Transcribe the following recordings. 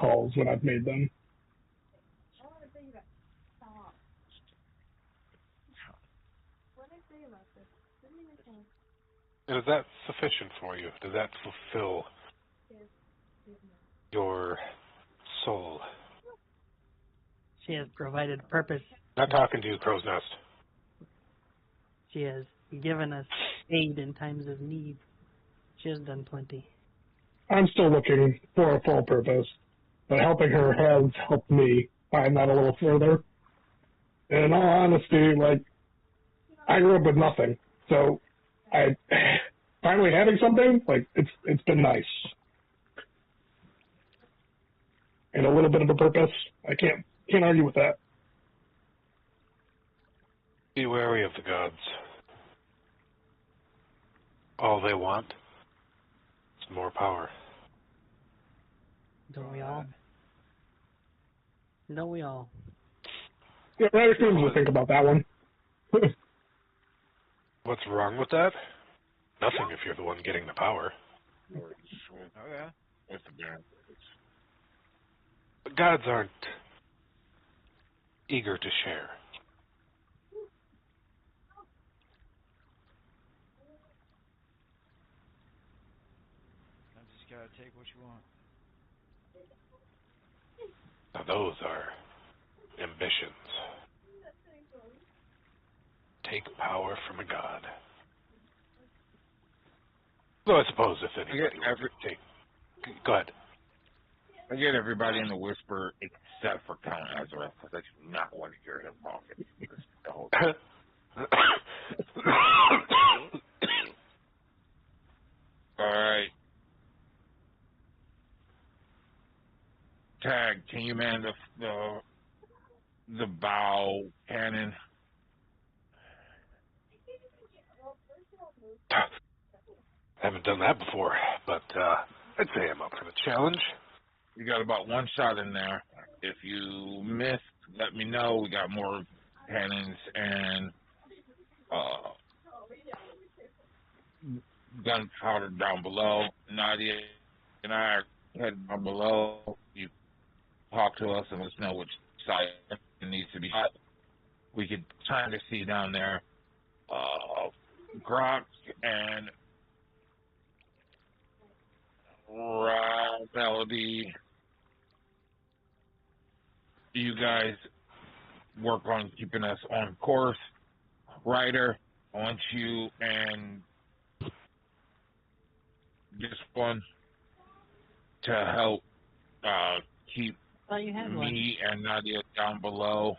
calls when I've made them. And is that sufficient for you? Does that fulfill your soul? She has provided purpose. Not talking to you, Crow's Nest. She has given us aid in times of need. She has done plenty. I'm still looking for a full purpose, but helping her has helped me find that a little further. And in all honesty, like, I grew up with nothing, so I finally having something, like, it's been nice. And a little bit of a purpose, I can't argue with that. Be wary of the gods. All they want is more power. Don't we all? Don't we all? Yeah, Ryder seems to think about that one. What's wrong with that? Nothing if you're the one getting the power. Oh, yeah? What's the difference? But gods aren't eager to share. I just gotta take what you want. Now those are ambitions. Take power from a god. Though I suppose if anybody were to take... Go ahead. I get everybody in the whisper except for Count Azareth, because I do not want to hear him talking. The whole time. Alright. Tag, can you man the bow cannon? I haven't done that before, but I'd say I'm up for the challenge. You got about one shot in there. If you miss, let me know. We got more cannons and gunpowder down below. Nadia and I are heading down below. You talk to us and let us know which side it needs to be shot. We could kind of see down there Grok and Melody. You guys work on keeping us on course. Ryder, I want you and this one to help keep me and Nadia down below,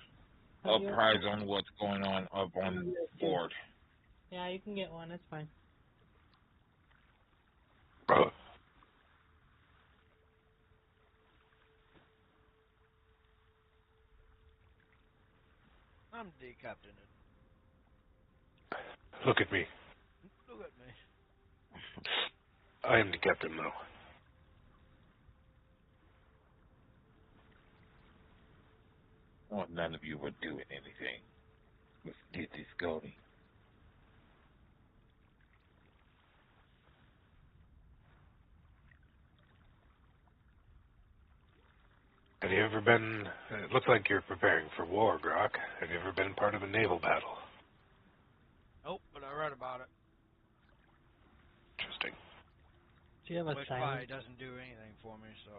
apprised on what's going on up on board. Yeah, you can get one. That's fine. Bro. I'm decaptained. Look at me. Look at me. I am the captain now. Well, none of you were doing anything. Let's get this going. Have you ever been... It looks like you're preparing for war, Grok. Have you ever been part of a naval battle? Nope, but I read about it. Interesting. Do you have a Which silence? probably doesn't do anything for me, so...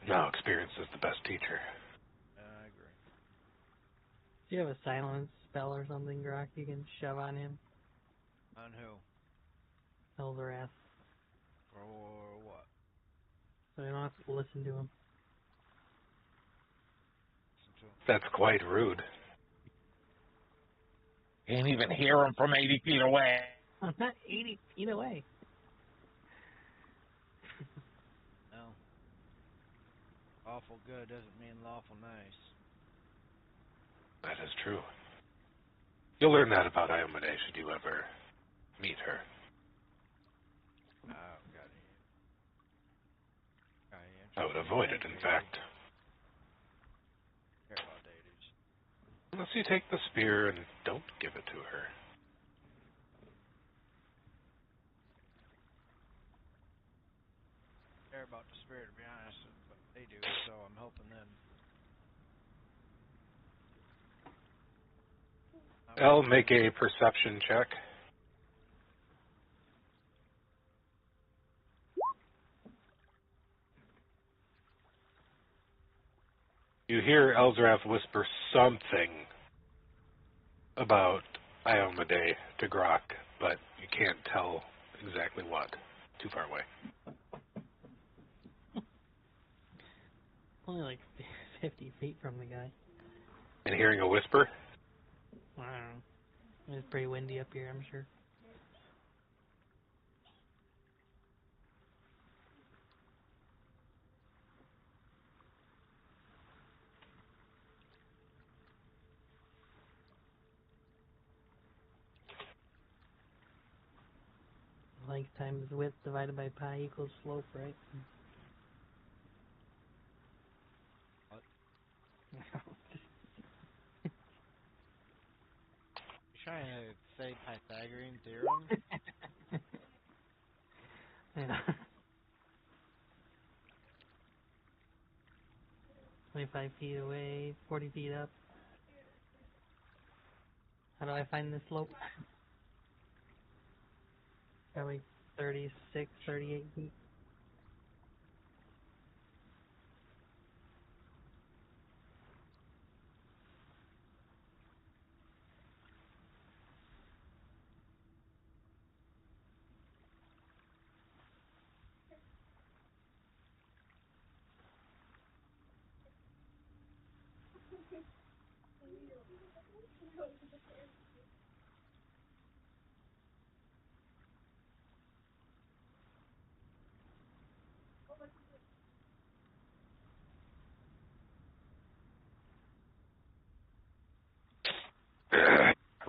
No, experience is the best teacher. I agree. Do you have a silence spell or something, Grok, you can shove on him? On who? Eldorath. Or what? So you don't have to listen to him. Listen to him. That's quite rude. Can't even hear him from 80 feet away. I'm not 80 feet away. No. Awful good doesn't mean lawful nice. That is true. You'll learn that about Iomade should you ever meet her. Oh, got it. I would avoid it, in fact. Care about deities. Unless you take the spear and don't give it to her. Care about the spirit, to be honest. Elle, make a perception check. You hear Elzrath whisper something about Iomade to Grok, but you can't tell exactly what. Too far away. Only like 50 feet from the guy. And hearing a whisper? I don't know. It's pretty windy up here, I'm sure. Length times width divided by pi equals slope, right? What? You trying to say Pythagorean theorem? Yeah. 25 feet away, 40 feet up. How do I find the slope? Probably 36, 38 feet.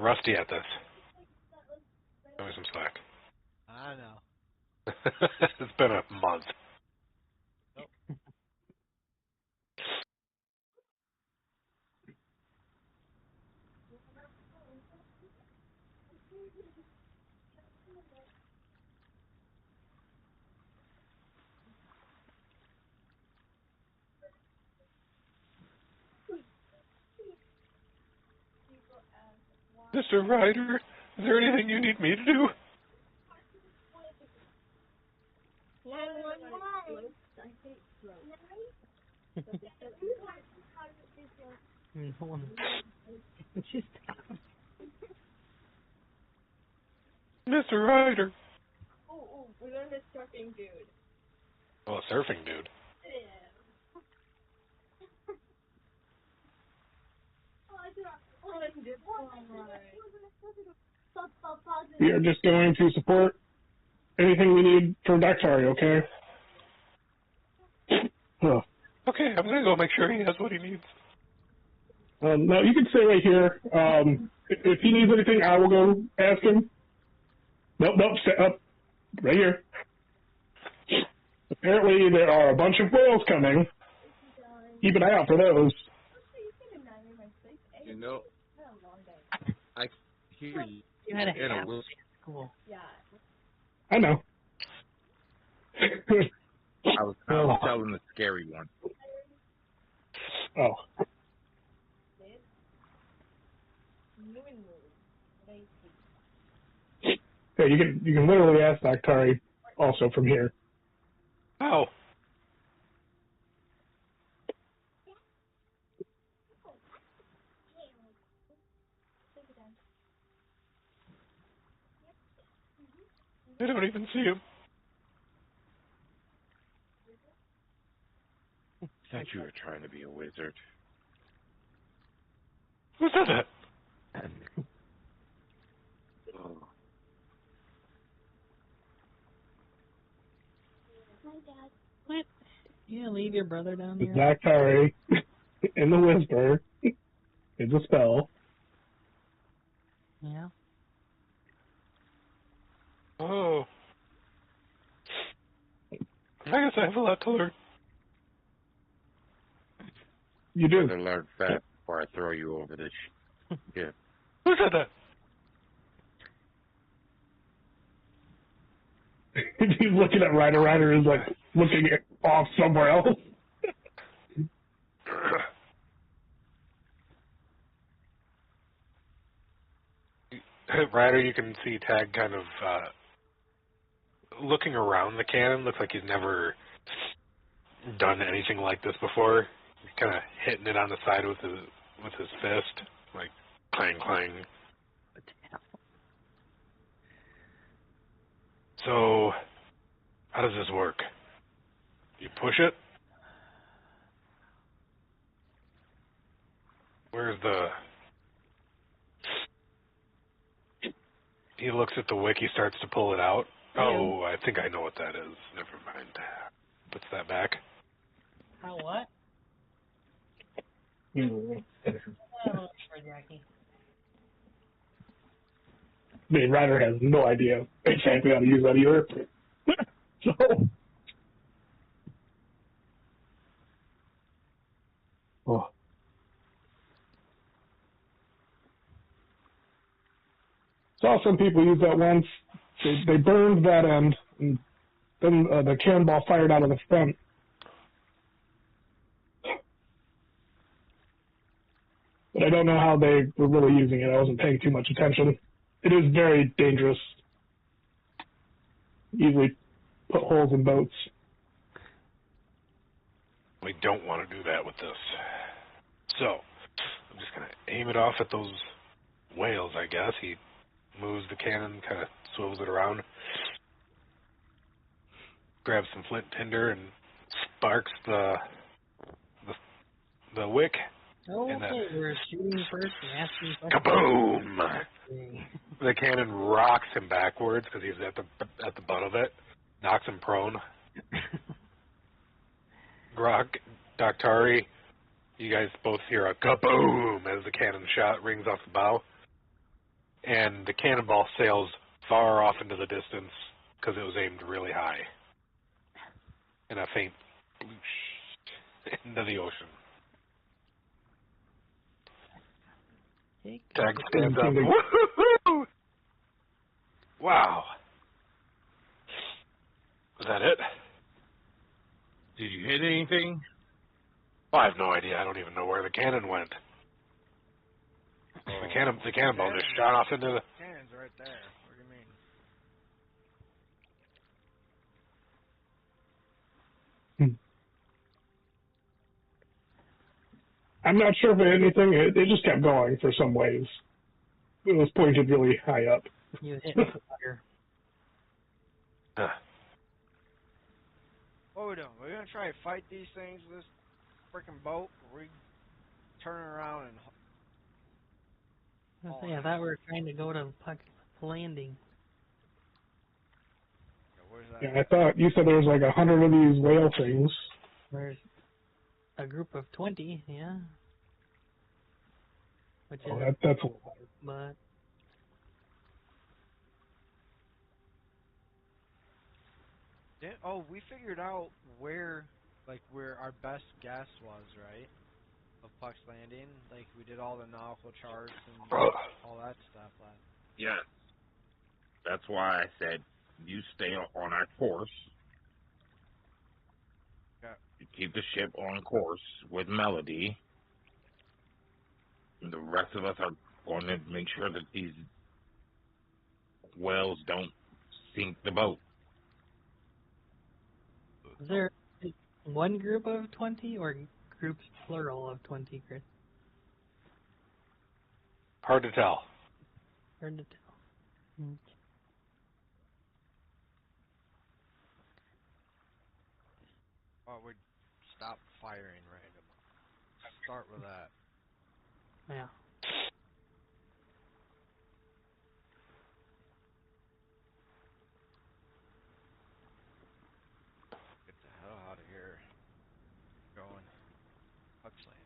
Rusty at this. Give me some slack. I know. It's been a month. Nope. Mr. Ryder, is there anything you need me to do? No one. Just Mr. Ryder. Oh, we learned a surfing dude. Oh, a surfing dude. We are just going to support anything we need for Daktari, okay? Huh. Okay, I'm gonna go make sure he has what he needs. No, you can stay right here. If he needs anything, I will go ask him. Nope, stay up. Right here. Apparently, there are a bunch of whales coming. Keep an eye out for those. You know, I hear you. you had a In a half whisper. day at school. I know. I was telling the scary one. Oh. Yeah, you can literally ask Daktari also from here. Oh. I don't even see him. Thought you were trying to be a wizard. Who said that? Oh. What? You gonna leave your brother down The here? Daktari in the whisper is a spell. Yeah. Oh. I guess I have a lot to learn. You do. Better learn fast before I throw you over this. Yeah. Who said that? He's looking at Ryder. Ryder is like looking off somewhere else. Ryder, you can see Tag kind of looking around the cannon. Looks like he's never done anything like this before. He's kind of hitting it on the side with his fist, like clang clang. So, how does this work? You push it? Where's the... He looks at the wick, he starts to pull it out. Oh, I think I know what that is. Never mind. Puts that back. How what? I mean, Ryder has no idea exactly how to use that either. So, oh. Saw some people use that once. They burned that end, and then the cannonball fired out of the front. But I don't know how they were really using it. I wasn't paying too much attention. It is very dangerous. Easily put holes in boats. We don't want to do that with this. So, I'm just going to aim it off at those whales, I guess. He moves the cannon, kind of swivels it around, grabs some flint tinder, and sparks the wick. Okay, we're shooting first and asking questions. Kaboom! The cannon rocks him backwards because he's at the butt of it, knocks him prone. Grok, Doctari, you guys both hear a kaboom as the cannon shot rings off the bow, and the cannonball sails far off into the distance because it was aimed really high, and a faint bloosh into the ocean. Tag stands up. Woo-hoo-hoo! Wow. Was that it? Did you hit anything? Well, I have no idea. I don't even know where the cannon went. Oh. The cannonball just shot off into the... Cannon's right there. What do you mean? I'm not sure if it hit anything. It just kept going for some ways. It was pointed really high up. You hit water. What are we doing? We're gonna try to fight these things with this freaking boat? Or we turn around and... I thought we were trying to go to Puck's Landing. Where's that? Yeah, I thought you said there was like 100 of these whale things. There's a group of 20, yeah. Which Oh, is, that's a little better. but Oh, we figured out where our best guess was, right? Of Puck's Landing. Like, we did all the nautical charts and all that stuff last. Yes. That's why I said you stay on our course. Yeah. You keep the ship on course with Melody. And the rest of us are going to make sure that these whales don't sink the boat. is there one group of 20 or groups plural of 20, Chris? Hard to tell. Hard to tell. Oh, we'd stop firing randomly. Start with that. Yeah. Get the hell out of here. Going. Puck's Landing.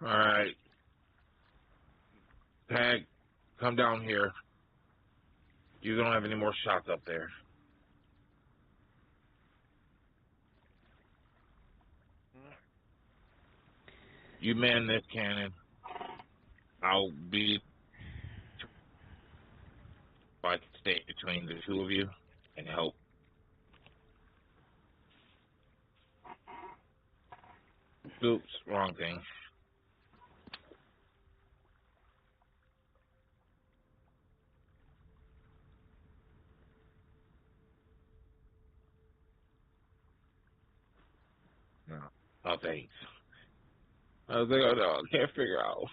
Alright. Tag, come down here. You don't have any more shots up there. You man this cannon. I'll be stay between the two of you and help. Oops, wrong thing. No. Oh, thanks. I was like, oh no, I can't figure out.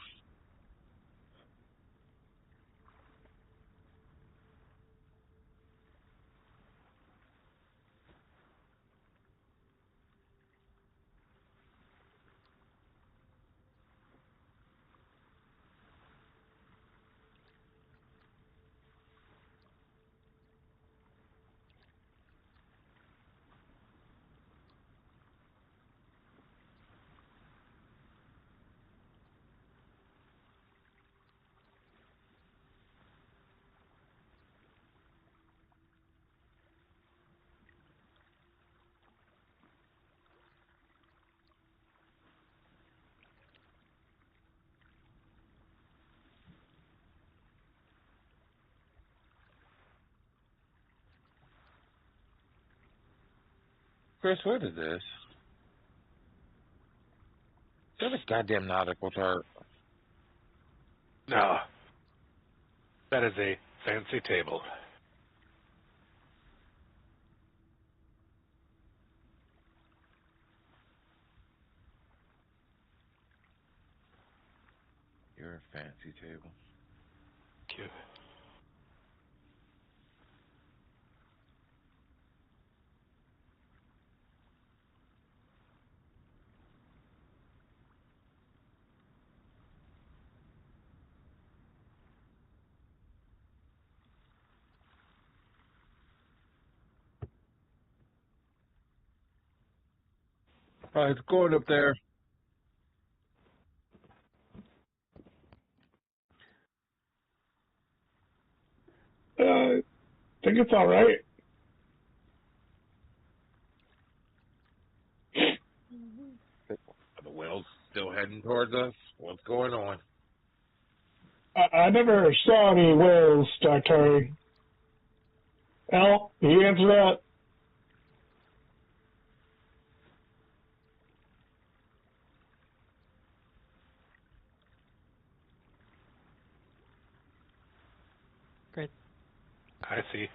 Chris, what is this? Is that a goddamn nautical chart? No. That is a fancy table. You're a fancy table. Thank you. It's going up there. I think it's all right. Are the whales still heading towards us? What's going on? I never saw any whales, Dr. Al, can you answer that? Great. I see.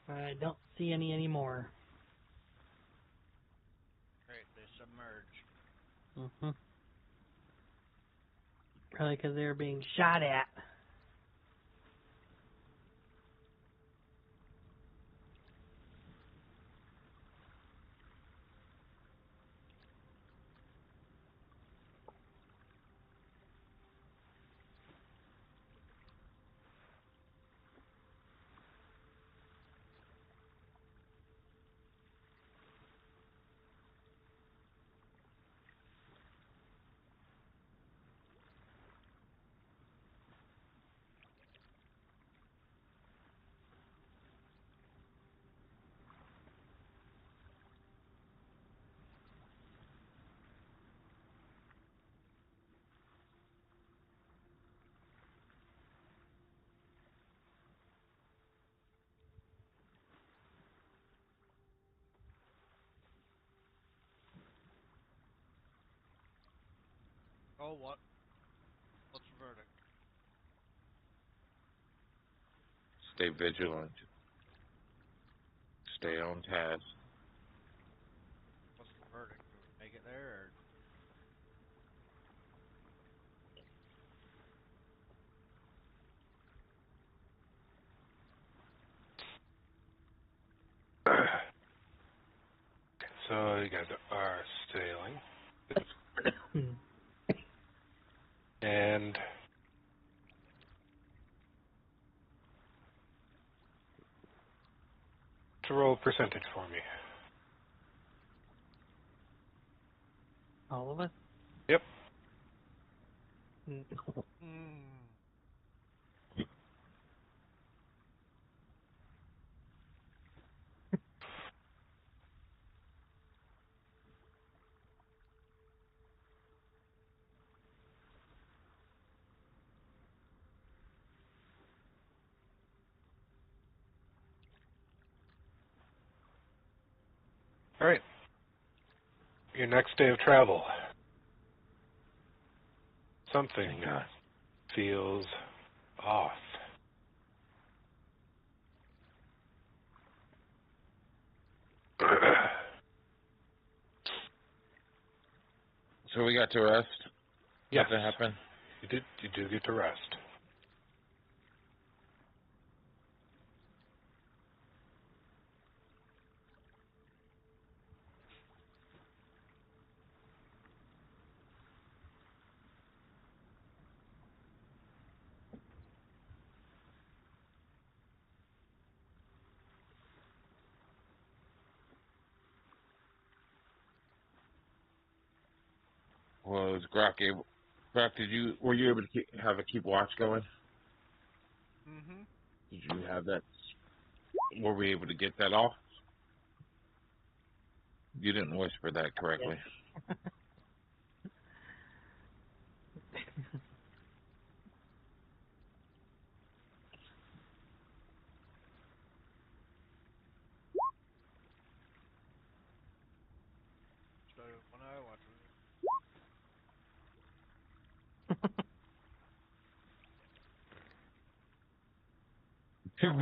I don't see any anymore. Great, they submerged. Mm-hmm. Probably because they were being shot at. Oh, what? What's the verdict? Stay vigilant. Stay on task. What's the verdict? Do we make it there, So you guys are sailing. And to roll a percentage for me. All of us? Yep. Mm. or? All right. Your next day of travel. Something feels off. So we got to rest? Yes. Nothing happened? You do get to rest. Was Grok able... Grok, were you able to keep watch going? Mm-hmm. Did you have that? Were we able to get that off? You didn't whisper that correctly. So when I watch it.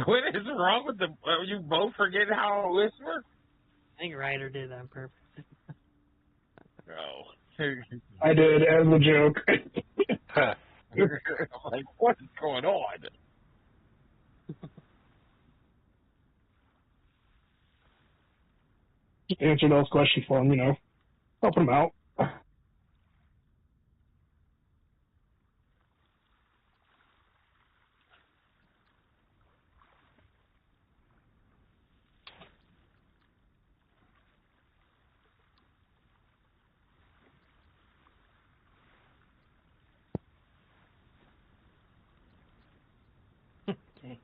What is wrong with you both forgetting how to whisper? I think Ryder did that on purpose. No. I did, as a joke. Huh. I'm like, what is going on? Answer those questions for him, helping him out. Okay.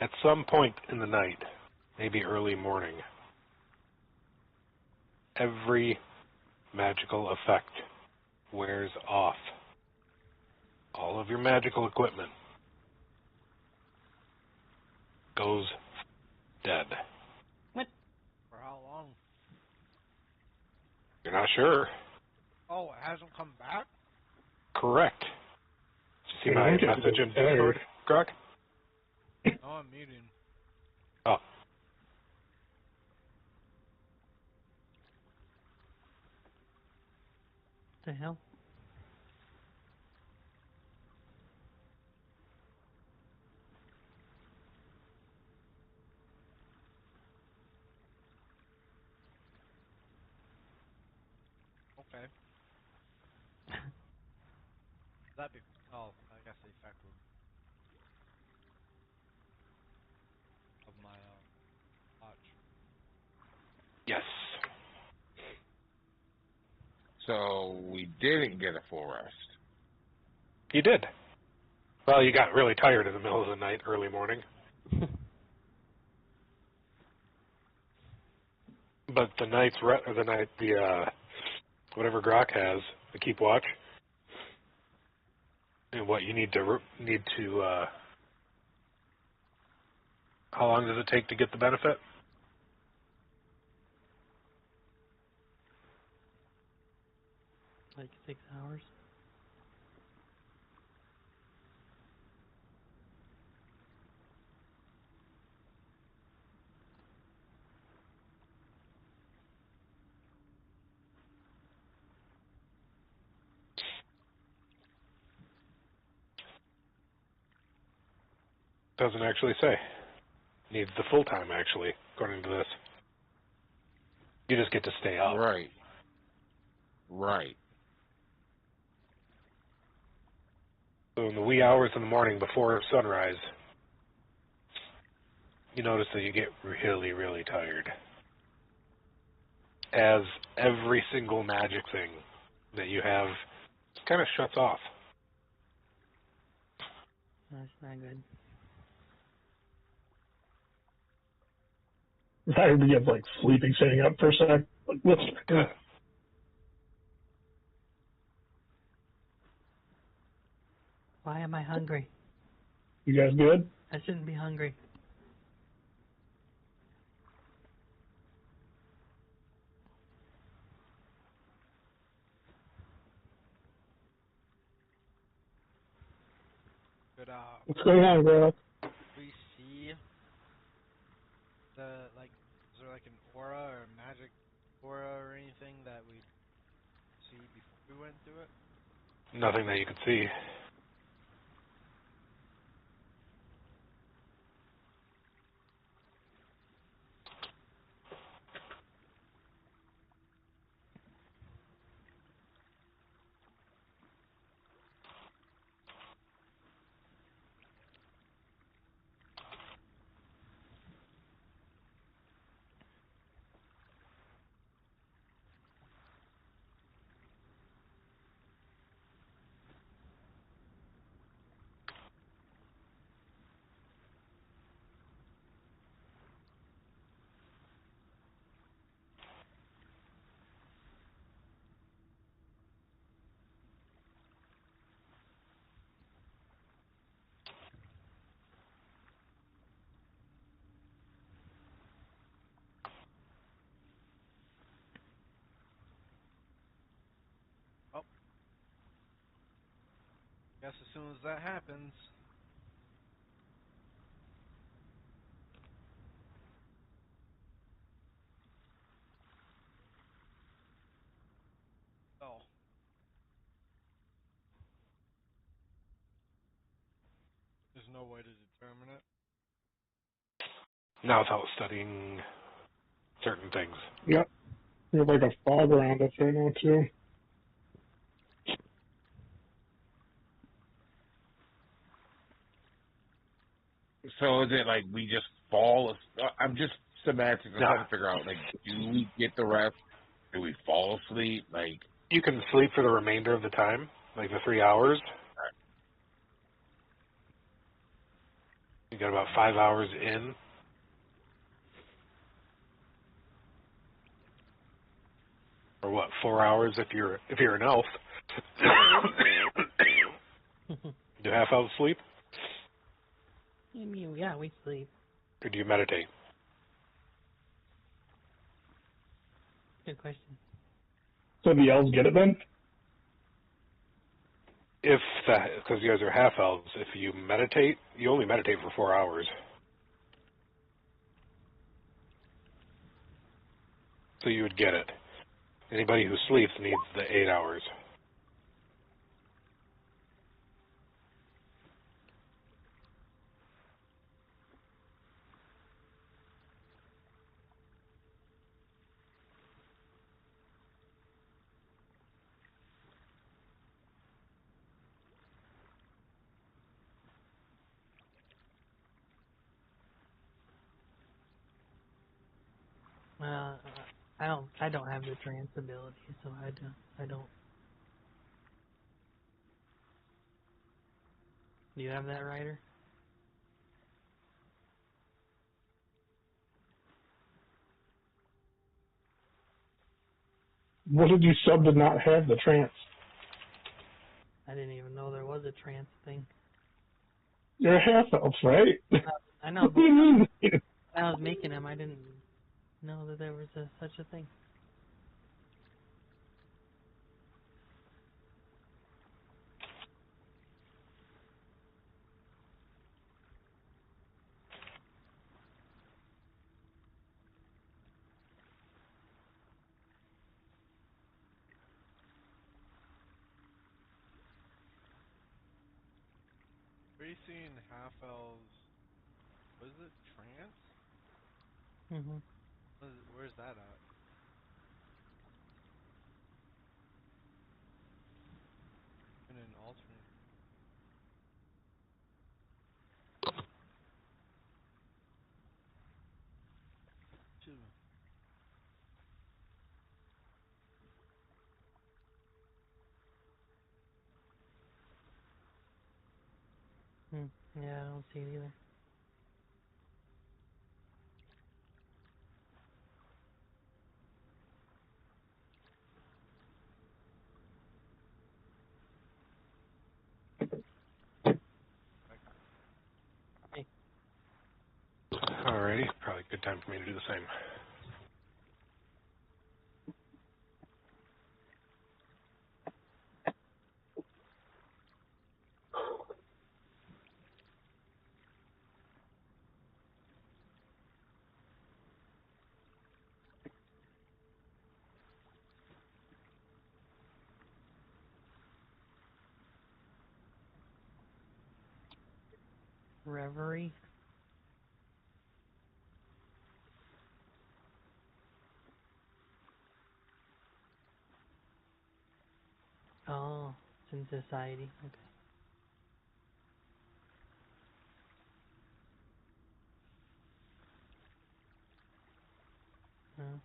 At some point in the night, maybe early morning, every magical effect wears off. All of your magical equipment goes dead. For how long? You're not sure? Oh, it hasn't come back? Correct. Did you see my Okay. message in Discord, Grok? No, I'm muting. Oh. What the hell? Okay. That'd be... Oh, I guess the effect of my watch. Yes. So we didn't get a full rest. You did. Well, you got really tired in the middle of the night, early morning. But the whatever Grok has, the keep watch, and what you need to how long does it take to get the benefit? Like 6 hours? Doesn't actually say. Needs the full time, actually, according to this. You just get to stay up. Right. Right. So in the wee hours in the morning before sunrise, you notice that you get really, really tired. As every single magic thing that you have kind of shuts off. That's not good. I begin like sleeping, sitting up for a sec. Like, let's. Why am I hungry? You guys good? I shouldn't be hungry. Could What's going on, bro? we see the like? Is there like an aura or magic aura or anything that we see before we went through it? Nothing that you can see. Oh, guess as soon as that happens. Oh. There's no way to determine it. Not without studying certain things. Yep. We have like a fog around us right now too. So is it like we just fall? I'm just semantics. I'm No. trying to figure out, like, do we get the rest? Do we fall asleep? Like, You can sleep for the remainder of the time, like the 3 hours. You got about 5 hours in. Or what, 4 hours if you're an elf. Do half elves sleep? I mean, yeah, we sleep. Or do you meditate? Good question. So the elves get it then? If that, because you guys are half elves, if you meditate, you only meditate for 4 hours. So you would get it. Anybody who sleeps needs the 8 hours. Uh, I don't have the trance ability, so I don't. Do you have that, Ryder? What did you sub to not have the trance? I didn't even know there was a trance thing. You're a half elf, right? I know, What do but you mean? when I was making them, I didn't know that there was such a thing. Are you seeing half elves? What is it? Trance? Mm-hmm. Where's that at? In an alternate. Two. Yeah, I don't see it either. Good time for me to do the same. Reverie. Oh, it's in society. Okay. Oh.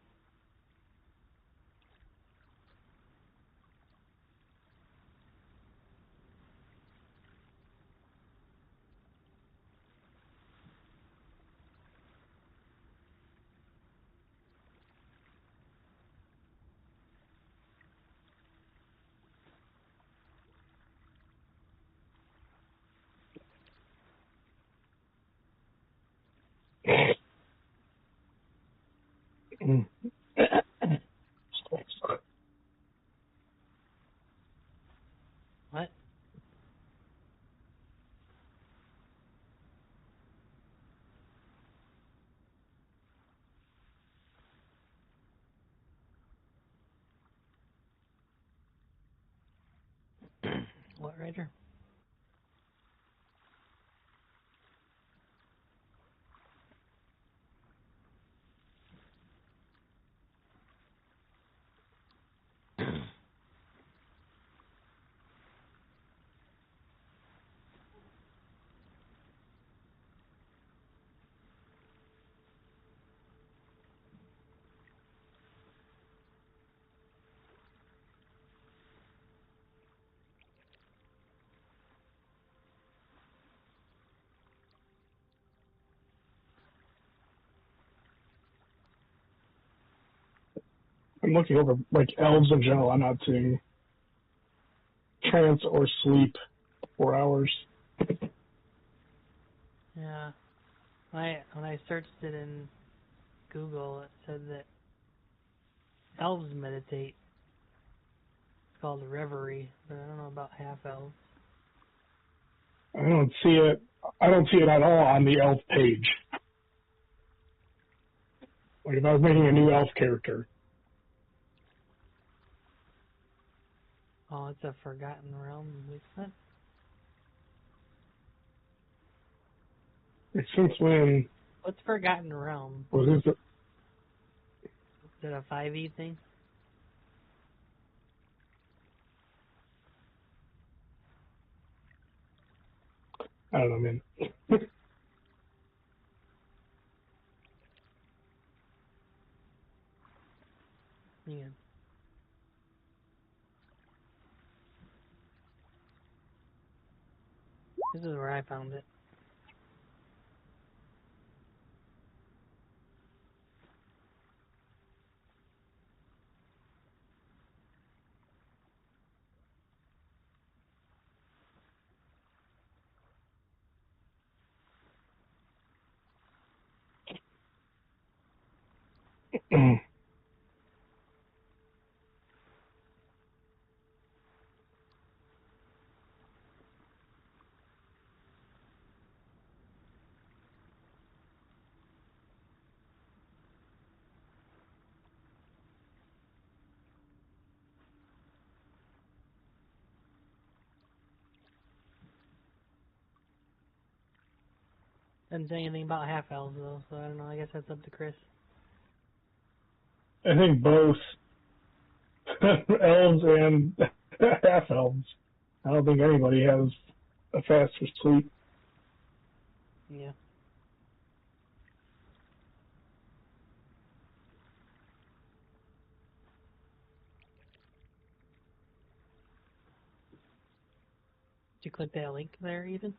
What? What writer? I'm looking over like elves in general. I'm not seeing trance or sleep 4 hours. Yeah. When I searched it in Google, it said that elves meditate. It's called reverie, but I don't know about half elves. I don't see it. I don't see it at all on the elf page. Like if I was making a new elf character. Oh, it's a forgotten realm. What? Like, since when What's forgotten realm? was this? Is it a 5e thing? I don't know, man. Yeah. This is where I found it. Doesn't say anything about half elves though, so I don't know. I guess that's up to Chris. I think both elves and half elves. I don't think anybody has a faster sleep. Yeah. Did you click that link there, Ethan?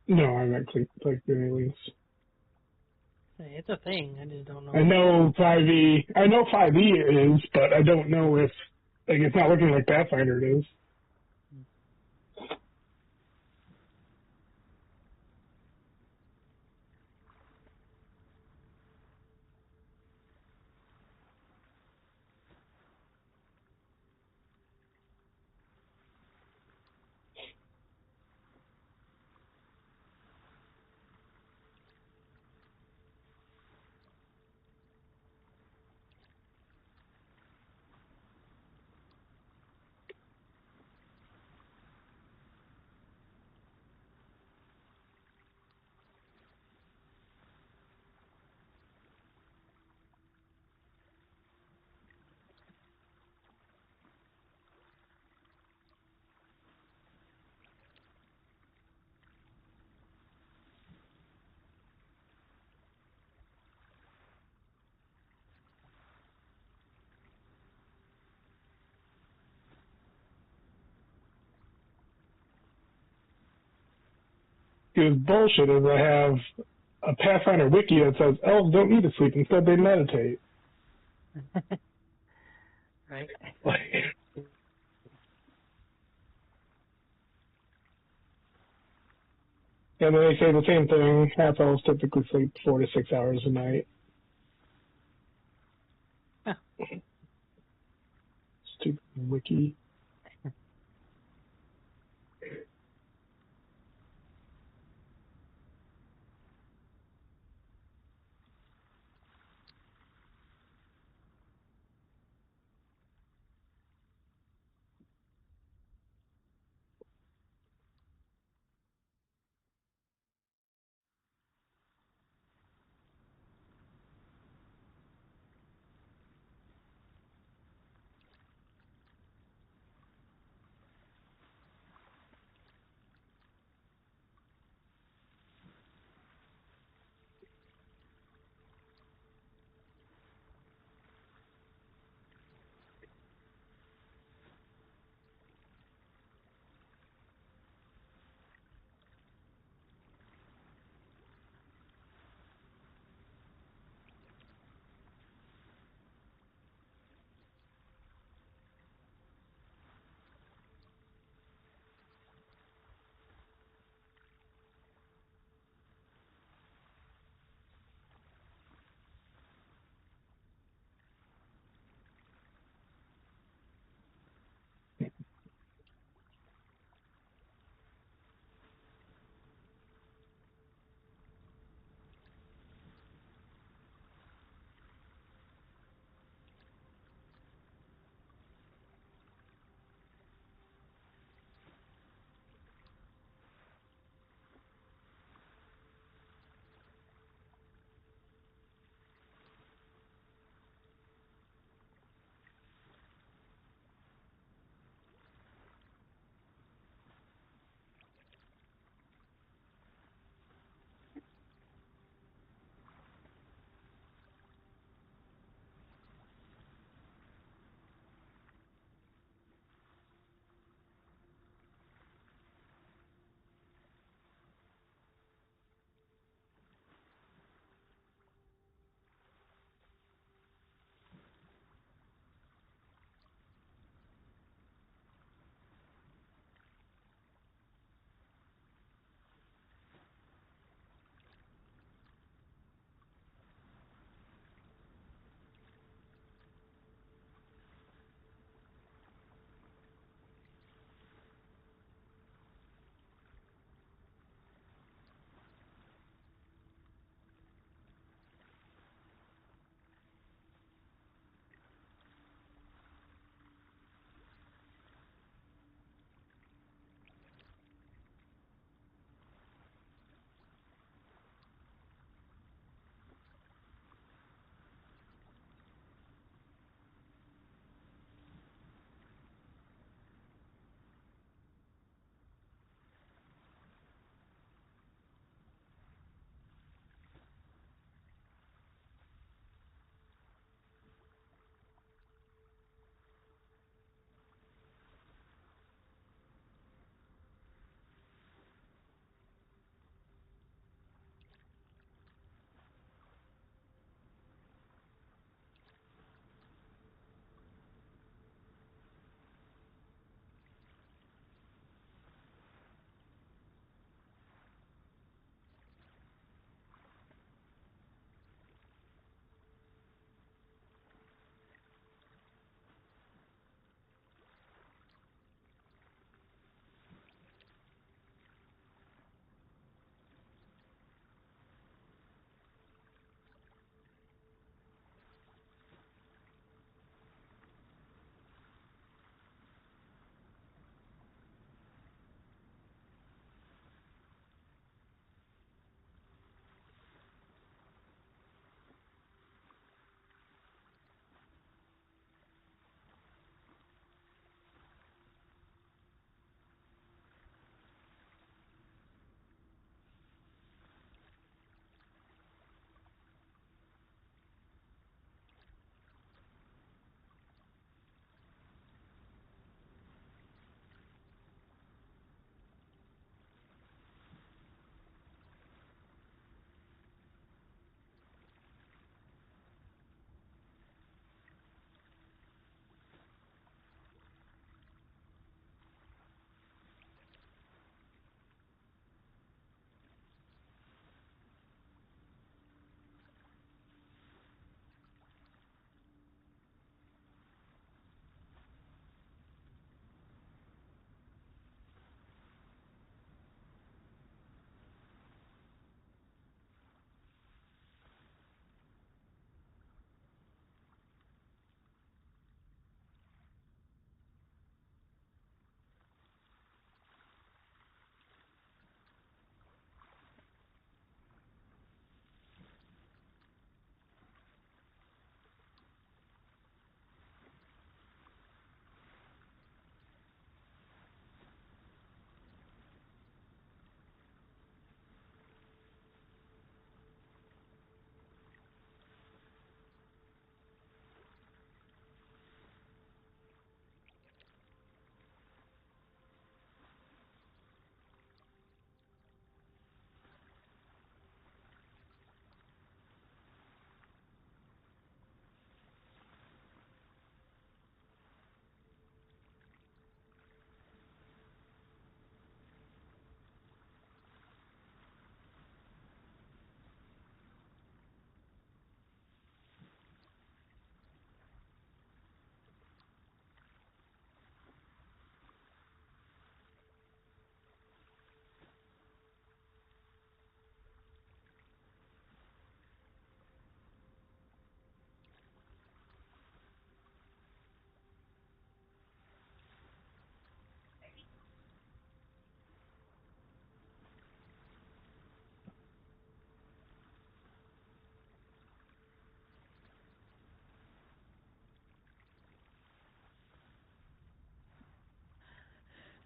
No, I'm not clicked any links. Hey, it's a thing. I just don't know. I know 5e. I know 5e is, but I don't know if like it's not looking like Pathfinder is. is bullshit is I have a Pathfinder wiki that says elves don't need to sleep, instead they meditate. Right. Like, and then they say the same thing, half elves typically sleep 4 to 6 hours a night. Huh. Stupid wiki.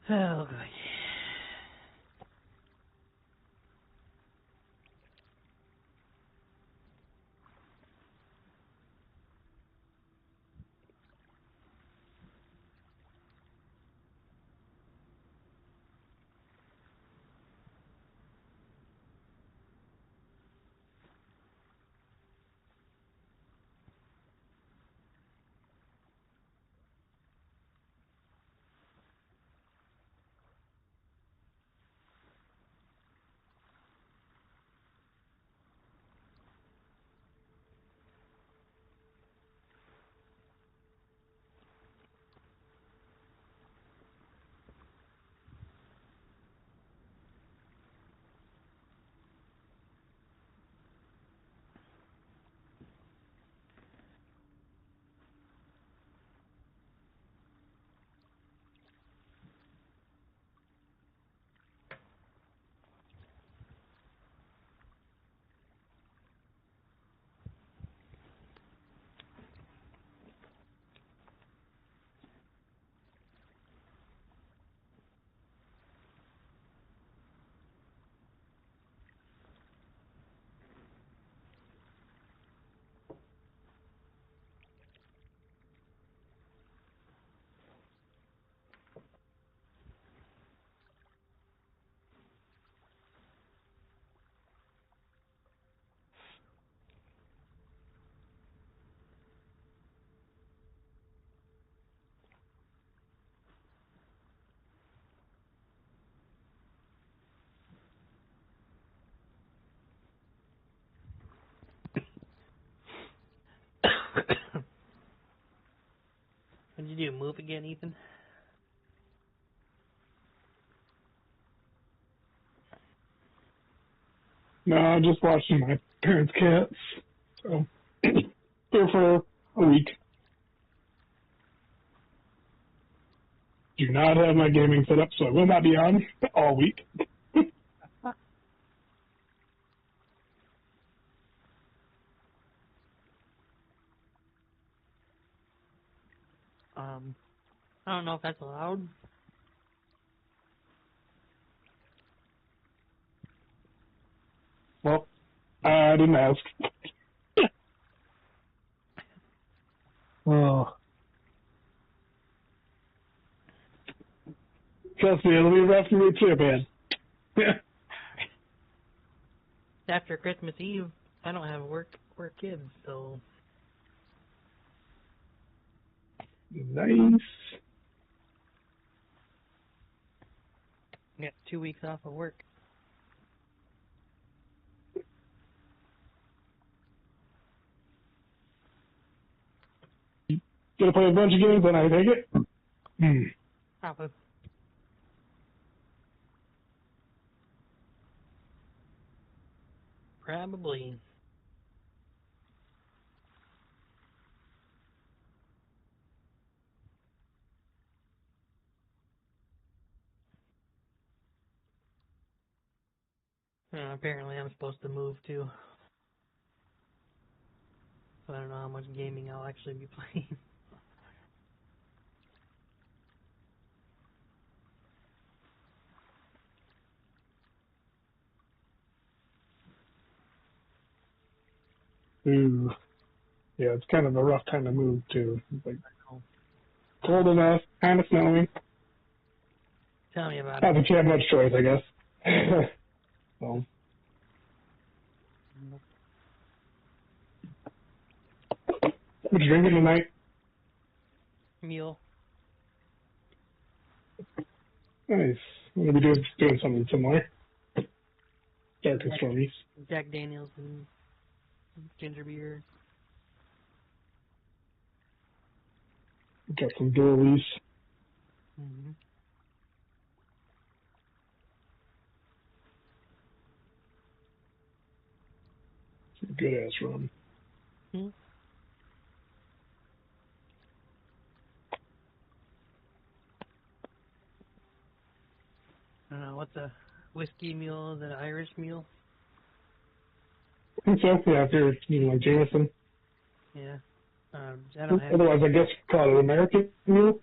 Oh, good. What'd you do? Move again, Ethan? No, I'm just watching my parents' cats. So, there for a week. Do not have my gaming set up, so I will not be on all week. I don't know if that's allowed. Well, I didn't ask. Oh. Trust me, it'll be rough for me too, man. After Christmas Eve, I don't have work kids, so Nice. I got 2 weeks off of work. Gonna play a bunch of games and I take it? Probably. Probably. Apparently I'm supposed to move too. So I don't know how much gaming I'll actually be playing. Ooh. Yeah, it's kind of a rough time to move too. It's like cold enough, kind of snowing. Tell me about Not it. that you have much choice, I guess. So. What you drinking tonight? Mule. Nice. I'm gonna be doing something similar. Darkest Stormies. Jack Daniels and ginger beer. Got some doilies. Mm-hmm. Some good ass rum. Hmm? I don't know, what's a whiskey mule? Is it an Irish mule? I think so. Yeah, if you're eating like Jameson. Yeah. I don't have Otherwise, I guess call it an American mule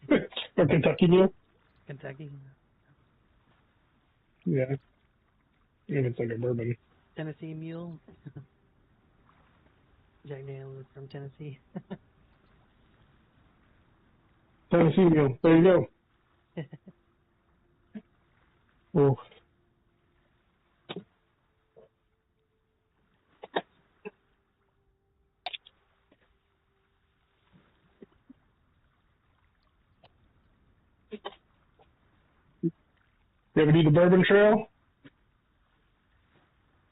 or Kentucky mule. Kentucky. Yeah. Maybe it's like a bourbon. Tennessee Mule. Jack Daniels is from Tennessee. Tennessee Mule. There you go. Oh. You ever do the Bourbon Trail?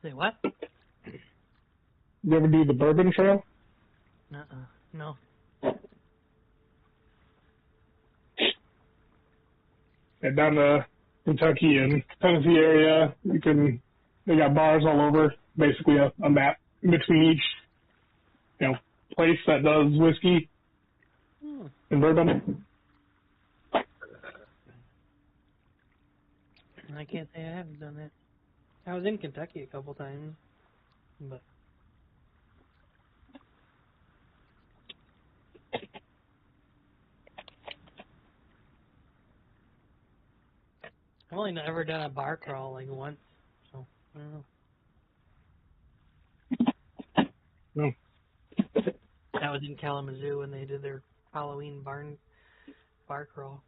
Say what? You ever do the Bourbon Trail? No. And down the Kentucky and Tennessee area, they got bars all over, basically a map in between each, place that does whiskey and bourbon. I can't say I haven't done that. I was in Kentucky a couple times, but I've only ever done a bar crawl like once, so I don't know. No. That was in Kalamazoo when they did their Halloween bar crawl.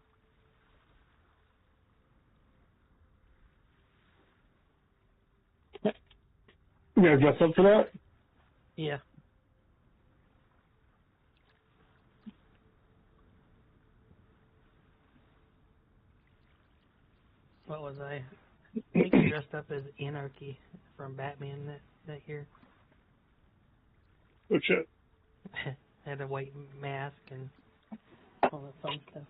You guys dress up for that? Yeah. What was I? I think I dressed up as Anarchy from Batman that year. Good shit. I had a white mask and all that fun stuff.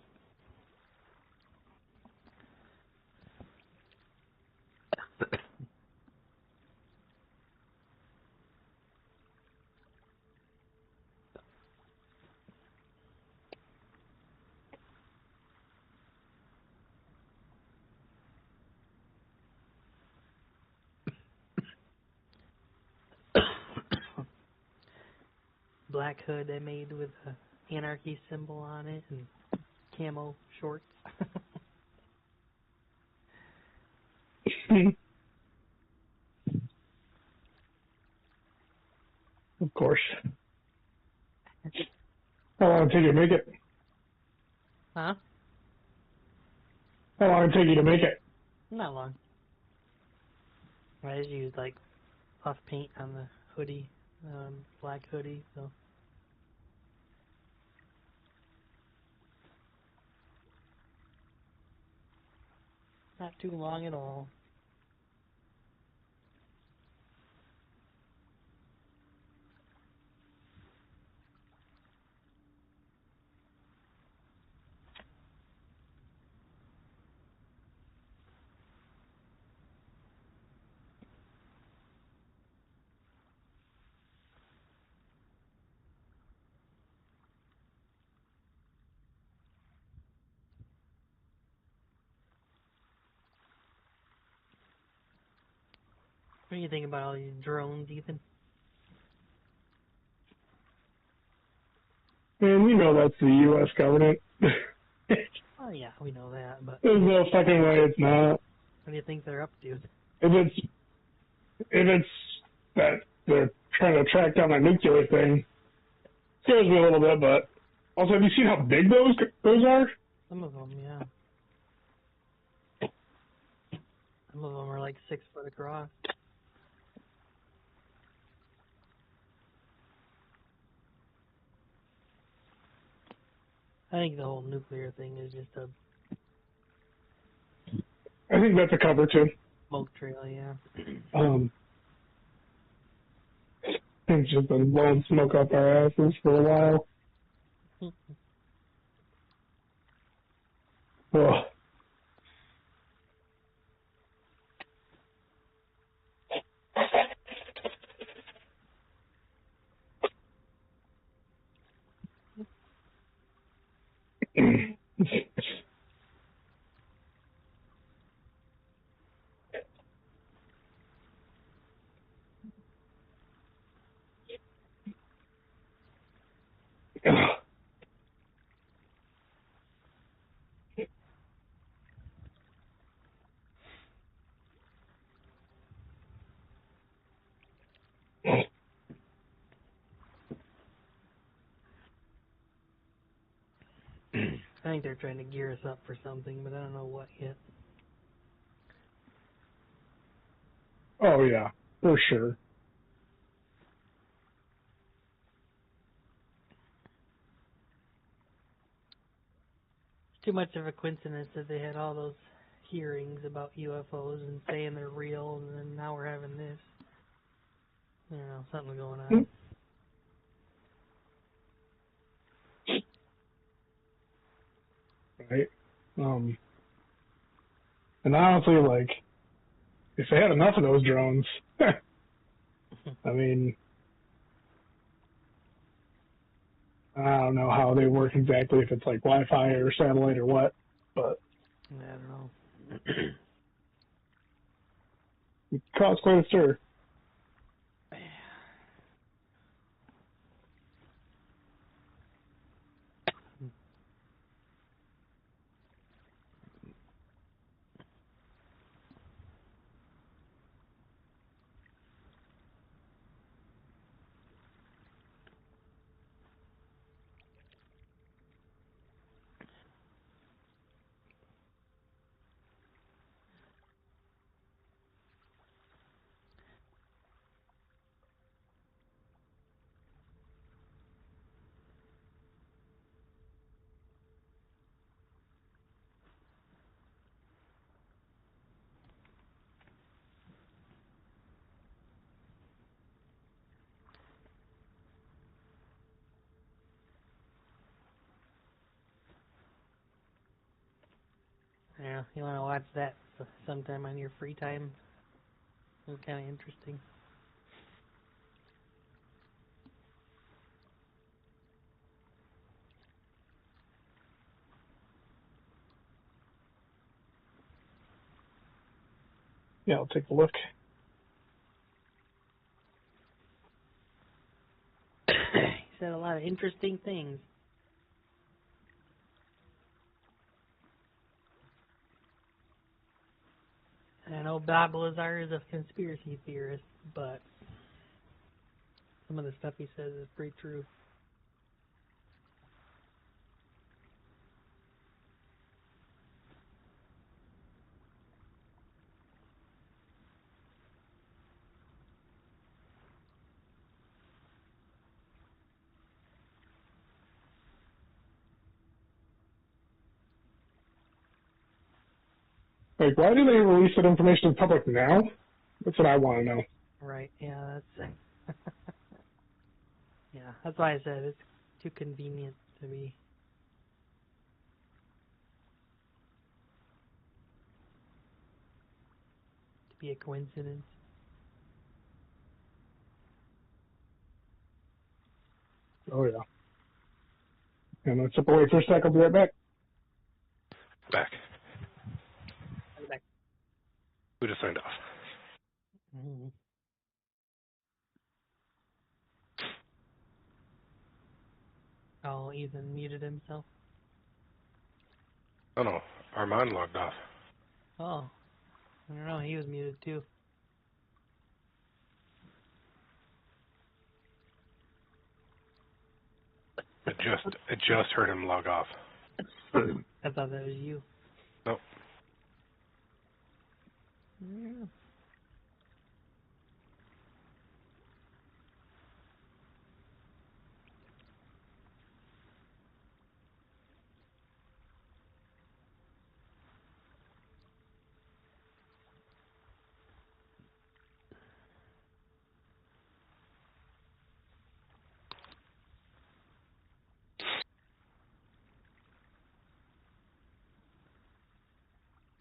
Black hood I made with a Anarchy symbol on it and camo shorts. Of course. How long did it take you to make it? Huh? How long did it take you to make it? Not long. I just used like puff paint on the hoodie, black hoodie, so. Not too long at all. What do you think about all these drones, Ethan? Man, you know that's the U.S. government. Oh yeah, we know that, but There's no fucking way it's not. what do you think they're up to? If it's that they're trying to track down that nuclear thing, scares me a little bit. But also, have you seen how big those are? Some of them, yeah. Some of them are like 6 foot across. I think the whole nuclear thing is just a I think that's a cover too. smoke trail, yeah. It's just been blowing smoke up our asses for a while. Ugh. I think they're trying to gear us up for something, but I don't know what yet. Oh yeah, for sure. It's too much of a coincidence that they had all those hearings about UFOs and saying they're real, and then now we're having this. You know, something going on. Right? And honestly, like, if they had enough of those drones, I mean, I don't know how they work exactly, if it's like Wi-Fi or satellite or what, but I don't know. it caused quite a stir. Yeah, you want to watch that sometime on your free time? It's kind of interesting. Yeah, I'll take a look. He said a lot of interesting things. I know Bob Lazar is a conspiracy theorist, but some of the stuff he says is pretty true. Like, why do they release that information to the public now? That's what I want to know. Right, yeah, that's... yeah, that's why I said it's too convenient to be a coincidence. Oh, yeah. And let's step away for a sec. I'll be right back. Back. I'll be back. Who just signed off? Mm-hmm. Oh, Ethan muted himself. Oh no, Armand logged off. Oh, I don't know, he was muted too. I just heard him log off. I thought that was you. Nope. Yeah.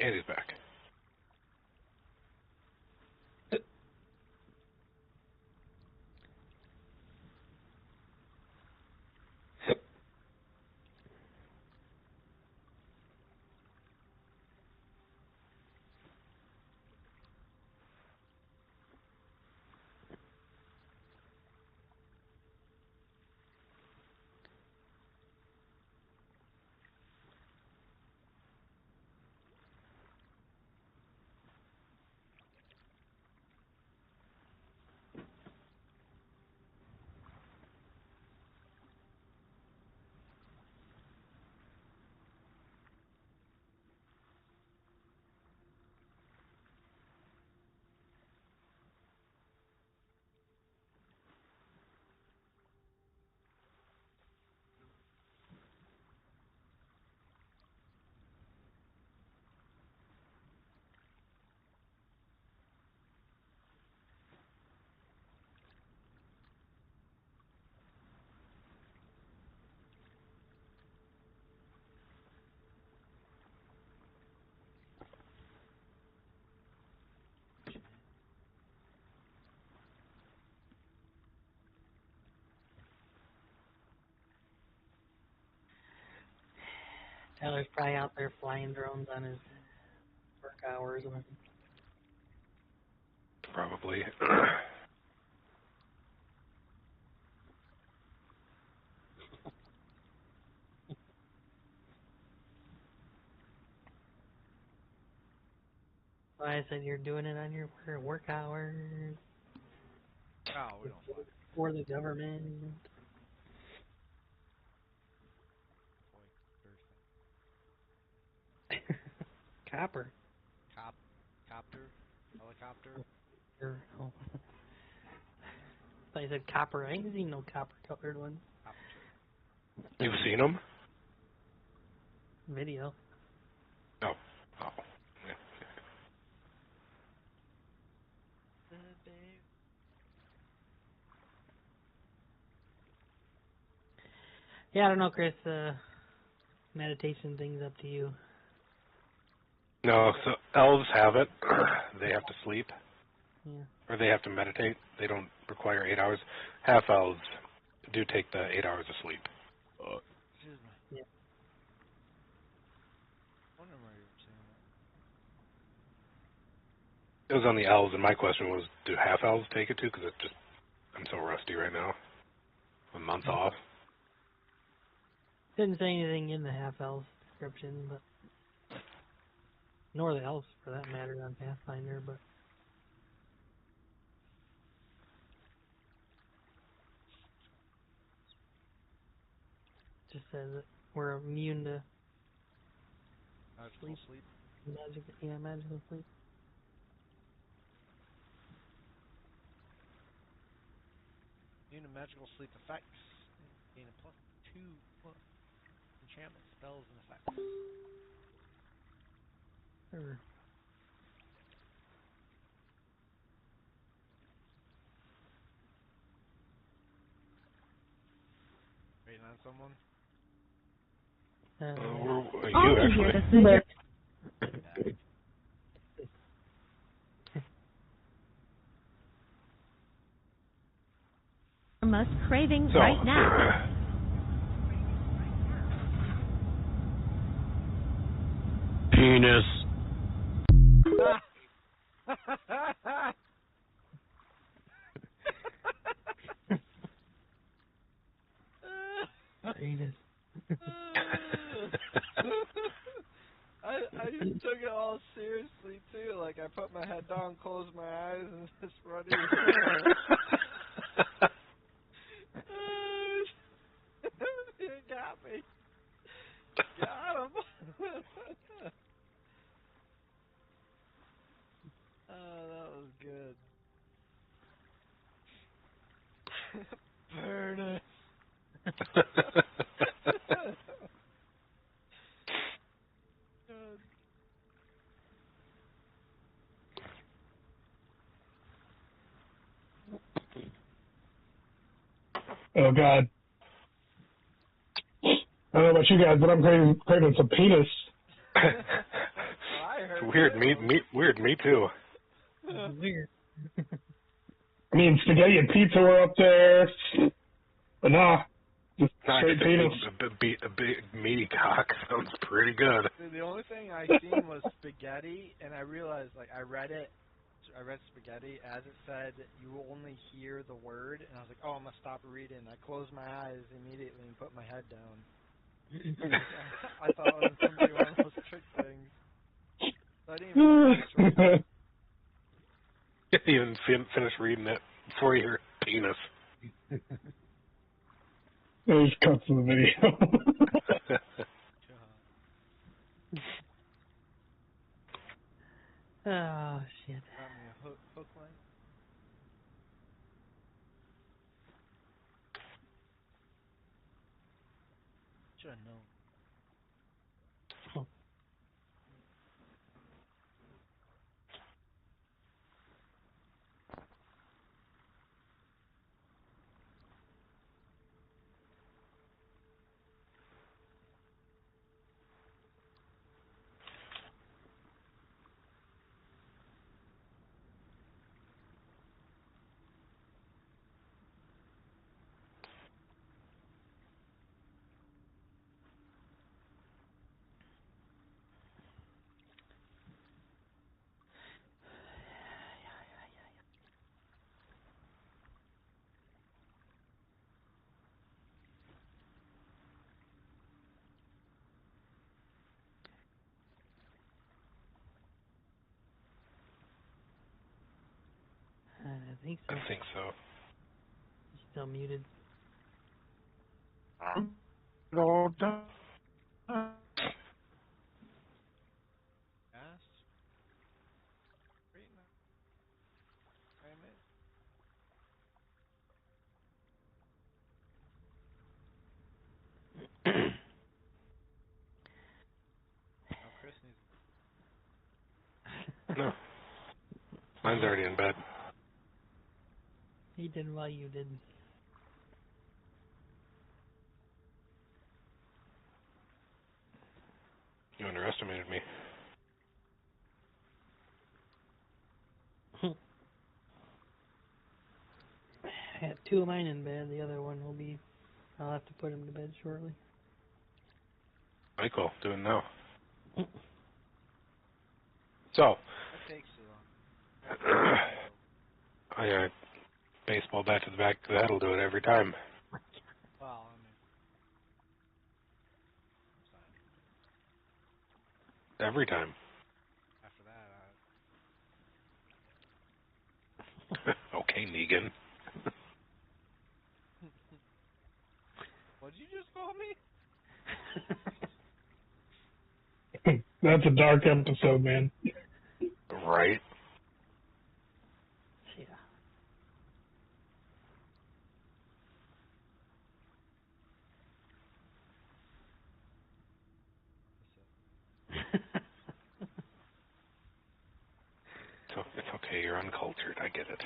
And he's back. Tyler's probably out there flying drones on his work hours. Probably. Well, I said you're doing it on your work hours Oh, we don't fly. for the government. Copper. Copter? Helicopter? Oh. I thought you said copper. I ain't seen no copper-colored ones. You've seen them? Video. No. Oh. Yeah. Yeah, I don't know, Chris. Meditation thing's up to you. No, so elves have it. They have to sleep. Yeah. Or they have to meditate. They don't require 8 hours. Half elves do take the 8 hours of sleep. Excuse me. Yeah. I wonder why you were saying that. It was on the elves, and my question was, do half elves take it too? Because I'm so rusty right now. A month off. Didn't say anything in the half-elf description, but nor the elves for that matter on Pathfinder, but just says that we're immune to Magical sleep. magical sleep. Immune to magical sleep effects. Gain a +2 enchantment spells and effects. Or Waiting on someone? You actually. Most craving So, right now. Penis. penis. I took it all seriously too. Like I put my head down, closed my eyes, and just running. You got me. Got him. Oh, that was good. Burn it. Oh God. I don't know about you guys, but I'm craving some penis. I heard Weird, too. weird, me too. Weird. I mean, spaghetti and pizza were up there, but nah, just straight penis. A big meaty cock sounds pretty good. Dude, the only thing I seen was spaghetti, and I realized, like, I read spaghetti as it said you will only hear the word, and I was like, oh, I'm gonna stop reading. I closed my eyes immediately and put my head down. I thought it was gonna be one of those trick things. So I didn't even finish Even finish reading it before you hear penis. There's cuts in the video. Oh shit. Got me a hook line. Should have known. think so. I think so. He's still muted. All done. Yes. Great. Wait a minute. Oh, Chris needs. No. Mine's already in bed. He did while you did. You underestimated me. I got 2 of mine in bed. The other one will be. I'll have to put him to bed shortly. Michael, doing now. So, That takes too long. I baseball bat to the back of the head will do it every time. Well, I mean, it's fine. Every time. After that, Okay, Negan. what did you just call me? That's a dark episode, man. Right? Yeah. So it's okay, you're uncultured, I get it.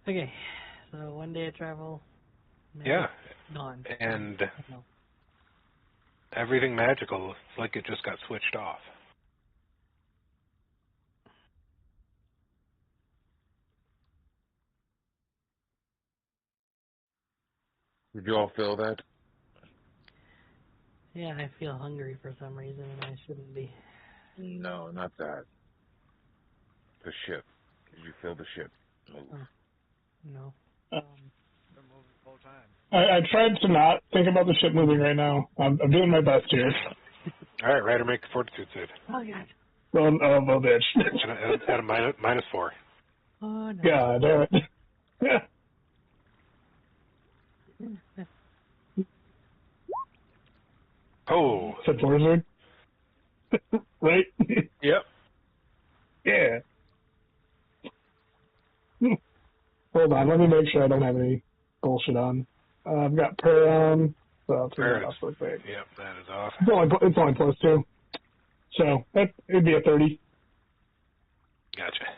Okay, so 1 day of travel. Yeah. Gone. And No. everything magical, it's like it just got switched off. Did you all feel that? Yeah, I feel hungry for some reason, and I shouldn't be. No, not that. The ship. Did you feel the ship move? Oh, no. Been moving the whole time. I tried to not think about the ship moving right now. I'm doing my best here. All right, Ryder, make the fortitude save. Oh, God. Well, oh, bitch. At a -4. Oh, no. God, damn it. Oh. It's a blizzard. Right? Yep. Yeah. Hold on, let me make sure I don't have any bullshit on. I've got prayer on, so it's Prayer gonna is- off quick. Yep, that is off. It's only +2, so it'd be a 30. Gotcha.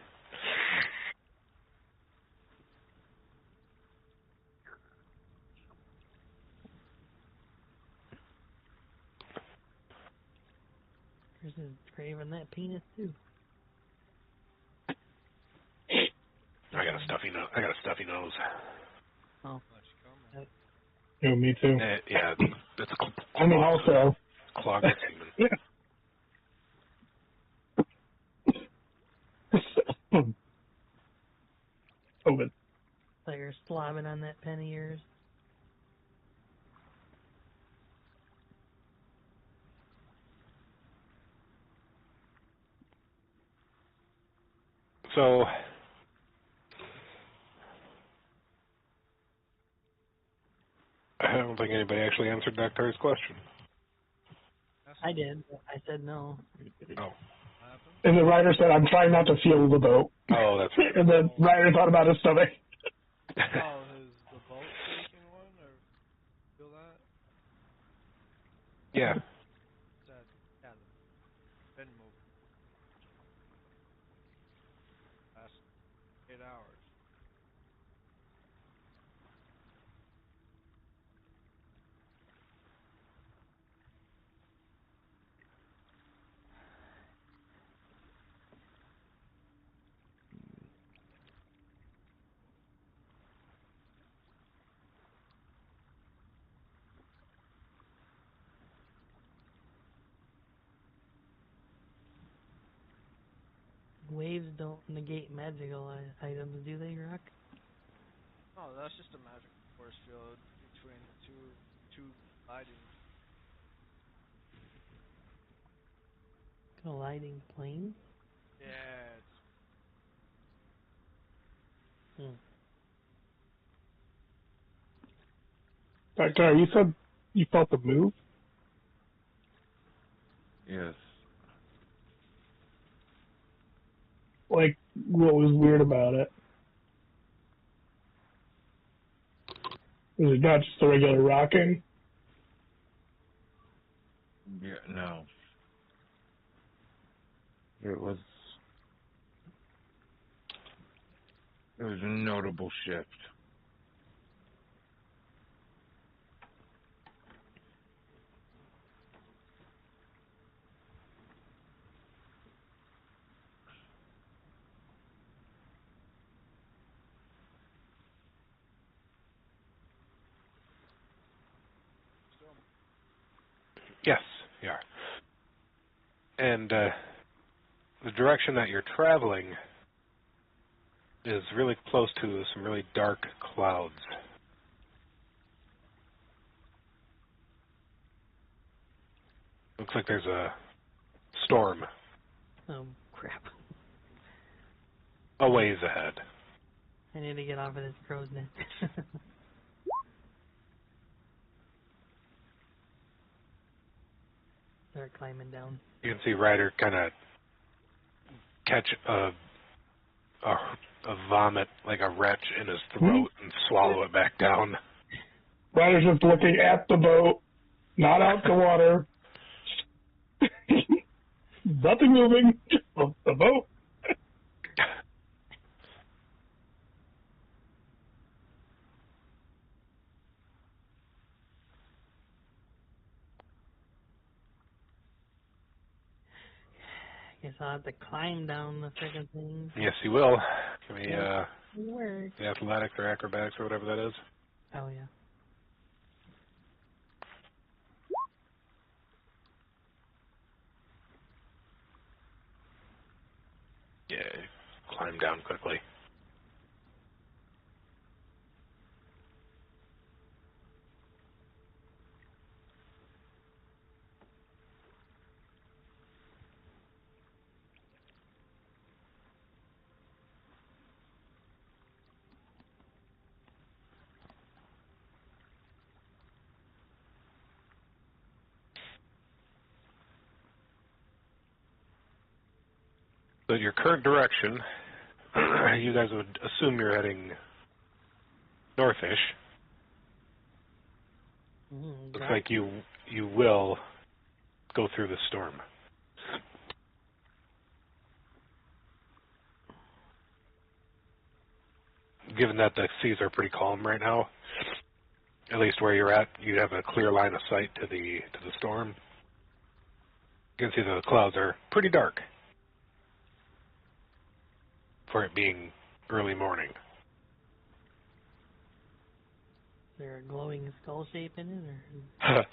Chris is craving that penis, too. I got a stuffy nose. Oh. Let you come. Yeah, me too. Yeah, it's I mean, also. clogged with semen. Yeah. COVID. So you're slobbing on that pen of yours. So, I don't think anybody actually answered Dr. question. I did. But I said no. Oh. And the writer said, I'm trying not to feel the boat. Oh, that's right. And the writer thought about his stomach. Oh, the boat shaking one, or feel that? Yeah. That, yeah, the been moving. Last 8 hours. Waves don't negate magical items, do they, Rock? Oh, that's just a magic force field between the two gliding. Colliding planes? Yeah, it's Hmm. Doctor, you said you felt the move? Yes. Like, what was weird about it? Was it not just a regular rocking? Yeah, no. It was a notable shift. still. Yes, you are. And the direction that you're traveling is really close to some really dark clouds. Looks like there's a storm Oh, crap. a ways ahead. I need to get off of this crow's nest. Start climbing down. You can see Ryder kind of catch a vomit, like a retch in his throat, and swallow it back down. Ryder's just looking at the boat, not out to water. Nothing moving, just the boat. Guess I'll have to climb down the friggin' thing. Yes, you will. Give me Work. the athletics or acrobatics or whatever that is. Oh, yeah. Yeah, climb down quickly. So your current direction, you guys would assume you're heading northish. Looks like you will go through the storm. Given that the seas are pretty calm right now, at least where you're at, you have a clear line of sight to the storm. You can see the clouds are pretty dark for it being early morning. Is there a glowing skull shape in it, or?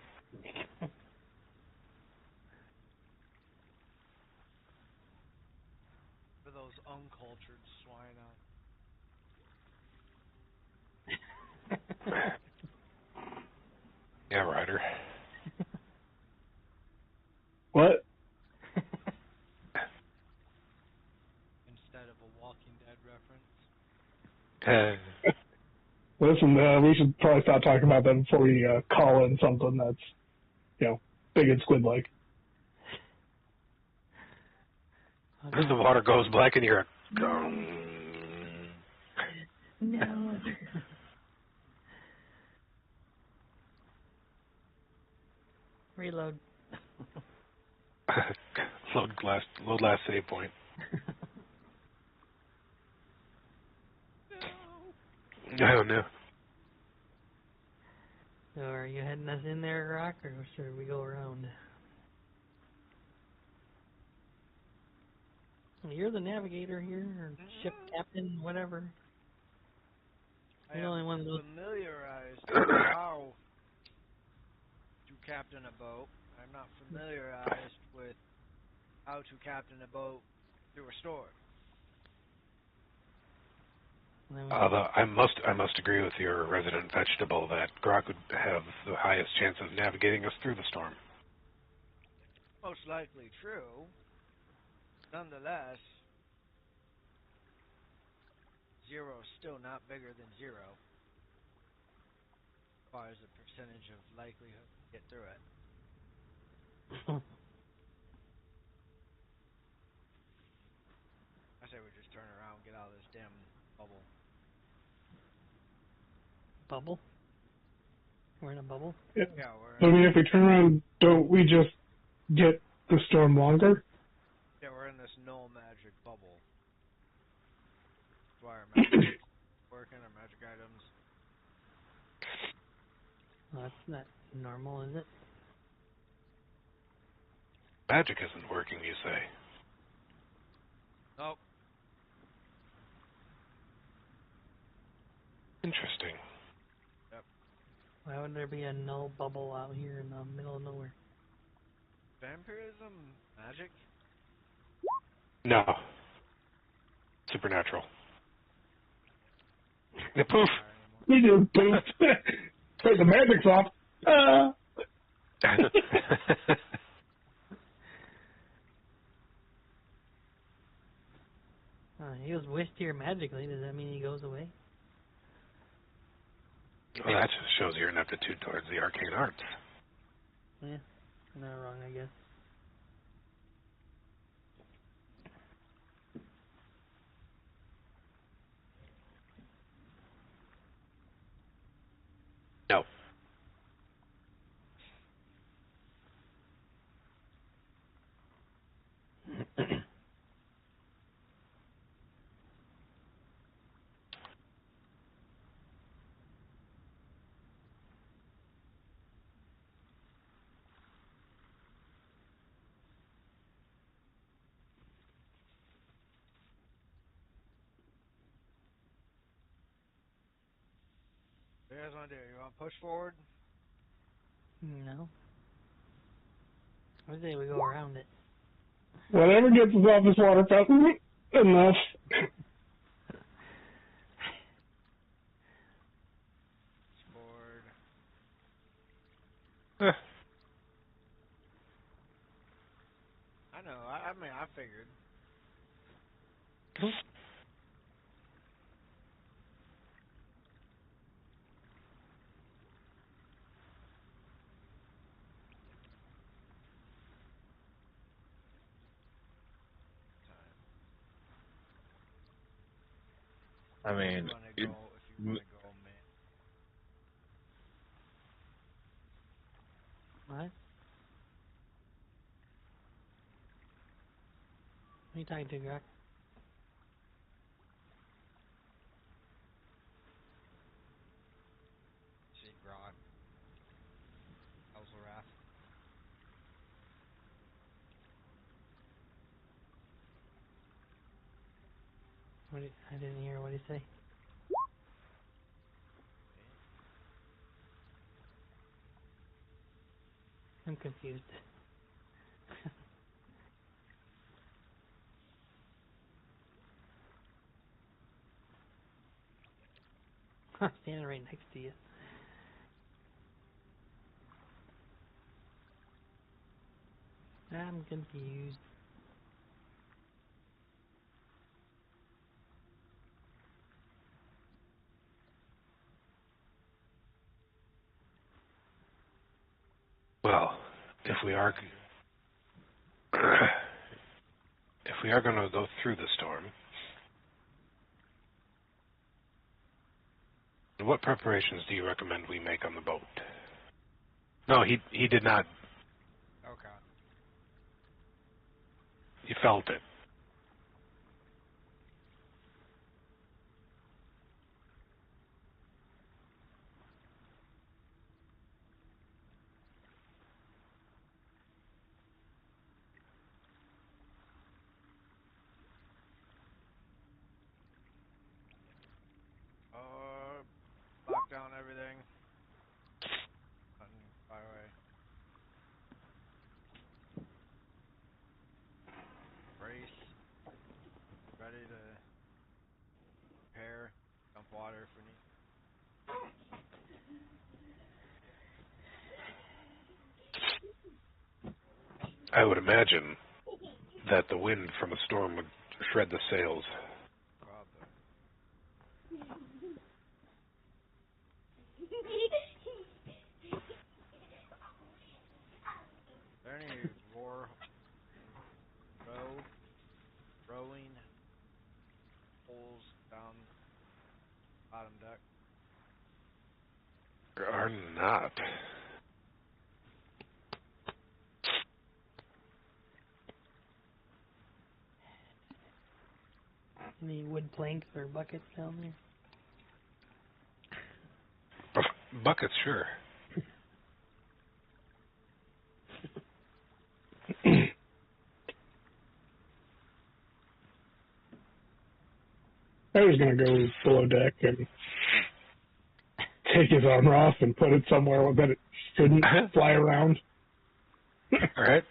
For those uncultured swine out. Yeah, Ryder. What? Instead of a Walking Dead reference. Listen, we should probably stop talking about that before we call in something that's, big and squid-like. As the water goes black and you're No. Reload. load last save point. I don't know. So are you heading us in there, Rock, or should we go around? You're the navigator here, or ship captain, whatever. I You're the only one am who familiarized with how to captain a boat. I'm not familiarized with how to captain a boat through a storm. And then we Although I must agree with your resident vegetable that Grok would have the highest chance of navigating us through the storm. Most likely true. Nonetheless, 0 is still not bigger than 0 as far as the percentage of likelihood to get through it. I say we just turn around and get out of this damn bubble. Bubble? We're in a bubble? Yeah. Yeah, I mean, if we turn around, don't we just get the storm longer? we're in this null magic bubble. That's why our magic working, our magic items. Well, that's not normal, is it? Magic isn't working, you say? Nope. Interesting. Why would there be a null bubble out here in the middle of nowhere? Vampirism magic? No. Supernatural. The poof! We just poof. Hey, the magic's off. He was whisked here magically. Does that mean he goes away? Well, that just shows your ineptitude towards the arcane arts. Yeah, I'm not wrong, I guess. No. What do you guys want to do? You want to push forward? No. I say we go around it. Whatever gets us off this water fountain, enough. Forward. I know. I mean, I figured. I mean, If you want to go, man. What? What are you talking to, Grok? See, Grog. Elzarath. I didn't hear what he say. I'm confused. I'm standing right next to you. I'm confused. Well, if we are going to go through the storm, what preparations do you recommend we make on the boat? No, he did not. Okay. He felt it. Lock down everything. Byway. Brace. water if we need. I would imagine that the wind from a storm would shred the sails. Go out there. Are there any rowing holes down bottom deck? There are not. Any wood planks or buckets down there? Buckets, sure. I was going to go below deck and take his armor off and put it somewhere that it shouldn't fly around. All right.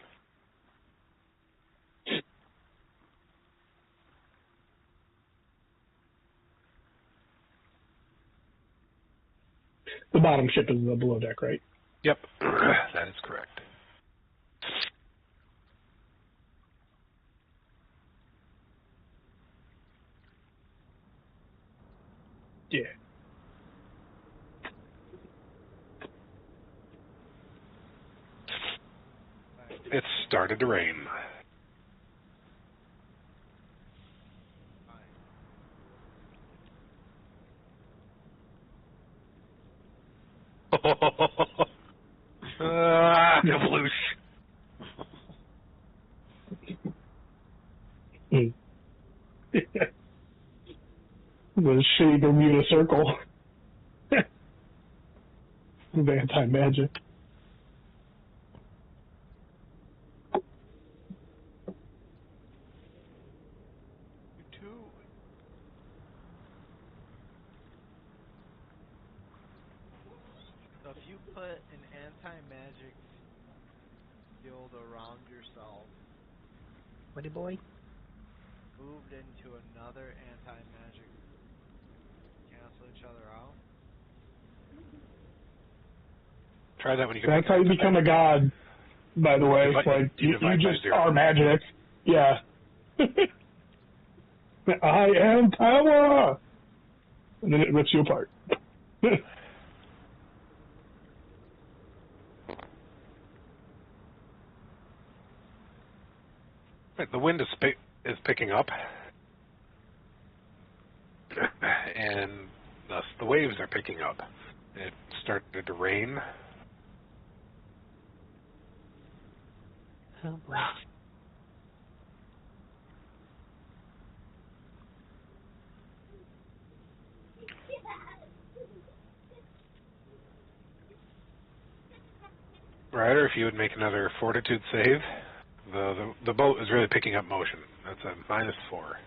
The bottom ship is the below deck, right? Yep, that is correct. Yeah. It started to rain. Kabloosh. The shitty Bermuda Circle. The anti-magic. You too. So if you put an anti-magic shield around yourself, Buddy boy? moved into another anti-magic, cancel each other out. Try that when you get That's how you become a god, by the way. Like, you divide by just 0. are magic. Yeah. I am power! And then it rips you apart. Right, the wind is picking up, and thus the waves are picking up. It started to rain. Oh boy. Ryder, if you would make another fortitude save. The boat is really picking up motion. That's a -4.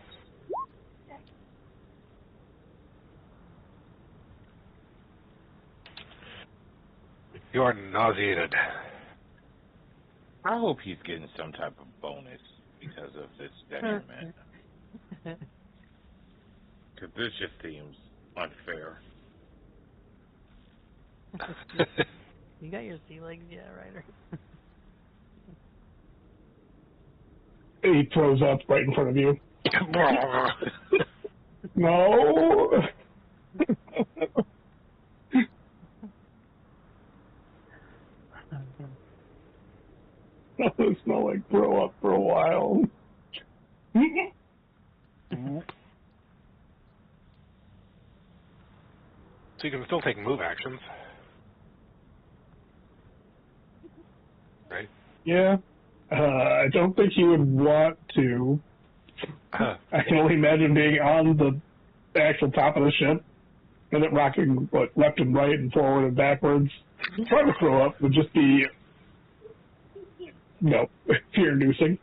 You are nauseated. I hope he's getting some type of bonus because of this detriment. Because this just seems unfair. You got your sea legs yet, Ryder? He throws up right in front of you. No! It smell like throw up for a while. So you can still take move actions. Right? Yeah. I don't think he would want to. I can only imagine being on the actual top of the ship and it rocking left and right and forward and backwards. Trying to throw up would just be, fear-inducing.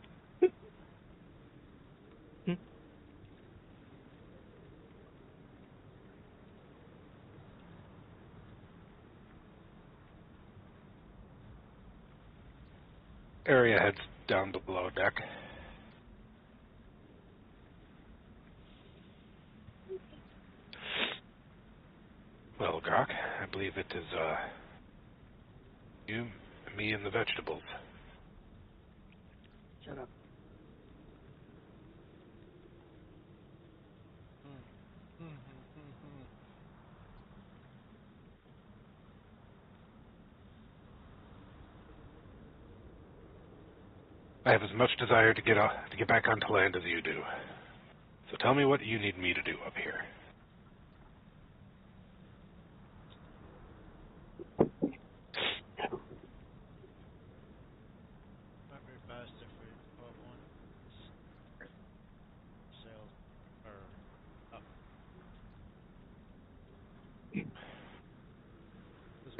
Area heads down below deck. Well, Grok, I believe it is you, me, and the vegetables. Shut up. I have as much desire to get back onto land as you do. So tell me what you need me to do up here. Might be best if we put one sales or up. You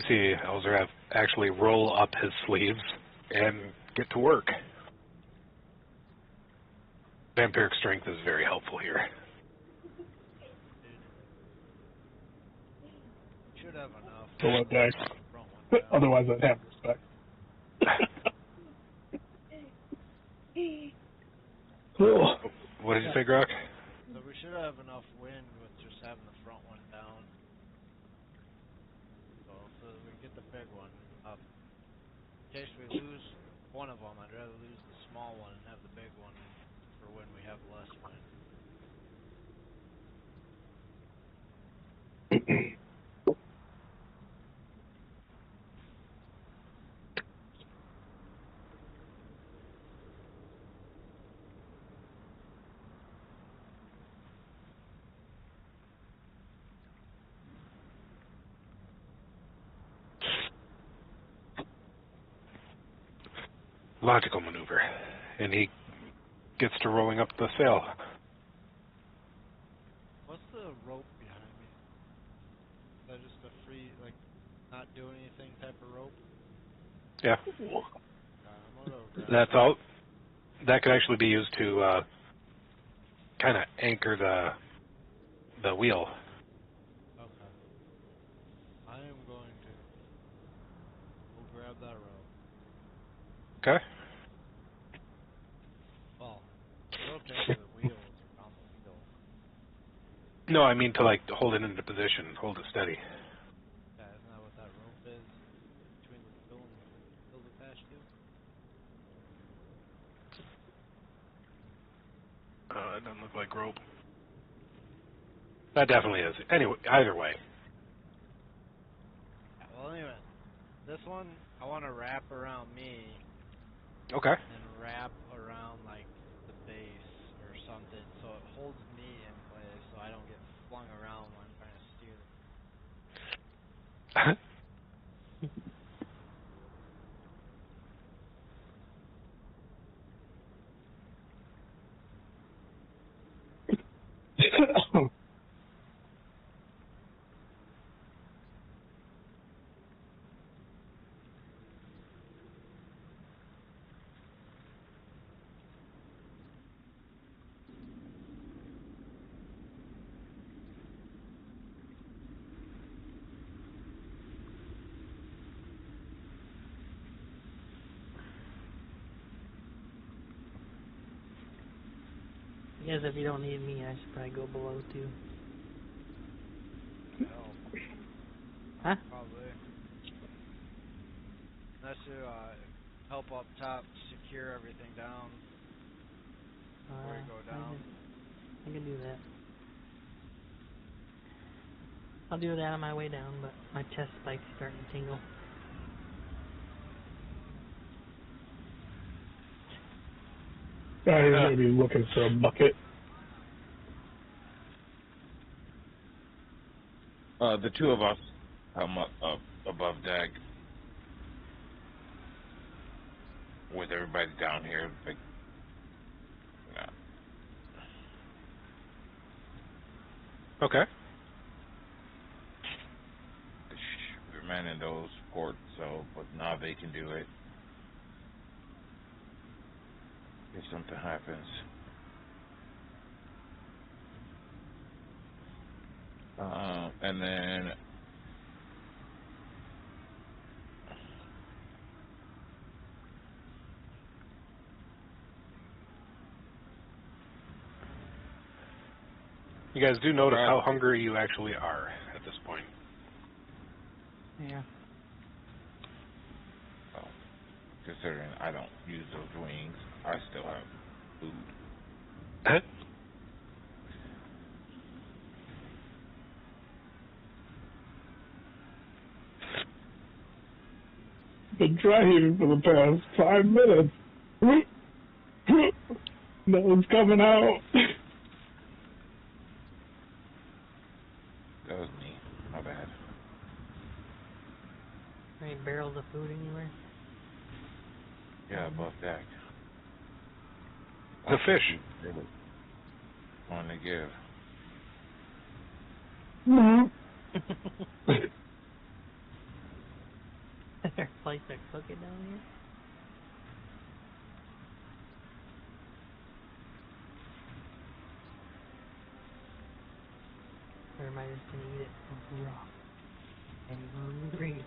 see Elzer actually roll up his sleeves and get to work. Vampiric strength is very helpful here. Should have enough. For what day? Front one down. Otherwise, I'd have respect. Cool. What did you say, Grok? So we should have enough wind with just having the front one down. So we get the big one up. In case we lose one of them, I'd rather lose the small one and have the big one for when we have less wind. Logical maneuver. And he gets to rolling up the sail. What's the rope behind me? Is that just a free, like, not doing anything type of rope? Yeah. I'm gonna grab That's all. That could actually be used to kind of anchor the wheel. Okay. I am going to go grab that rope. Okay. Well, the rope to anchor the wheel is around the wheel. No, I mean to like hold it into position, hold it steady. Yeah, isn't that what that rope is? Between the wheel and the wheels attached to? It doesn't look like rope. That definitely is. Anyway, either way. Yeah, well, anyway. This one, I want to wrap around me Okay. and wrap around, like, the base or something so it holds me in place so I don't get flung around when I'm trying to steer. I guess if you don't need me, I should probably go below too. Hell, Huh? probably. Unless you help up top secure everything down before you go down. I can do that. I'll do that on my way down, but my chest spike's starting to tingle. He's going to be looking for a bucket. The two of us come up above deck with everybody down here. Like, Okay. we're manning those ports, so but now they can do it if something happens. And then You guys do notice how hungry you actually are at this point. Yeah. So, considering I don't use those wings, I still have food. Been driving for the past 5 minutes. No one's coming out. That was me. My bad. Any barrels of food anywhere? Yeah, above deck. The fish. On to give. Is there a place to cook it down here? Or am I just gonna eat it raw and hungry?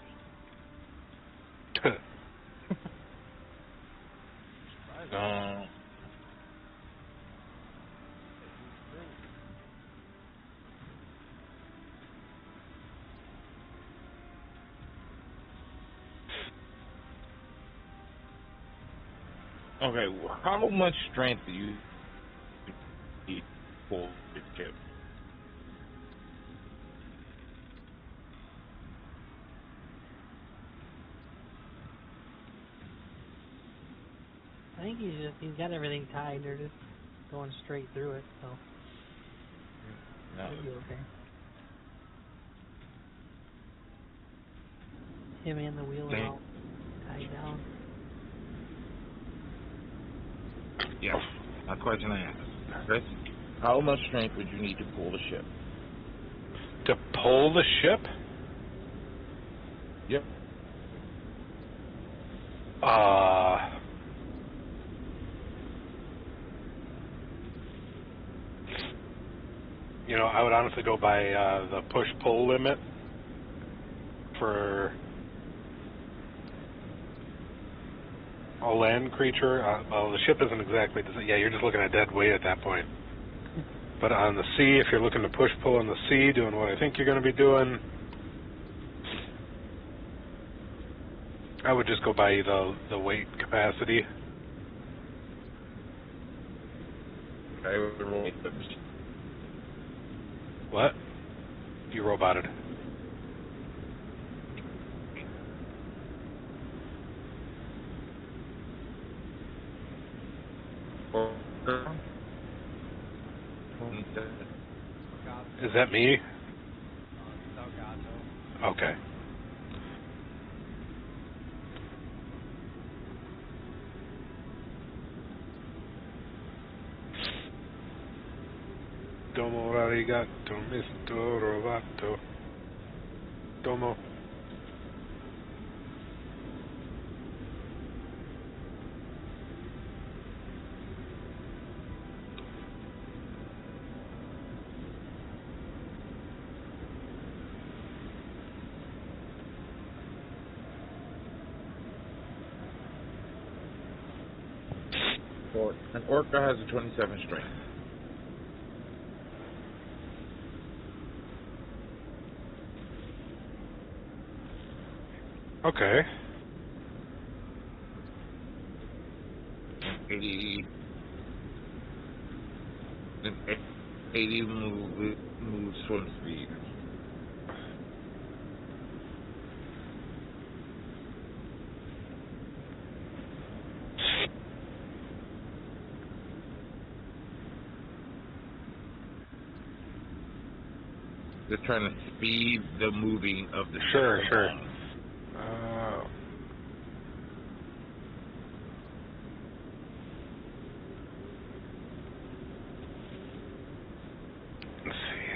Okay, how much strength do you need for the chip? I think he's got everything tied. They're just going straight through it, so No. it'll be okay. Him and the wheel are all tied down. Yes. My question I asked. Chris, how much strength would you need to pull the ship? To pull the ship? Yep. You know, I would honestly go by the push-pull limit for a land creature. Well, the ship isn't exactly... Yeah, you're just looking at dead weight at that point. But on the sea, if you're looking to push-pull in the sea, doing what I think you're going to be doing, I would just go by the weight capacity. I would roll it. What? You roboted. Is that me? Delgado. Okay. Domo arigato, Mr. Roboto. Domo. An orca has a 27 strength. Okay. 80 move swim speed. They're trying to speed the moving of the Sure. Let's see.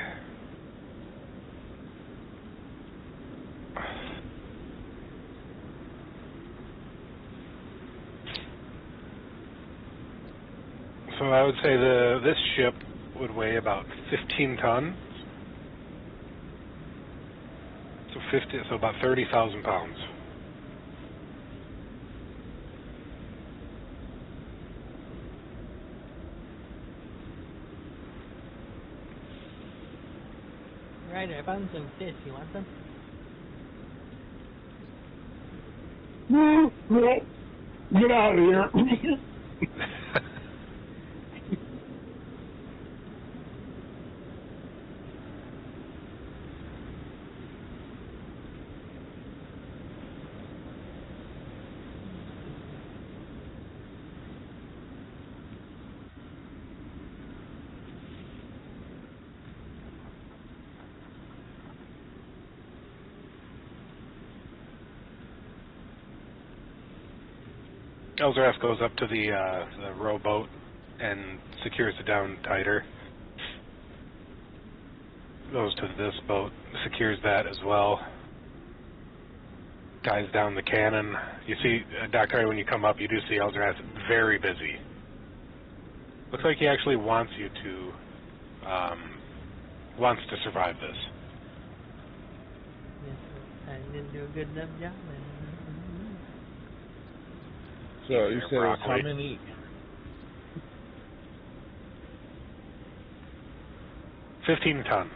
So I would say this ship would weigh about 15 tons. So about 30,000 pounds. Right, I found some fish. You want some? Get out of here. Eldrath goes up to the rowboat and secures it down tighter. Goes to this boat, secures that as well. Guys down the cannon. You see, Dr. when you come up, you do see Eldrath very busy. Looks like he actually wants you to, wants to survive this. Yes, I didn't do a good enough job. So you said it was how Broccoli. many? $15 ton.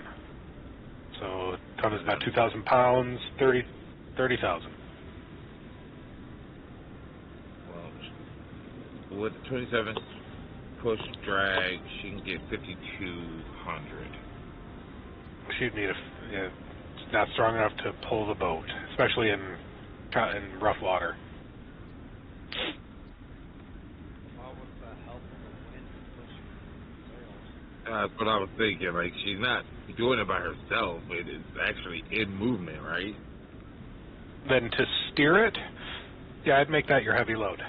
So a ton is about 2,000 pounds, 30,000. Well, with 27 push drag, she can get 5,200. She'd need it's not strong enough to pull the boat, especially in rough water. What was the help of the wind pushing sails? That's what I was thinking. Like, she's not doing it by herself. It is actually in movement, right? Then to steer it, yeah, I'd make that your heavy load.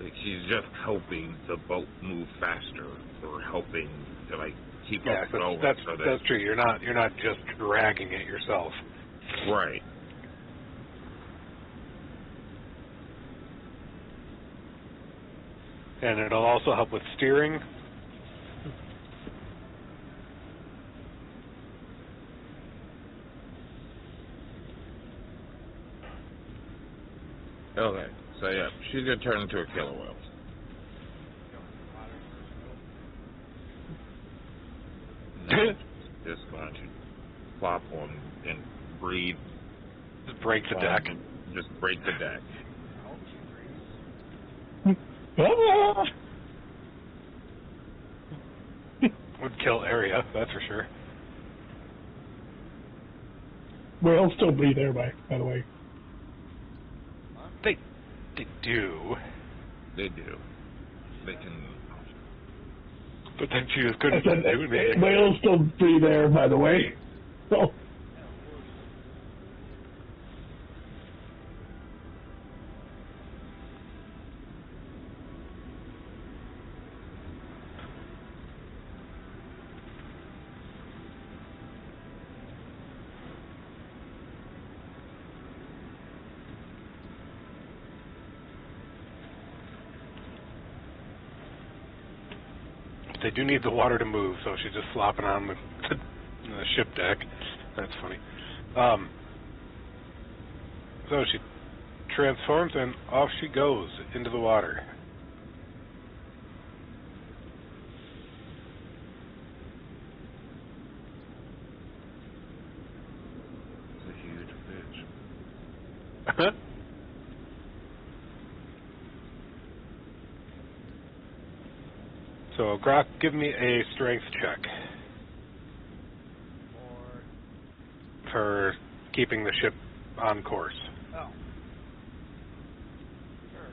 Like, she's just helping the boat move faster, or helping to like keep Yeah, up going. that's so that's true. You're not just dragging it yourself. right. And it'll also help with steering. Okay, so yeah, she's gonna turn into a killer whale. No, just going to flop on and breathe. Just break the deck. Just break the deck. Ah! Would kill area, that's for sure. Whales still breathe air, by the way. They do. They do. They can. But then she just I couldn't said, do anything. whales still breathe air, by the way. So, They do need the water to move, so she's just flopping on the ship deck. That's funny. So she transforms and off she goes into the water. It's a huge bitch. So, Grok, give me a strength check for keeping the ship on course. Oh. Sure.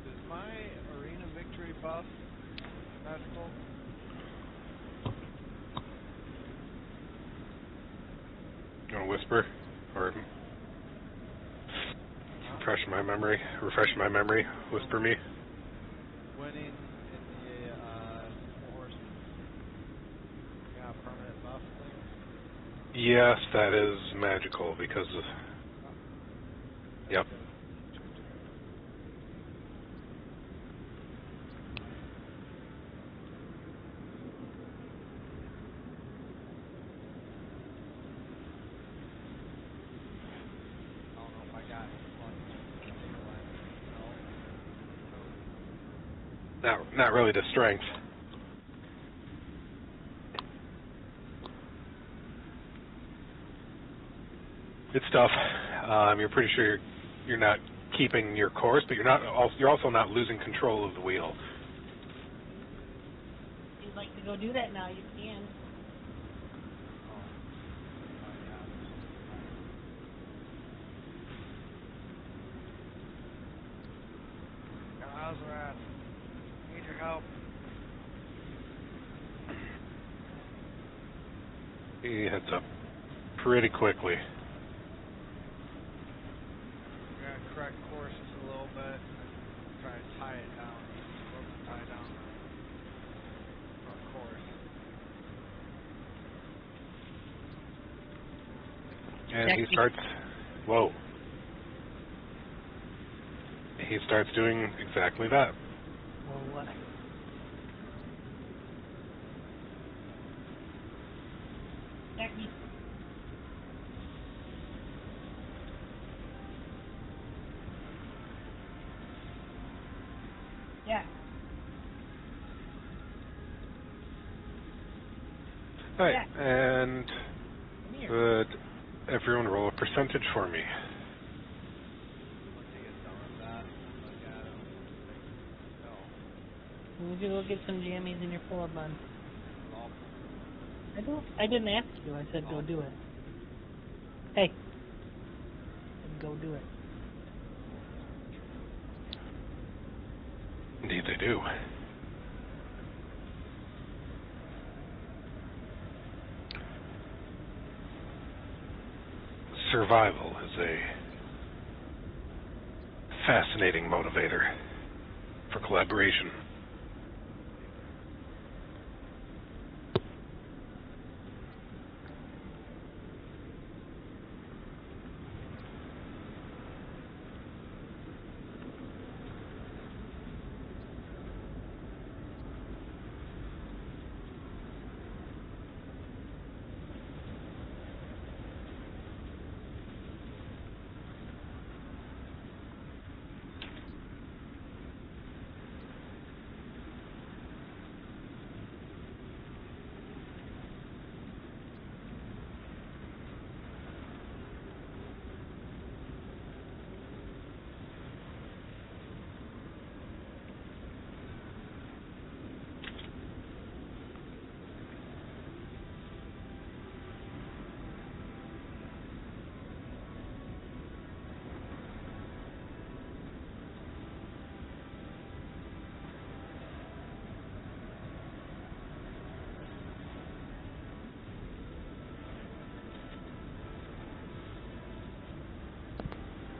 Is my arena victory buff magical? You want to whisper? Or refresh my memory, whisper me. Winning in the horse, permanent buff thing? Yes, that is magical because of... Yep. not really to strength. It's tough. You're pretty sure you're not keeping your course, but you're also not losing control of the wheel. If you'd like to go do that now, you can. Azrath, need your help. He heads up pretty quickly. We're gonna correct course just a little bit. Try to tie it down. Tie it down. Our course. And he starts. Whoa. He starts doing exactly that. Well, what? Jackie. Yeah. Alright, Yeah. and Come here. everyone roll a percentage for me. Once he gets done with that, look at him. No. We need to go get some jammies in your pull-up bun. Well, I didn't ask you. I said go do it. Hey. Go do it. Indeed they do. Survival is a fascinating motivator for collaboration.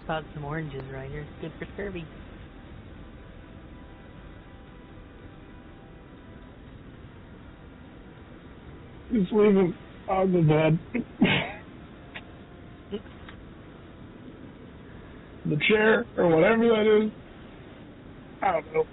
Spot some oranges right here. Good for scurvy. Just leave him on the bed. The chair, or whatever that is. I don't know.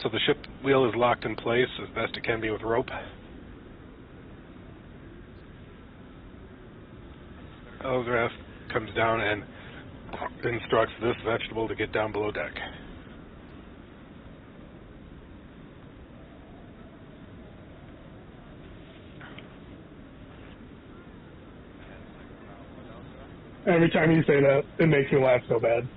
So the ship wheel is locked in place as best it can be with rope. Eldrath comes down and instructs this vegetable to get down below deck. Every time you say that, it makes me laugh so bad.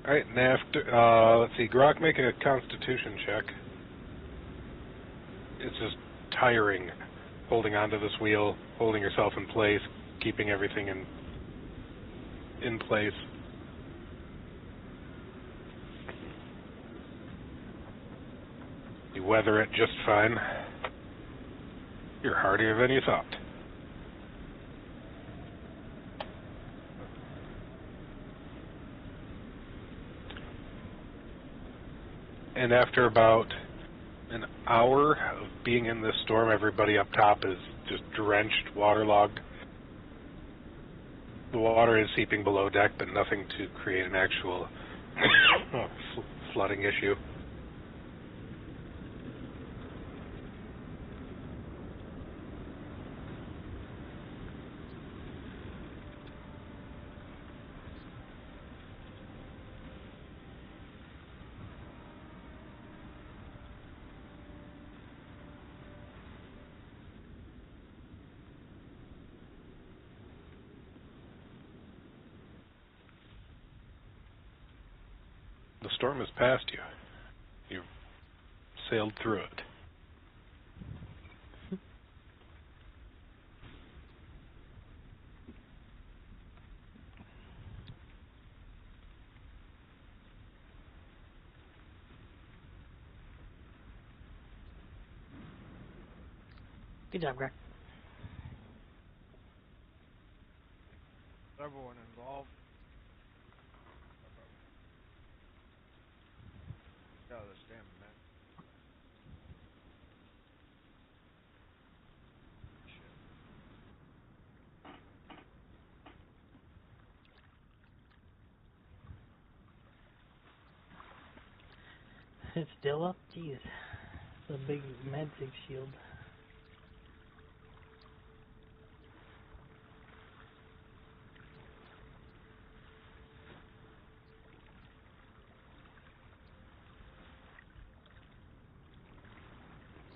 Alright, and after, let's see, Grok, make a constitution check. It's just tiring, holding onto this wheel, holding yourself in place, keeping everything in place. You weather it just fine. You're hardier than you thought. And after about an hour of being in this storm, everybody up top is just drenched, waterlogged. The water is seeping below deck, but nothing to create an actual flooding issue. The storm has passed you. You've sailed through it. Good job, Greg. Everyone involved. Yeah, this damn man. It's still up? Jeez. It's a big magic shield.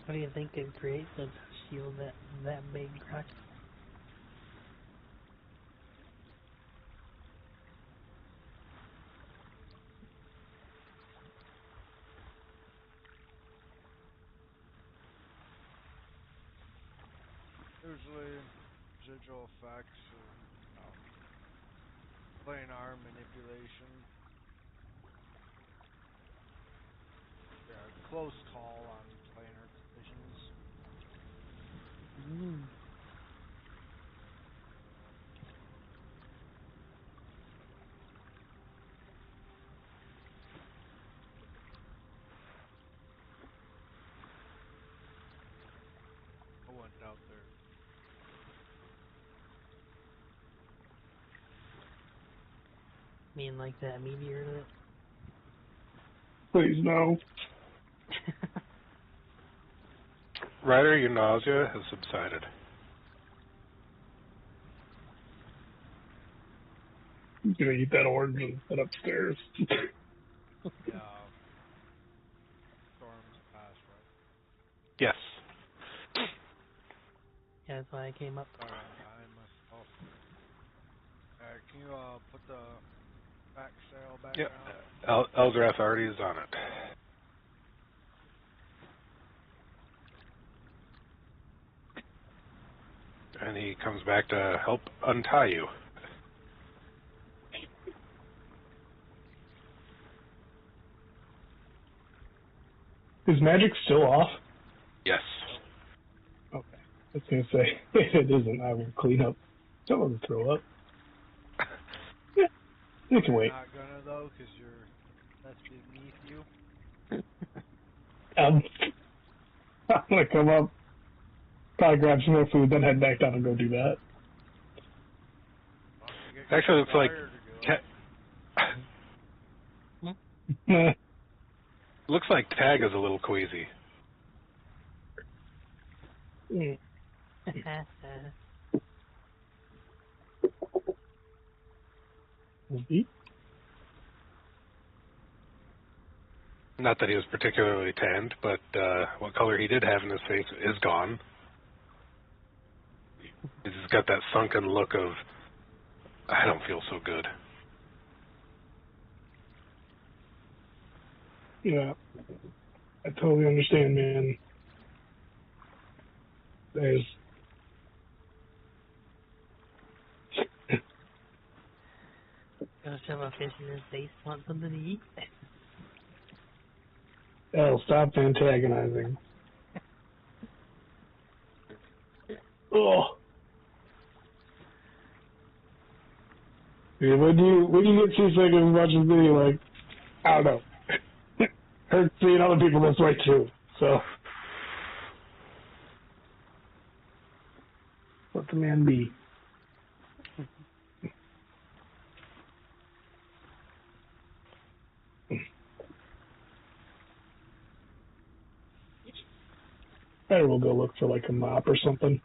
What do you think could create such a shield that big, Grok? Usually, residual effects of planar manipulation. Yeah, close call on planar collisions. Mm. I went out there. Mean like that meteor that... Please no. Ryder, your nausea has subsided. I'm gonna eat that orange and head upstairs. Yeah. Storms pass, right? Yes. Yeah, that's why I came up. Sorry, I'm behind myself. Alright, can you put the back sail back Yep. down? Elzrath already is on it. And he comes back to help untie you. Is magic still off? Yes. Okay. I was gonna say, if it isn't, I will clean up. Don't let me throw up. Yeah, you can wait. Not gonna though, cause that's beneath you. I'm gonna come up, probably grab some more food, then head back down and go do that. Well, you get Actually, it's like fire to do it. looks like Tag is a little queasy. Not that he was particularly tanned, but what color he did have in his face is gone. He's got that sunken look of, I don't feel so good. Yeah, I totally understand, man. There's Gonna shove a fish in his face, want something to eat? oh, stop antagonizing. Oh. Yeah, when you get seasick and watch a video, like, I don't know. Hurts seeing other people this way too. So let the man be. I will go look for like a mop or something.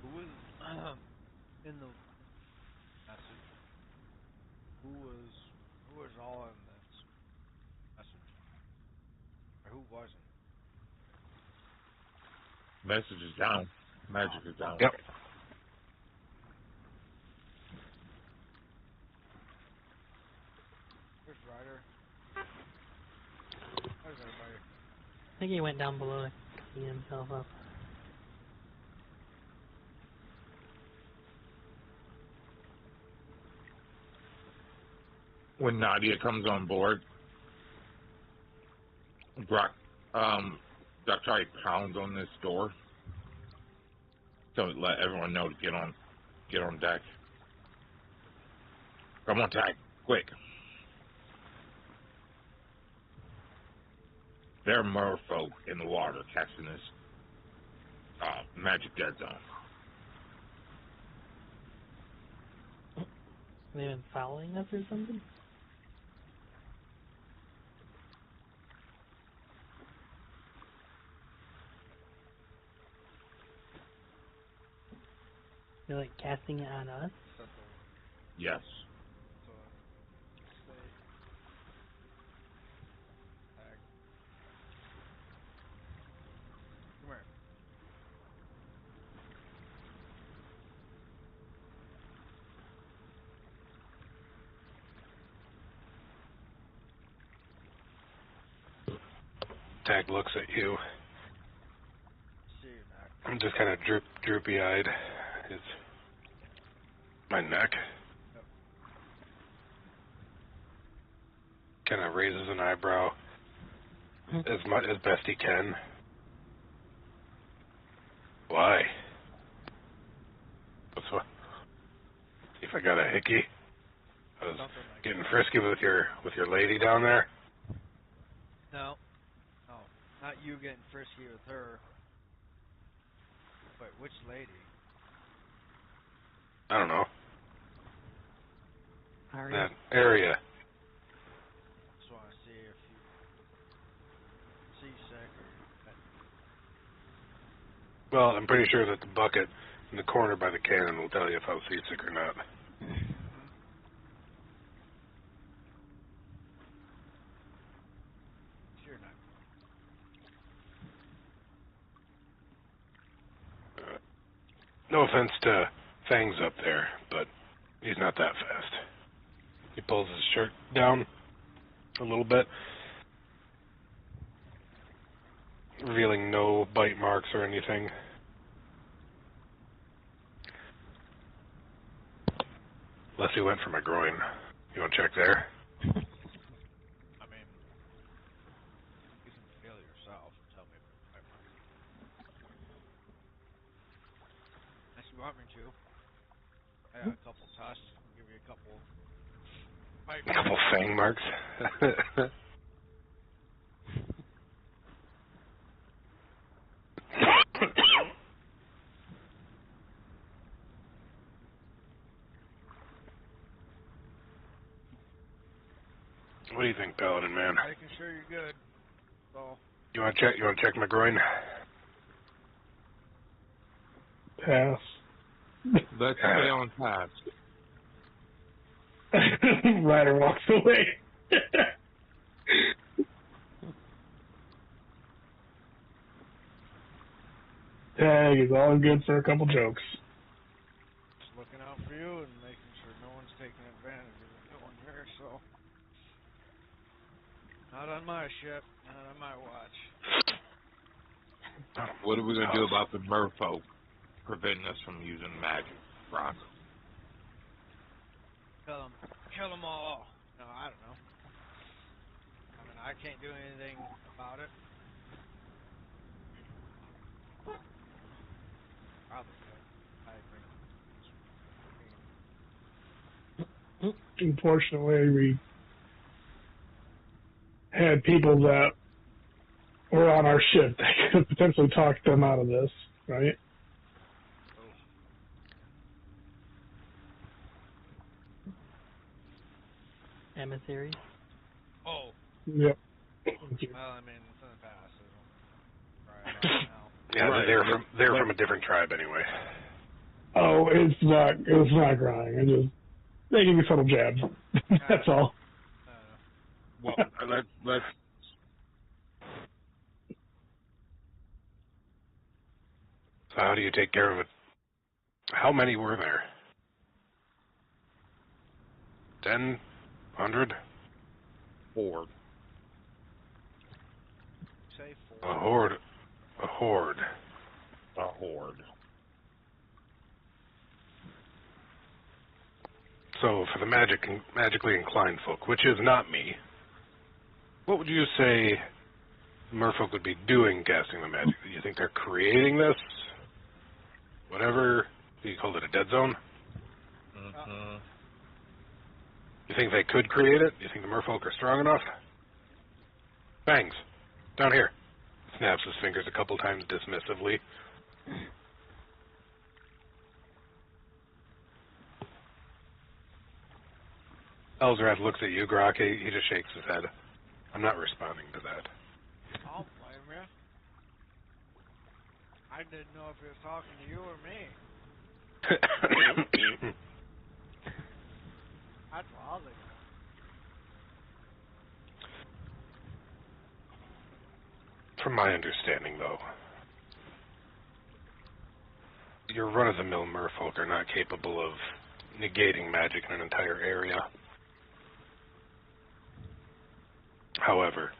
Who was in the message? Who was all in this message? Or who wasn't? Message is down. Magic is down. Yep. Where's Ryder? Where's everybody? I think he went down below to clean himself up. When Nadia comes on board, Brock, Dr. pounds on this door to let everyone know to get on deck. Come on deck, quick. There are merfolk in the water catching this magic dead zone. They've been following us or something? They're like casting it on us? Yes. So, stay. Tag. Come here. Tag looks at you. See your neck. I'm just kind of droopy-eyed. It's my neck. Yep. Kind of raises an eyebrow as best he can. Why? What's what? See if I got a hickey. I was Something like getting that. frisky with your lady down there. No. No. Not you getting frisky with her. Wait, which lady? I don't know. Ari? That area. Just want to see if you seasick or Well, I'm pretty sure that the bucket in the corner by the cannon will tell you if I was seasick or not. You're not. No offense to Fangs up there, but he's not that fast. He pulls his shirt down a little bit, revealing no bite marks or anything. Unless he went for my groin. You want to check there? I mean, you can feel yourself and tell me if it's right mark. Unless you want me to. I got a couple tusks. I'll give you a couple. A couple fang marks. What do you think, Paladin man? Making sure you're good. So, You want to check? You want to check my groin? Pass. Let's stay on task. Ryder walks away. Tag is all good for a couple jokes. just looking out for you and making sure no one's taking advantage of what you're doing here, so. Not on my ship, not on my watch. What are we gonna do about the merfolk preventing us from using magic, Brock? Kill them all. No, I don't know. I mean, I can't do anything about it. Probably could. I agree. Unfortunately, we had people that were on our ship that could potentially talk them out of this, right? Emissary. Oh, Yep. well, I mean, it's in the past. So don't worry about it now. Yeah, Right. they're from a different tribe anyway. Oh, it's not crying. It's just making a subtle jab. That's all. Well, let's. So how do you take care of it? How many were there? 10? 100? Horde. Say A 4. horde. A horde. A horde. So for the magically inclined folk, which is not me, what would you say merfolk would be doing casting the magic? Do you think they're creating this? Whatever. You called it a dead zone? Mm-hmm. You think they could create it? You think the merfolk are strong enough? Bangs. Down here. Snaps his fingers a couple times dismissively. Elzrath looks at you, Grok. He just shakes his head. I'm not responding to that. I'll blame you. I didn't know if he was talking to you or me. That's what I was like. From my understanding, though, your run-of-the-mill merfolk are not capable of negating magic in an entire area. However,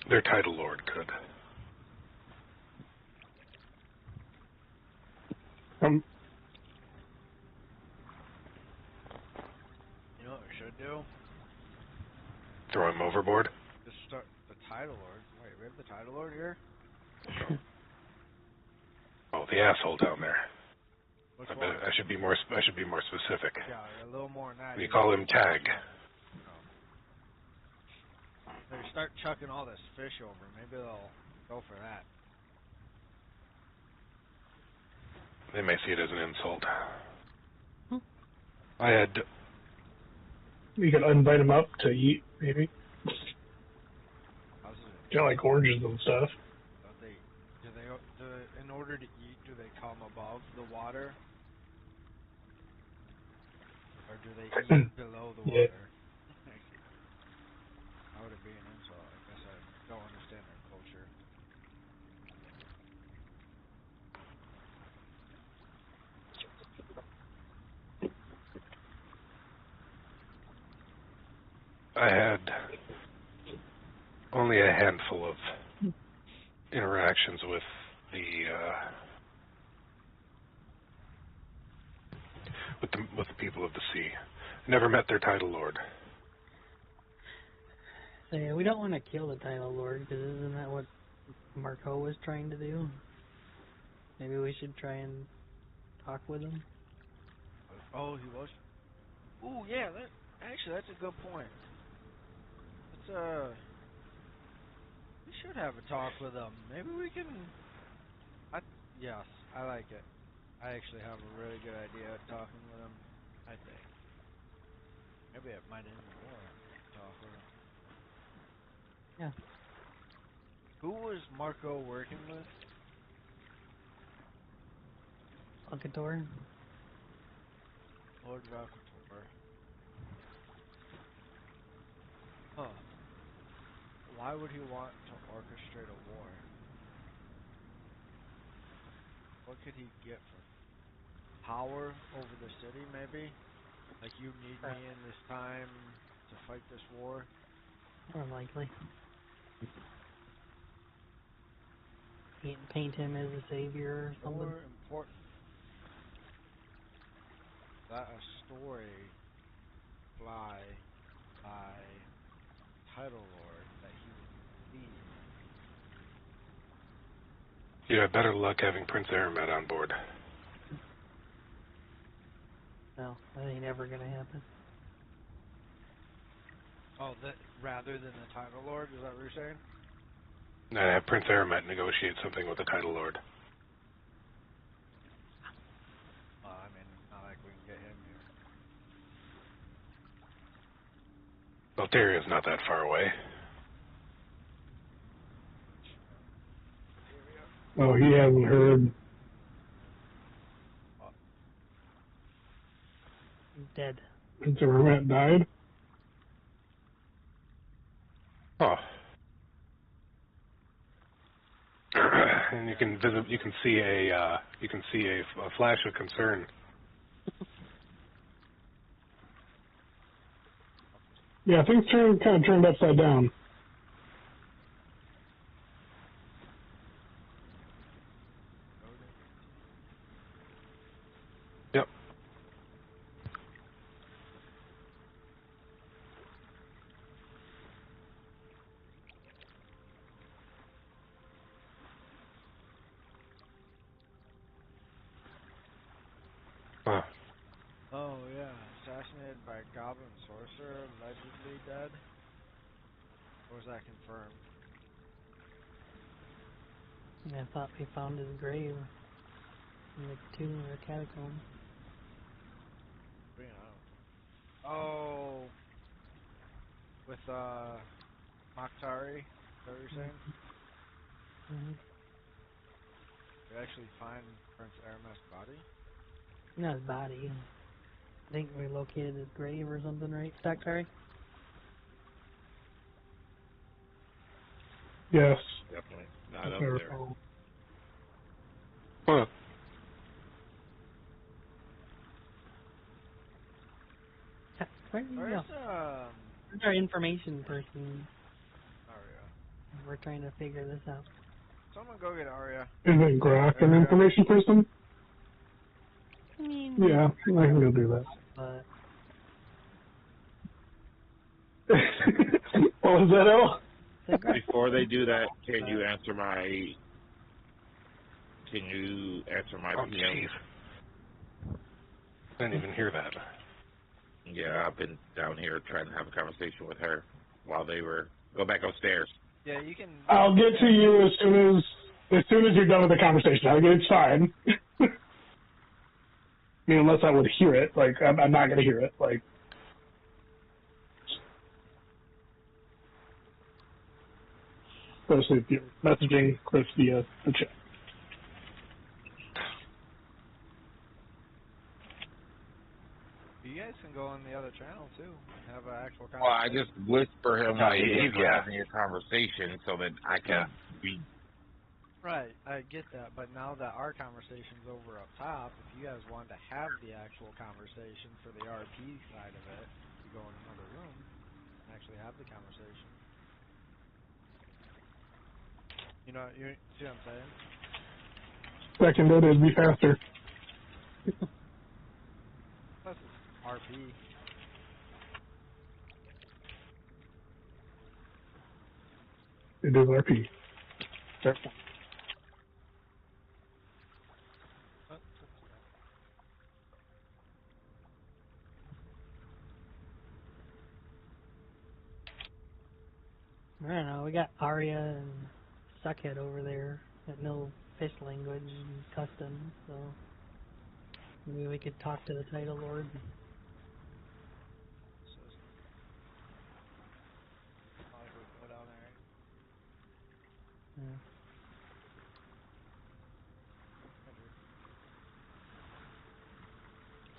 their title lord could. You know what we should do? Throw him overboard? Just start the title lord. Wait, we have the title lord here? Oh, the asshole down there. Which I one? should be more specific. Yeah, a little more than that. We call him Tag. They start chucking all this fish over. Maybe they'll go for that. They may see it as an insult. I had. You could invite them up to eat, maybe. How's it? Got like oranges and stuff. In order to eat, do they come above the water? Or do they eat below the Yeah. water? How would it be an insult? I guess I don't understand their culture. I had only a handful of interactions with the people of the sea. Never met their title lord. So yeah, we don't want to kill the title lord, because isn't that what Marco was trying to do? Maybe we should try and talk with him. Oh, he was. Ooh, yeah. That's a good point. We should have a talk with him. Maybe we can. Yes, I like it. I actually have a really good idea of talking with him. I think. Maybe it might end the war. Tougher. Yeah. Who was Marco working with? Alcator. Lord Valkator. Huh. Why would he want to orchestrate a war? What could he get from it? Power over the city, maybe? Like, you need me in this time to fight this war? More likely. Paint him as a savior or something. More important that a story fly by Title Lord that he would lead. You had better luck having Prince Aramet on board. No, that ain't ever gonna happen. Oh, that rather than the Title Lord? Is that what you're saying? And have Prince Aramet negotiate something with the Title Lord. I mean, not like we can get him here. Valteria's not that far away. Oh, he hasn't heard. He's dead. Prince Aramet died. Oh. And you can visit. You can see a flash of concern. Yeah, things kind of turned upside down. Yep. Huh. Oh, yeah. Assassinated by a goblin sorcerer, allegedly dead? Or was that confirmed? I thought we found his grave in the tomb or catacomb. Oh, with Makhtari, is that what you're saying? Mm-hmm. You actually find Prince Aramet's body? Not his body. I think we located his grave or something, right, Doctor? Yes. Definitely not If up I there. recall. Huh. Where do you Where's, go? Where's our information person? Arya? We're trying to figure this out. Someone go get Arya. Isn't Graf an information person? I mean, Yeah, I can go do that. but What was that, El? Before they do that, can you answer my Oh, PM? jeez. I didn't even hear that. Yeah, I've been down here trying to have a conversation with her while they were go back upstairs. Yeah, you can. I'll get to you as soon as you're done with the conversation. It's fine. I mean, unless I would hear it, like I'm not gonna hear it, like. Especially if you're messaging Chris via the chat. You guys can go on the other channel too and have an actual conversation. Well, I just whisper him Oh, like yeah. we're having a conversation so that I can be. Right, I get that, but now that our conversation's over up top, if you guys want to have the actual conversation for the RP side of it, you go in another room and actually have the conversation. You know, you see what I'm saying? Seconded, it'd be faster. Plus it's RP. It is RP. Careful. I don't know. We got Arya and Suckhead over there that know fish language and customs, so maybe we could talk to the Title Lord. So Yeah.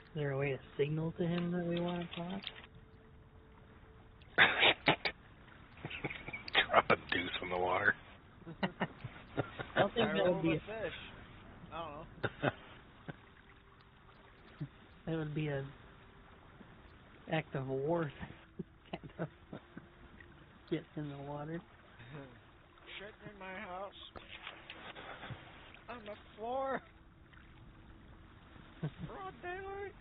Is there a way to signal to him that we want to talk? Drop a deuce in the water. I don't think that Viral would be the fish. I don't know. that would be a act of war. Kind of get in the water. Shitting in my house. On the floor. Broad daylight.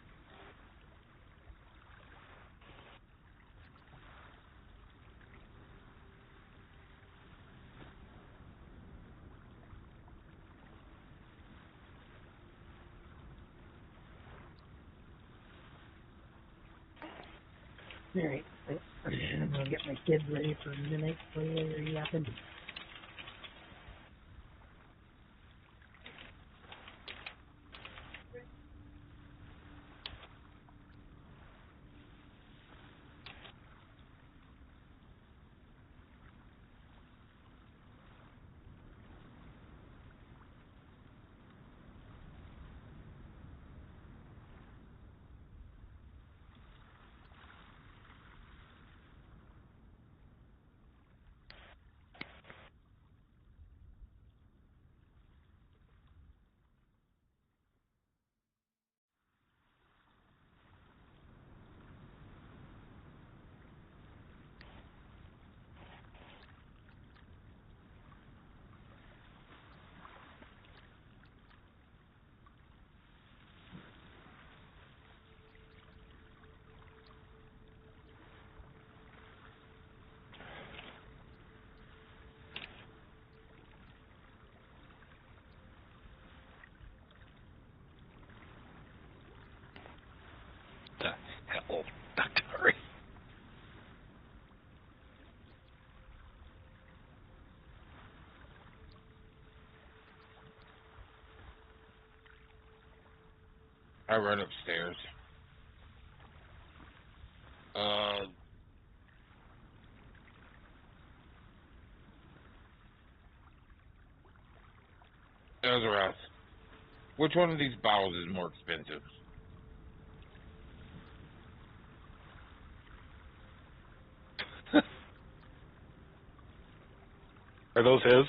Alright, I'm gonna get my kids ready for midnight play or yapping. The hell, Dr. I run upstairs. Elzarath, which one of these bottles is more expensive? Are those his?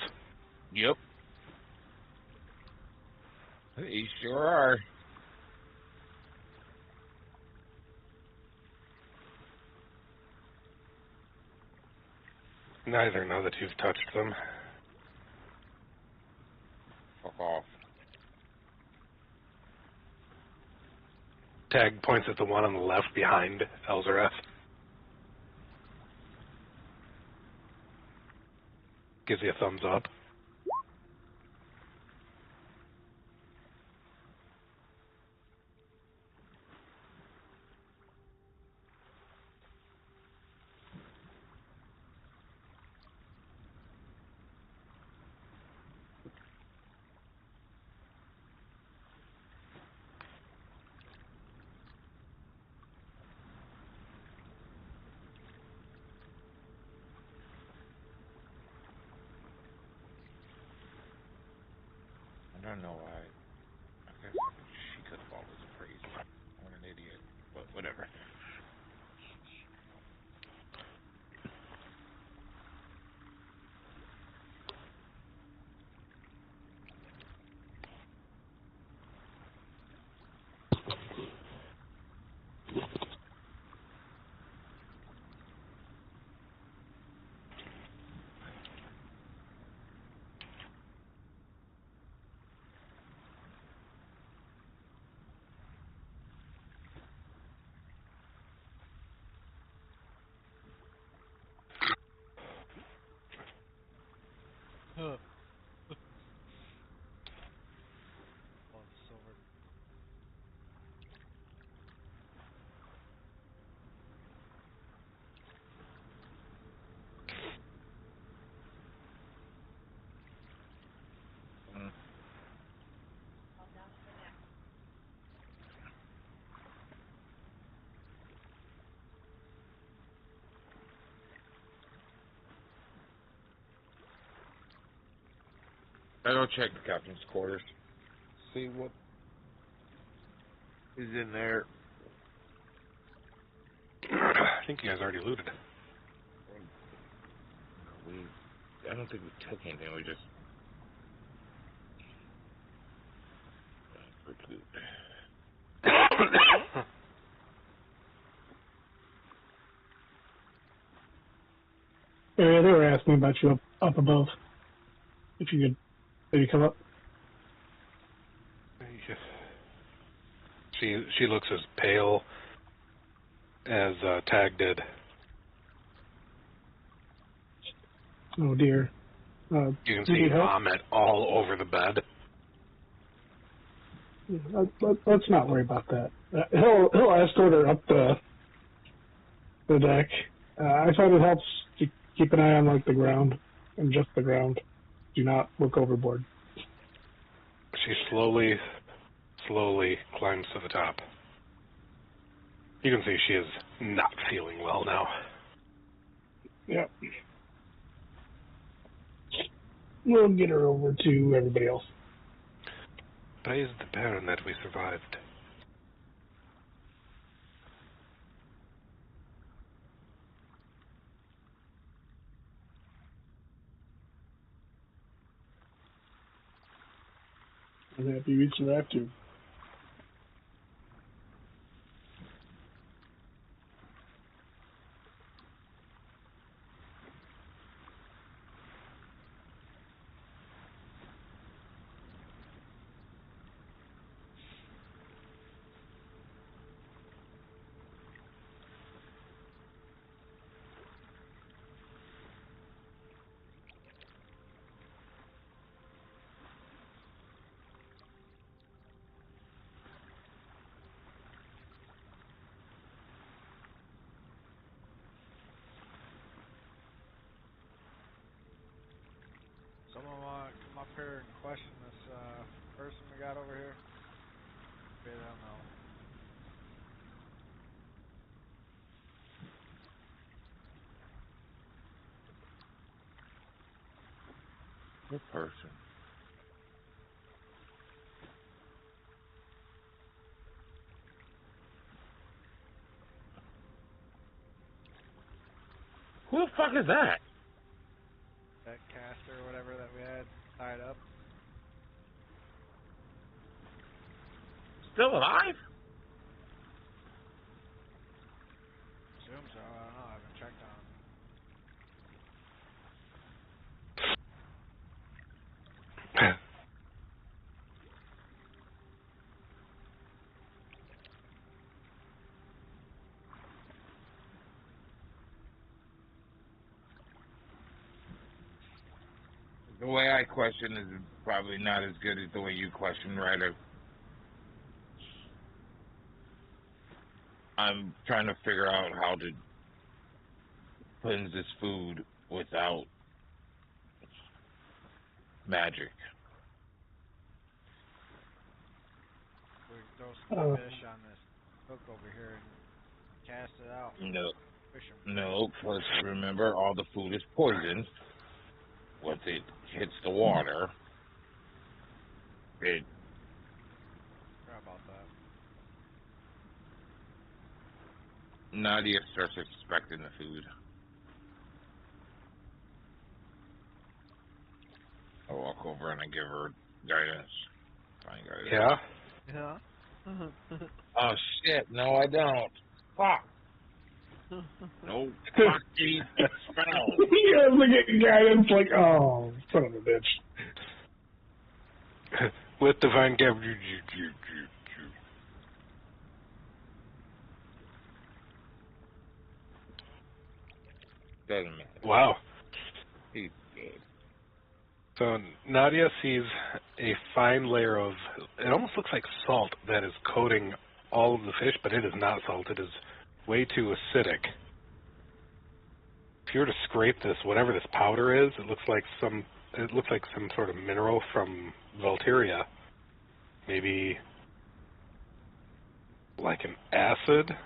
Yep. They sure are. Neither, now that you've touched them. Fuck off. Tag points at the one on the left behind Elzarath. Gives you a thumbs up. I don't know why. I guess she could have always praised me. I'm an idiot. But whatever. I go check the captain's quarters. See what is in there. I think you guys already looted. I don't think we took anything. We just. They were asking about you up above. If you could maybe come up. She looks as pale as Tag did. Oh dear. You can do you see need help? vomit all over the bed. Let's not worry about that. He'll escort her up the deck. I find it helps to keep an eye on like the ground and just the ground. Do not look overboard. She slowly climbs to the top. You can see she is not feeling well now. Yep. We'll get her over to everybody else. Praise the Baron that we survived. I'm happy we survived too. Someone want to come up here and question this person we got over here? They don't know. What person? Who the fuck is that? That caster or whatever that we had tied up. Still alive? Assume so. I don't know. I haven't checked on him. The way I question is probably not as good as the way you question, Ryder. I'm trying to figure out how to cleanse this food without magic. We throw some fish on this hook over here and cast it out. No. Fish 'em. No, because remember, all the food is poisoned. Once it hits the water, it Forgot about that. Nadia starts expecting the food. I walk over and I give her guidance. Fine guidance. Yeah? Yeah. Oh shit, no I don't. Fuck. No fucking spell. He has to get guidance like, oh, son of a bitch. With divine gap. Doesn't matter. Wow. He's good. So Nadia sees a fine layer of, it almost looks like salt that is coating all of the fish, but it is not salt. It is way too acidic. If you were to scrape this, whatever this powder is, it looks like some sort of mineral from Valteria. Maybe like an acid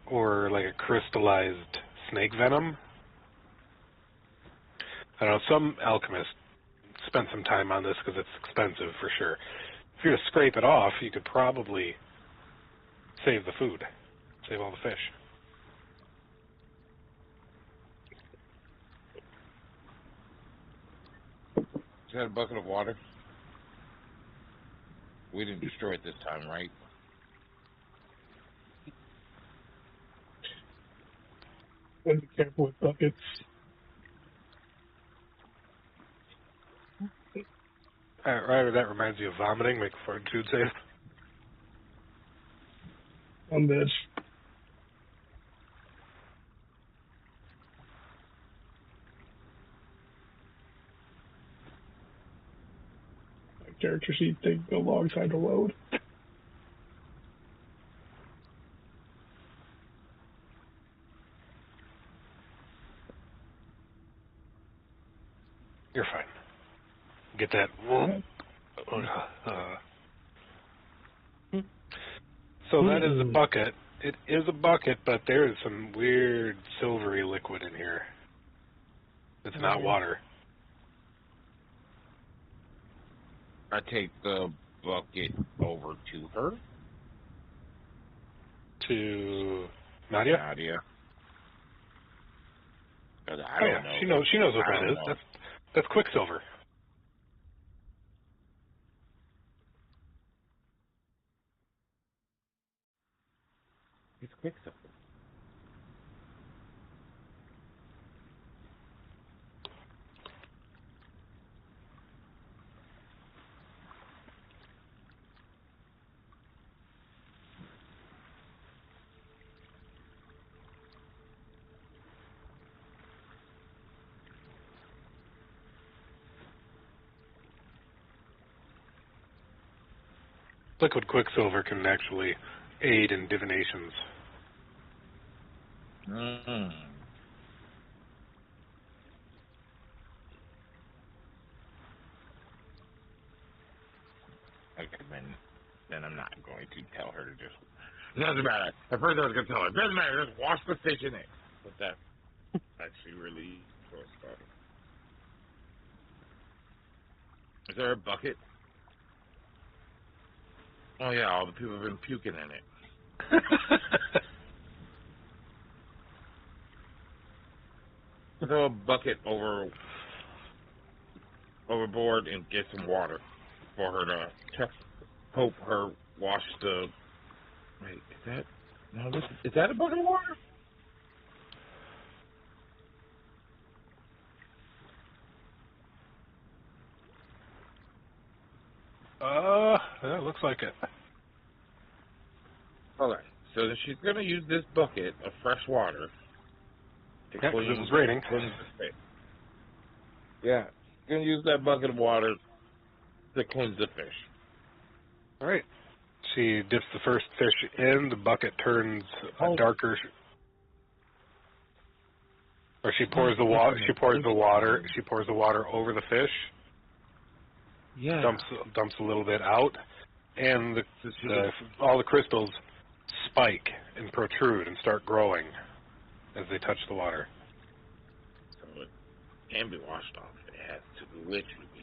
or like a crystallized snake venom. I don't know, some alchemist spent some time on this because it's expensive for sure. If you were to scrape it off, you could probably save the food, save all the fish. Is that a bucket of water? We didn't destroy it this time, right? And be careful with buckets. Right, that reminds you of vomiting. Make fortitude save. On this. My character sheet thing alongside the load. You're fine. Get that. So that is a bucket. It is a bucket, but there is some weird silvery liquid in here. It's not water. I take the bucket over to her. To Nadia? Nadia. 'Cause I Oh don't yeah, know. she knows what I that don't is. know. That's quicksilver. It's quicksilver. Liquid quicksilver can actually aid in divinations. Mm. Okay, then I'm not going to tell her to just. It doesn't matter. At first I was going to tell her, it doesn't matter, just wash the fish in it. But that's actually really close about it. Is there a bucket? Oh yeah, all the people have been puking in it. Throw a bucket overboard and get some water for her to help her wash the. Wait, is that no? Is that a bucket of water? That looks like it. Okay, so then she's gonna use this bucket of fresh water to Yeah, 'cause it was raining. cleanse the fish. Yeah, she's gonna use that bucket of water to cleanse the fish. All right. She dips the first fish in. The bucket turns a darker. Or she pours the water. She pours the water. She pours the water over the fish. Yeah. Dumps a little bit out, and all the crystals spike and protrude and start growing as they touch the water. So it can be washed off. It has to literally be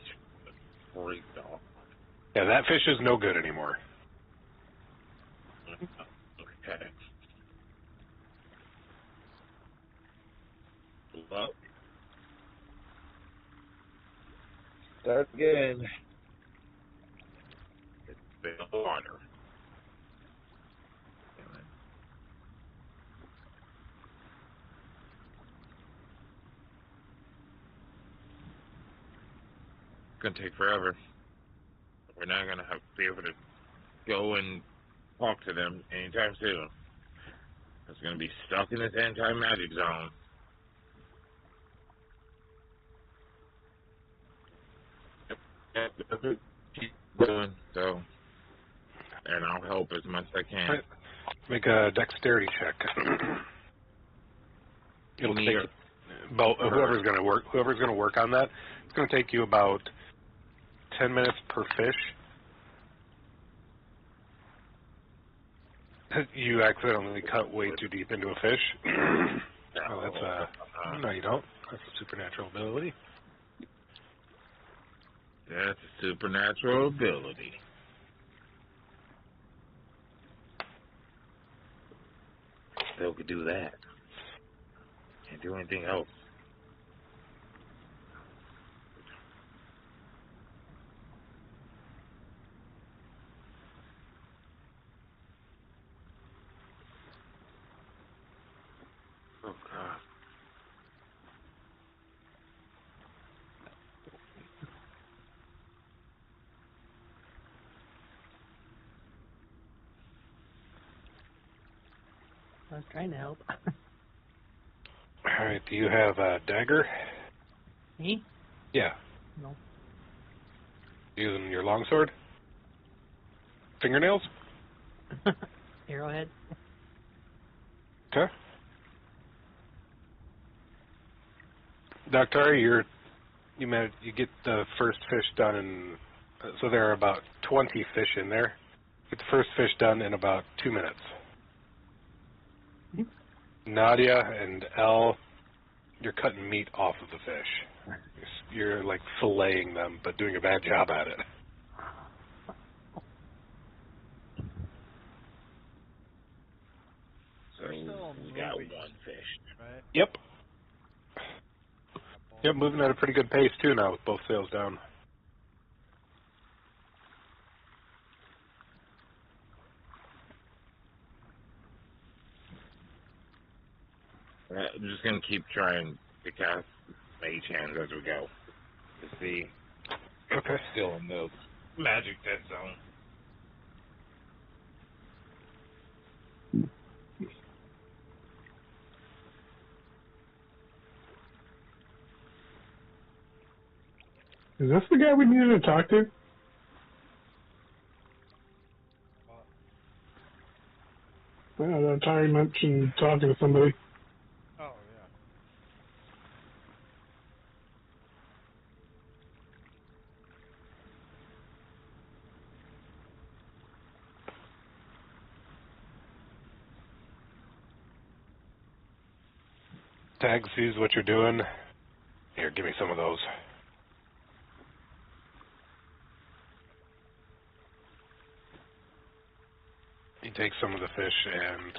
scraped off. Yeah, that fish is no good anymore. Okay. Well, start again. It's been water. It's gonna take forever. We're not gonna be able to go and talk to them anytime soon. It's gonna be stuck in this anti-magic zone. Keep going, so, and I'll help as much as I can. Right. Make a dexterity check. It'll take about whoever's going to work on that. It's going to take you about 10 minutes per fish. You accidentally cut way too deep into a fish. Oh, that's no, you don't. That's a supernatural ability. That's a supernatural ability. Still could do that. Can't do anything else. Oh, God. I was trying to help. All right. Do you have a dagger? Me? Yeah. No. Using your longsword? Fingernails? Arrowhead? Okay. Dr. You get the first fish done in, so there are about 20 fish in there. Get the first fish done in about 2 minutes. Nadia and Elle, you're cutting meat off of the fish. You're like filleting them, but doing a bad job at it. So We're still we got moving, one fish. right? Yep. Yep, moving at a pretty good pace too now with both sails down. I'm just going to keep trying to cast mage hands as we go to see if Okay. we're still in the magic dead zone. Is this the guy we needed to talk to? Yeah, that time you mentioned talking to somebody. Oh, yeah. Tag sees what you're doing. Here, give me some of those. He takes some of the fish and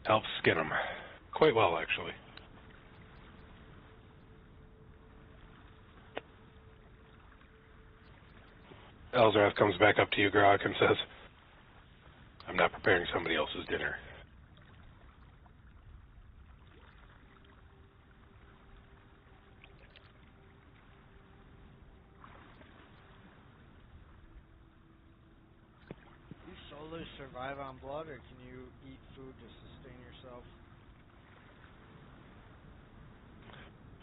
helps skin them. Quite well, actually. Elzrath comes back up to you, Grok, and says, I'm not preparing somebody else's dinner. Do you solely survive on blood, or can you eat food to sustain yourself?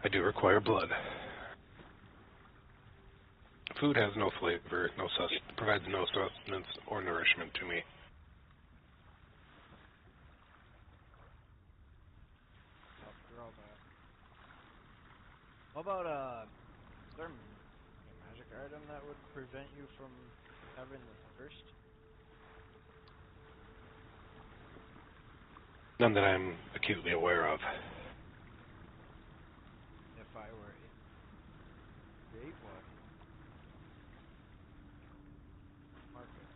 I do require blood. Food has no flavor, provides no sustenance or nourishment to me. Tough drawback. What about, is there a magic item that would prevent you from having the thirst? None that I'm acutely aware of. If I were to create one, market.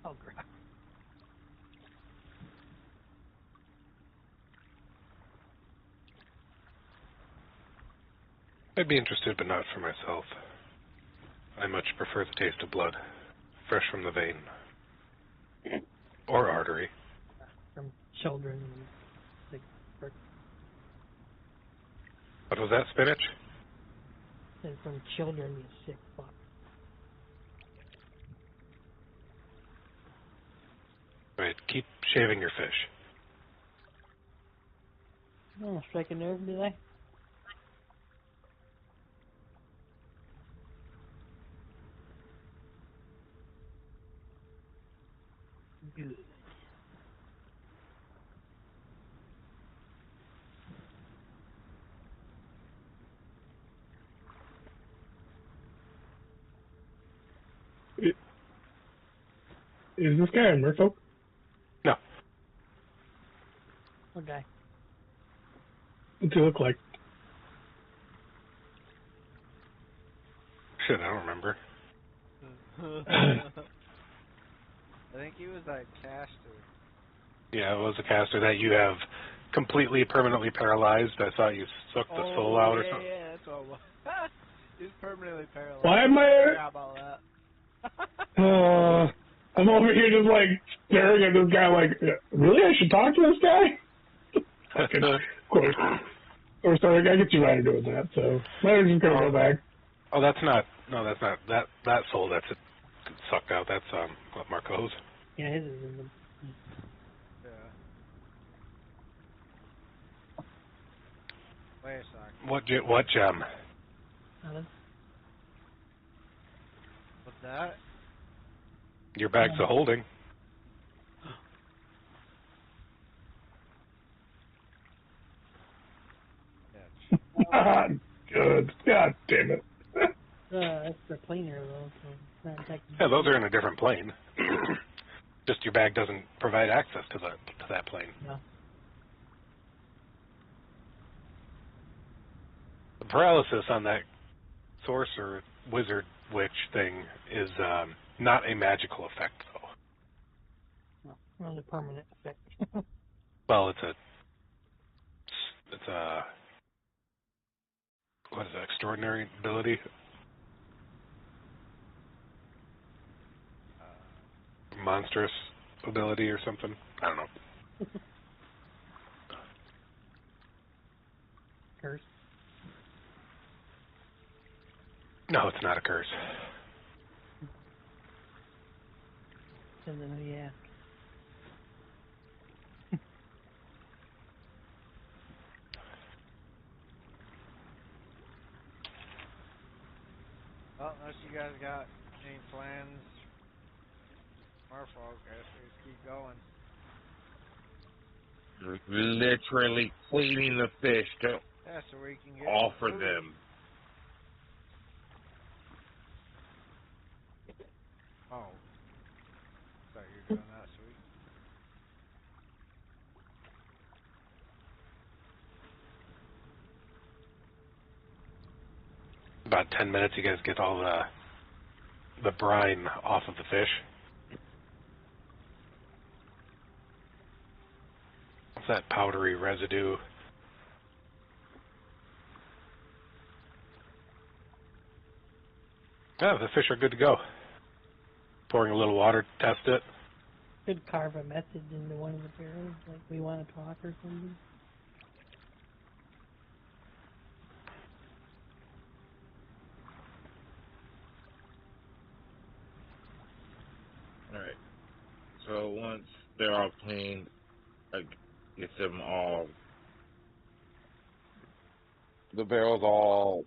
Oh, crap. I'd be interested, but not for myself. I much prefer the taste of blood, fresh from the vein. Or artery. From children and sick fuck. What was that, spinach? And from children, you sick fuck. Right, keep shaving your fish. Oh, strike a nerve, did I? Good. Is this guy a merfolk? No, What guy? What's he look like? Shit, I don't remember. I think he was that caster. Yeah, it was a caster that you have completely permanently paralyzed. I thought you sucked the soul out or something. Yeah, that's what it was. He's permanently paralyzed. Why am I I? forgot about that. I'm over here just like staring at this guy. Like, really? I should talk to this guy? Fucking, of course. Or sorry, I get you right doing that. So I'm just gonna go back. Oh, that's not. No, that's not. That soul that's sucked out. That's what Marco's. Yeah, his is in the. Yeah. Wait a sec. What gem? What's that? Your bag's a holding. Good. God damn it. That's the planer though, so it's not technically. Yeah, those are in a different plane. Just your bag doesn't provide access to that plane. No. The paralysis on that sorcerer, wizard, witch thing is not a magical effect, though. No, not a permanent effect. Well, it's a what is it? Extraordinary ability. Monstrous ability or something. I don't know. Curse. No, it's not a curse. Depends on who you ask. Well, unless you guys got any plans, our folk, I guess we just keep going. Literally cleaning the fish to Yeah, so we can get offer food. them. Oh. Thought you were doing that, sweet. About 10 minutes, you guys get all the brine off of the fish. What's that powdery residue? Yeah, the fish are good to go. Pouring a little water to test it. Could carve a message into one of the barrels, like we want to talk or something. Alright. So once they're all cleaned, I get them all, the barrels all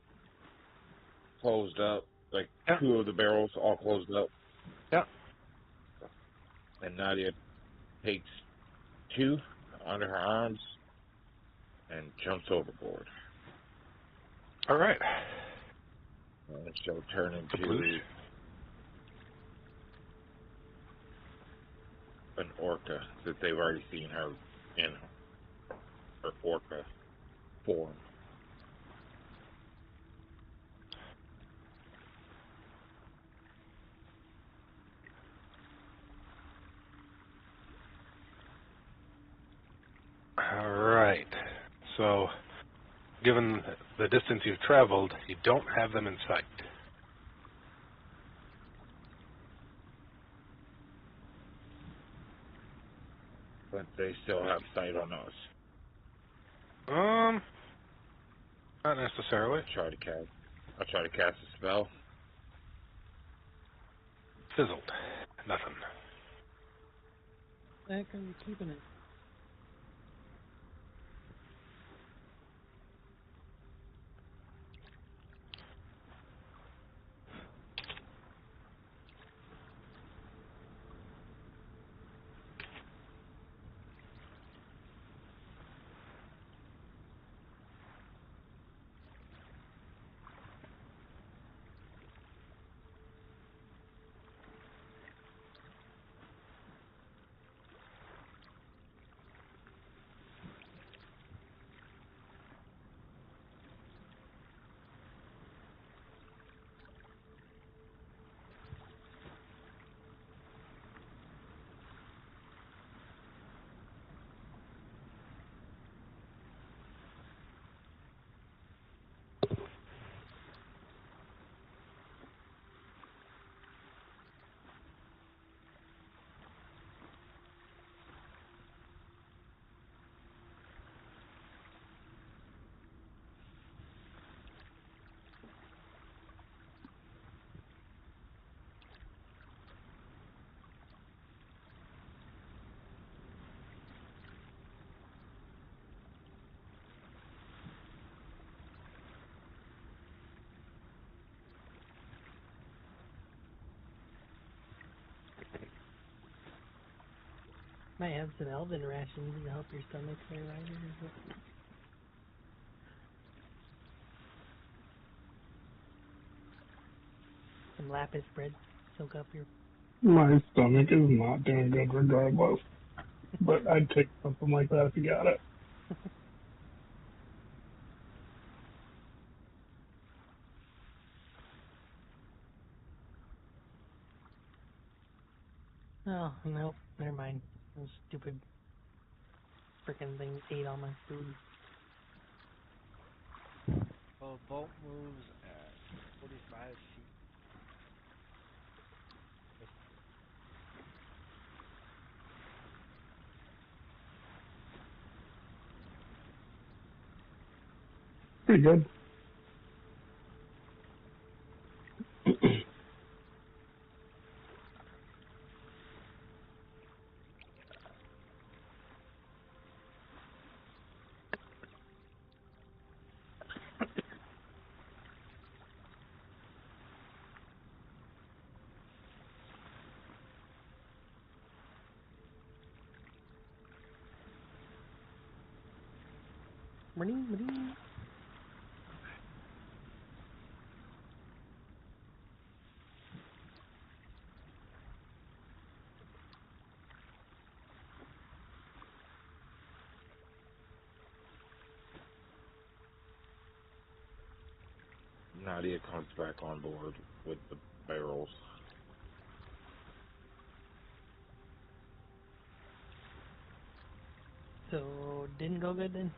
closed up. Like, Yeah. 2 of the barrels all closed up. Yeah. And Nadia takes 2 under her arms and jumps overboard. All right. And she'll turn into Kabloosh. an orca that they've already seen her in her orca form. All right. So, given the distance you've traveled, you don't have them in sight. But they still have sight on us. Not necessarily. I'll try to cast a spell. Fizzled. Nothing. Heck, are you keeping it? Might have some elven rations to help your stomach there, Ryder. Some lapis bread, soak up your... My stomach is not doing good regardless. But I'd take something like that if you got it. Oh, nope, never mind. Those stupid frickin' things ate all my food. Well, boat moves at 45 feet. Pretty good. Bring. Nadia comes back on board with the barrels. So, didn't go good then?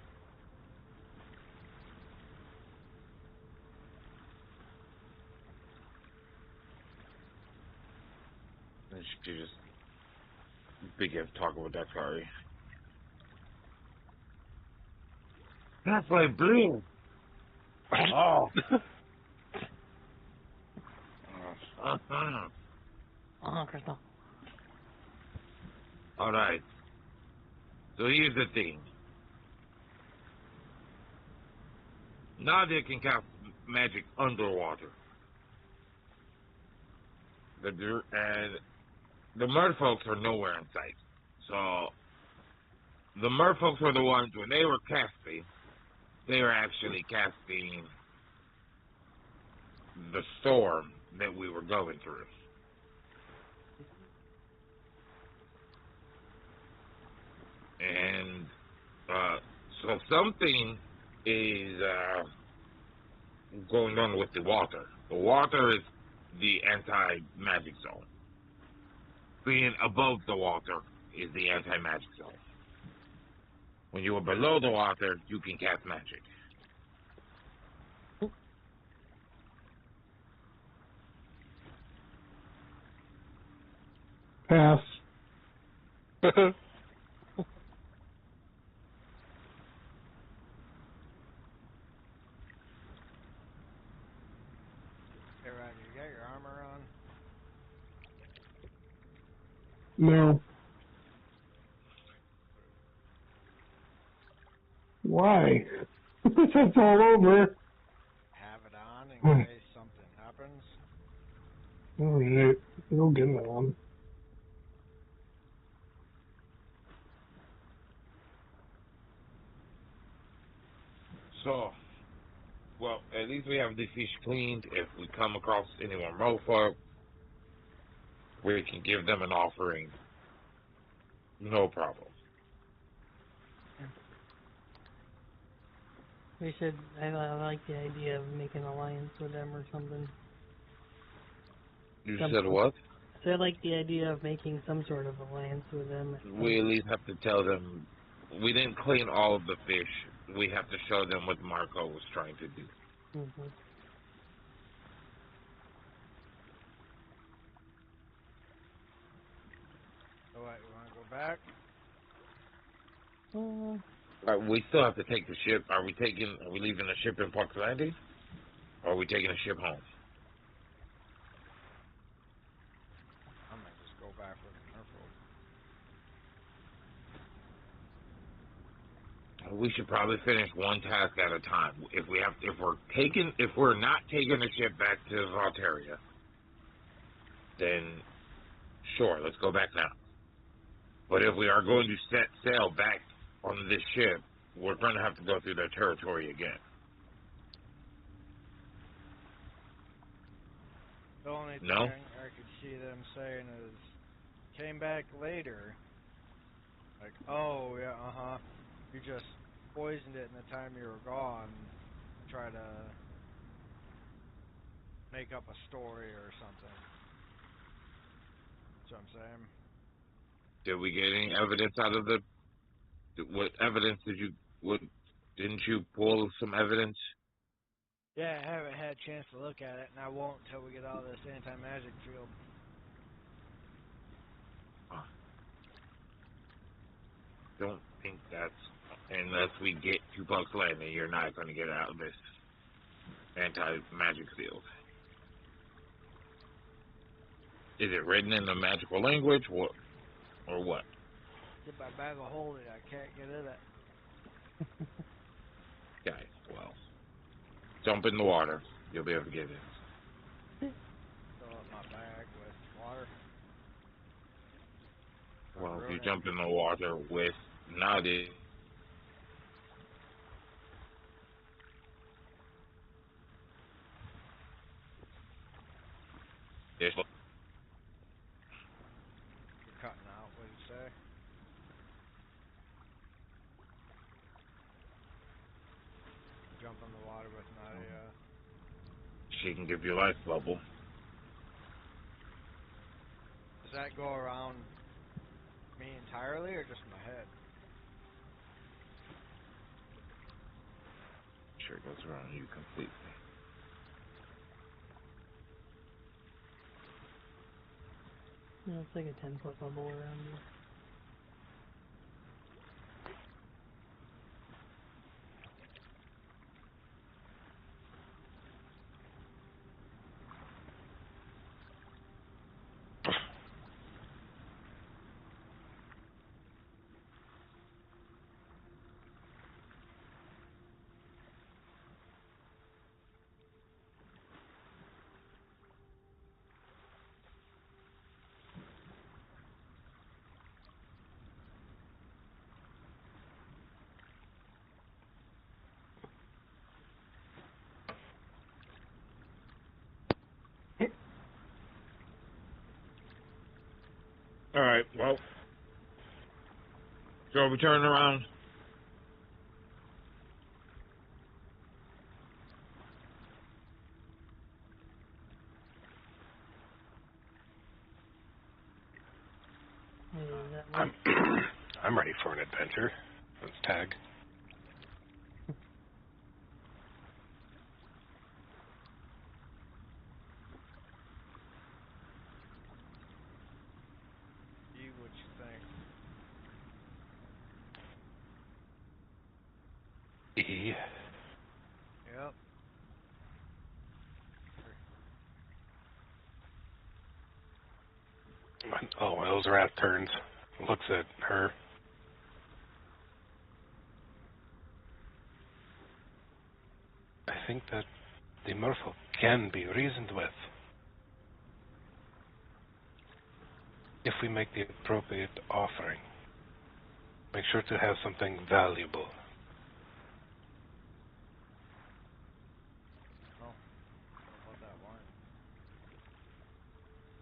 And she just begins talking with that fairy. That's like blue. Oh. Crystal. All right. So here's the thing. Nadia can cast magic underwater. And the merfolks are nowhere in sight. So the merfolks were the ones, when they were casting, they were actually casting the storm that we were going through. And so something is going on with the water. The water is the anti-magic zone. Being above the water is the anti-magic zone. When you are below the water, you can cast magic. Pass. Hey, Ryder, you got your armor on? No. Why? It's all over. Have it on in case something happens. Alright. We'll get it on. So, well, at least we have the fish cleaned. If we come across any more merfolk, we can give them an offering. No problem. We should, I like the idea of making an alliance with them or something. You said what? So I like the idea of making some sort of alliance with them. We at least have to tell them we didn't clean all of the fish. We have to show them what Marco was trying to do. Mm-hmm. So what, you want to go back? We still have to take the ship. Are we leaving the ship in Park Landing? Or are we taking the ship home? I might just go back with the merfolk. We should probably finish one task at a time. If we're not taking the ship back to Valteria, then sure, let's go back now. But if we are going to set sail back on this ship, we're going to have to go through their territory again. The only No? thing I could see them saying is, came back later. Like, oh, yeah, you just poisoned it in the time you were gone. Try to make up a story or something. That's what I'm saying. Did we get any evidence out of the... What evidence did you... Didn't you pull some evidence? Yeah, I haven't had a chance to look at it, and I won't until we get out of this anti-magic field. Don't think that's... Unless we get to Buck's Landing, you're not going to get out of this anti-magic field. Is it written in the magical language, or what? Get my bag of holding, I can't get in it. Okay, well, jump in the water. You'll be able to get in. Fill up my bag with water. Well, if you jump in the water with Nadi, there's You're cutting out, what did you say? Jump in the water with Nadia. she can give you a life bubble. Does that go around me entirely or just my head? Sure goes around you completely. Yeah, it's like a 10-foot bubble around you. Alright, well, so we turn around. Wait, is that I'm what? I'm ready for an adventure. Let's tag. See what you think. E. Yep. Oh, well, those rat turns. Looks at her. I think that the merfolk can be reasoned with if we make the appropriate offering. Make sure to have something valuable. Oh, what about that wine?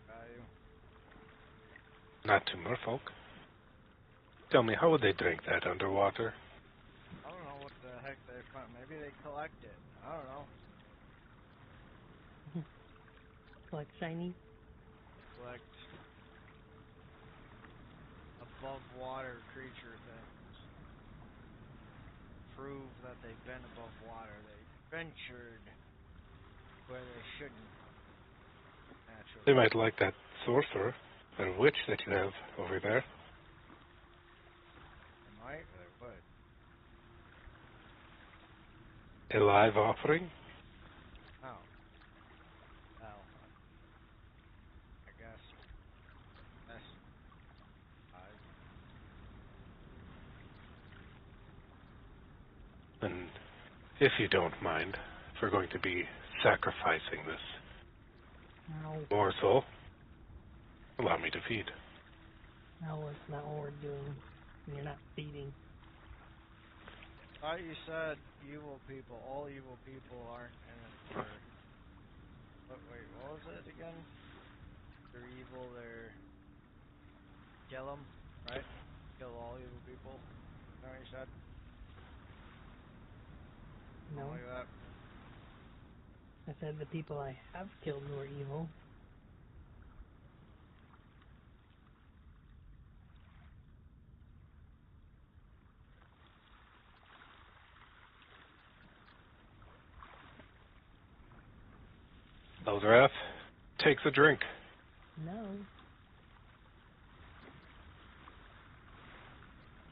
Value. Not to merfolk. Tell me, how would they drink that underwater? I don't know what the heck they find. Maybe they collect it. I don't know. Like shiny? Collect above water creature things. Prove that they've been above water. They ventured where they shouldn't. Naturally. They might like that sorcerer or witch that you have over there. They might, or they would. A live offering? Oh. Well, I guess. That's And if you don't mind, if we're going to be sacrificing this No. morsel, allow me to feed. No, it's not what we're doing. You're not feeding. Thought you said evil people. All evil people aren't in it for. Wait, what was it again? They're evil. They're kill them, right? Kill all evil people. Is that what you said? No. Something like that. I said the people I have killed were evil. Eldrath takes a drink. No.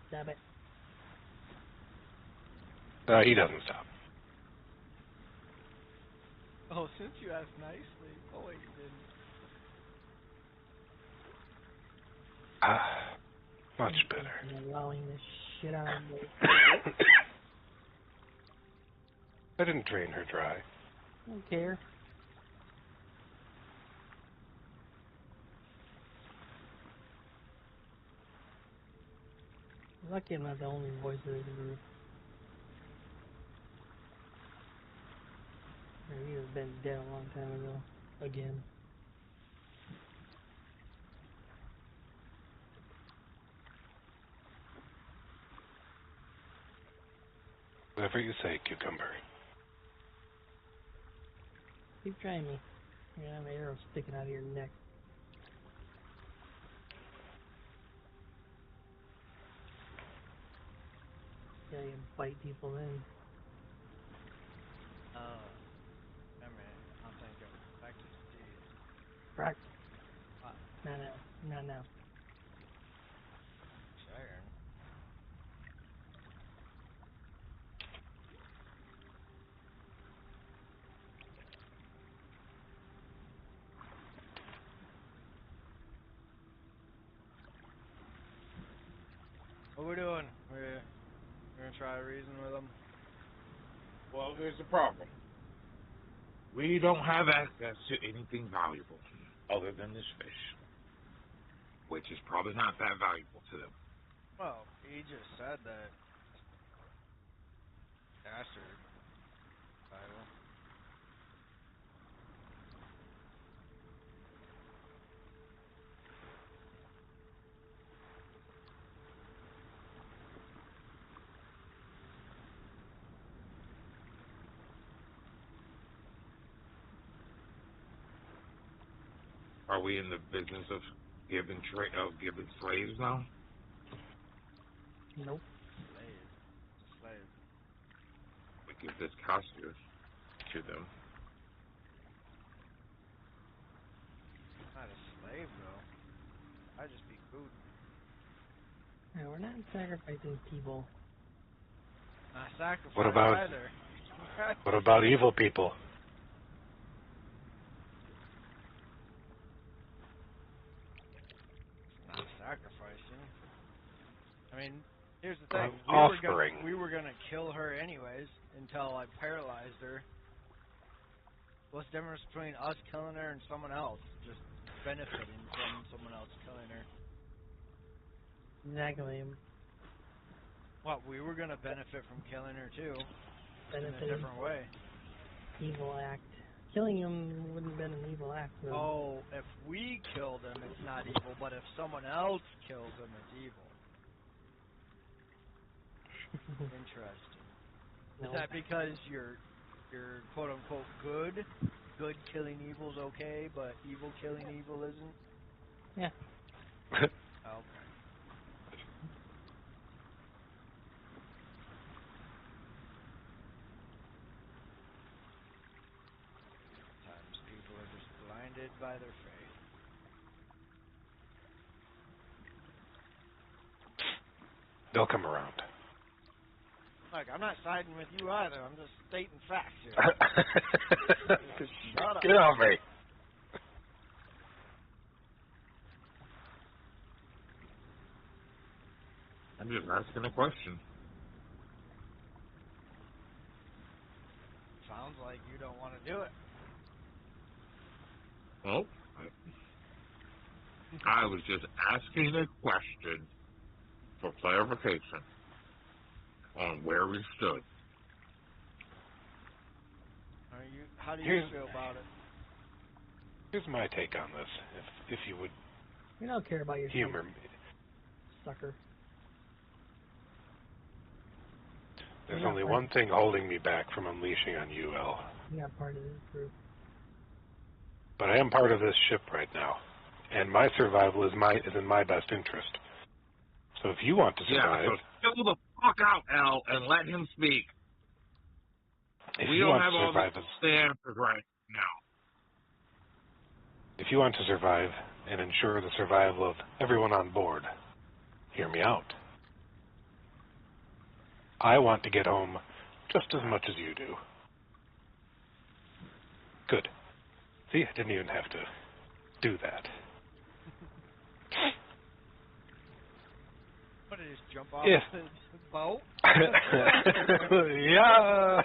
Stop it. He doesn't stop. Oh, since you asked nicely. Oh wait, you didn't. Much better. I'm allowing this shit out of me. I didn't drain her dry. I don't care. Lucky I'm not the only voice of this group. Or he has been dead a long time ago. Again. Whatever you say, Cucumber. Keep trying me. You're gonna have an arrow sticking out of your neck. Yeah, you can bite people then. I mean, I'm thinking back to Steve. Right. What? No, no. No, no. Sharon. What we doing? We're gonna try to reason with them. Well, here's the problem. We don't have access to anything valuable other than this fish, which is probably not that valuable to them. Well, he just said that bastard Bible. Are we in the business of giving slaves now? Nope. Slave. Slave. We give this costume to them. Not a slave though. I'd just be food. No, we're not sacrificing people. Not sacrifice What about- either. What about evil people? Not sacrificing. I mean, here's the thing. Offering. We were gonna kill her anyways until I paralyzed her. What's the difference between us killing her and someone else just benefiting from someone else killing her? Exactly. What, we were gonna benefit from killing her too, in a Benefiting different way. evil act. Killing him wouldn't have been an evil act, though. Oh, if we killed him, it's not evil, but if someone else kills him, it's evil. Interesting. No. Is that because you're quote unquote good? Good killing evil's okay, but evil killing evil isn't? Yeah. Okay. Sometimes people are just blinded by their faith. They'll come around. Look, I'm not siding with you either. I'm just stating facts here. Shut up. Get off me. I'm just asking a question. Sounds like you don't want to do it. Well, I was just asking a question for clarification on where we stood. How do you Here's- feel about it? Here's my take on this, if you would We don't care about your humor me. sucker. There's You're not only part- one thing holding me back from unleashing on UL. You're not part of this group. But I am part of this ship right now, and my survival is in my best interest. So if you want to survive, Yeah, so chill the fuck out, Al, and let him speak. if We you don't want have to all survive, the answers right now. if you want to survive and ensure the survival of everyone on board, hear me out. I want to get home just as much as you do. Good. See, I didn't even have to do that. What, did he just jump off Yeah. the boat? Yeah.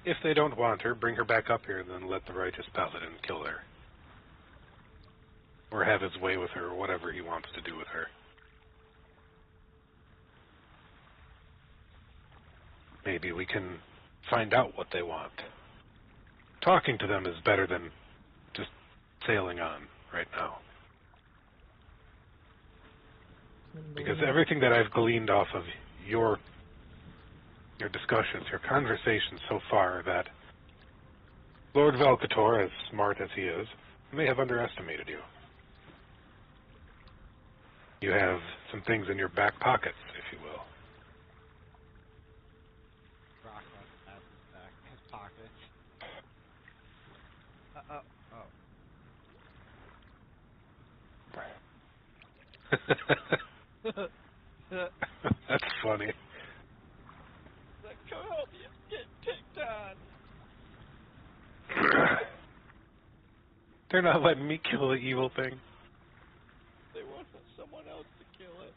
If they don't want her, bring her back up here and then let the righteous paladin kill her. Or have his way with her, or whatever he wants to do with her. Maybe we can find out what they want. Talking to them is better than just sailing on right now. Because everything that I've gleaned off of your discussions, your conversations so far, that Lord Velcator, as smart as he is, may have underestimated you. You have some things in your back pockets, if you will. Rock has his back, his pockets. That's funny. Like, come help me, I'm getting picked on. They're not letting me kill the evil thing. They want someone else to kill it.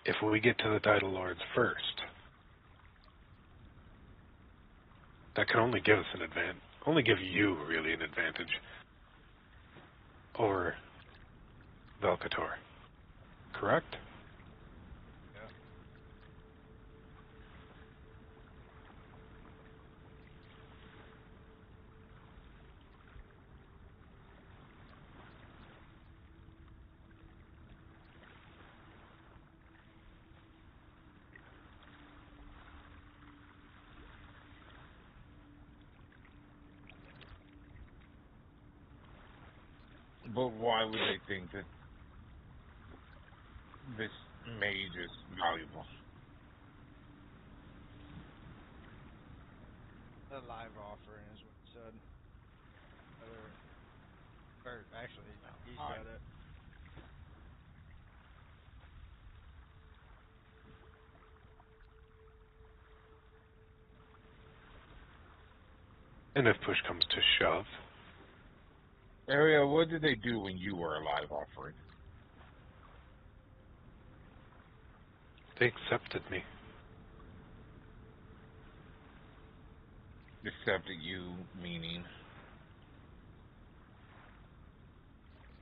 If we get to the Tidal Lords first, that can only give us an advantage. Only give you, really, an advantage over Velcator. Correct? But why would they think that this mage is valuable? A live offering is what it said. Or actually, he said it. And if push comes to shove, Ariel, what did they do when you were a live offering? they accepted me. Accepted you, meaning?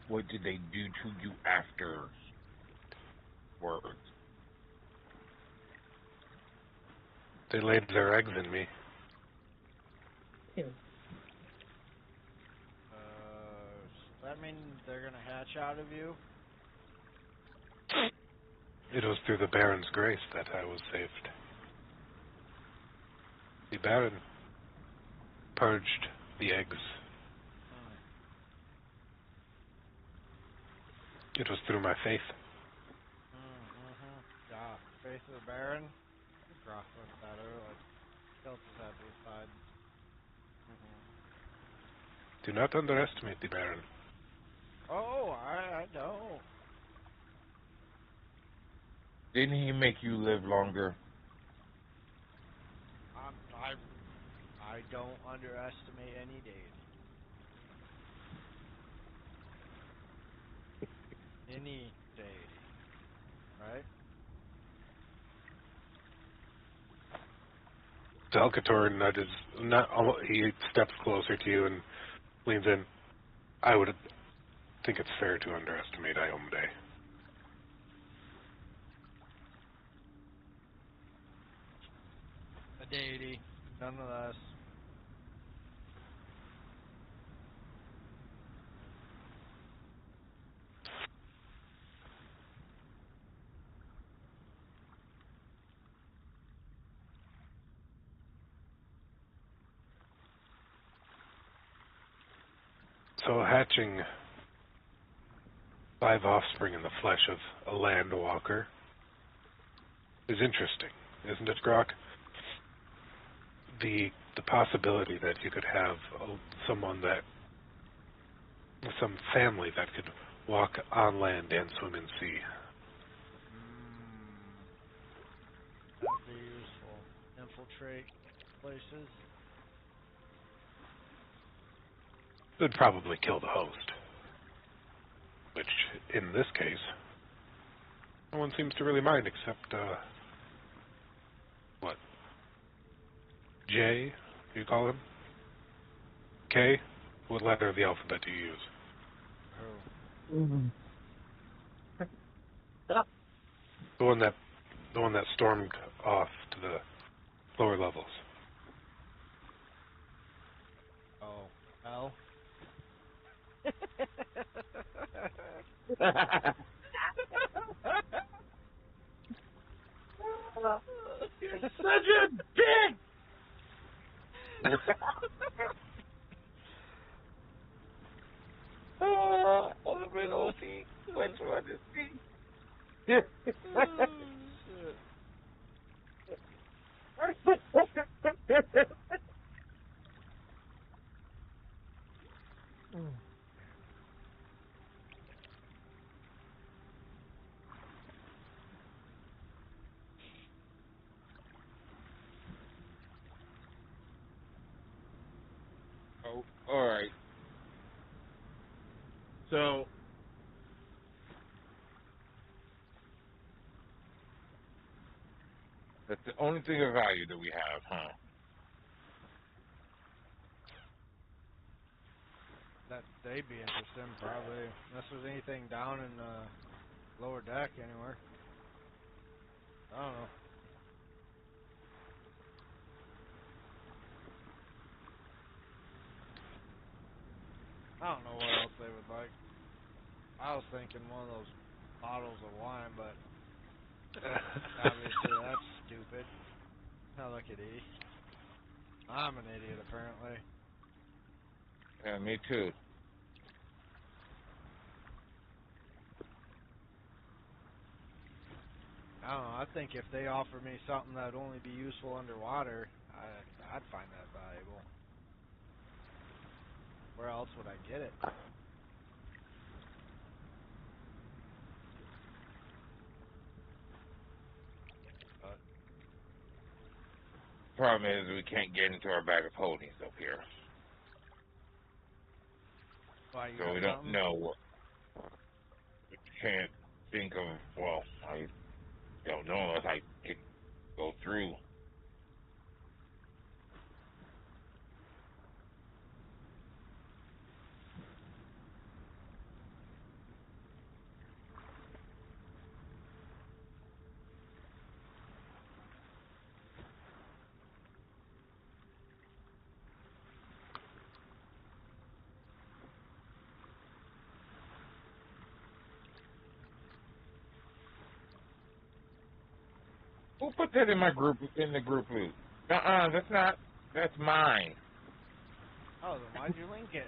What did they do to you afterwards? They laid their eggs in me. Ew. Does that mean they're gonna hatch out of you? It was through the Baron's grace that I was saved. The Baron purged the eggs. It was through my faith. Yeah, Faith of the Baron. Groff went that early. Tilt his head to the side. Do not underestimate the Baron. Oh, I know. Didn't he make you live longer? I don't underestimate any deity. Any deity, right? Alcator nudges, he steps closer to you and leans in. I would think it's fair to underestimate Iomade. A deity, nonetheless. So hatching 5 offspring in the flesh of a land walker is interesting, isn't it, Grok? The possibility that you could have someone that, some family that could walk on land and swim in sea. That'd be useful. Infiltrate places. It'd probably kill the host, which, in this case, no one seems to really mind except, what? J, you call him? K? What letter of the alphabet do you use? The one that stormed off to the lower levels. Oh, L. You're such a dick! Oh, little C. Which one is C? Oh, all right. So, that's the only thing of value that we have, huh? That they'd be interesting, probably. Unless there's anything down in the lower deck anywhere. I don't know. I don't know what else they would like. I was thinking one of those bottles of wine, but obviously that's stupid. Now look at E. I'm an idiot, apparently. Yeah, me too. I don't know. I think if they offer me something that'd only be useful underwater, I'd find that valuable. Where else would I get it? Problem is, we can't get into our bag of holdings up here. Why, you So got we don't something? know what. We can't think of, well, I don't know unless I could go through. Who put that in my group, in the group loot? That's mine. Oh, then why'd you link it?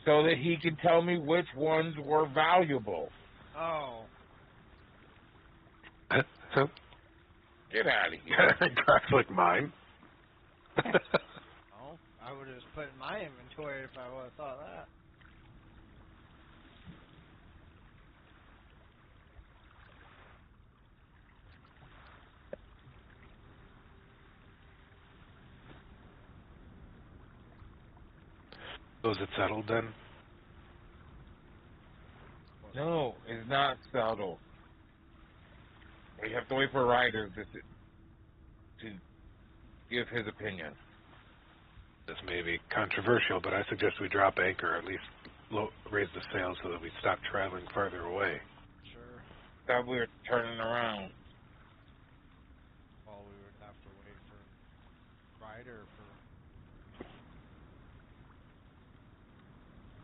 So that he can tell me which ones were valuable. Oh. Get out of here. Grok's like mine. Oh, I would have just put it in my inventory if I would have thought that. So is it settled then? No, it's not settled. We have to wait for riders to give his opinion. This may be controversial, but I suggest we drop anchor, or at least raise the sails so that we stop traveling farther away. Sure. Thought we were turning around. Well, we would have to wait for Ryder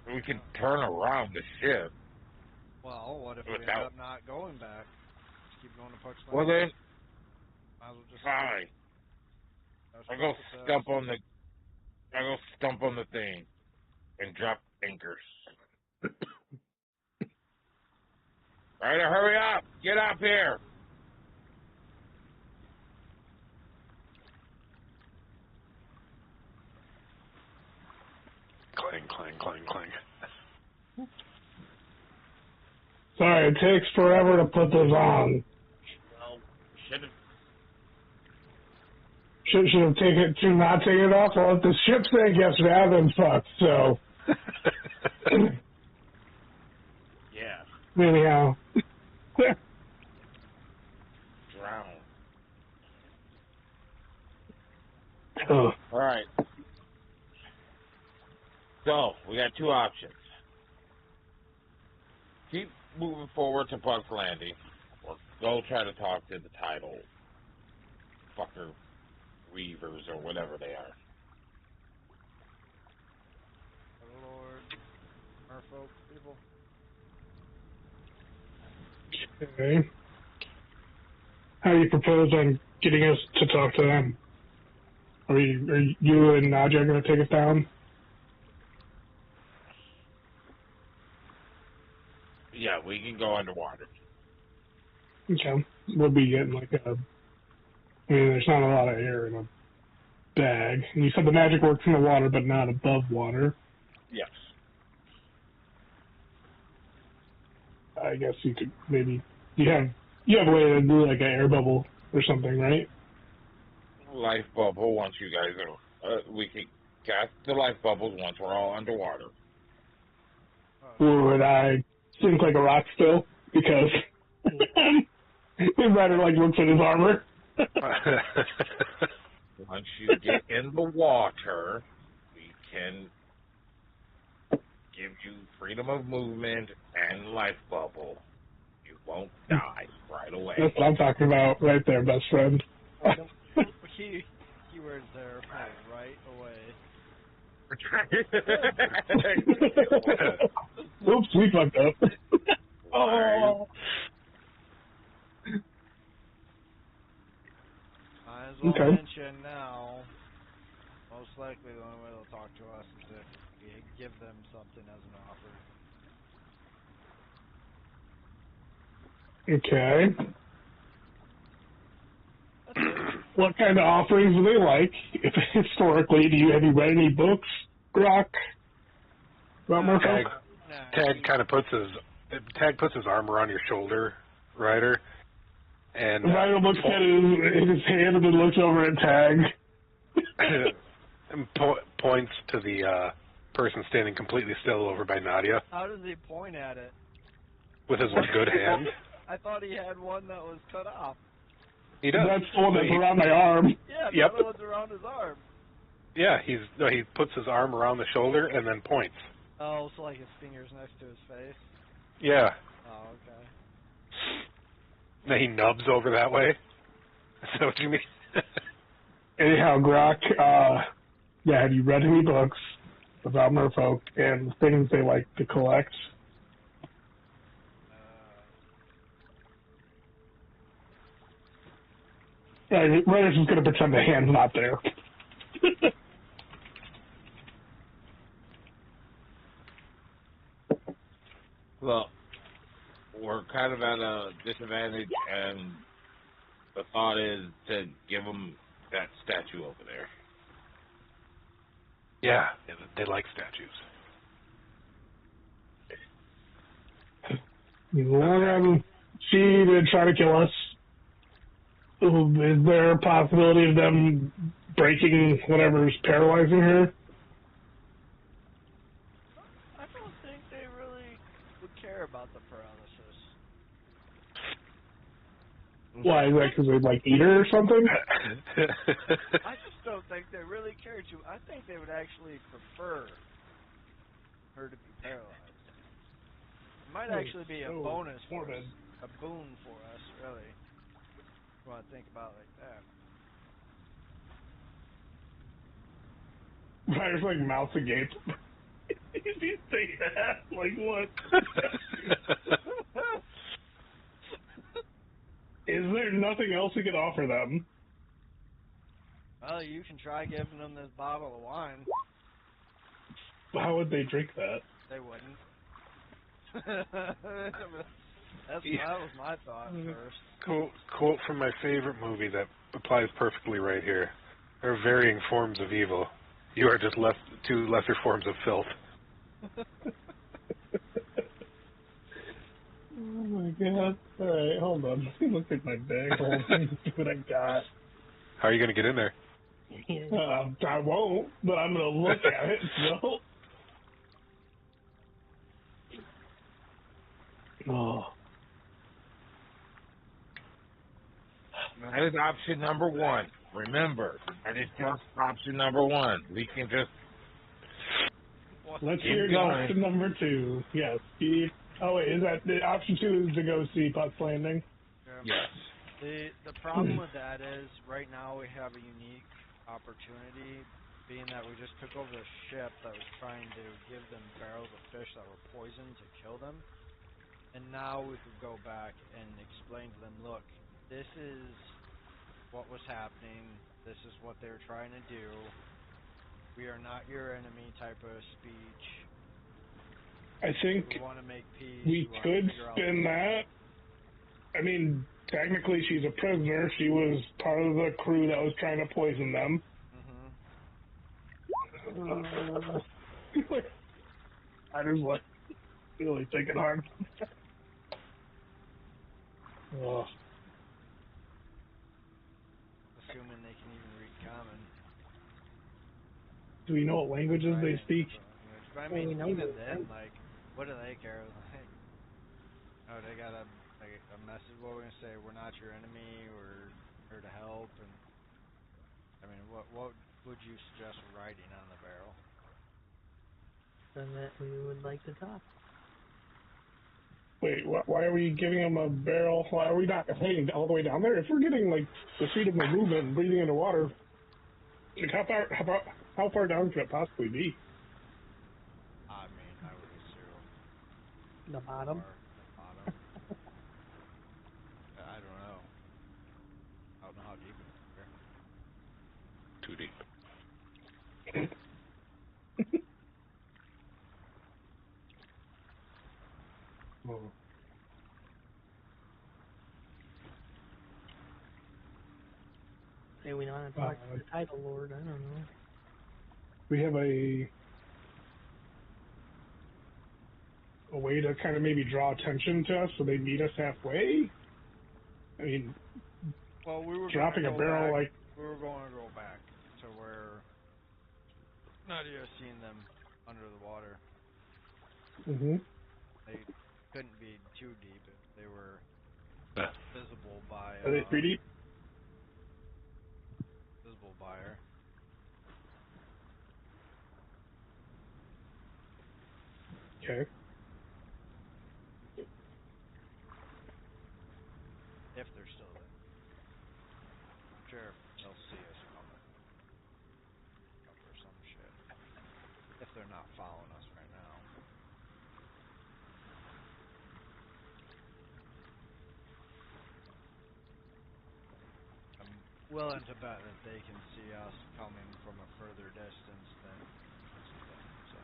for. We can turn around the ship. Well, what if we end Without- up not going back? Just keep going to Portsmouth. Well then, Might as well just. fine. That's I'll go what it says. stump on the thing and drop anchors. Ryder, hurry up! Get up here! Clang, clang, clang, clang. Sorry, it takes forever to put this on. Well, should have. Should have taken it to not take it off. Well, if the ship sank yesterday, I've been fucked. So, Yeah, anyhow. drown. Oh, Alright. So, we got two options. Keep moving forward to Buck's Landing, or go try to talk to the title fucker Reavers or whatever they are. Lord, merfolk people. okay. How do you propose on getting us to talk to them? Are you and Nadia going to take it down? Yeah, we can go underwater. Okay. We'll be getting like a... I mean, there's not a lot of air in a bag. And you said the magic works in the water, but not above water. Yes. I guess you could maybe... You have a way to do like an air bubble or something, right? Life bubble once you guys are... we can cast the life bubbles once we're all underwater. Or would I sink like a rock still? Because... Ryder like looks at his armor. Once you get in the water, we can give you freedom of movement and life bubble. You won't die right away. That's what I'm talking about right there, best friend. Keywords there, right away. Oops, we fucked up. Oh. Might as well Okay. mention now. Most likely the only way they'll talk to us is if we give them something as an offer. Okay. What kind of offerings do they like? If historically, have you read any books, Brock? About merfolk? Tag kind of puts his arm around your shoulder, Ryder, and Ryder looks at his hand and then looks over at Tag. and points to the person standing completely still over by Nadia How does he point at it? with his one good hand. I thought he had one that was cut off. He does. That's the one that's around my arm. Yeah, the Yep. other one's around his arm. Yeah, he puts his arm around the shoulder and then points. Oh, so like his fingers next to his face? Yeah. Oh, okay. Now he nubs over that way. Is that what you mean? Anyhow, Grok, have you read any books about merfolk and things they like to collect? Ryder's just going to pretend the hand's not there. Well, we're kind of at a disadvantage, and the thought is to give them that statue over there. Yeah, they like statues. She did try to kill us. Is there a possibility of them breaking whatever's paralyzing her? I don't think they really would care about the paralysis. Why, is that because they like eat her or something? I just don't think they really care to. I think they would actually prefer her to be paralyzed. It might actually be a bonus for us, a boon for us, really. If you want to think about it like that. Ryder's like mouth agape. If you say that, like what? Is there nothing else we could offer them? Well, you can try giving them this bottle of wine. How would they drink that? They wouldn't. That was my thought first. Quote from my favorite movie that applies perfectly right here. There are varying forms of evil. You are just two lesser forms of filth. Oh my god. Alright, hold on. Let me look at my bag. Hold on. See what I got. How are you going to get in there? I won't, but I'm going to look at it, so. Oh. That is option number one. Remember, that is just option number one. We can just Let's keep hear going. option number 2. Yes, Steve. Oh wait, is that the option 2 is to go see Puck's Landing? Yes. The problem with that is right now we have a unique opportunity, being that we just took over a ship that was trying to give them barrels of fish that were poisoned to kill them, and now we could go back and explain to them, look, this is what was happening, this is what they were trying to do, we are not your enemy type of speech. I think we want to make peace. we could spin that. I mean, technically she's a prisoner. She was part of the crew that was trying to poison them. I just like really thinking hard. Oh. Assuming they can even read common. Do we know what languages they speak? But I mean, even then, like, what do they care? Like, oh, they got a message. What we're gonna say? We're not your enemy. We're here to help. And I mean, what would you suggest writing on the barrel? So that we would like to talk. Wait, why are we giving them a barrel? Why are we not heading all the way down there? If we're getting like the freedom of movement and breathing underwater, like how far down could it possibly be? I mean, I would assume The bottom. the bottom. I don't know. I don't know how deep it is. Too deep. Oh. Say we want to talk to the title lord. I don't know. We have a way to kind of maybe draw attention to us so they meet us halfway? I mean, Well, we were dropping a barrel back, like... we were going to go back to where Nadia seen them under the water. Mm-hmm. They couldn't be too deep if they were Yeah. visible by Are they 3 deep? visible by her. Okay. If they're still there. Sure, they'll see us coming. Up or some shit. If they're not following us right now. I'm willing to bet that they can see us coming from a further distance than we can see them, so.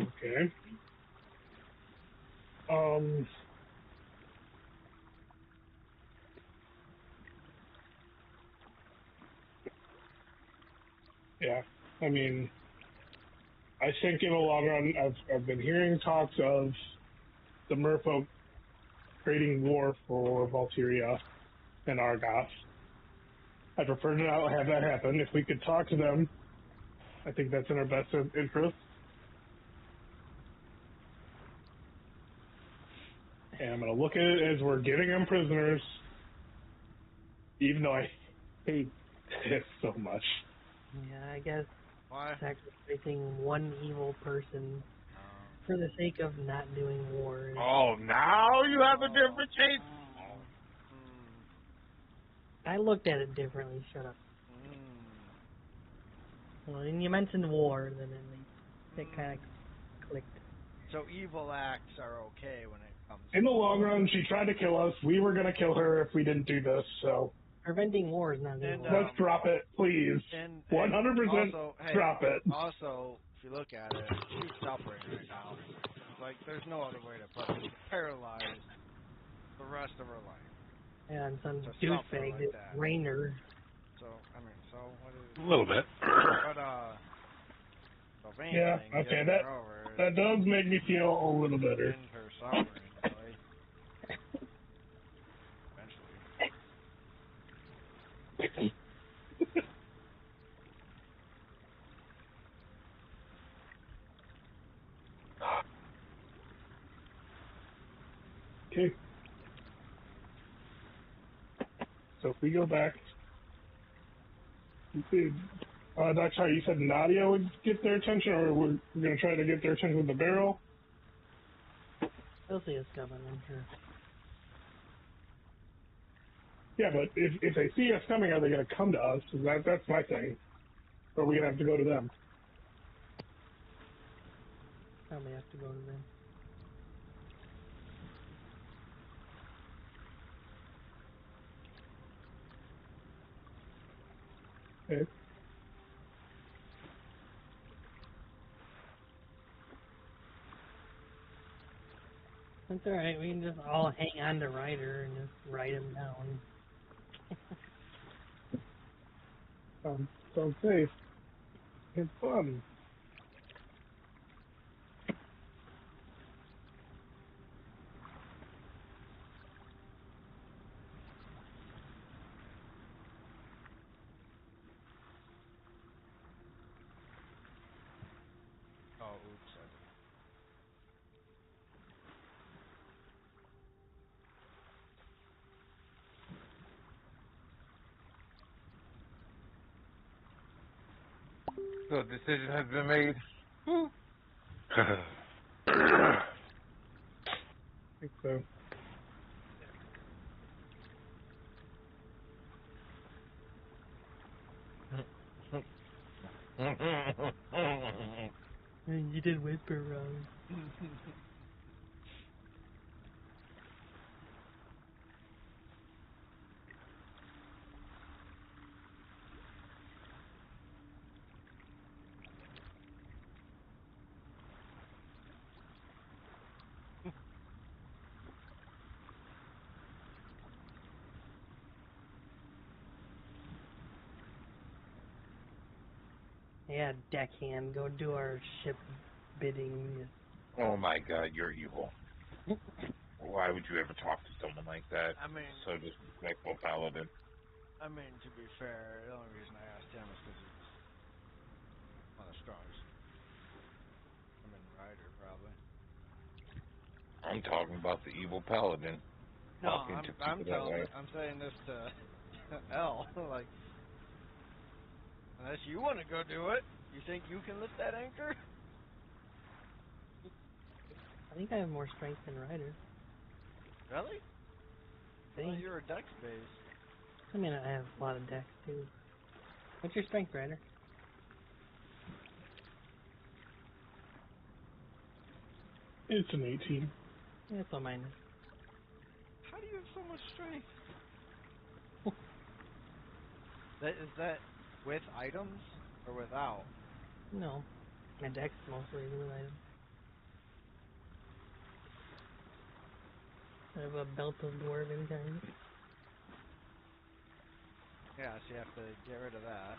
Okay. Yeah, I mean, I think in the long run, I've been hearing talks of the merfolk creating war for Valtyria and Argos. I prefer to not have that happen. If we could talk to them, I think that's in our best interest. and I'm going to look at it as we're giving them prisoners, even though I hate it so much. Yeah, I guess Why? sacrificing one evil person for the sake of not doing war. Oh, now you have a different take? I looked at it differently. Shut up. Well, and you mentioned war, then it kind of clicked. So evil acts are okay when it comes In the long run, she tried to kill us. We were going to kill her if we didn't do this, so Preventing war is not And, evil. let's drop it, please. and 100% also, hey, drop it. Also, if you look at it, she's suffering right now. Like, there's no other way to put it. She's paralyzed the rest of her life. And some To suffer douchebag, like that. Rainer. So, I mean, so what is... A little bit. But, so if Yeah, anything, okay, getting her over that does make me feel a little better. end her suffering, really. Eventually. Okay. So if we go back, Dr. Hart, you said Nadia would get their attention, or we're going to try to get their attention with the barrel? They'll see us coming, I'm sure. Yeah, but if they see us coming, are they going to come to us? That's my thing. Or are we going to have to go to them? Probably have to go to them. Okay. That's alright, we can just all hang on to Ryder and just write him down. Sounds safe. It's fun. Oh, oops. So a decision has been made. I think so. You did whisper wrong. Yeah, deckhand, go do our ship bidding. Oh my God, you're evil. Why would you ever talk to someone like that? I mean, So disrespectful, Paladin. to be fair, the only reason I asked him is because he's one of the strongest. I'm in Rider, probably. I'm talking about the evil Paladin. No, Talking to people that way. I'm saying this to L. Like, unless you want to go do it, you think you can lift that anchor? I think I have more strength than Ryder. Really? I Well, think. you're a dex base. I mean, I have a lot of decks too. What's your strength, Ryder? It's an 18. Yeah, that's all mine is. How do you have so much strength? Is that with items or without? No, my deck's mostly with items. I have a belt of dwarven kind. Yeah, so you have to get rid of that.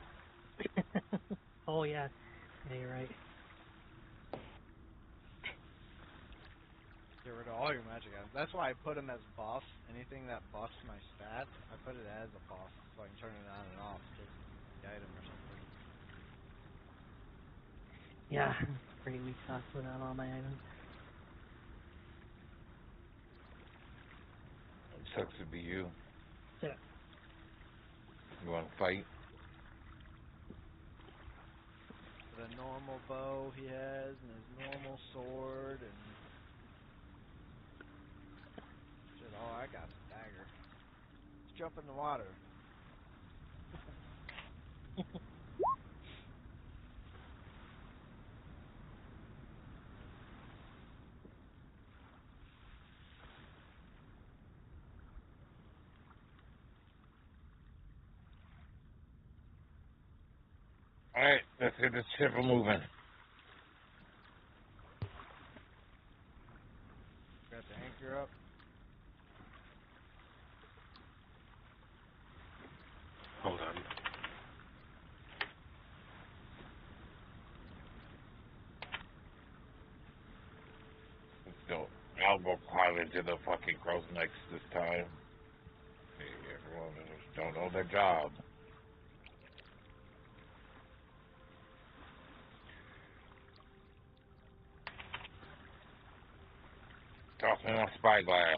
Oh yeah, yeah, you're right. Get rid of all your magic items. That's why I put them as buffs. Anything that buffs my stats, I put it as a buff so I can turn it on and off to the item or something. Yeah, pretty weak sauce without all my items. Sucks to be you. Yeah. You want to fight? The normal bow he has and his normal sword and shit. Oh, I got the dagger. Let's jump in the water. Alright, let's get this ship moving. Got the anchor up. Hold on. Let's go. I'll go climb into the fucking crow's necks this time. Everyone just don't know their job. Toss me my spyglass.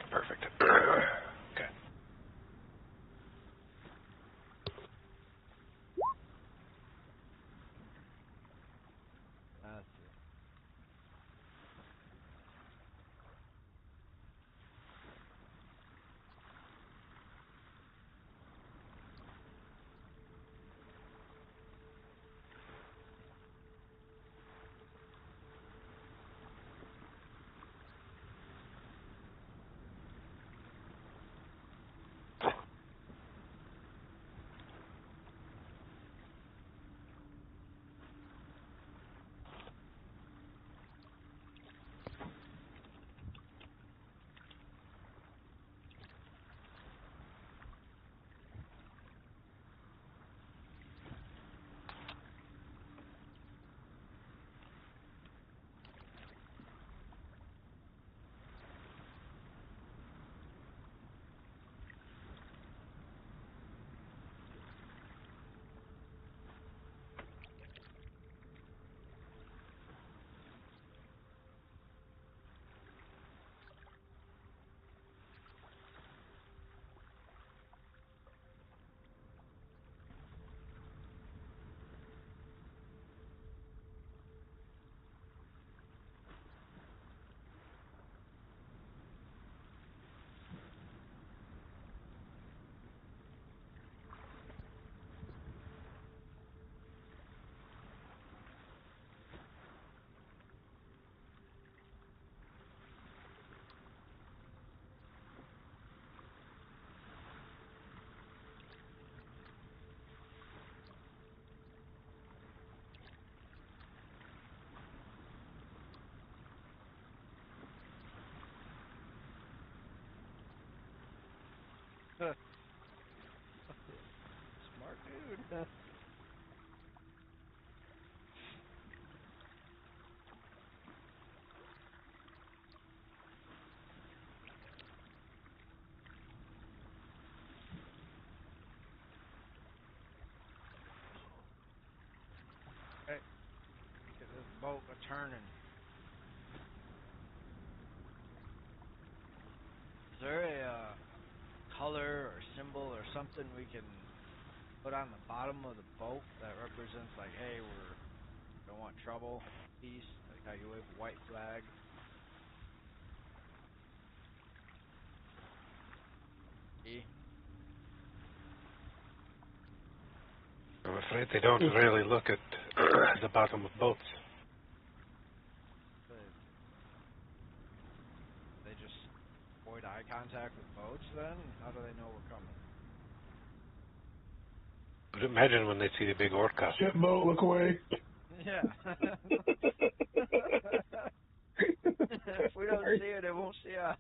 Perfect. Okay. That's it. Smart dude. Hey, get this boat a turning. Is there a color or symbol or something we can put on the bottom of the boat that represents like, hey, don't want trouble, peace, like how you wave a white flag. I'm afraid they don't really look at the bottom of boats. They just avoid eye contact with boats then? How do they know we're coming? But imagine when they see the big orca. Ship boat, look away. Yeah. If we don't see it, it won't see us.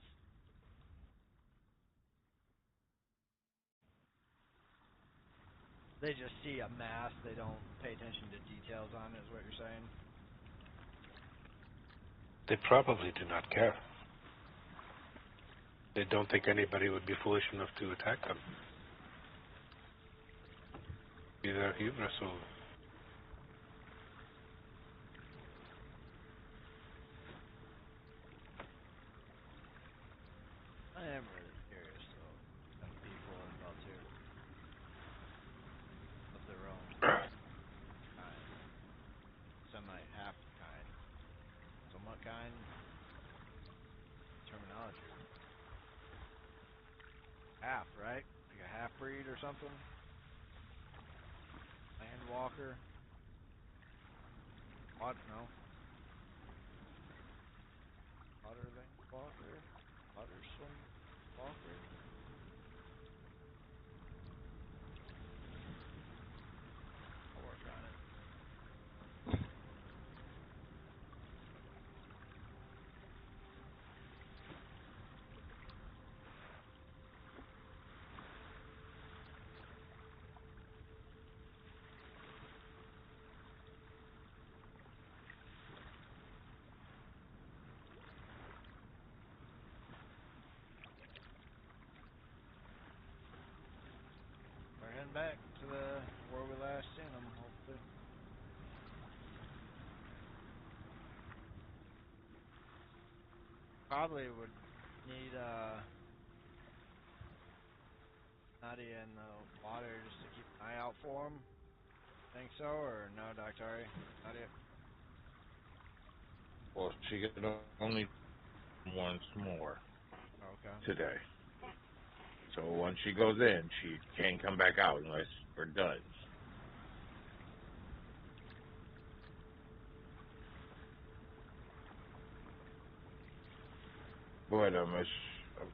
They just see a mass, they don't pay attention to details on it, is what you're saying? They probably do not care. They don't think anybody would be foolish enough to attack them. Be their hubris or... I am really curious, though, of people in Beltier. Of their own kind. Semi-half kind. Somewhat kind. Terminology. Half, right? Like a half-breed or something? Landwalker? What? No. Water landwalker? Water swim walker? I'll work on it. We're heading back to where we last seen them, hopefully. Probably would need Nadia in the water just to keep an eye out for them. Think so, or no, Dr. Ari? Nadia? Well, she could only once more Okay. today. So once she goes in, she can't come back out unless we're done. But I'm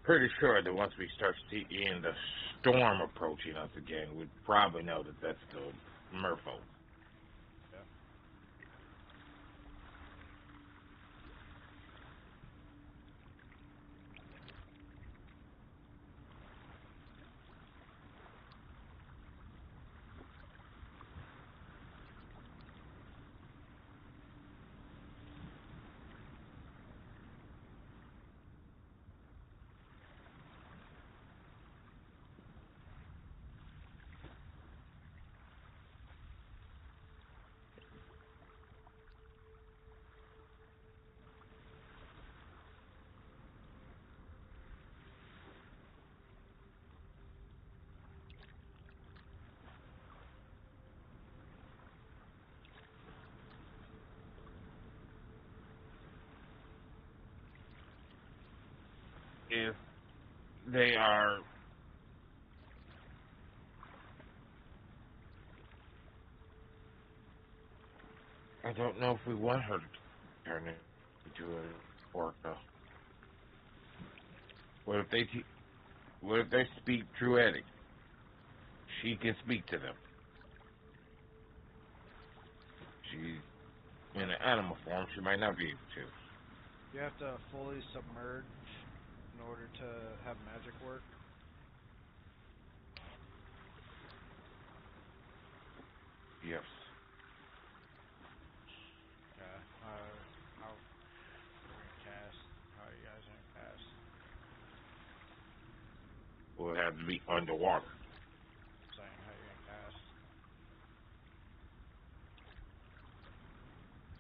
pretty sure that once we start seeing the storm approaching us again, we'd probably know that that's the merfolk. Yeah. If they are I don't know if we want her to turn into an orca. What if they speak Druidic? She can speak to them. She's in an animal form. She might not be able to. You have to fully submerge in order to have magic work. Yes. Okay. How we're gonna cast? How are you guys gonna cast? We'll have to be underwater. Saying how you gonna cast?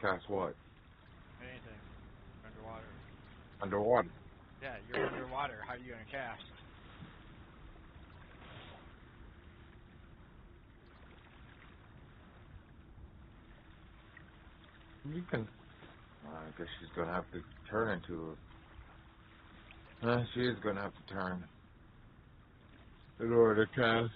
Cast what? Anything. Underwater. Underwater. Yeah, you're underwater. How are you gonna cast? You can. I guess she's gonna have to turn into a. She is gonna have to turn in order to cast.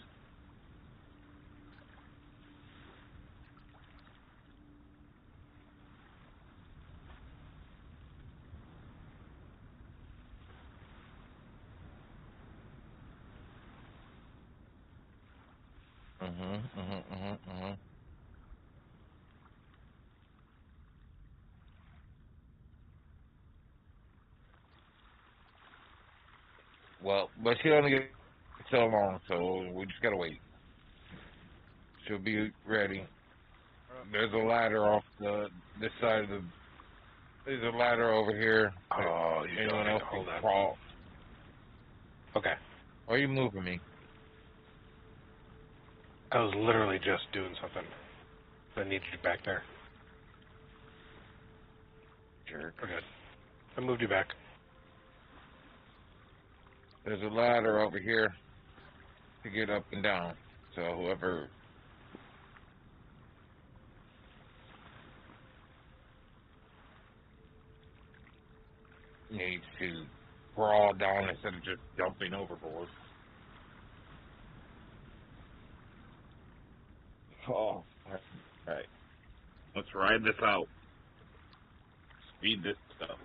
Well, but she only gets so long, so we just gotta wait. She'll be ready. There's a ladder off this side of the. There's a ladder over here. Oh, you Anyone don't else hold can that. crawl? Okay. Why are you moving me? I was literally just doing something. I needed you back there. Jerk. We're good. I moved you back. There's a ladder over here to get up and down. So whoever needs to crawl down instead of just jumping overboard. Oh, right. Let's ride this out. Speed this stuff.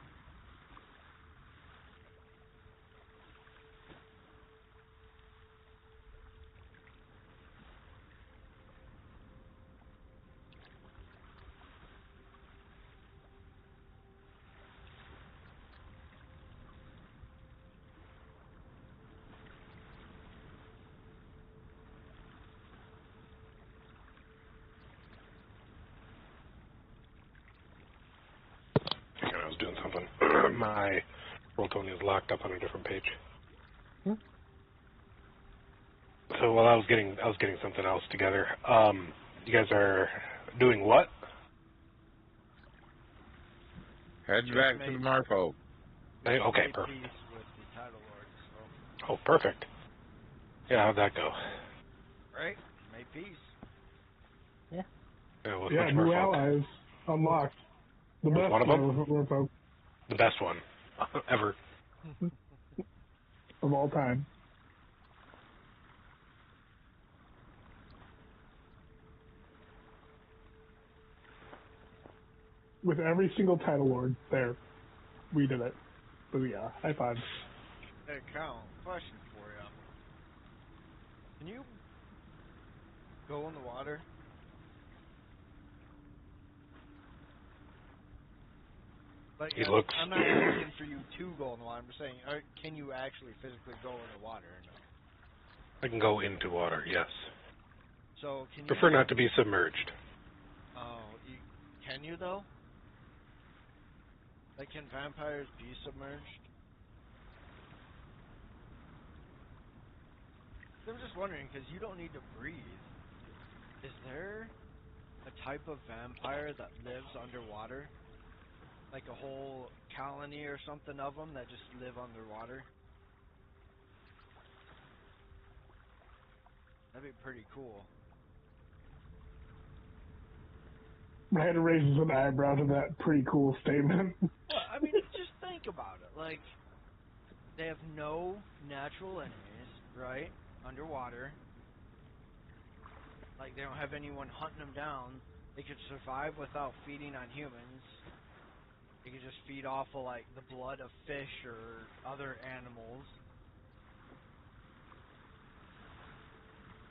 Hang on, I was doing something. My Roll20 is locked up on a different page. So while I was getting something else together. You guys are doing what? Head back to the Marco. Okay, Made perfect. peace with the title lord, so Oh, perfect. Yeah, how'd that go? right, made peace. Yeah, with Yeah, which new merfolk? allies unlocked. The best One of them? merfolk The best one ever. of all time. With every single title lord there, we did it. Booyah. High five. Hey, Cal, question for you. Can you go in the water? Like, He looks. I'm not asking for you to go in the water. I'm just saying, can you actually physically go in the water or no? I can go into water, yes. So can you? Prefer not to be submerged. Oh, can you though? Like, can vampires be submerged? I'm just wondering because you don't need to breathe. Is there a type of vampire that lives underwater? Like a whole colony or something of them that just live underwater? That'd be pretty cool. My head raises an eyebrow to that pretty cool statement. Well, I mean, just think about it. Like, they have no natural enemies, right? Underwater. Like, they don't have anyone hunting them down. They could survive without feeding on humans. They could just feed off of, like, the blood of fish or other animals.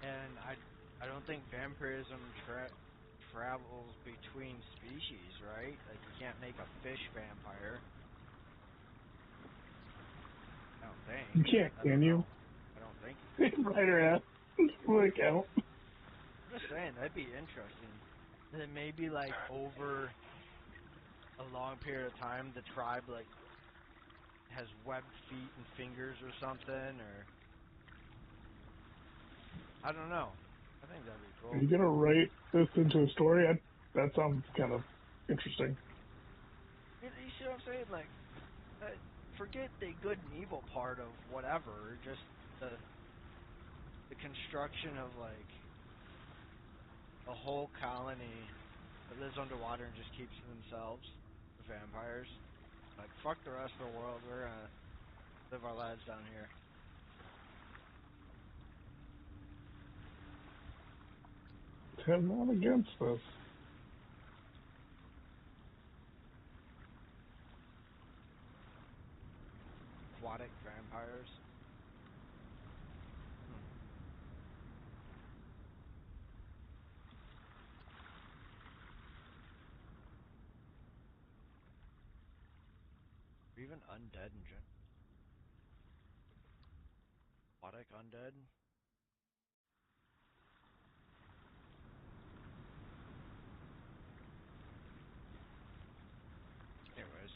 And I don't think vampirism travels between species, right? Like, you can't make a fish vampire. I don't think. You can't, I can don't you? know. I don't think. Right or ass. Look out. I'm just saying, that'd be interesting. And then maybe, like, over a long period of time, the tribe, like, has webbed feet and fingers or something, or... I don't know. I think that'd be cool. Are you going to write this into a story? That sounds kind of interesting. You see what I'm saying? Like, forget the good and evil part of whatever, just the construction of, like, a whole colony that lives underwater and just keeps to themselves, the vampires. Like, fuck the rest of the world, we're gonna live our lives down here. I'm not against this. Aquatic vampires. Or even undead in general. Aquatic undead. Anyways,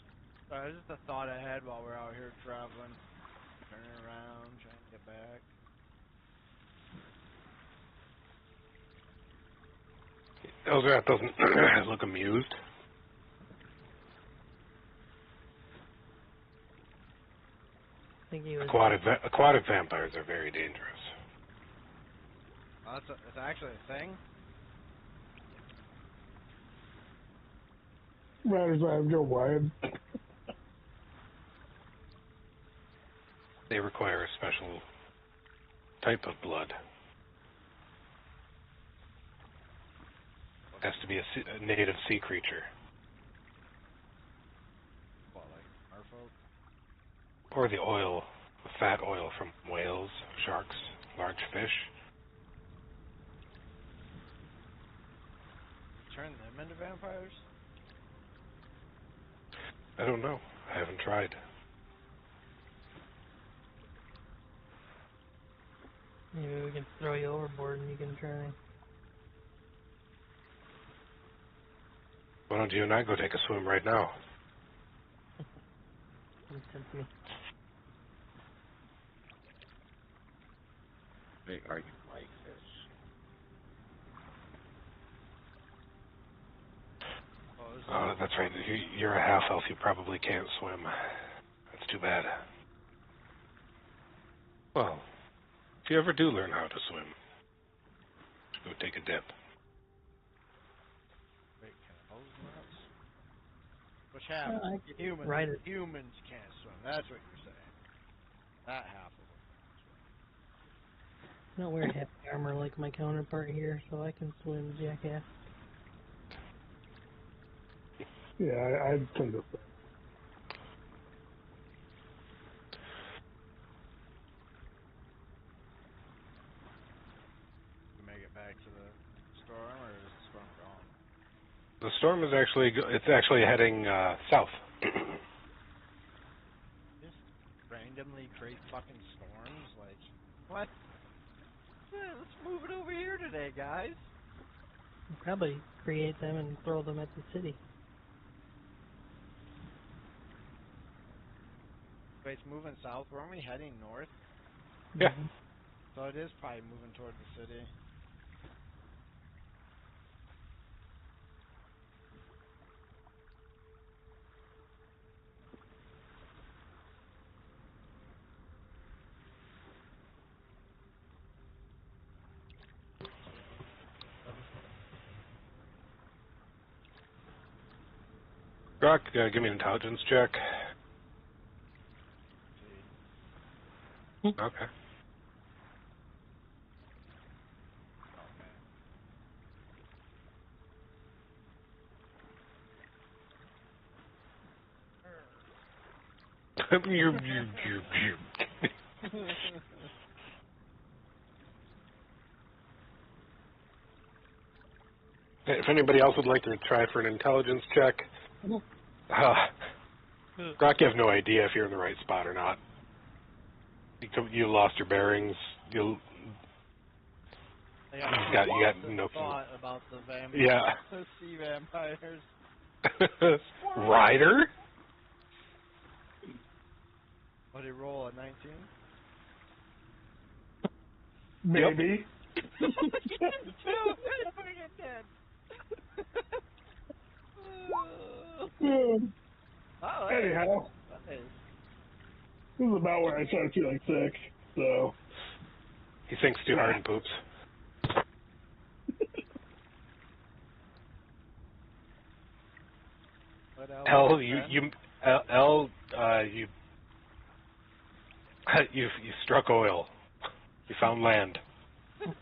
just a thought I had while we're out here traveling, turning around, trying to get back. Elzrat doesn't look amused. I think he was. Aquatic vampires are very dangerous. Oh, it's actually a thing? Matters I go wide. They require a special type of blood. It has to be a native sea creature. What, like merfolk? Or the fat oil from whales, sharks, large fish. Turn them into vampires? I don't know. I haven't tried. Maybe we can throw you overboard and you can try. Why don't you and I go take a swim right now? Don't tempt me. They are you like this? Oh, that's right. You're a half-elf. You probably can't swim. That's too bad. Well, if you ever do learn how to swim, go take a dip. Wait, can elves not? Which happens? Humans can't swim. That's what you're saying. That half of them. I don't wear heavy armor like my counterpart here, so I can swim, jackass. Yeah, I tend to. You make it back to the storm, or is the storm gone? The storm is actually heading south. Just randomly create fucking storms? Like, what? Yeah, let's move it over here today, guys. We'll probably create them and throw them at the city. Wait, it's moving south. Weren't we heading north? Yeah. So it is probably moving toward the city. Brock, give me an intelligence check. Okay. Oh, If anybody else would like to try for an intelligence check, Brock, you have no idea if you're in the right spot or not. You lost your bearings. You got no thought about the vampires. Yeah. The sea vampires. Ryder? What did he roll, a 19? Maybe. Two! Freaking dead! Oh, hey. Anyhow, Nice. this is about where I started feeling sick, so. He thinks too hard and poops. L, you struck oil. You found land. I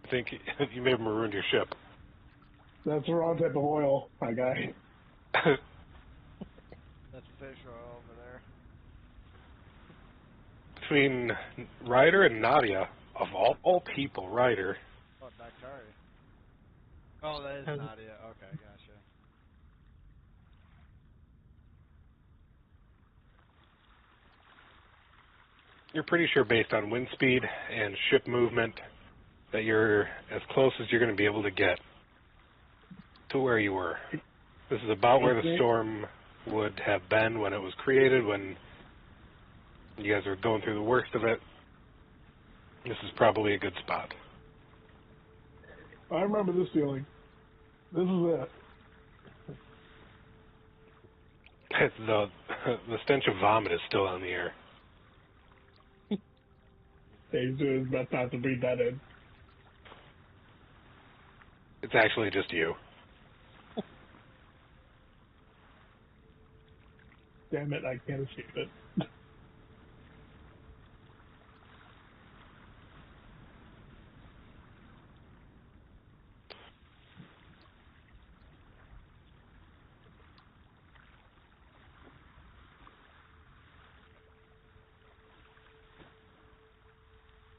think you may have marooned your ship. That's the wrong type of oil, my guy. That's fish oil over there. Between Ryder and Nadia, of all people, Ryder. Oh, Daktari. Oh, that is Nadia. Okay, gotcha. You're pretty sure based on wind speed and ship movement that you're as close as you're going to be able to get to where you were. This is about where the storm would have been when it was created, when you guys are going through the worst of it. This is probably a good spot. I remember this feeling. This is it. The stench of vomit is still on the air. He's doing his best not to breathe that in. It's actually just you. Damn it, I can't escape it.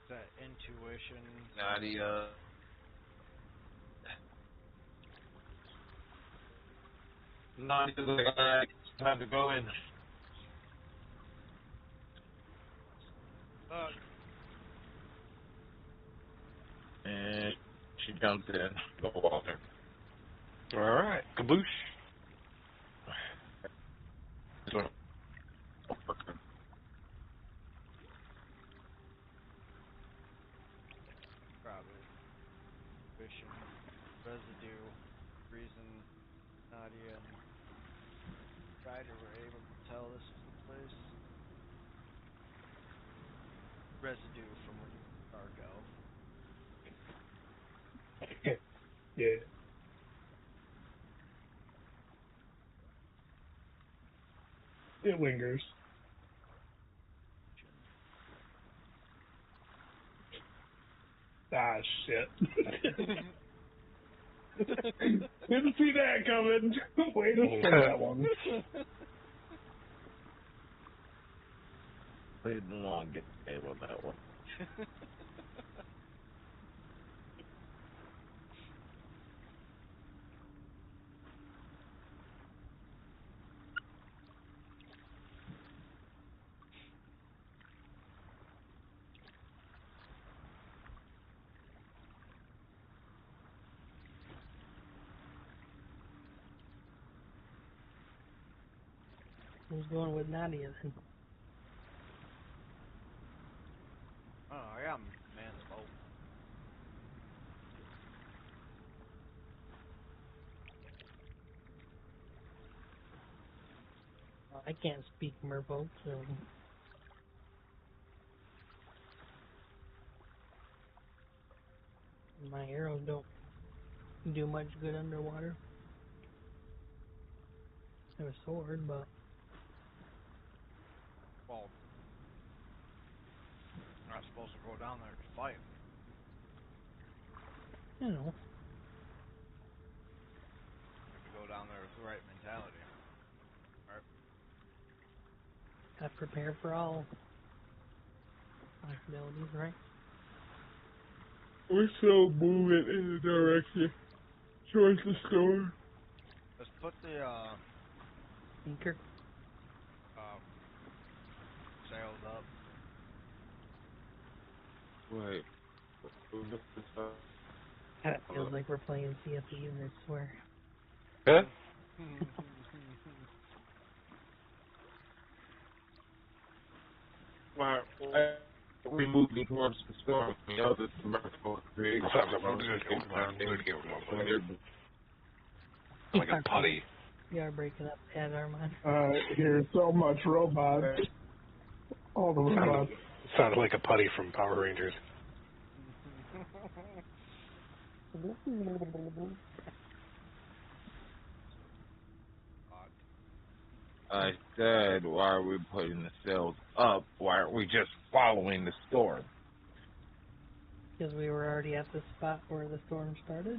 That intuition. Nadia. Nadia's like, alright, it's time to go in. And she jumps in. Go Walter. All right. Kaboosh. Probably. Intuition. Residue. Reason Nadia and Ryder were able to tell this was the place. Residue from when you were Dark Elf. Yeah. It lingers. Ah, shit. Didn't see that coming. Way to spin that one. Played the long game on that one. Who's going with Nadia then? Oh, I got man's boat. Well, I can't speak merfolk, so my arrows don't do much good underwater. I have a sword, but Well, I'm not supposed to go down there to fight. you know, If you go down there with the right mentality. I prepare for all possibilities, right? We're still moving in the direction towards the storm. Let's put the Anchor. sails up. Wait. It feels like we're playing CFE, I swear. Huh? Why we moving towards the storm? The other commercial creates Like a putty. We are breaking up bad, Armand. Here's so much robots. All the robots. Sounded like a putty from Power Rangers. I said, why are we putting the sails up? Why aren't we just following the storm? Because we were already at the spot where the storm started.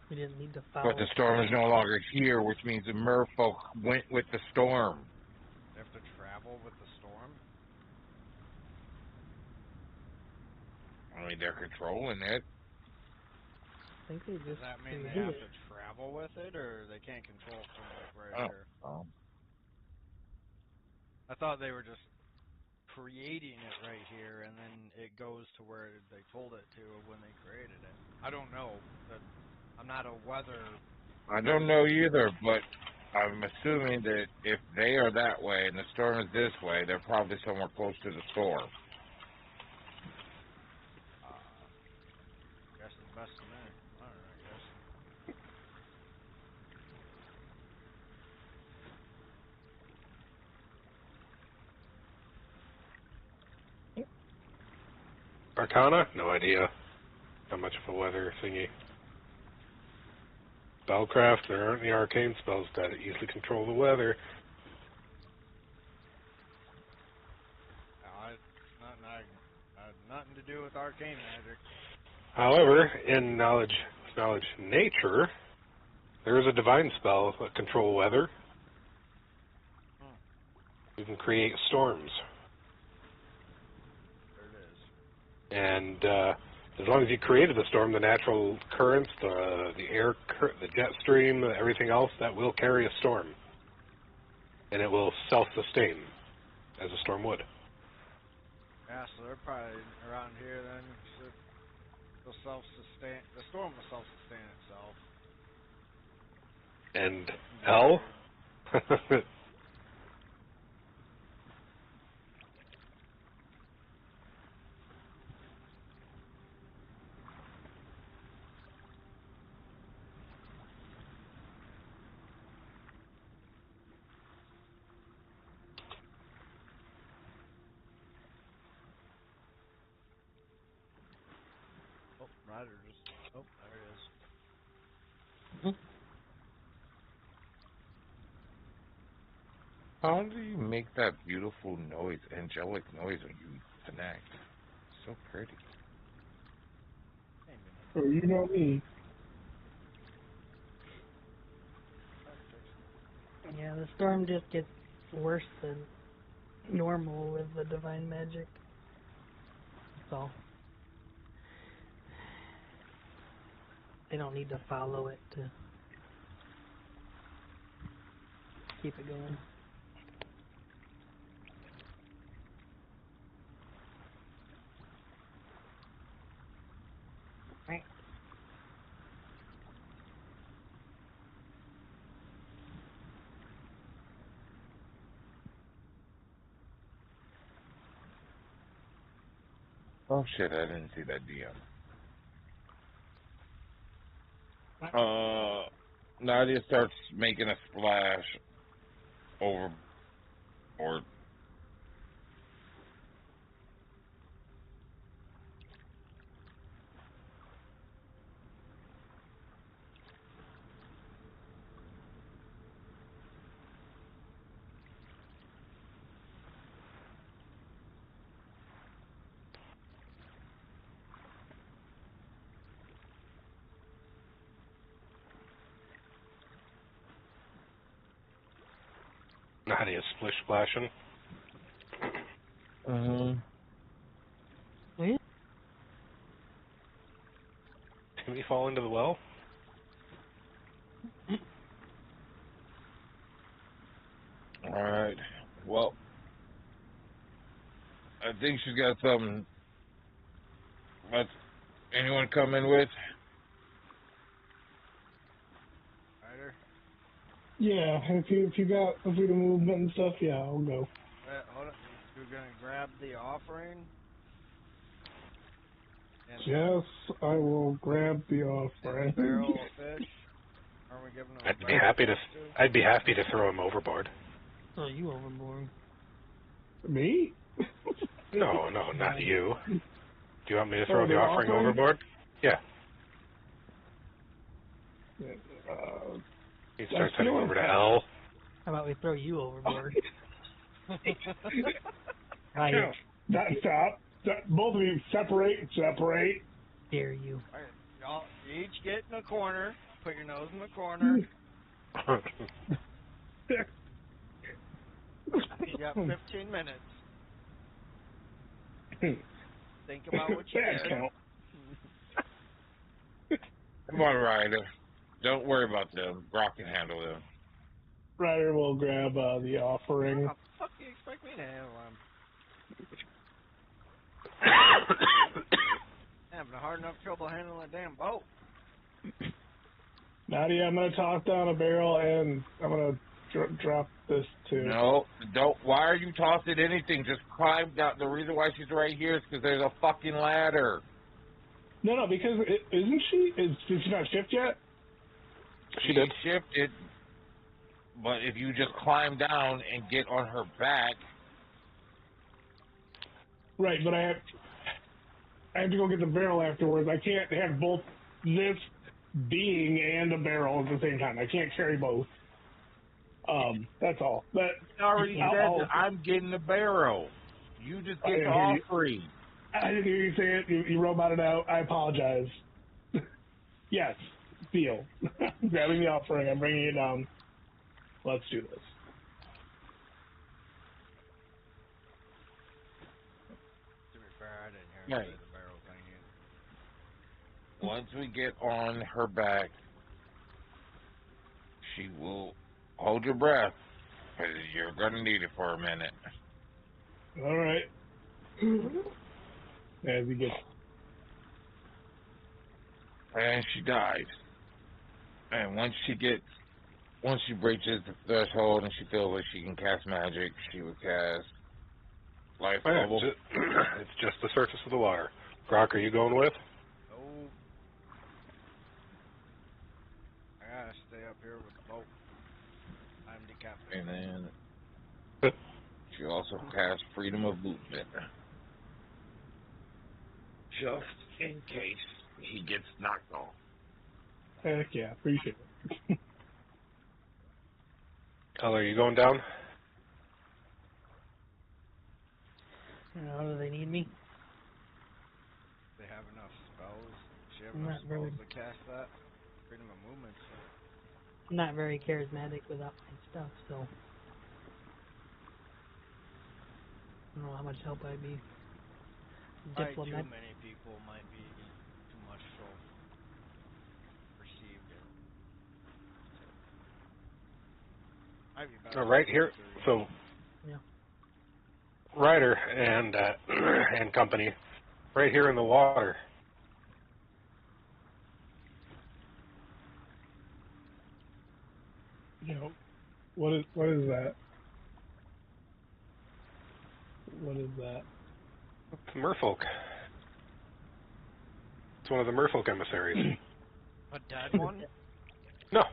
We didn't need to follow. But the storm is no longer here, which means the merfolk went with the storm. They have to travel with the storm? I mean, they're controlling it. I think they just. Does that mean they created have it. to travel with it, or they can't control it from like right here? Oh. I thought they were just creating it right here, and then it goes to where they told it to when they created it. I don't know. I'm not a weather. I don't know either, but I'm assuming that if they are that way and the storm is this way, they're probably somewhere close to the storm. Guess it's best to me. I don't know, I guess. Arcana? No idea. Not much of a weather thingy. Spellcraft, there aren't any arcane spells that easily control the weather. Nothing to do with arcane magic. However, in knowledge nature, there is a divine spell that control weather. You can create storms. There it is. And as long as you created the storm, the natural currents, the air, the jet stream, everything else, that will carry a storm. And it will self-sustain, as a storm would. Yeah, so they're probably around here then. So they'll self-sustain. The storm will self-sustain itself. And hell? Oh, Ryder just. Oh, there he is. How do you make that beautiful noise, angelic noise when you connect? So pretty. So you know me. Yeah, the storm just gets worse than normal with the divine magic. So they don't need to follow it to keep it going. Right. Oh shit, I didn't see that DM. Nadia starts making a splash overboard. How do you splish splashing? Yeah. Did we fall into the well? Alright. Well, I think she's got something. Let's anyone come in with? Ryder? Yeah, if you got a bit of movement and stuff, yeah, I'll go. Hold on. You're gonna grab the offering? And Yes, I will grab the and offering. the barrel of fish? Aren't we giving them a I'd be barrel happy of to. fish too? I'd be happy to throw him overboard. Oh, you overboard. Me? No, not you. Do you want me to throw Oh, the the offering offering? overboard? Yeah. Uh, He I starts heading feel over to like- L. How about we throw you overboard? I No, stop. Both of you, separate. dare you. All right, y'all each get in a corner. Put your nose in the corner. You got 15 minutes. Think about what you Bad did. count. Come on, Ryder. Don't worry about them. Brock can handle them. Ryder will grab the offering. How the fuck do you expect me to handle them? Having a hard enough trouble handling a damn boat. Nadia, I'm gonna toss down a barrel and I'm gonna drop this too. No, don't. Why are you tossing anything? Just climb down. The reason why she's right here is because there's a fucking ladder. No, because isn't she? Did she not shift yet? She did. Shifted, but if you just climb down and get on her back. Right, but I have to go get the barrel afterwards. I can't have both this being and a barrel at the same time. I can't carry both. That's all. But I already said that I'm getting the barrel. You just get the offering. I didn't hear you say it. You roboted out. I apologize. Yes, deal. Grabbing the offering. I'm bringing it down. Let's do this. To be fair, I didn't hear Right. the barrel thing either. Once we get on her back, she will hold your breath, because you're going to need it for a minute. All right. As he gets. And she dies. And once she breaches the threshold and she feels like she can cast magic, she would cast life Oh, yeah, level. it's just the surface of the water. Brock, are you going with? Oh. I gotta stay up here with the boat. I'm decapitated. And then she also casts freedom of movement. Just in case he gets knocked off. Heck yeah, appreciate it. Color, are you going down? Do they need me? They have enough spells. She have I'm enough not spells really- to cast that. Freedom of movement. I'm not very charismatic without my stuff, so I don't know how much help I'd be. Probably too Diplomat. many people might be too much so received it. Might be better. Right here. So, Yeah. Ryder and and company, right here in the water. You know, what is that? What is that? It's merfolk. It's one of the merfolk emissaries. A dead one? No,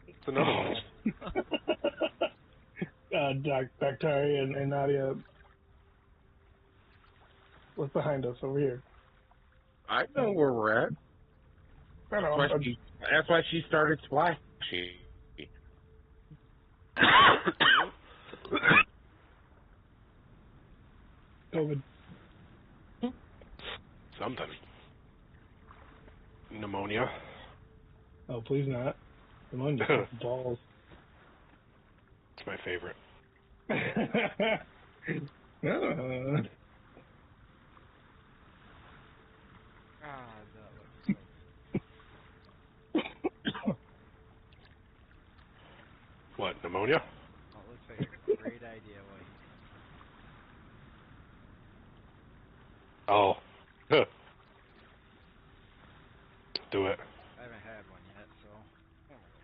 it's another one. Bacteria and Nadia. What's behind us over here? I know where we're at. I know. That's why she started splashing. COVID. Something. Pneumonia. Oh, please not. Come on, just balls. It's my favorite. Ah, that looks so What, pneumonia? Oh, it looks like a great idea what he Oh. Do it. I haven't had one yet, so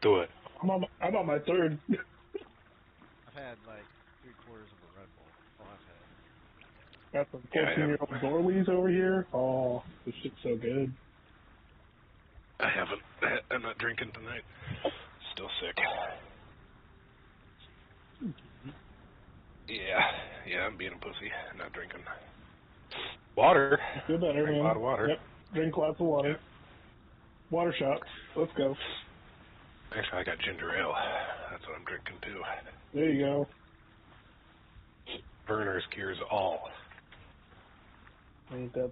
Do it. I'm on my third. I've had like 3/4 of a Red Bull. Oh, I've had. Got some Yeah, I have. 14-year-old Dorleys over here. Oh, this shit's so good. I haven't. I'm not drinking tonight. Still sick. Yeah, I'm being a pussy. I'm not drinking. Water. Feel better, Drink man. a lot of water. Yep. Drink lots of water. Yeah. Water shot. Let's go. Actually, I got ginger ale. That's what I'm drinking too. There you go. Verner's cures all. Ain't that?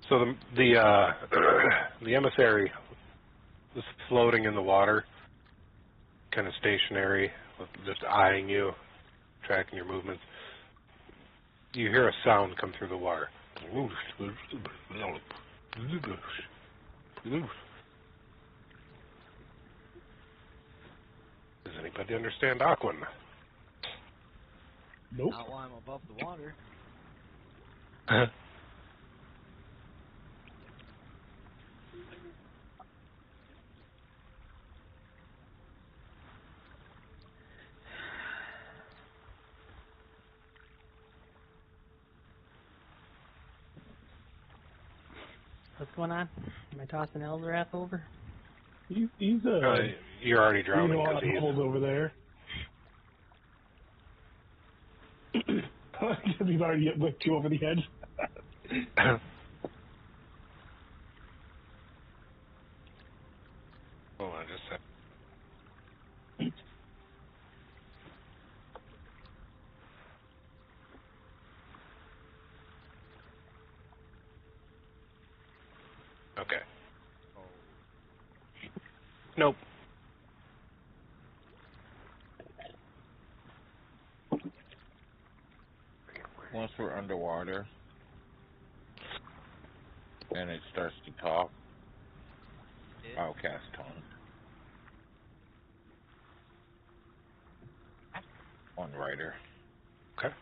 So the emissary was floating in the water, kind of stationary, just eyeing you, tracking your movements. You hear a sound come through the water. Does anybody understand Aquan? Nope. Not while I'm above the water. What's going on? Am I tossing Eldrath over? He's You're already drowning a lot because of bubbles over there. He's already whipped you over the edge. Hold on just a sec. Okay. Nope. Once we're underwater and it starts to talk, I'll cast Tone. On Rider. Okay.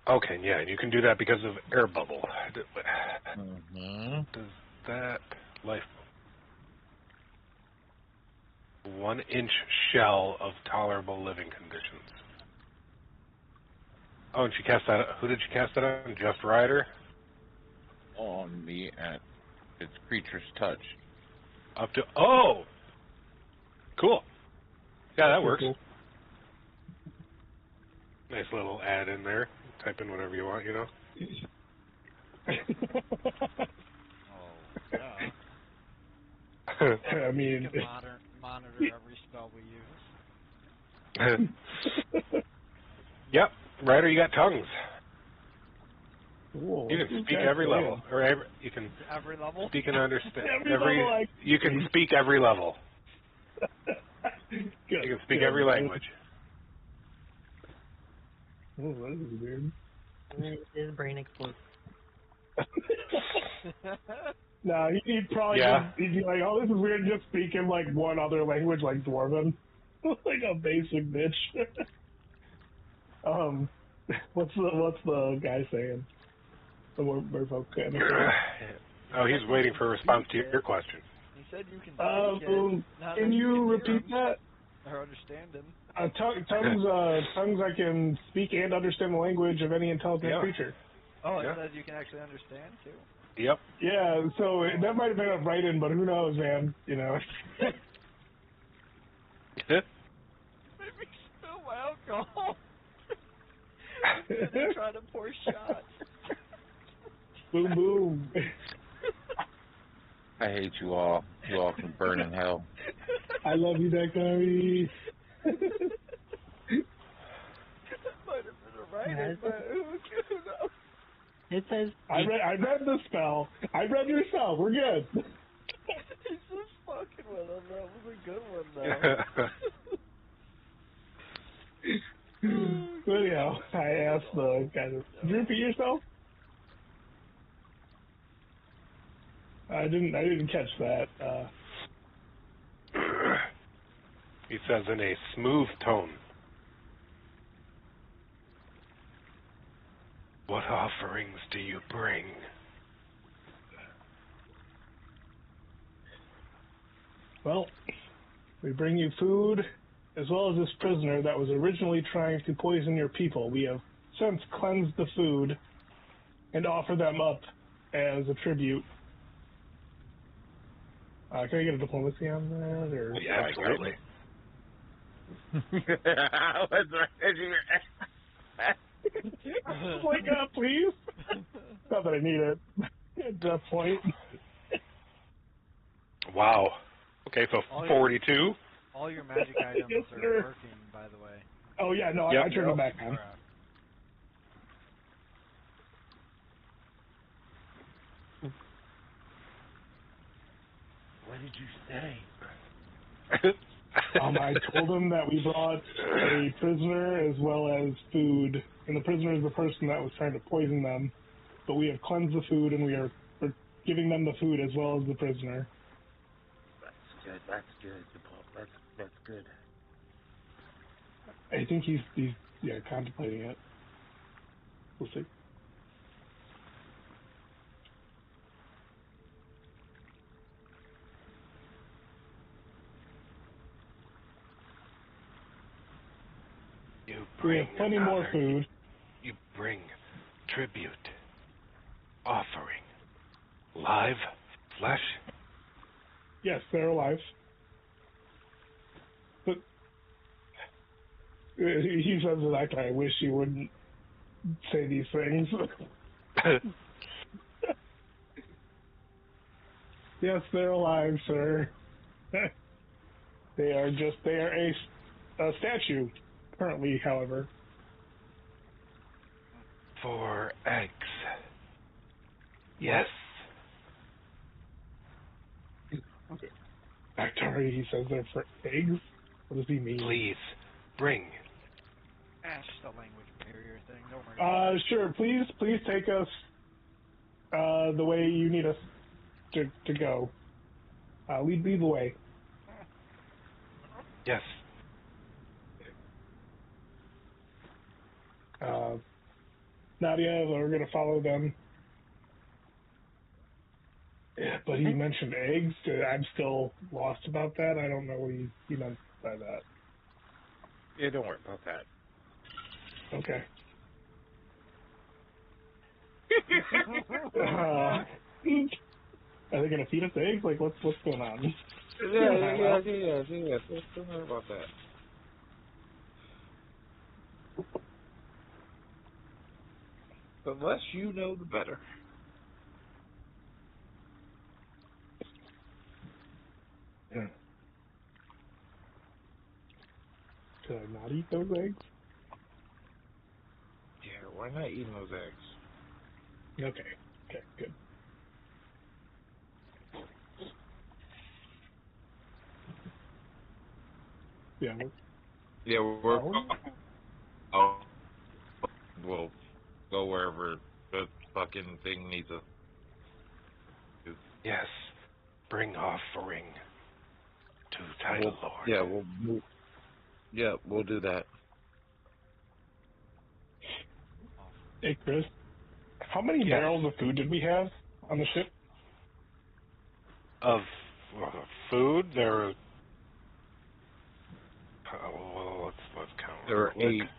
Okay, yeah, and you can do that because of air bubble. Mm-hmm. Does that life 1-inch shell of tolerable living conditions? Oh, and she cast that. Who did she cast that on? Just Rider. On me at its creature's touch. Up to cool. Yeah, that works. Cool. Nice little add in there. Type in whatever you want, you know. Oh, yeah. I mean, You can monitor every spell we use. Yep, Ryder, you got tongues. Whoa, You can speak every level, or you can Every level? speak and understand Every level You can speak every level. Good, You can speak good. every language. Oh, that is weird. And then his brain explodes. No, he'd probably he'd be like, "Oh, this is weird." Just speak in like one other language, like Dwarven, like a basic bitch. What's the guy saying? The merfolk kind of thing. Oh, he's waiting for a response to your question. He said you can speak it. Can you repeat that? Or understand him. Tongues. I can speak and understand the language of any intelligent creature. Oh, it says you can actually understand too. Yep. Yeah, so that might have been a write-in, but who knows, man? You know. Made me spill my alcohol. They try to pour shots. Boom, boom. I hate you all. You all can burn in hell. I love you, Dakari. Might have been a write-in, but who knows? It says I read the spell. I read your spell. We're good. He's just fucking with him. That was a good one, though. But anyhow, I asked the guy, did you repeat yourself? I didn't catch that. He says in a smooth tone. What offerings do you bring? Well, we bring you food, as well as this prisoner that was originally trying to poison your people. We have since cleansed the food and offer them up as a tribute. Can I get a diplomacy on that? Or? Yeah, absolutely. Wake up, please. Not that I need it at that point. Wow. Okay, so 42. All your magic items Yes, are sir. working, by the way. Oh yeah, no, Yep. I turned them back on. Crap. What did you say? I told him that we brought a prisoner as well as food, and the prisoner is the person that was trying to poison them. But we have cleansed the food, and we're giving them the food as well as the prisoner. That's good. That's good. That's good. I think he's contemplating it. We'll see. You We bring have plenty more another- food. You bring tribute, offering, live flesh. Yes, they're alive. But he says that I wish he wouldn't say these things. Yes, they're alive, sir. They are a statue currently, however. 4 eggs. Yes. Actually, he says they're for eggs. What does he mean? Please bring. That's the language barrier thing. Don't worry about it. Sure. Please take us the way you need us to go. Lead the way. Yes. Nadia, we're gonna follow them. Yeah, but he mentioned eggs. I'm still lost about that. I don't know what he meant by that. Yeah, don't worry about that. Okay. Are they gonna feed us eggs? Like, what's going on? Yeah. Don't worry about that. The less you know, the better. Yeah. Should I not eat those eggs? Yeah, why not eating those eggs? Okay, good. Yeah. Yeah, we'll go wherever the fucking thing needs us. Yes. Bring offering to Title Lord. We'll do that. Hey, Chris. How many Yes. barrels of food did we have on the ship? Of food, there are... well, let's count. There were real quick. 8.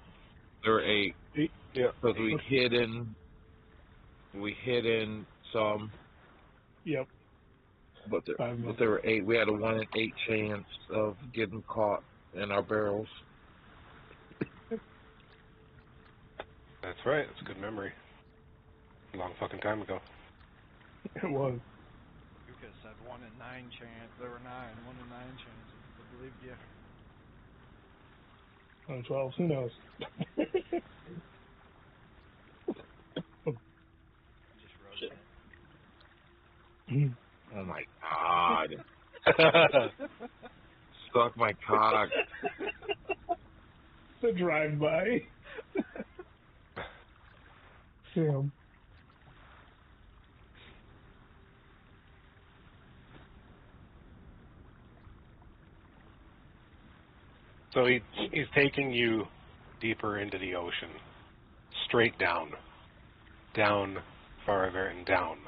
There were 8. Yeah. Because we hid in some, Yep. but there were 8. We had a 1 in 8 chance of getting caught in our barrels. That's right. It's a good memory. A long fucking time ago. It was. You could have said 1 in 9 chance. There were 9. 1 in 9 chances. I believed you. 12, who knows? Just wrote it. Oh my god. Suck my cock. The drive-by. Damn. So he's taking you deeper into the ocean, straight down. down, farther, and down.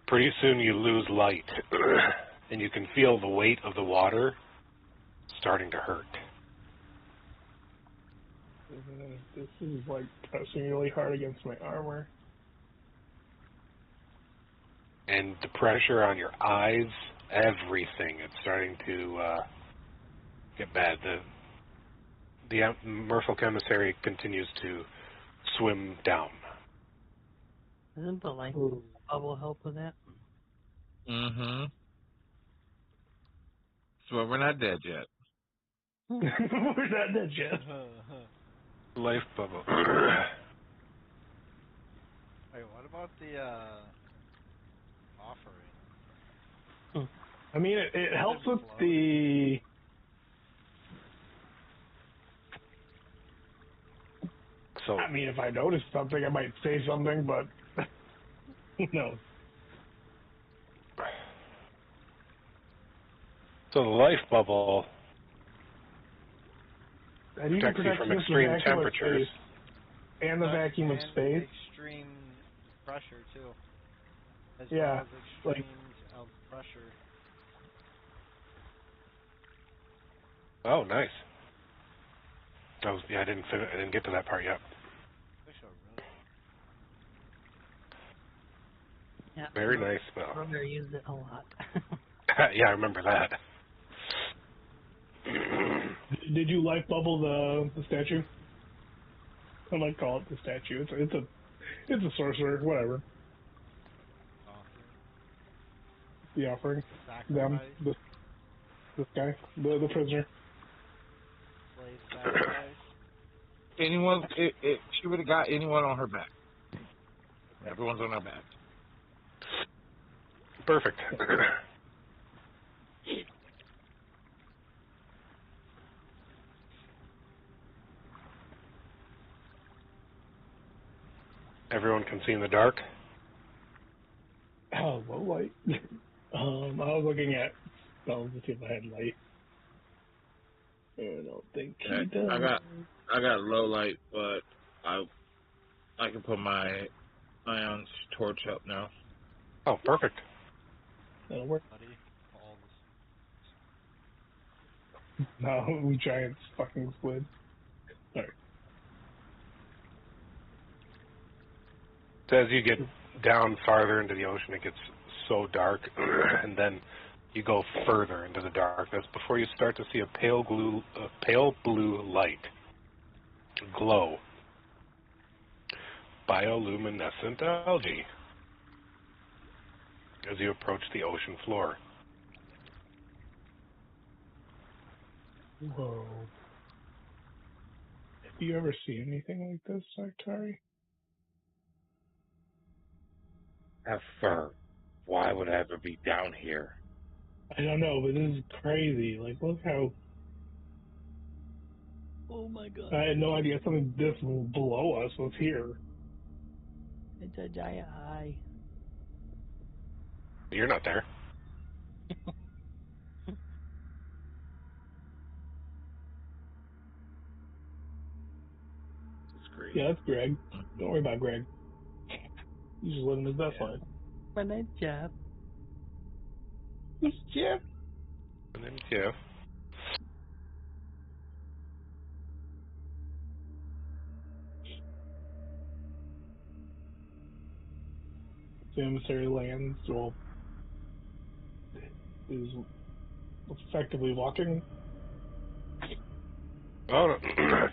Pretty soon you lose light, and you can feel the weight of the water starting to hurt. This is like pressing really hard against my armor. And the pressure on your eyes, everything, it's starting to get bad. The merfolk emissary continues to swim down. Doesn't the light bubble help with that? Mm-hmm. So we're not dead yet. We're not dead yet. Life bubble. Wait, what about the offering? I mean, it helps with Float? the... So, I mean, if I notice something, I might say something, but... no. so the life bubble That even protects you protects from against the extreme vacuum of temperatures. space and the vacuum of And space. extreme pressure too. As Yeah, well as like- extremes of pressure. Oh, nice. I didn't get to that part yet. Fish are really Yeah. Very nice spell. RoR used it a lot. Yeah, I remember that. Did you life bubble the statue? I might call it the statue. It's a sorcerer, whatever. offering. The offering. Them. Sacrifice. This guy. The prisoner. Slave sacrifice. Anyone, she would have got anyone on her back. Everyone's on her back. Perfect. Everyone can see in the dark. Oh, low light. I was looking at spells to see if I had light. I don't think he does. I got low light, but I can put my ion torch up now. Oh, perfect. That'll work. Buddy. All this. No, giant fucking squid. Sorry. So as you get down farther into the ocean, it gets so dark, and then you go further into the darkness before you start to see a pale blue light glow. Bioluminescent algae as you approach the ocean floor. Whoa. Have you ever seen anything like this, Sartari? Have fur. Why would I ever be down here? I don't know, but this is crazy. Like, look how... Oh my god. I had no idea something this below us was here. It's a giant eye. You're not there. It's great. Yeah, that's Greg. Don't worry about Greg. He's just living his best life. My name's Jeff. Who's Jeff? And then Jeff. The emissary lands, well, is effectively walking. Oh, no.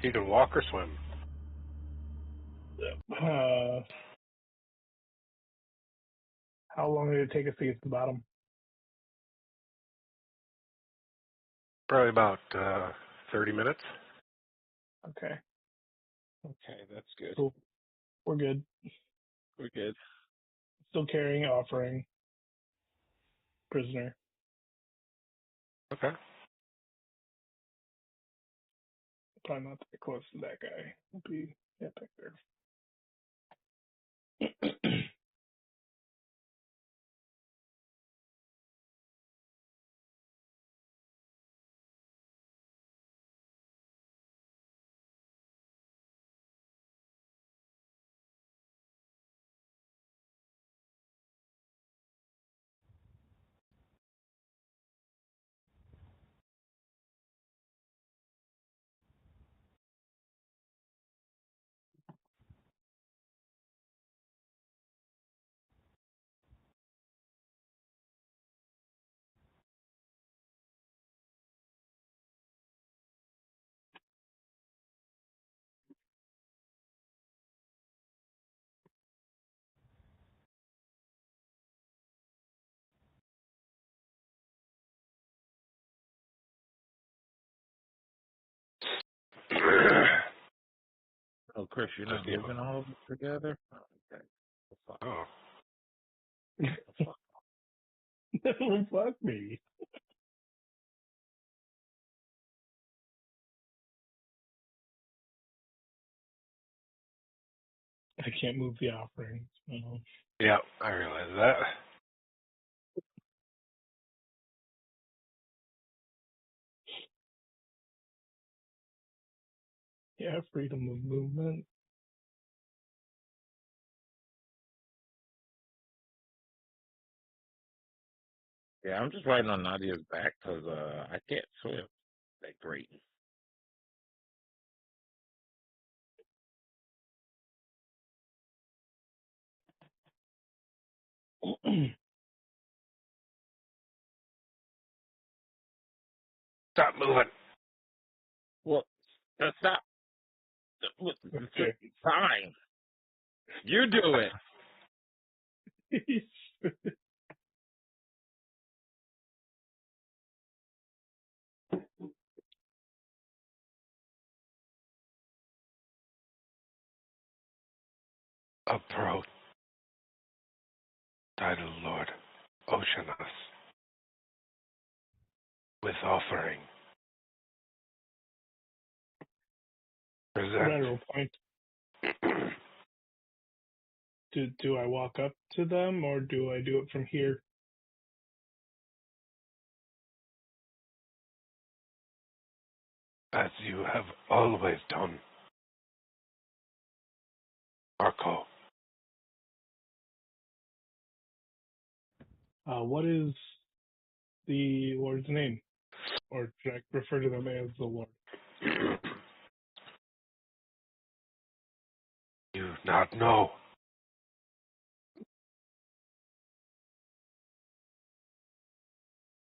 You can walk or swim. How long did it take us to get to the bottom? Probably about 30 minutes. Okay. Okay, that's good. Cool. We're good. We're good. Still carrying offering. Prisoner. Okay. Probably not that close to that guy. We'll be back there. Oh, Chris, you're not Yeah. moving all of them together? Oh, okay. Well, fuck. Oh. No, fuck me. I can't move the offerings. No. Yeah, I realize that. Yeah, freedom of movement. Yeah, I'm just riding on Nadia's back because I can't swim that great. Stop moving. Well, that's not. Okay. Fine. You do it. Approach, title Lord, Oceanus, with offering. Present. Lateral point. Do I walk up to them or do I do it from here? As you have always done. Marco. What is the Lord's name? Or should I refer to them as the Lord? You not know.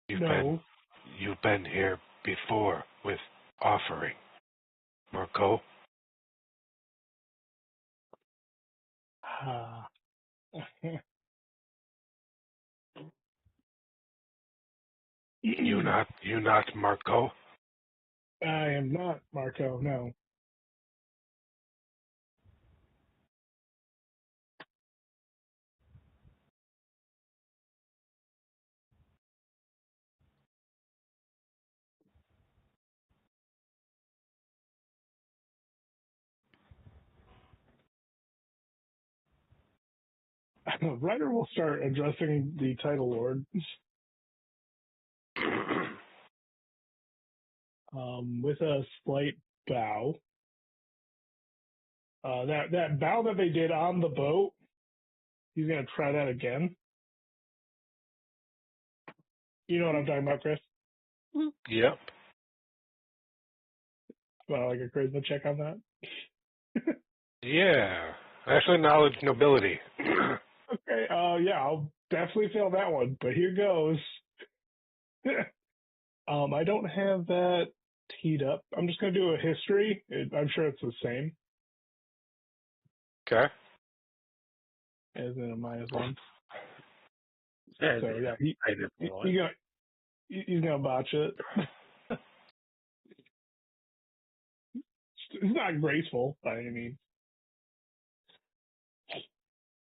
No. You've been here before with offering. Marco. You not Marco. I am not Marco, no. Ryder will start addressing the title Lord with a slight bow. That bow that they did on the boat, he's going to try that again. You know what I'm talking about, Chris? Yep. Like a charisma check on that? Yeah. Actually, knowledge, nobility. Okay, yeah, I'll definitely fail that one, but here goes. I don't have that teed up. I'm just going to do a history. I'm sure it's the same Okay. as in a -1. Yeah, So, yeah, he's gonna botch it. It's not graceful by any means.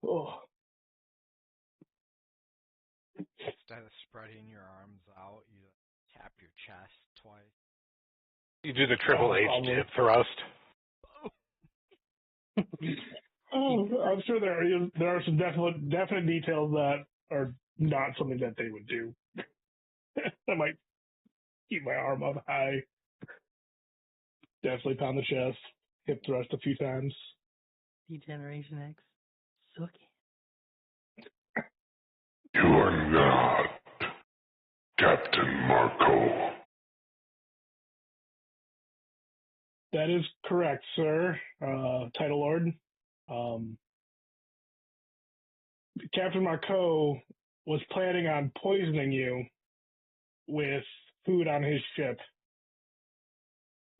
Oh. Instead of spreading your arms out, you tap your chest twice. You do the Triple H hip thrust. I'm sure there are some definite details that are not something that they would do. I might keep my arm up high, definitely pound the chest, hip thrust a few times. Degeneration X. Suck it. You are not Captain Marco. That is correct, sir. Title Lord. Captain Marco was planning on poisoning you with food on his ship.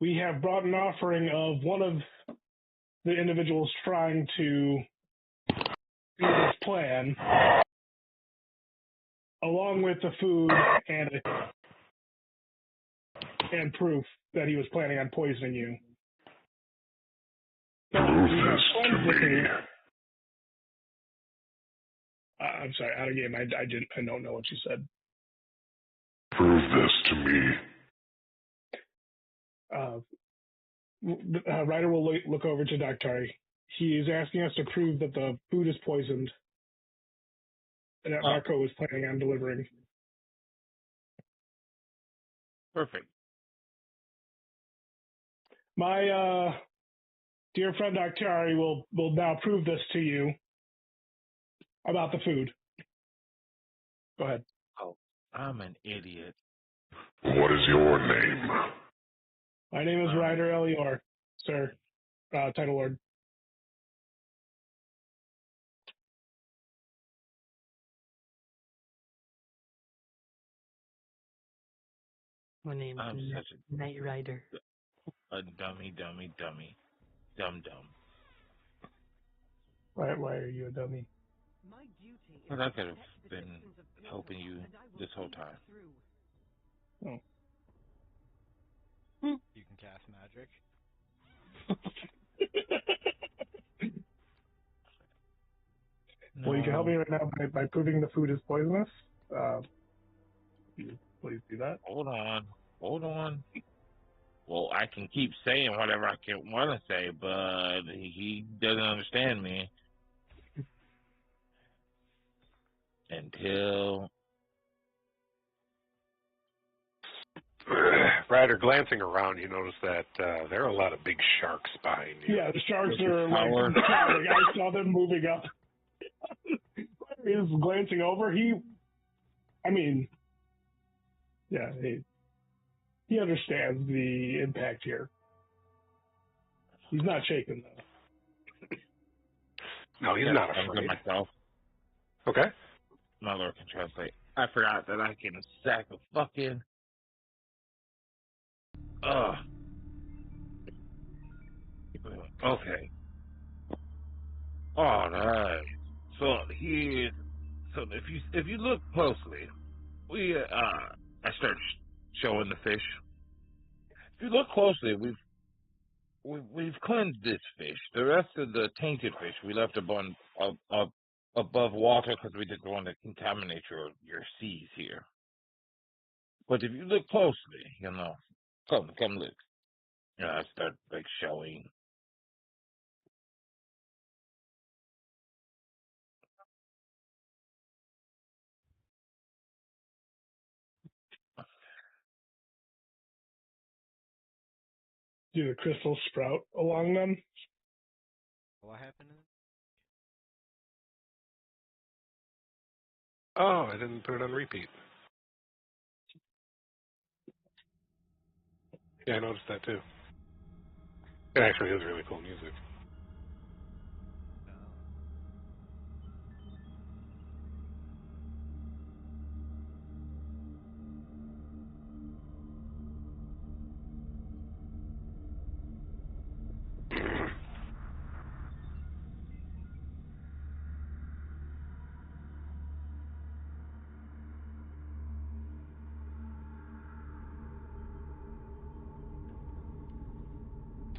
We have brought an offering of one of the individuals trying to do this plan, along with the food and proof that he was planning on poisoning you. Prove this to me. I'm sorry, out of game. I don't know what you said. Prove this to me. Ryder will look over to Dr. He is asking us to prove that the food is poisoned and that Marco was planning on delivering. Perfect. My dear friend Dr. will now prove this to you about the food. Go ahead. Oh, I'm an idiot. What is your name? My name is Ryder Elior, sir. Title Lord. My name I'm is such Knight Rider. a dummy. Dumb. Why are you a dummy? But I could have been helping you this whole time. Oh. You can cast magic. Well, you can help me right now by proving the food is poisonous. You please do that. Hold on. Well, I can keep saying whatever I want to say, but he doesn't understand me until Ryder, glancing around, you notice that there are a lot of big sharks behind you. Yeah, the sharks With are power. like crawling. I saw them moving up. He's glancing over. He understands the impact here. He's not shaken though. No, he's not afraid. Myself. Okay. My Lord can translate. I forgot that I can sack a fucking. Okay. All right. So if you look closely, I start showing the fish. If you look closely, we've cleansed this fish. The rest of the tainted fish we left above water because we didn't want to contaminate your seas here. But if you look closely, come look. I start showing. Do the crystals sprout along them? What happened? Oh, I didn't put it on repeat. Yeah, I noticed that too. It actually is really cool music.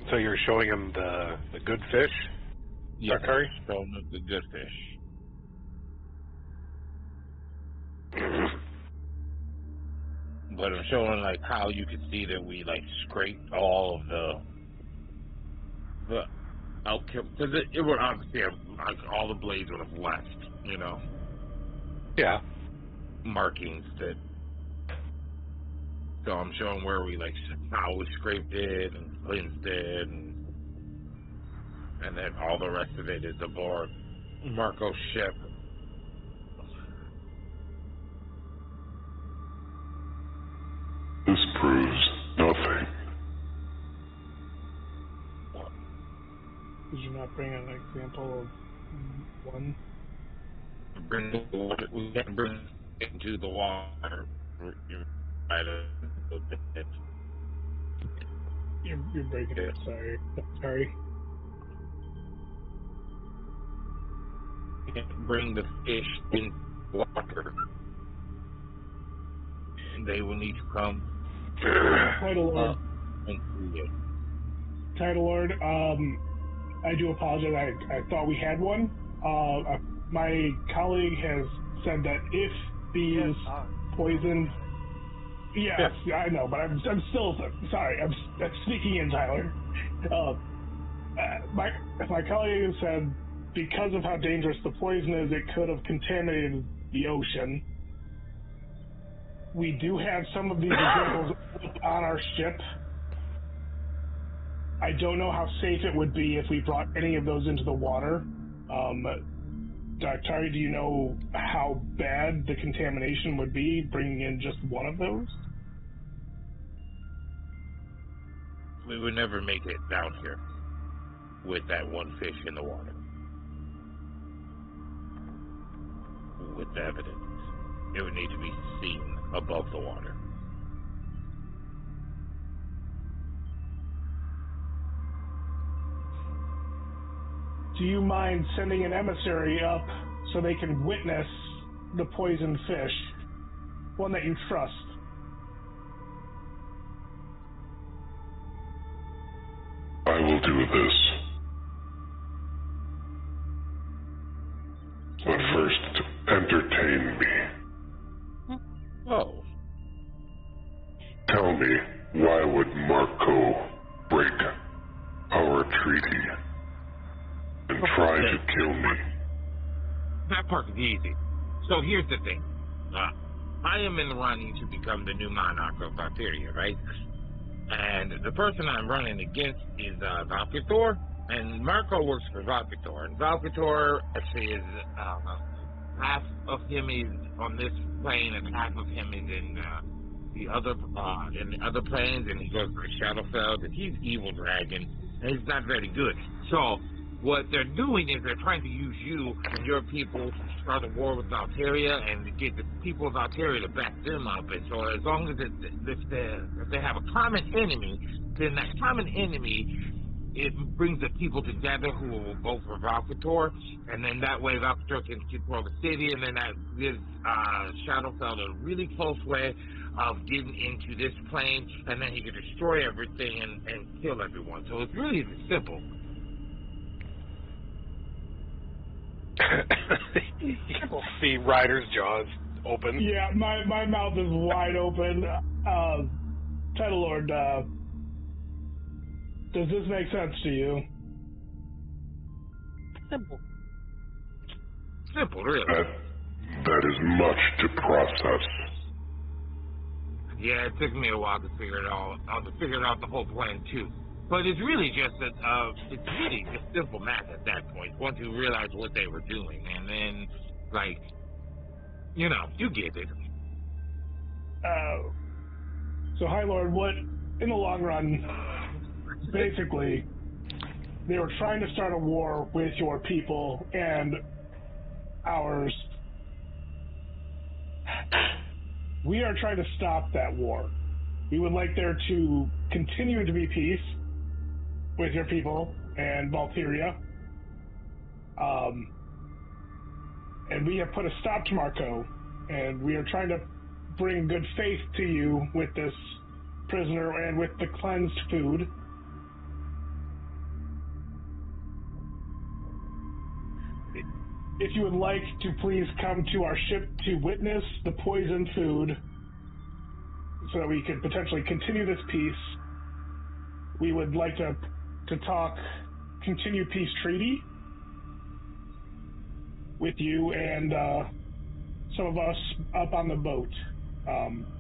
So you're showing him the good fish? Yes, Dr. showing the good fish. But I'm showing how you can see that we scraped all of the outkill because it would obviously have all the blades would have left, Yeah. markings that. So I'm showing where we how we scraped it and cleansed it, and then all the rest of it is aboard Marco's ship. This proves nothing. Did you not bring an example of one? Bring the water. We can bring it into the water. You're breaking it. Sorry. We can bring the fish in water, and they will need to come Title Lord. and see it. Title Lord, I do apologize. I thought we had one. My colleague has said that if these poisons... Yes, I know, but I'm still... Sorry, I'm sneaking in, Tyler. My colleague has said because of how dangerous the poison is, it could have contaminated the ocean. We do have some of these examples on our ship. I don't know how safe it would be if we brought any of those into the water. Dr. do you know how bad the contamination would be bringing in just one of those? We would never make it down here with that one fish in the water. With the evidence. It would need to be seen above the water. Do you mind sending an emissary up so they can witness the poisoned fish? One that you trust. I will do this. But first, entertain me. Oh. Tell me, why would Marco break our treaty and try to kill me? That part is easy. So here's the thing. I am in the running to become the new monarch of Valkyria, right? And the person I'm running against is Valkytor, and Marco works for Valkytor. And Valkytor actually is half of him is on this plane, and half of him is in the other planes, and he goes for Shadowfell, and he's evil dragon, and he's not very good. So what they're doing is they're trying to use you and your people to start a war with Valkyria and to get the people of Valkyria to back them up. And so as long as if they have a common enemy, then that common enemy, it brings the people together who will vote for Valkytor, and then that way Valkytor can control the city, and then that gives Shadowfell a really close way of getting into this plane, and then he can destroy everything and kill everyone. So it's really simple. You can see Ryder's jaws open. Yeah, my mouth is wide open. Title Lord, does this make sense to you? Simple. Simple, really. That is much to process. Yeah, it took me a while to figure it all out, to figure out the whole plan too. But it's really just it's really just simple math at that point. Once you realize what they were doing, and then, like, you know, you get it. So, High Lord, what, in the long run, basically, they were trying to start a war with your people and ours. We are trying to stop that war. We would like there to continue to be peace with your people and Valkyria. And we have put a stop to Marco, and we are trying to bring good faith to you with this prisoner and with the cleansed food. If you would like to please come to our ship to witness the poisoned food so that we could potentially continue this peace, we would like to talk continue peace treaty with you and some of us up on the boat.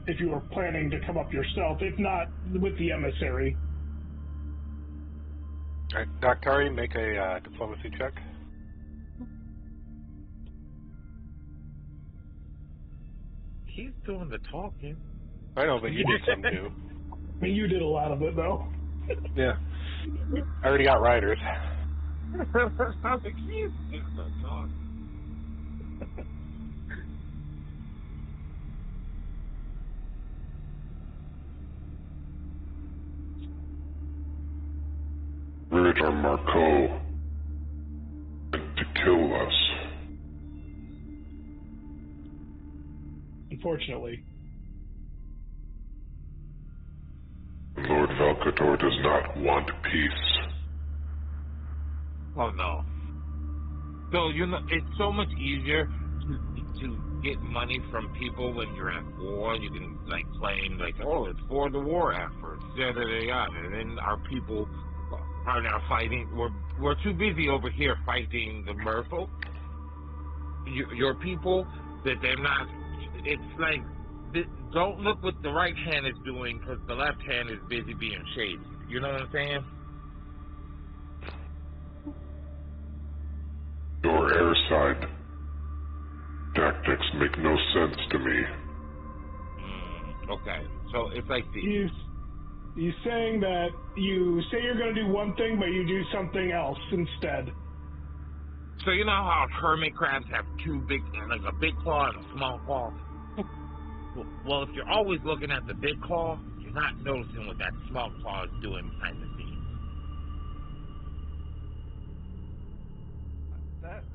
If you were planning to come up yourself, if not with the emissary. All right, Dr. make a diplomacy check. He's doing the talking. I know, but you did some too. I mean, you did a lot of it, though. Yeah. I already got Riders. I was like, he's doing the talking. Richard Marco to kill us. Unfortunately. Lord Valkator does not want peace. Oh no. So it's so much easier to get money from people when you're at war. You can like claim like, oh, it's for the war effort, yada yada yada. And then our people are now fighting. We're too busy over here fighting the merfolk. Your people that they're not. It's like don't look what the right hand is doing because the left hand is busy being shady. You know what I'm saying? Your airside tactics make no sense to me. Okay, so it's like He's saying that you say you're going to do one thing, but you do something else instead. So you know how hermit crabs have two big, like a big claw and a small claw? Well, if you're always looking at the big claw, you're not noticing what that small claw is doing behind the scenes.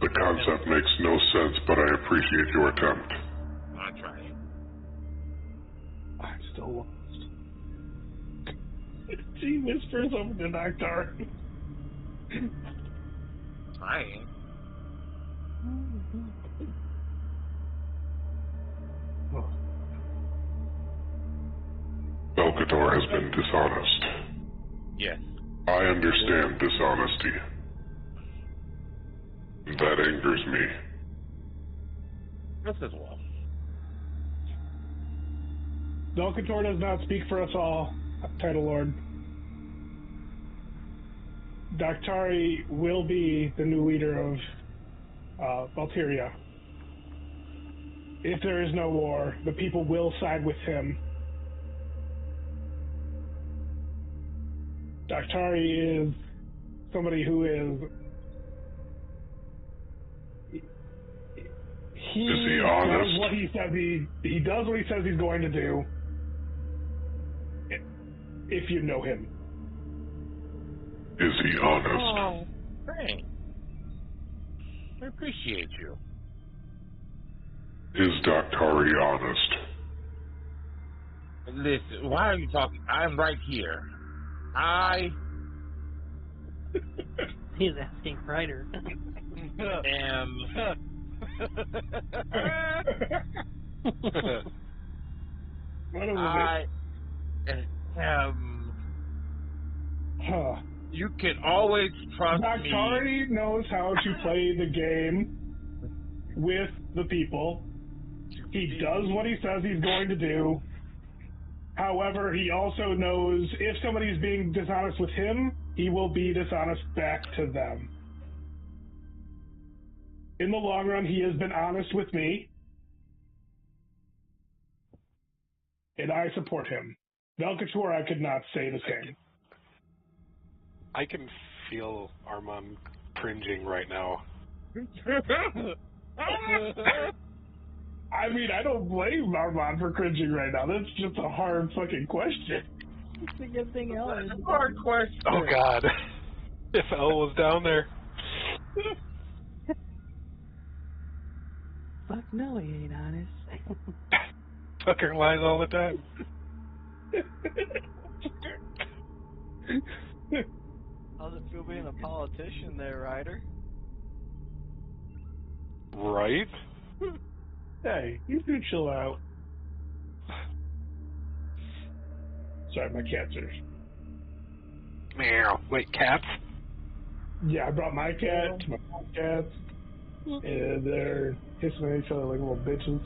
The concept makes no sense, but I appreciate your attempt. I try it. I'm still lost. She whispers over the doctor. Trying. Belkador has been dishonest. Yes. I understand dishonesty. That angers me. This as well. Velkator does not speak for us all, Title Lord. Daktari will be the new leader of Valtyria. If there is no war, the people will side with him. Daktari is somebody who is... He honest? does what he says he does what he says he's going to do. If you know him. Is he honest? Oh, thanks. I appreciate you. Is Daktari honest? Listen, why are you talking? I'm right here. He's asking Ryder. am... What is I am... You can always trust me. Daktari knows how to play the game with the people. He does what he says he's going to do. However, he also knows if somebody's being dishonest with him, he will be dishonest back to them. In the long run, he has been honest with me, and I support him. Velkator, I could not say the same. I can feel Armand cringing right now. I mean, I don't blame Armand for cringing right now. That's just a hard fucking question. It's a good thing L is. That's a hard question. Oh God, if L was down there. Fuck no, he ain't honest. Fucker lies all the time. How's it feel being a politician there, Ryder? Right? Hey, you do chill out. Sorry, my cats are... Meow. Wait, cats? Yeah, I brought my cat to my mom's cats, and they're hissing at each other like little bitches.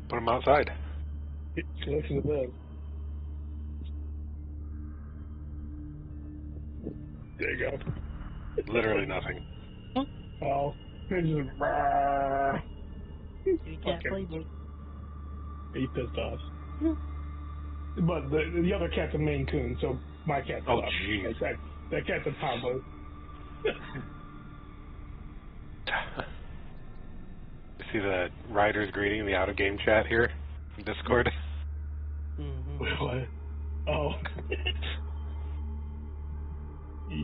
Put them outside. She looks in the bed. There you go. Literally nothing. Well, they just... You can't Okay. play Jake. He pissed off. But the other cat's a Maine Coon, so my cat's Oh, up. jeez. That cat's a Tombo. See the Riders greeting in the out-of-game chat here in Discord? Mm-hmm. What? Oh.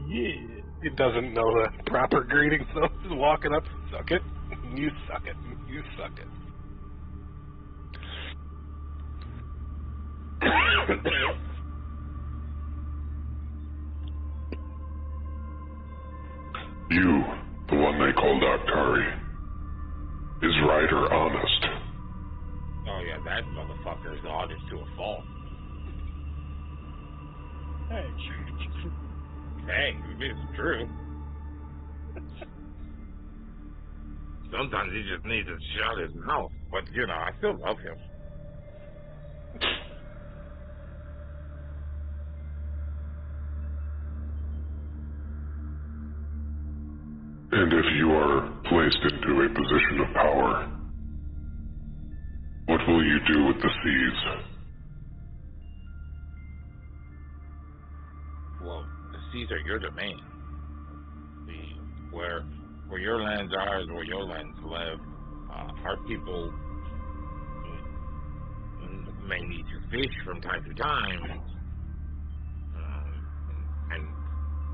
Yeah. He doesn't know the proper greeting, so he's walking up, suck it, you suck it, you suck it. You, the one they call Doctari, is Ryder honest? Oh yeah, that motherfucker is honest to a fault. Hey, it's true. Sometimes he just needs to shut his mouth, but you know, I still love him. And if you are placed into a position of power, what will you do with the seas? Well, the seas are your domain. Where your lands are is where your lands live. Our people may need to fish from time to time, and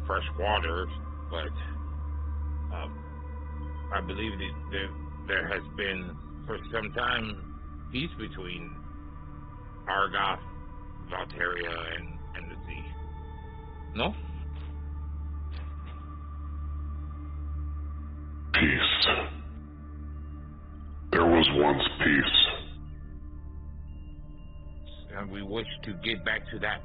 fresh water, but I believe that there has been for some time peace between Argoth, Valteria, and the sea. No? Peace. There was once peace. And we wish to get back to that.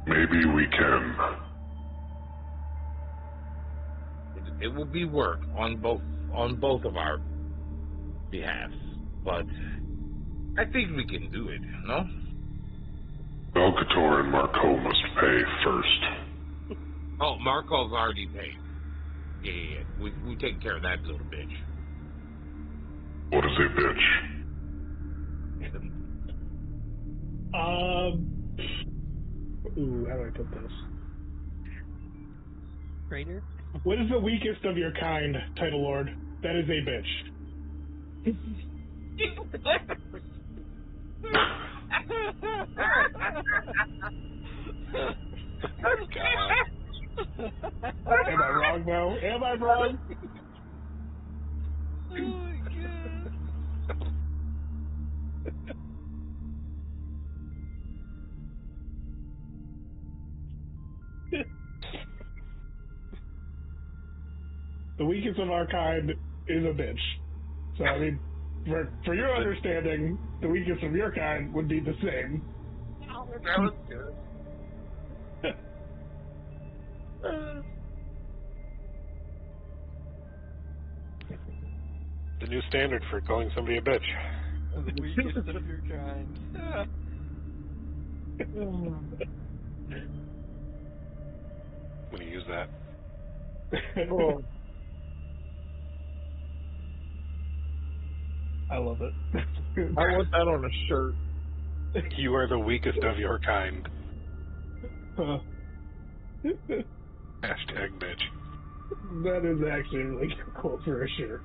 Maybe we can. It will be work on both of our behalves, but I think we can do it, no? Velcator and Marco must pay first. Oh, Marco's already paid. Yeah. We take care of that little bitch. What is a bitch? Ooh, how do I put this? Raider? What is the weakest of your kind, Title Lord? That is a bitch. Am I wrong, though? Am I wrong? Oh my god. The weakest of our kind is a bitch. So, I mean, for your understanding, the weakest of your kind would be the same. That was good. The new standard for calling somebody a bitch. The weakest of your kind. When you use that. Oh. I love it. I want that on a shirt. You are the weakest of your kind. Hashtag bitch. That is actually a really good quote for a shirt.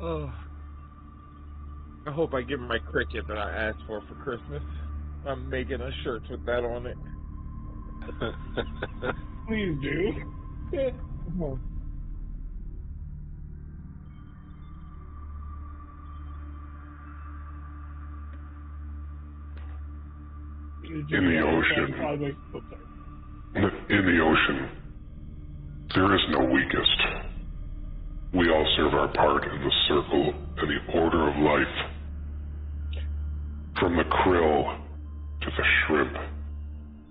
Oh. I hope I get my cricket that I asked for Christmas. I'm making a shirt with that on it. Please do. In the ocean. In the ocean, there is no weakest. We all serve our part in the circle and the order of life. From the krill, to the shrimp,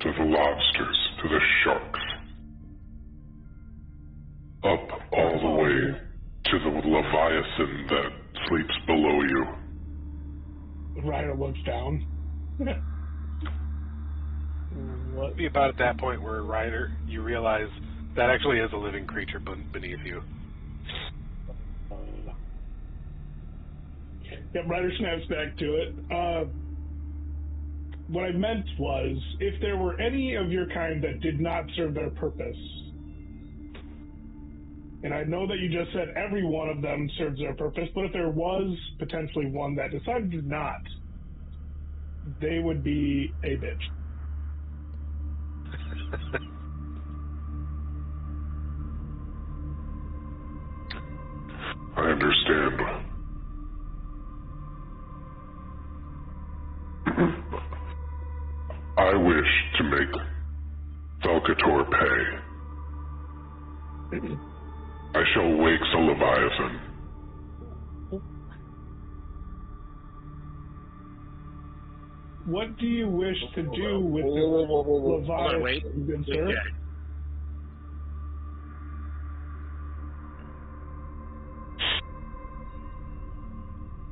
to the lobsters, to the sharks. Up all the way to the leviathan that sleeps below you. Ryder looks down. What? Be about at that point where Ryder, you realize that actually is a living creature beneath you. Yeah, Ryder snaps back to it. What I meant was, if there were any of your kind that did not serve their purpose, and I know that you just said every one of them serves their purpose, but if there was potentially one that decided to not, they would be a bitch. I understand. I wish to make Velcator pay. I shall wake the Leviathan. What do you wish to do with the Leviathan, good sir?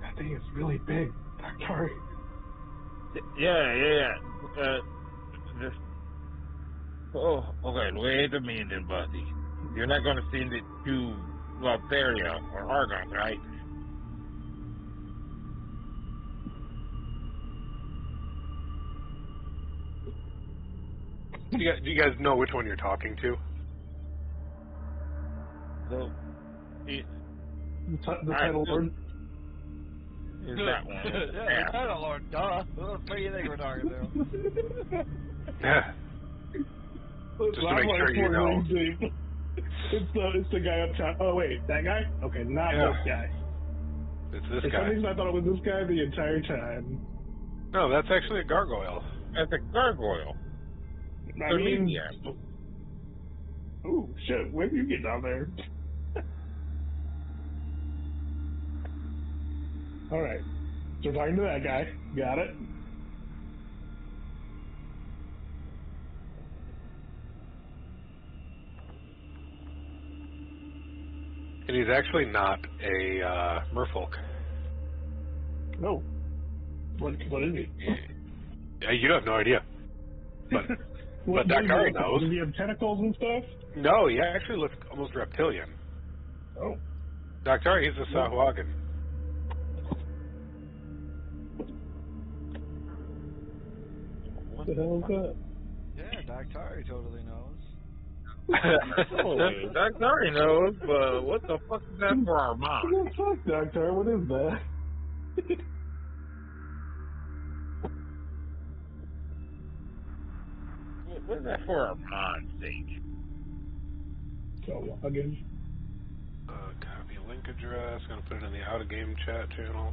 That thing is really big, Dr. Yeah. Okay, wait a minute, buddy. You're not going to send it to Valteria or Argon, right? Do you guys know which one you're talking to? The title lord? Is that one? Yeah, the title lord, duh. What do you think we're talking to? Yeah. Just to make sure you know. It's the guy up top. Oh wait, that guy? Okay, not this guy. It's this For guy. some reason I thought it was this guy the entire time. No, that's actually a gargoyle. That's a gargoyle. I mean, ooh, shit, when did you get down there? Alright, so we're talking to that guy. Got it? And he's actually not a merfolk. No. What is he? You have no idea. But but Dr. knows. Does he have tentacles and stuff? No, he actually looks almost reptilian. Oh. Dr. he's a Sahuagin. What the hell is that? Yeah, Dr. totally knows. Dr. knows, but what the fuck is that for our mom? What the fuck, Dr.? What is that? What is that for our mom's sake? So, again. Copy link address. Gonna put it in the out of game chat channel.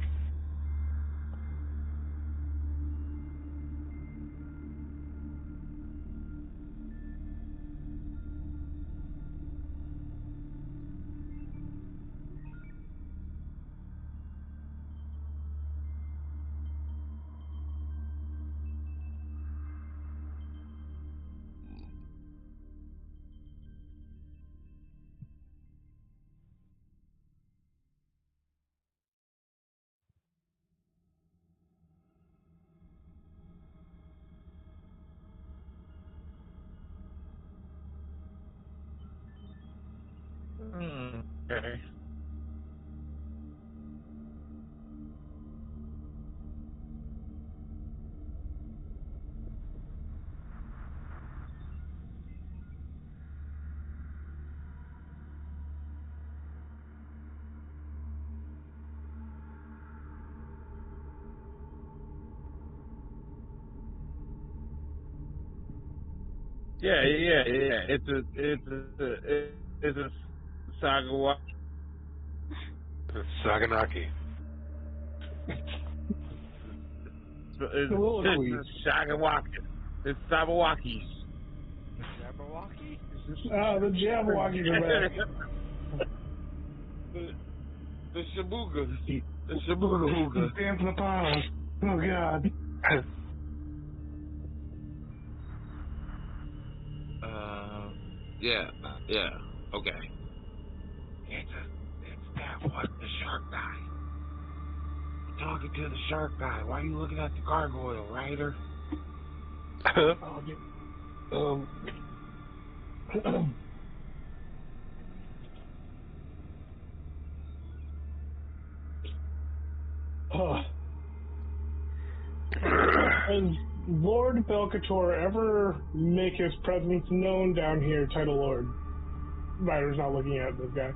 Okay. Yeah. It's a Sagawaki. Saganaki. It's Sagawaki. It's Sabawakis. Jabberwocky? Ah, the Jabberwockies are back. The Shabuga. The Shabuga. He's dancing upon us. Oh, God. Yeah, okay. It's that one, the shark guy. I'm talking to the shark guy. Why are you looking at the gargoyle, Ryder? Has Lord Velcator ever make his presence known down here, Title Lord? Ryder's not looking at this guy.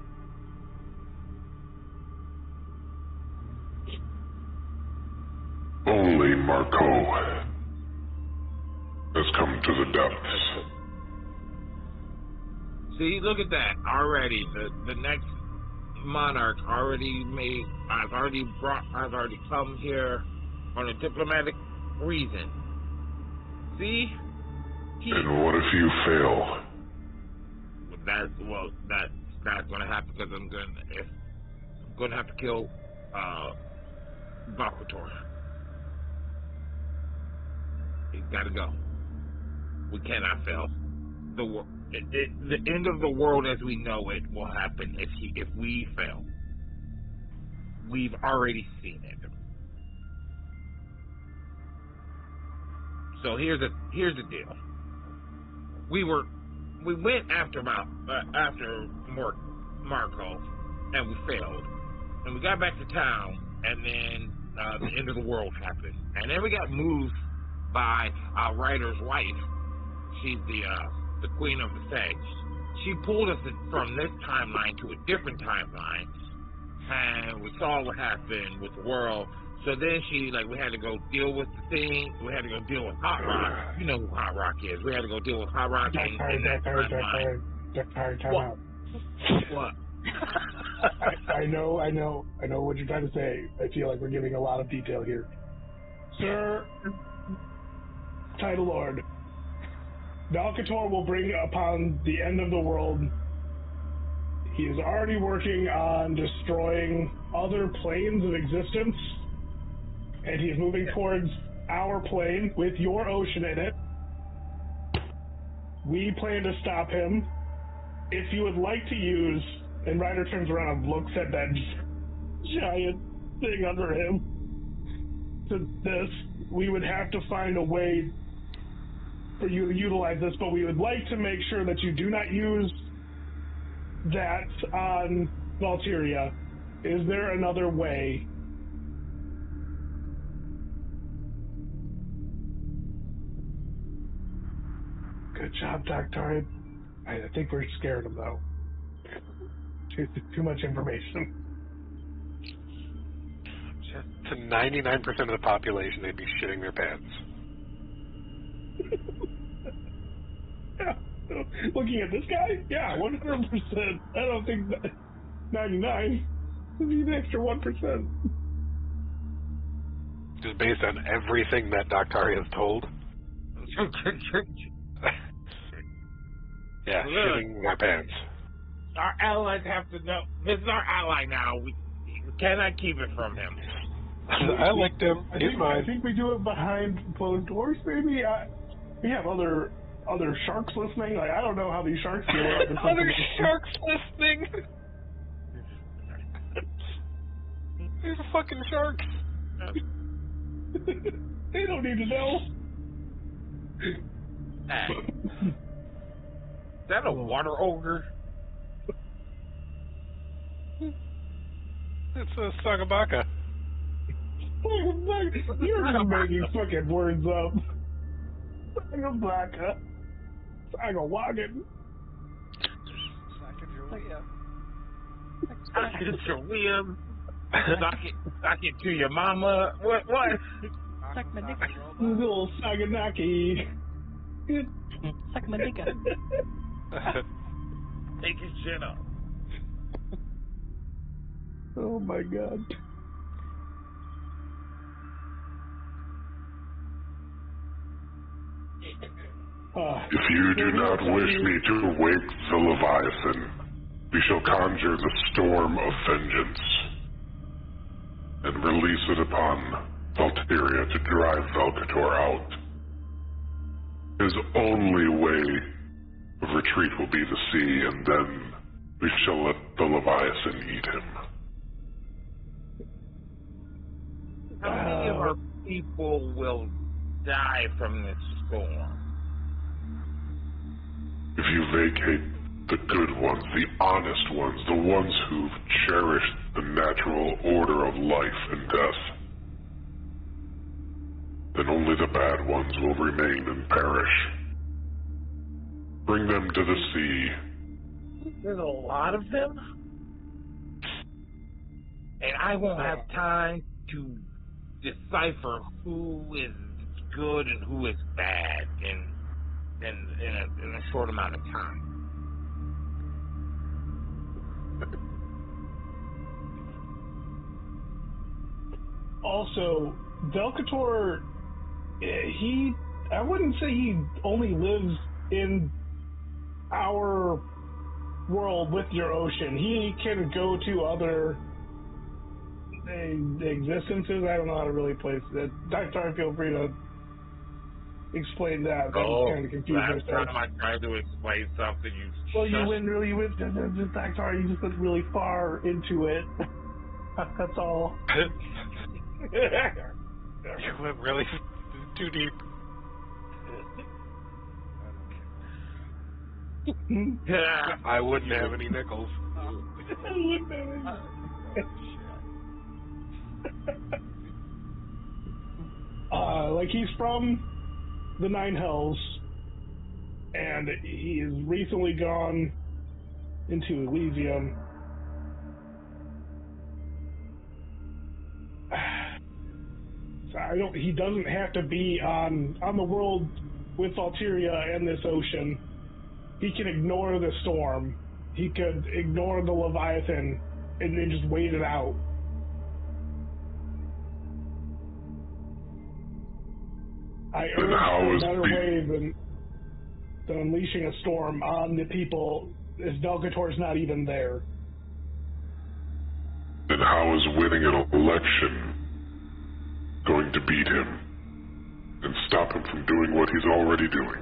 Only Marco has come to the depths. See, look at that already. The next monarch already made. I've already come here on a diplomatic reason. See? And what if you fail? That's not gonna happen because I'm gonna have to kill Valkator. He's gotta go. We cannot fail. The end of the world as we know it will happen if we fail. We've already seen it. So here's the deal. We went after Marco, and we failed. And we got back to town, and then the end of the world happened. And then we got moved by our writer's wife. She's the queen of the Fags. She pulled us from this timeline to a different timeline, and we saw what happened with the world. So then we had to go deal with the thing. We had to go deal with Hot Rock. You know who Hot Rock is. We had to go deal with Hot Rock in that timeline. What? I know what you're trying to say. I feel like we're giving a lot of detail here. Sir, Title Lord, Valkator will bring upon the end of the world. He is already working on destroying other planes of existence, and he's moving towards our plane with your ocean in it. We plan to stop him. If you would like to use, and Ryder turns around and looks at that giant thing under him, to this, we would have to find a way for you to utilize this, but we would like to make sure that you do not use that on Valteria. Is there another way? Good job, Dr. I think we're scared of him, though. Too much information. To 99% of the population, they'd be shitting their pants. Yeah. Looking at this guy? Yeah, 100%. I don't think that 99 would be an extra 1%. Just based on everything that Dr. has told. Yeah, shitting their pants. Our allies have to know. This is our ally now. We cannot keep it from him. I liked him. I think we do it behind closed doors, maybe. We have other sharks listening. I don't know how these sharks feel about this. Other sharks listening? These fucking sharks. They don't need to know. Hey. Is that a water ogre? It's a Sagabaka. You're just making fucking words up. Sagabaka. Sagawagan. Sacagawea. Sock it to your mama. What? Suck my dick. Little Saganaki. Suck my dick. Take his shit off. Oh my god. If you do not wish me to wake the Leviathan, we shall conjure the storm of vengeance and release it upon Valteria to drive Valkator out. His only way of retreat will be the sea, and then we shall let the Leviathan eat him. How many of our people will die from this storm? If you vacate the good ones, the honest ones, the ones who've cherished the natural order of life and death, then only the bad ones will remain and perish. Bring them to the sea. There's a lot of them? And I won't have time to decipher who is good and who is bad in a short amount of time. Also, Velcator, I wouldn't say he only lives in our world with your ocean. He can go to other existences. I don't know how to really place it. Dr. Feel free to explain that. I'm kind of confused last myself. time I tried to explain something, you Dr. You just went really far into it. That's all. You went really too deep. Yeah. I wouldn't have any nickels. Like he's from the Nine Hells, and he has recently gone into Elysium. So he doesn't have to be on the world with Valteria and this ocean. He can ignore the storm. He could ignore the Leviathan and then just wait it out. I urge a better way than unleashing a storm on the people if Velcator's not even there. Then how is winning an election going to beat him and stop him from doing what he's already doing?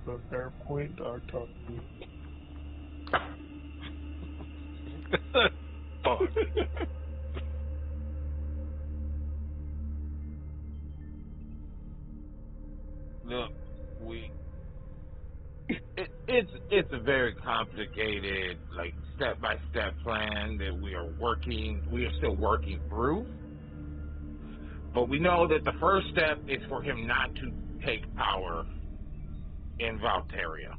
A fair point, Doctor. Fuck. Look, it's a very complicated, like, step-by-step plan that we are still working through. But we know that the first step is for him not to take power in Valteria.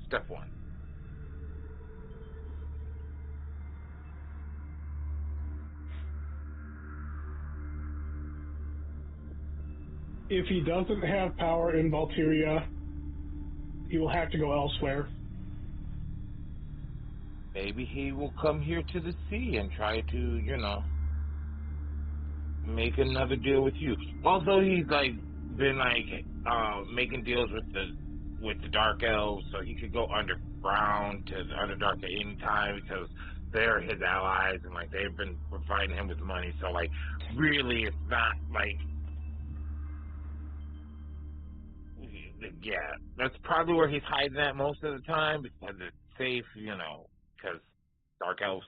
Step one. If he doesn't have power in Valteria, he will have to go elsewhere. Maybe he will come here to the sea and try to, make another deal with you. Also, he's been making deals with the Dark Elves, so he could go underground to the Underdark at any time because they're his allies and they've been providing him with money. So really, it's not yeah, that's probably where he's hiding at most of the time because it's safe, because Dark Elves.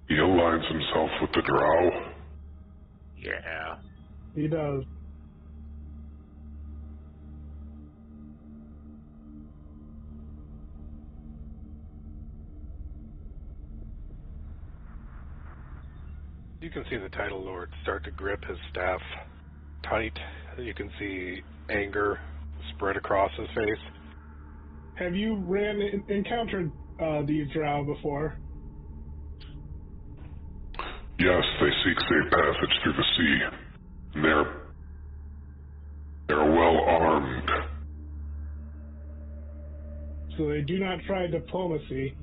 He aligns himself with the Drow. Yeah. He does. You can see the Title Lord start to grip his staff tight. You can see anger spread across his face. Have you encountered these Drow before? Yes, they seek safe passage through the sea. And they're well armed. So they do not try diplomacy.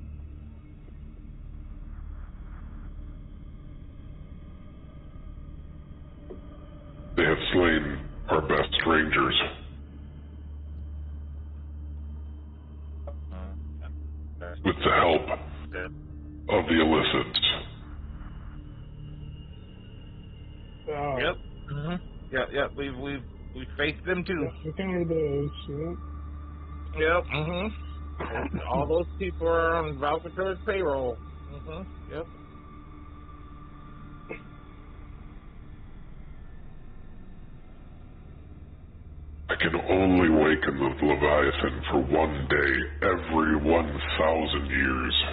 They have slain our best rangers. With the help of the illicits. Yep. Mm-hmm. Yep. We've faced them too. Yes, encountered those. Yep. Mm-hmm. All those people are on Valcator's payroll. Mm-hmm. Yep. I can only waken the Leviathan for one day every 1,000 years.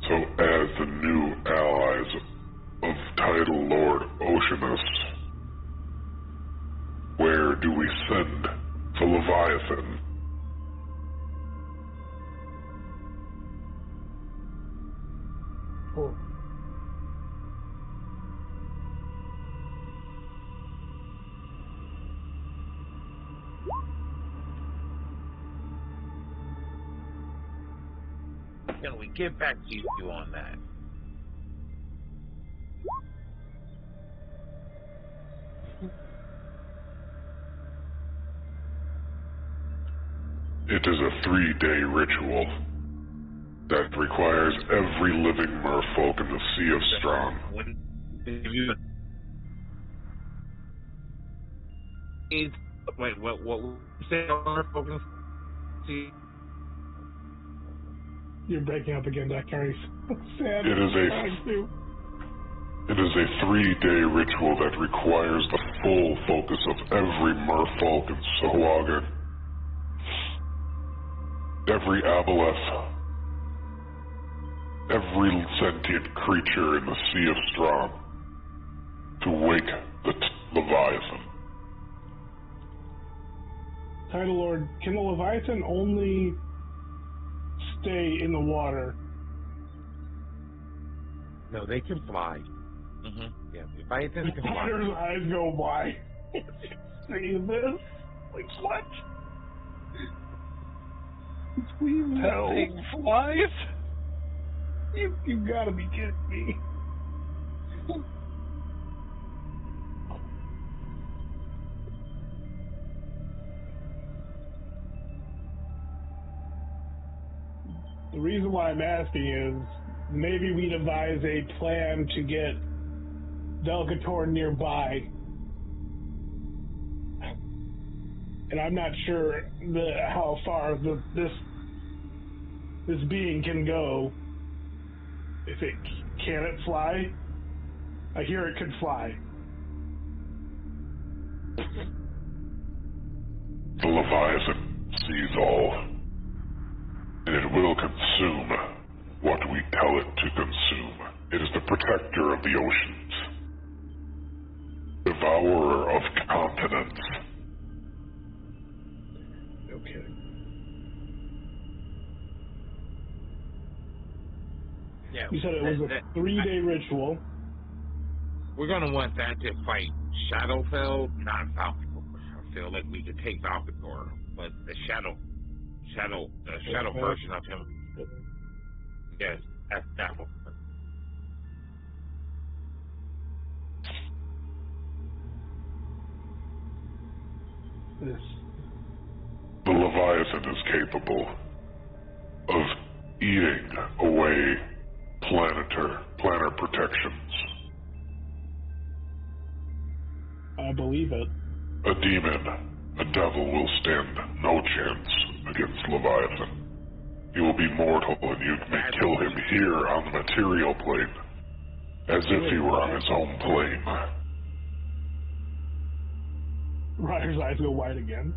So as the new allies of Title Lord Oceanus, where do we send the Leviathan? can we get back to you on that? It is a 3-day ritual that requires every living merfolk in the Sea of Strong. When you wait, what you say? See, You're breaking up again, Dr. Sad. It is a 3-day ritual that requires the full focus of every merfolk in Sahuagin, every aboleth, every sentient creature in the Sea of Strong, to wake the Leviathan. Title Lord, can the Leviathan only stay in the water? no, they can fly. Yeah, Leviathans can fly. Potter's eyes go wide. See this? Like, what? Please help. Thing flies? You gotta be kidding me. The reason why I'm asking is maybe we devise a plan to get Delcator nearby. And I'm not sure how far this being can go. If it can it fly? I hear it could fly. The Leviathan sees all, and it will consume what we tell it to consume. It is the protector of the oceans, devourer of continents. No kidding. Yeah, You said it was a 3-day ritual. We're gonna want that to fight Shadowfell, not Valkor. I feel like we could take Valkor, but the shadow version of him. Yes, that one. This. The Leviathan is capable of eating away planar protections. I believe it. A demon, a devil, will stand no chance against Leviathan. He will be mortal, and you may kill him here on the material plane, as if he were on his own plane. Ryder's eyes go wide again.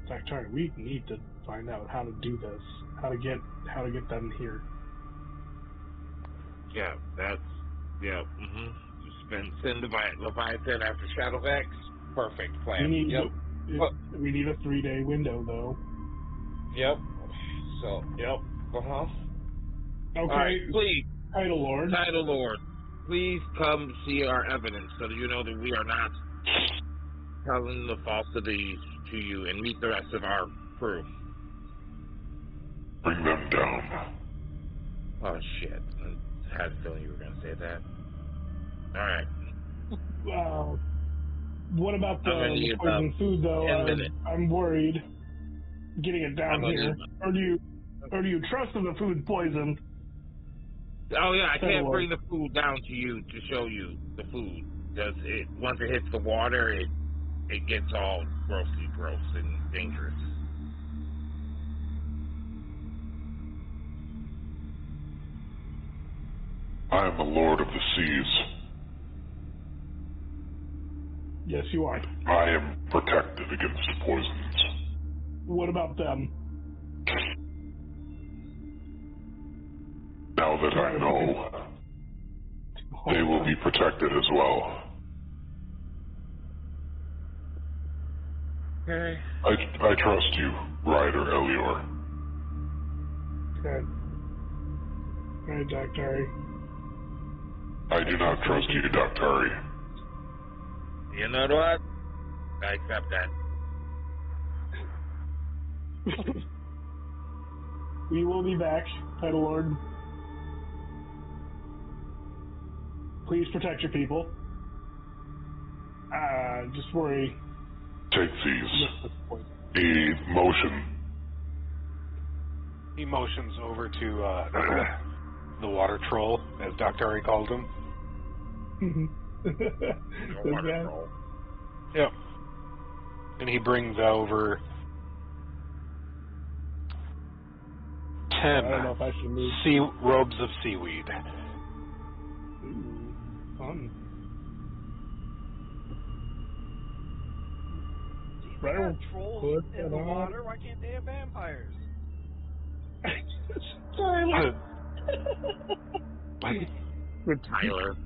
Dr. We need to find out how to do this. How to get them here. Yeah, Send Leviathan after Shadowvex. Perfect plan. We need a 3-day window, though. Yep. So, yep. Okay. All right, please. Title Lord, please come see our evidence so that you know that we are not telling the falsities to you, and meet the rest of our crew. Bring them down. Oh, shit. I had a feeling you were going to say that. All right. What about the poison food, though? I'm worried getting it down here. Or do you trust that the food's poison? Oh yeah, I can't bring the food down to you to show you the food. Because once it hits the water, it gets all gross and dangerous. I am the Lord of the Seas. Yes, you are. I am protected against poisons. What about them? Now that I know, they will be protected as well. Okay. I trust you, Ryder Elior. Okay. All right, Dr. I do not trust you, Dr. You know what? I accept that. We will be back, Title Lord. Please protect your people. Just worry. Take these. A motion. He motions over to the water troll, as Dr. Ari called him. Yep. And he brings over 10 robes of seaweed. Ooh, fun. They got trolls in the water. Why can't they have vampires? Tyler. Tyler.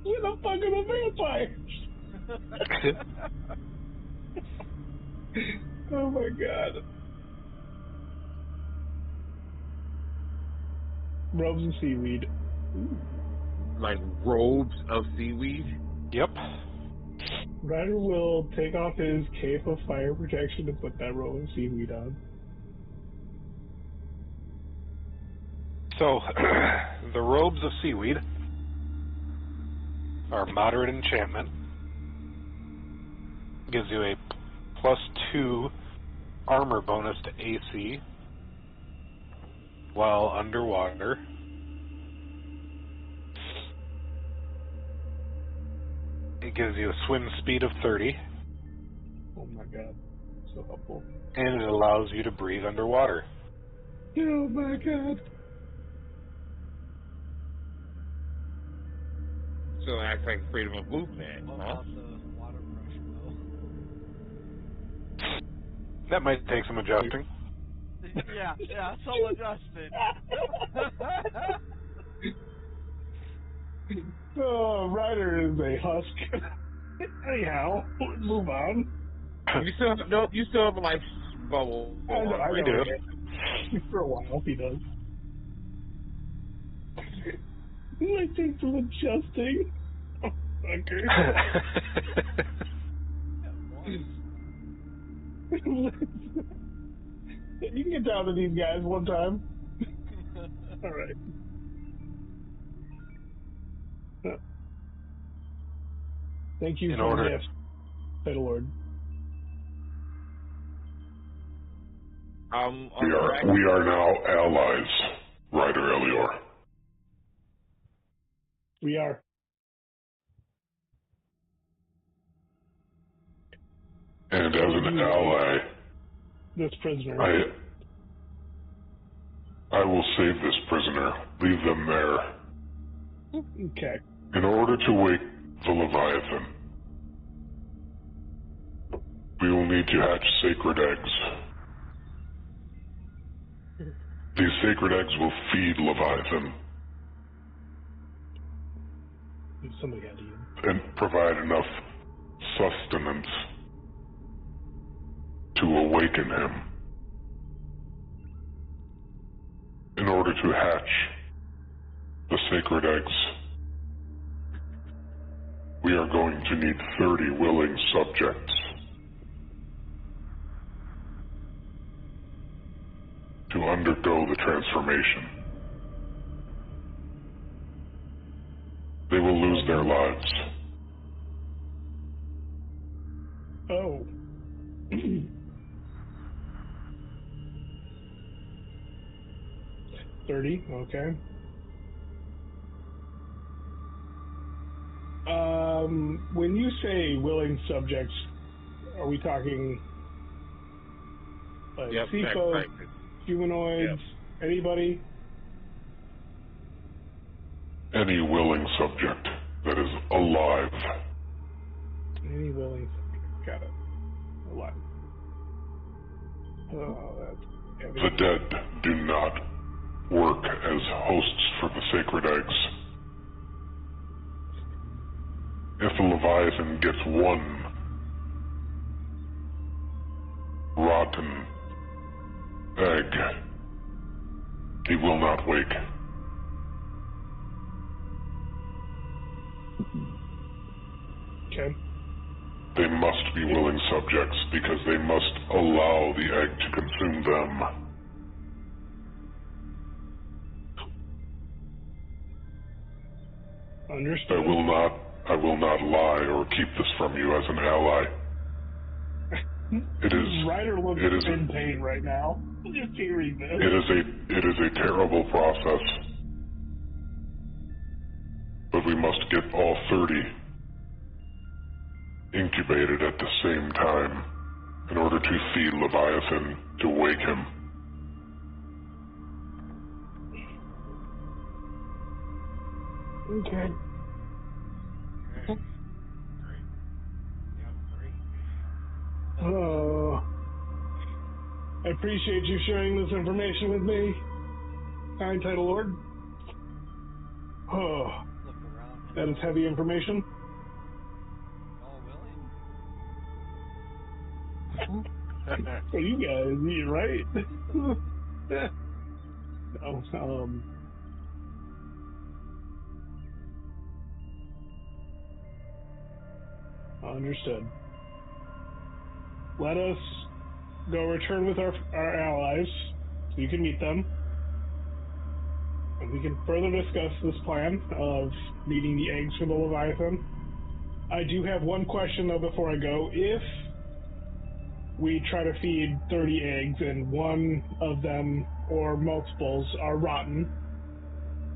You're the fucking vampire. Oh my god. Robes of seaweed. Ooh. Like robes of seaweed? Yep. Ryder will take off his cape of fire protection and put that robe of seaweed on. So, the robes of seaweed are moderate enchantment. Gives you a +2 armor bonus to AC while underwater. It gives you a swim speed of 30. Oh my god. So helpful. And it allows you to breathe underwater. Oh my god. So it acts like freedom of movement, What huh? about the water pressure, though? That might take some adjusting. yeah, some adjustment. Oh, Ryder is a husk. Anyhow, move on. You still have a life bubble. I know, I do. For a while, he does. It might take some adjusting. Oh, fucker. You can get down to these guys one time. All right. Thank you for the gift, Title Lord. We are now allies, Ryder Elior. We are. And as an ally, this prisoner. I will save this prisoner. Leave them there. Okay. In order to wake the Leviathan, we will need to hatch sacred eggs. These sacred eggs will feed Leviathan Somebody had to eat. and provide enough sustenance to awaken him. In order to hatch the sacred eggs, we are going to need 30 willing subjects to undergo the transformation. They will lose their lives. Oh. 30, okay. When you say willing subjects, are we talking like sea folk, humanoids, anybody? Any willing subject that is alive. Any willing subject, got it. Alive. Oh, that's heavy. The dead do not work as hosts for the sacred eggs. If the Leviathan gets one rotten egg, he will not wake. Okay. They must be willing subjects because they must allow the egg to consume them. Understood. I will not lie or keep this from you as an ally. Ryder looks in pain right now. Just hearing this. It is a terrible process. But we must get all 30 incubated at the same time in order to feed Leviathan to wake him. Okay. Okay. Great. Yeah, great. Oh. I appreciate you sharing this information with me, kind Title Lord. Oh, Look around. that is heavy information. All willing? For you guys, you're right. No, understood. Let us go return with our allies so you can meet them. And we can further discuss this plan of needing the eggs for the Leviathan. I do have one question though before I go. If we try to feed 30 eggs and one of them or multiples are rotten,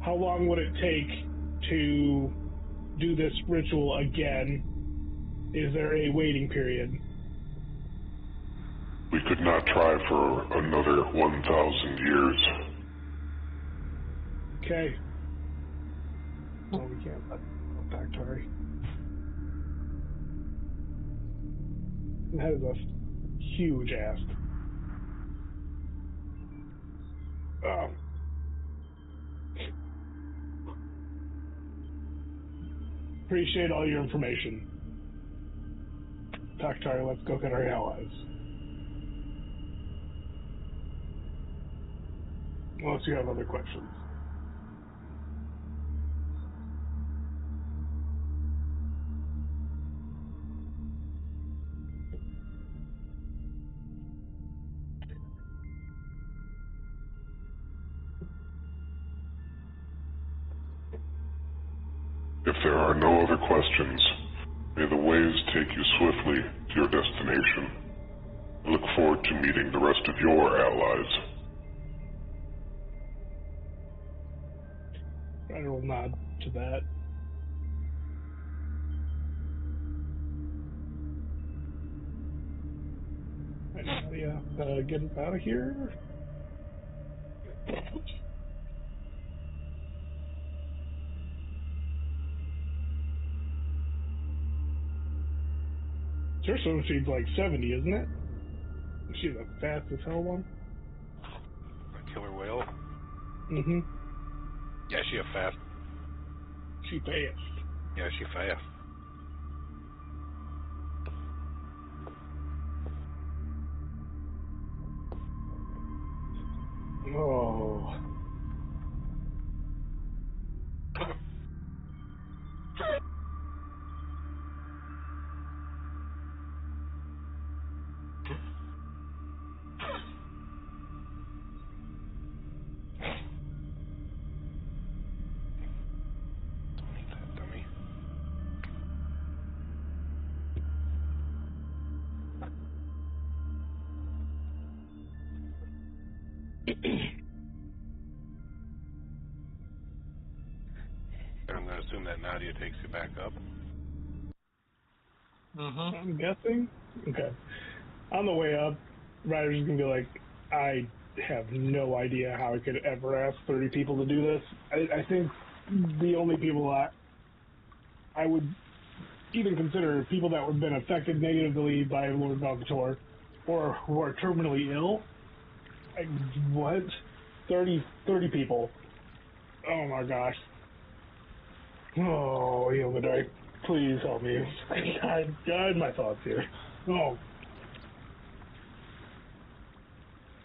how long would it take to do this ritual again? Is there a waiting period? We could not try for another 1,000 years. Okay. No, we can't let Dr. That is a huge ask. Appreciate all your information. Dr. Let's go get our allies. Unless you have other questions. If there are no other questions, may the ways take you swiftly to your destination. I look forward to meeting the rest of your allies. I will nod to that. Nadia, get us out of here. Her swim speed's like 70, isn't it? She's the fastest hell one. A killer whale? Mm-hmm. Yeah, she a fast. She fast. Yeah, she fast. Oh. Dummy. I'm going to assume that Nadia takes you back up. I'm guessing. Okay. On the way up, Ryder's gonna be like, I have no idea how I could ever ask 30 people to do this. I think the only people that I would even consider people that have been affected negatively by Lord Valvator or who are terminally ill. What? 30 people. Oh my gosh. Oh, Yilmadai, please help me. Guide my thoughts here. Oh.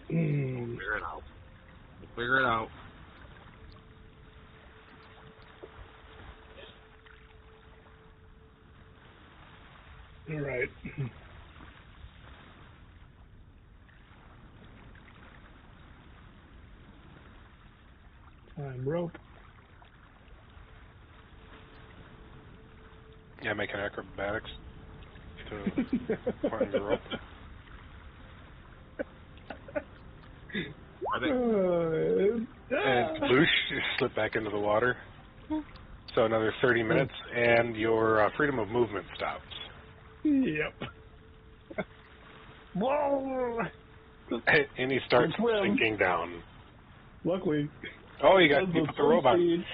Figure it out. We'll figure it out. All right. Time rope. Yeah, making acrobatics to climb the rope. Are they? And Bloosh, you slip back into the water. So another 30 minutes, and your freedom of movement stops. Yep. Whoa! And he starts Swim. sinking down. Luckily, Oh, you does put the the robot. swim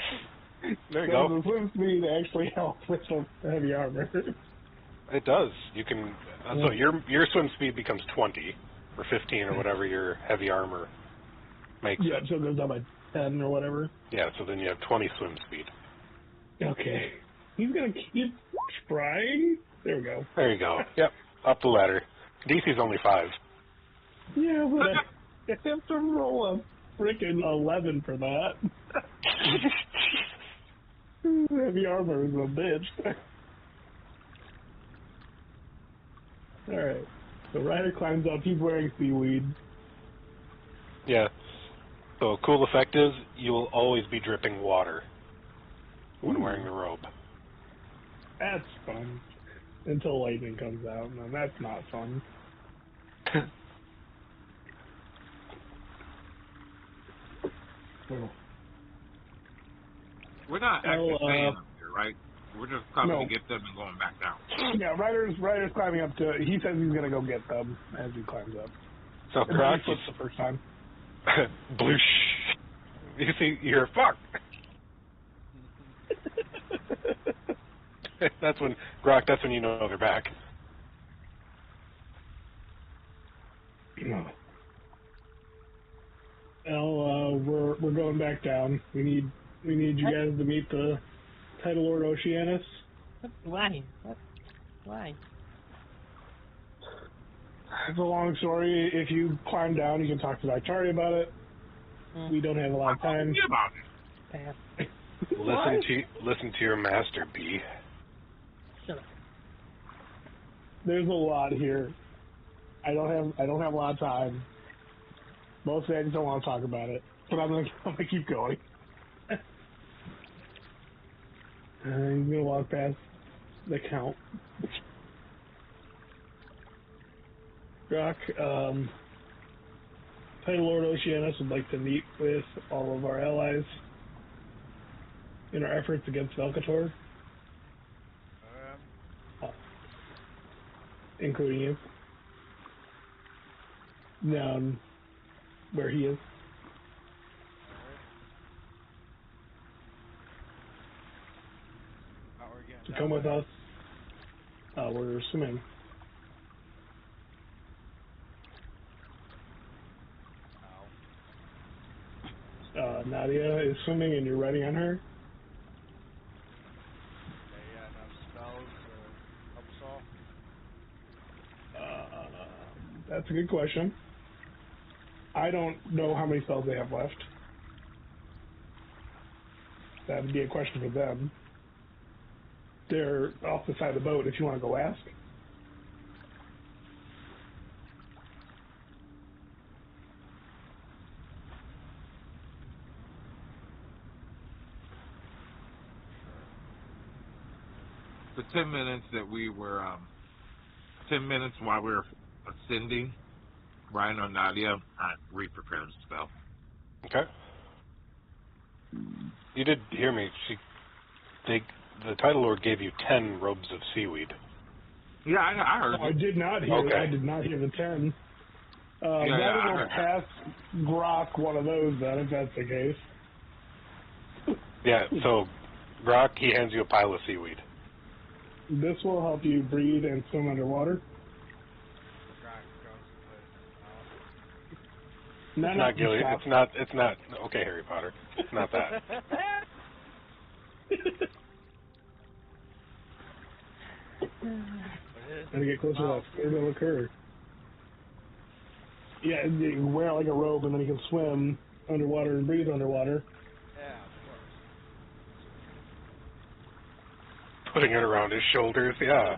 There you does go. the swim speed actually help with some heavy armor? It does. You can. So your swim speed becomes 20 or 15 or whatever your heavy armor makes Yeah, it. so it goes down by 10 or whatever. Yeah. So then you have 20 swim speed. Okay. He's gonna keep trying. There we go. There you go. Yep. Up the ladder. DC's only 5. Yeah, but I have to roll a freaking 11 for that. Heavy armor is a bitch. Alright. So Ryder climbs up. He's wearing seaweed. Yeah. So a cool effect is you'll always be dripping water when wearing the robe. That's fun. Until lightning comes out, and then that's not fun. We're not actually Well, staying up here, right? We're just coming no. to get them and going back down. Yeah, Ryder's climbing up to. He says he's gonna go get them as he climbs up. So And Croc, he flips the first time. Bloosh. You see, you're fucked. That's when Grok. That's when you know they're back. Well, we're going back down. We need you guys to meet the Title Lord Oceanus. Why? What? Why? It's a long story. If you climb down, you can talk to Victoria about it. We don't have a lot of time. Tell me about it. Pass. Listen to your master, B. Shut up. There's a lot here. I don't have a lot of time. Mostly I just don't want to talk about it. But I'm gonna keep going. He's gonna walk past the count. Rock, Title Lord Oceanus would like to meet with all of our allies in our efforts against Velcator, including you. Down where he is. To come with us. We're swimming. Nadia is swimming and you're riding on her. That's a good question. I don't know how many spells they have left. That would be a question for them. They're off the side of the boat if you want to go ask. The 10 minutes that we were, 10 minutes while we were ascending, Ryan or Nadia, I re-prepared the spell. Okay. You did hear me. The Title Lord gave you 10 robes of seaweed. Yeah, I heard. I did not hear. Okay. I did not hear the 10. I That will heard pass Grok one of those then, if that's the case. Yeah. So, Grok, he hands you a pile of seaweed. This will help you breathe and swim underwater. It's not Gilly. It's not. Okay, Harry Potter. It's not that. Gotta get closer to that scared it'll occur. Yeah, you can wear it like a robe and then you can swim underwater and breathe underwater. Yeah, of Putting it around his shoulders. Yeah.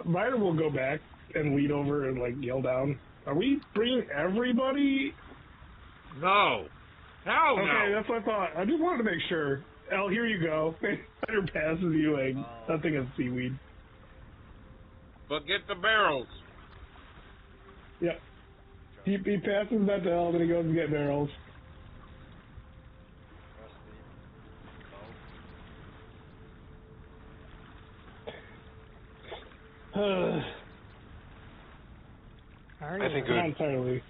Ryder will go back and lead over and like yell down. Are we bringing everybody? No. Hell no. Okay, that's what I thought. I just wanted to make sure. Oh, here you go. Better passes you like nothing of seaweed. But get the barrels. Yep. He passes that to Elle, then he goes to get barrels. I think Not entirely.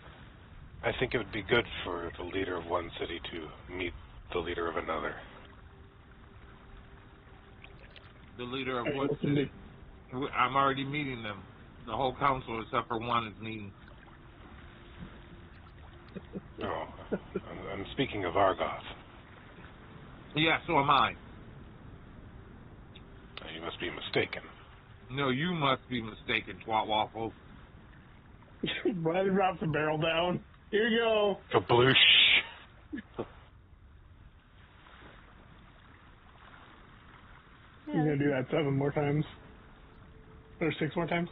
I think it would be good for the leader of one city to meet the leader of another. The leader of what city? I'm already meeting them. The whole council except for one is meeting. Oh, I'm speaking of Argoth. Yeah, so am I. You must be mistaken. No, you must be mistaken, Twat Waffle. Brother drops the barrel down. Here you go. Kabloosh. You're gonna do that 7 more times? Or 6 more times?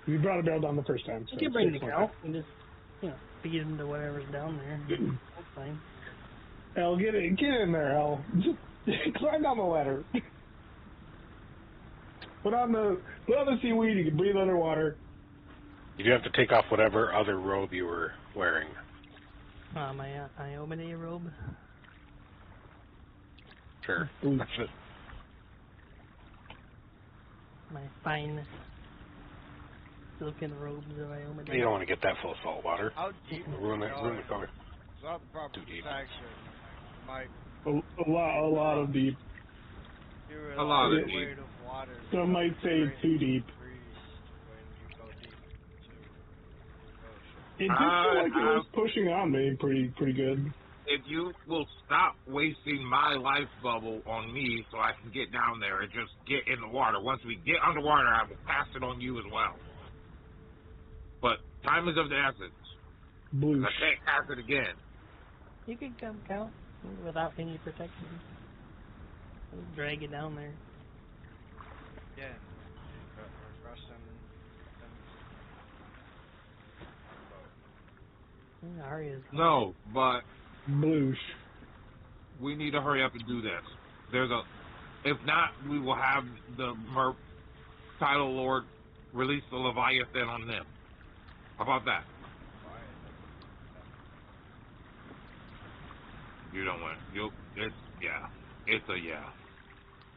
You brought a barrel down the first time. So you can bring the cow and just, feed it into whatever's down there. That's fine. Elle, get in there, Elle. Just climb down the ladder. Put on the seaweed. You can breathe underwater. You do have to take off whatever other robe you were wearing. My Iomine robe. Sure. My fine silken robes of Iomine. You don't want to get that full of salt water. How deep? Ruin the color. Some proper Too deep. protection. Might A lot of deep. A lot of the deep. weight of water. Some might say too deep. When you go deep into the ocean. It did feel like it was pushing on me pretty good. If you will stop wasting my life bubble on me so I can get down there and just get in the water. Once we get underwater, I will pass it on you as well. But time is of the essence. Blue. I can't pass it again. You could come count without any protection. Drag it down there. Yeah. Rush them. Arya's No, but Bloosh. we need to hurry up and do this. If not, we will have the Merc Title Lord release the Leviathan on them. How about that? You don't win. It's a yeah.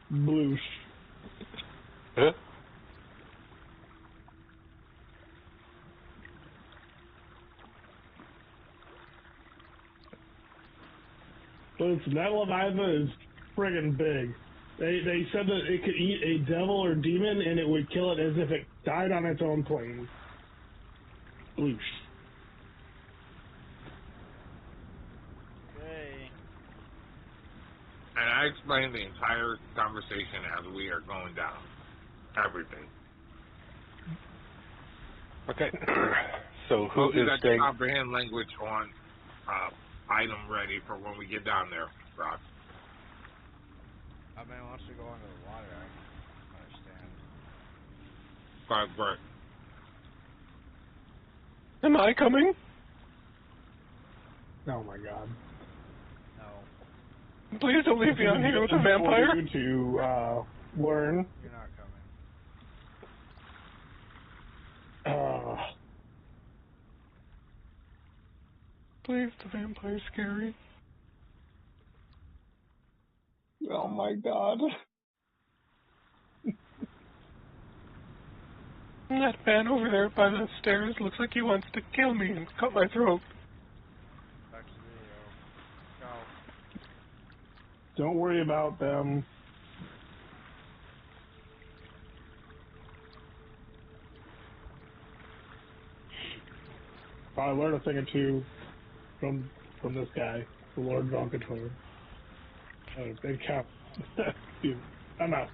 Bloosh. Huh? Listen, that Leviathan is friggin' big. They said that it could eat a devil or demon and it would kill it as if it died on its own plane. Bloosh. Okay. And I explained the entire conversation as we are going down. Everything. Okay. So who Hope you is got the staying? comprehend language on item ready for when we get down there, Rock. I mean, once we go under the water, I understand. Right. Am I coming? Oh my god. No, Please don't leave me on here with a vampire. For you to learn. you're not coming. Please, the vampire's scary. Oh my god. That man over there by the stairs looks like he wants to kill me and cut my throat. Back to the video. Go. Don't worry about them. I learned a thing or two from this guy, the Lord Vonkator. Big cap. Dude, I'm out.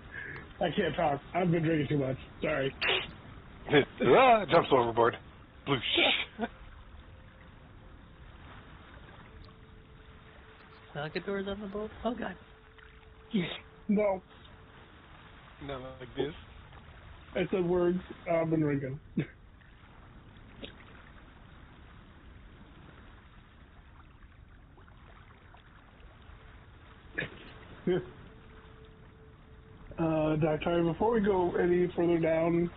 I can't talk. I've been drinking too much. Sorry. Jumps overboard. Bloosh. Alcator's on the boat? Oh god. No. Not like this. I said words. I've been drinking. Dr. Before we go any further down,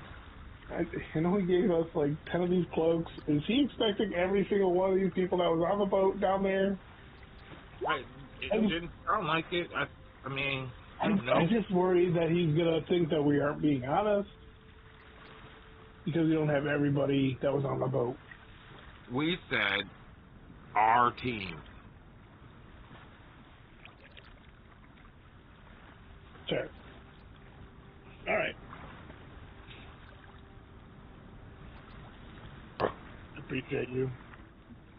I know he gave us like 10 of these cloaks. Is he expecting every single one of these people that was on the boat down there? It didn't sound like it. I mean, I don't know. I'm just worried that he's gonna think that we aren't being honest because we don't have everybody that was on the boat. We said our team. Sure. All right. Appreciate you.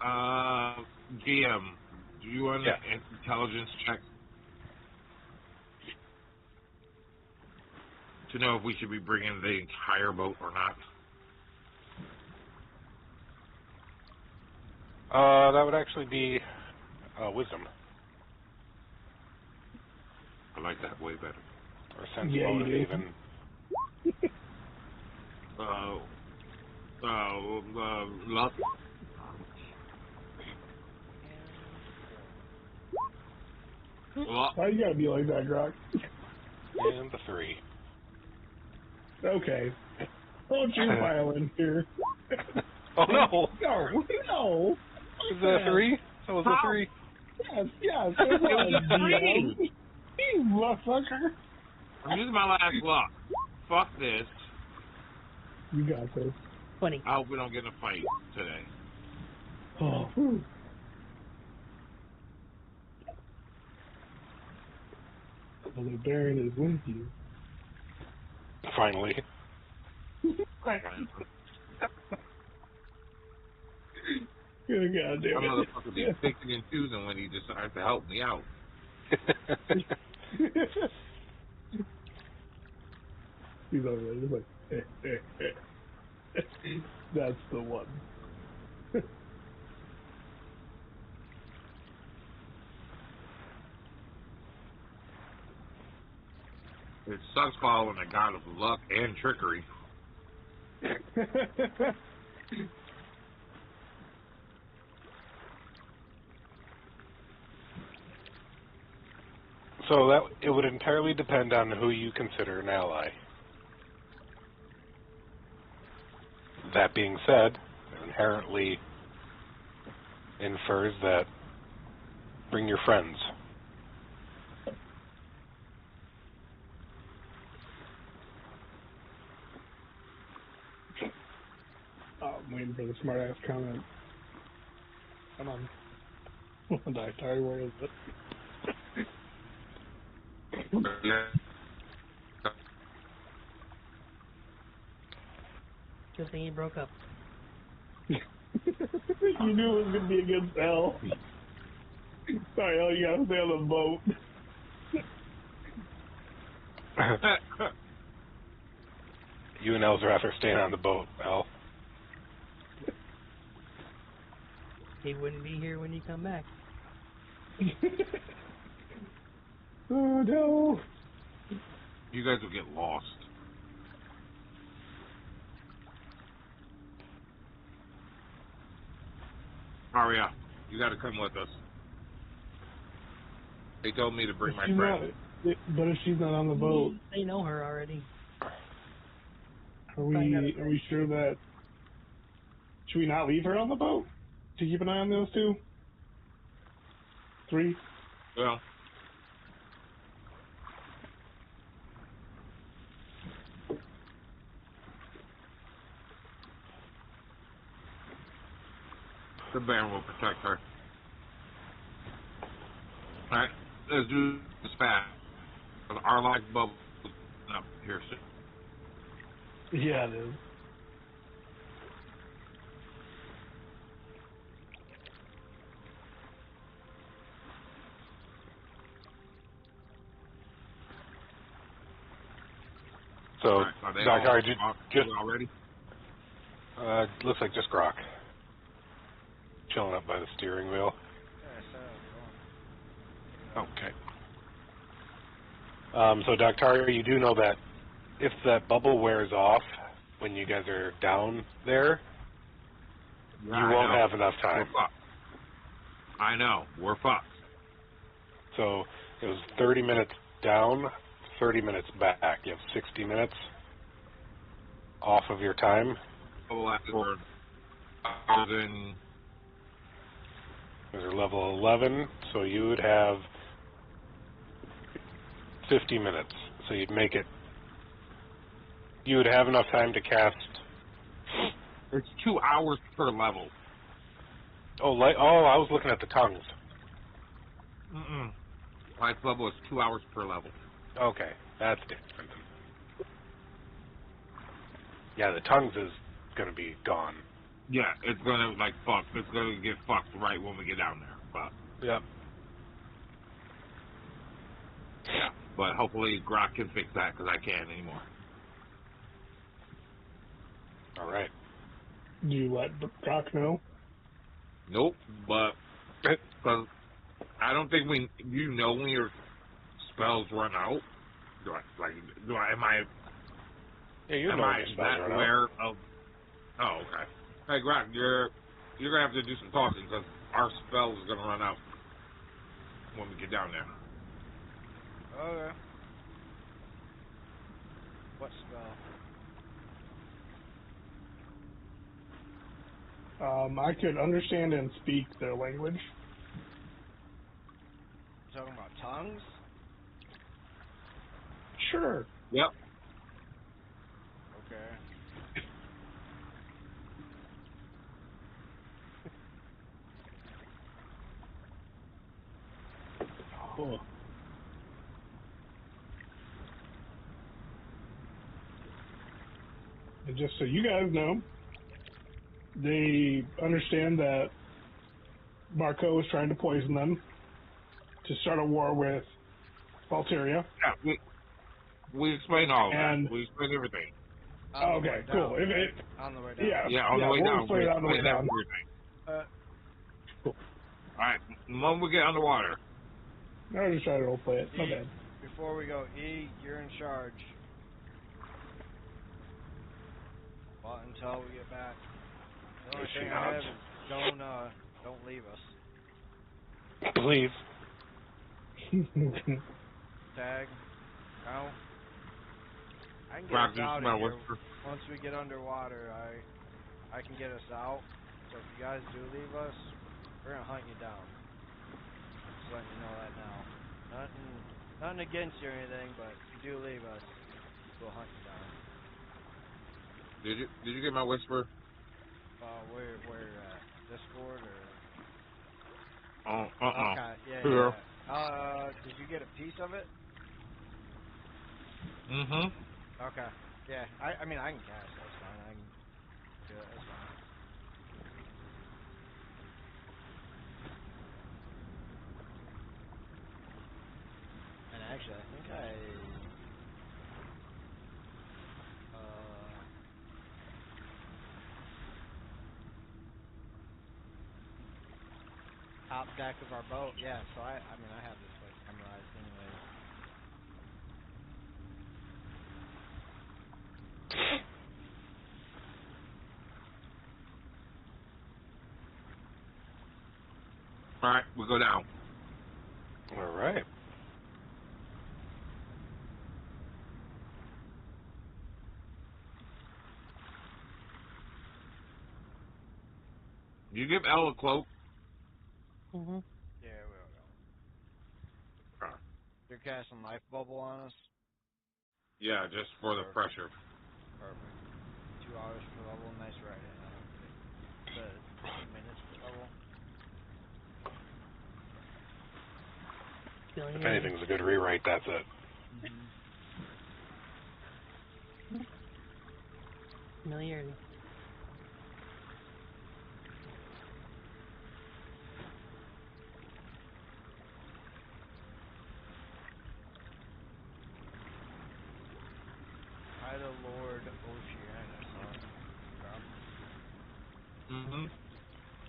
GM, do you want an intelligence check to know if we should be bringing the entire boat or not? That would actually be wisdom. I like that way better. Or sense Yeah, motive you do. even. Luck. Luck. Why you gotta be like that, Grok? And the 3. Okay. Don't you file in here. Oh no! No. Is that a 3? That was a 3. Yes. It was was a 3. You motherfucker. I'm using my last luck. Fuck this. You got this. 20. I hope we don't get in a fight today. Oh. Whew. Well, the Baron is with you. Finally. Good goddamn That it. motherfucker be picking and choosing when he decides to help me out. He's over there. He's like, that's the one. It sucks following a god of luck and trickery. So that it would entirely depend on who you consider an ally. That being said, it inherently infers that bring your friends. Oh, I'm waiting for the smart ass comment. Come on. Dr. Where is it? Good thing he broke up. You knew it was going to be a good sell. Sorry, El, you got to stay on the boat. You and Elzrath are staying on the boat, Al. He wouldn't be here when you come back. Oh, no. You guys will get lost. Aria, you got to come with us. They told me to bring my friend. But if she's not on the boat, They know her already. are we sure that... Should we not leave her on the boat? To keep an eye on those two? 3? Well, the Baron will protect her. Alright, let's do this fast. Our life bubble is up here soon. Yeah, it is. So, Alright, are they Doc, all just already? looks like just Grok. Chilling up by the steering wheel. Okay. So, Dr. you do know that if that bubble wears off when you guys are down there, you won't have enough time. We're fucked. I know. We're fucked. So, It was 30 minutes down, 30 minutes back. You have 60 minutes off of your time. Level after 1,000. Those are level 11, so you would have 50 minutes. So you'd make it. You would have enough time to cast. It's 2 hours per level. Oh, I was looking at the tongues. Life level is 2 hours per level. Okay, that's different. Yeah, the tongues is gonna be gone. Yeah, it's gonna like fuck. It's gonna get fucked right when we get down there. But Yep. yeah, but hopefully Grok can fix that because I can't anymore. All right. Do you let Doc know? Nope, but because I don't think you know when your spells run out. Am I Yeah, you am know I your spells that run out. aware of? Oh, okay. Hey, Grok, you're gonna have to do some talking because our spell is gonna run out when we get down there. Okay. What spell? I could understand and speak their language. You talking about tongues? Sure. Yep. Okay. Oh. And just so you guys know, they understand that Marco is trying to poison them to start a war with Valteria. Yeah, we explain all of And- that. We explain everything. On the Okay, way cool. down, If right? it, On the way down. Yeah, on the way we'll down, explain we it on the way explain down. everything. Cool. All right, when we get underwater. I was just trying to role play it. My bad. Before we go, E, you're in charge. But until we get back. The only Is she thing not? I have is don't leave us. Please. Tag. No. I can get Grok, us do out smell of here. whisper. Once we get underwater, I can get us out. So if you guys do leave us, we're gonna hunt you down. Just letting you know that now. Nothing against you or anything, but if you do leave us, we'll hunt you down. Did you get my whisper? Where Discord or? Oh, Okay, Here. yeah. Did you get a piece of it? Okay. Yeah. I mean I can cast. That's fine. I can do it. That's fine. And actually, I think top deck of our boat. Yeah. So I mean I have this place memorized anyway. All right, we go down. All right. You give Elle a cloak. Mhm. Yeah, we will go. Okay. You're casting life bubble on us. Yeah, just for the pressure. Perfect. 2 hours per level. Nice right hand on it. The minutes per level. If anything's a good rewrite, that's it. Familiarity. By the Lord Oceanus.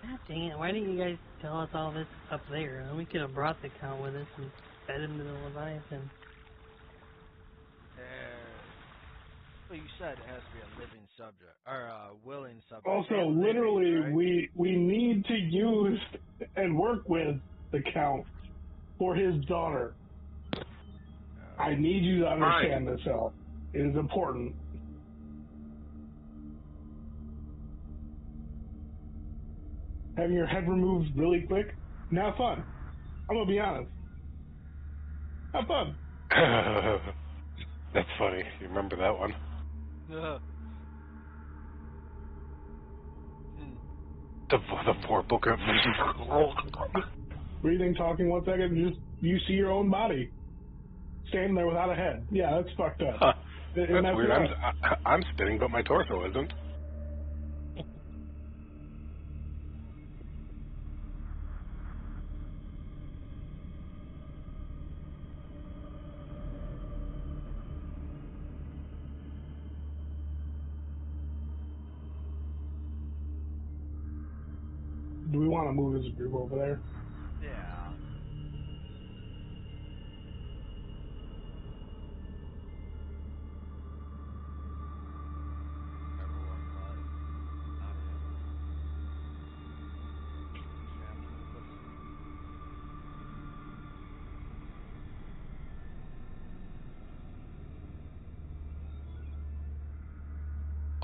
God dang it, why didn't you guys tell us all this up there? We could have brought the count with us and fed him to the Leviathan. Well, you said it has to be a living subject, or a willing subject. Also, And living, literally, right? we need to use and work with the Count for his daughter. I need you to understand this, El. It is important. Having your head removed really quick, not fun. I'm gonna be honest. Not fun. That's funny. You remember that one? The poor booker. Breathing, talking 1 second, you see your own body standing there without a head. Yeah, that's fucked up. Huh. And That's weird. I'm spinning, but my torso isn't. Do we want to move as a group over there? Yeah. Everyone but Nadia.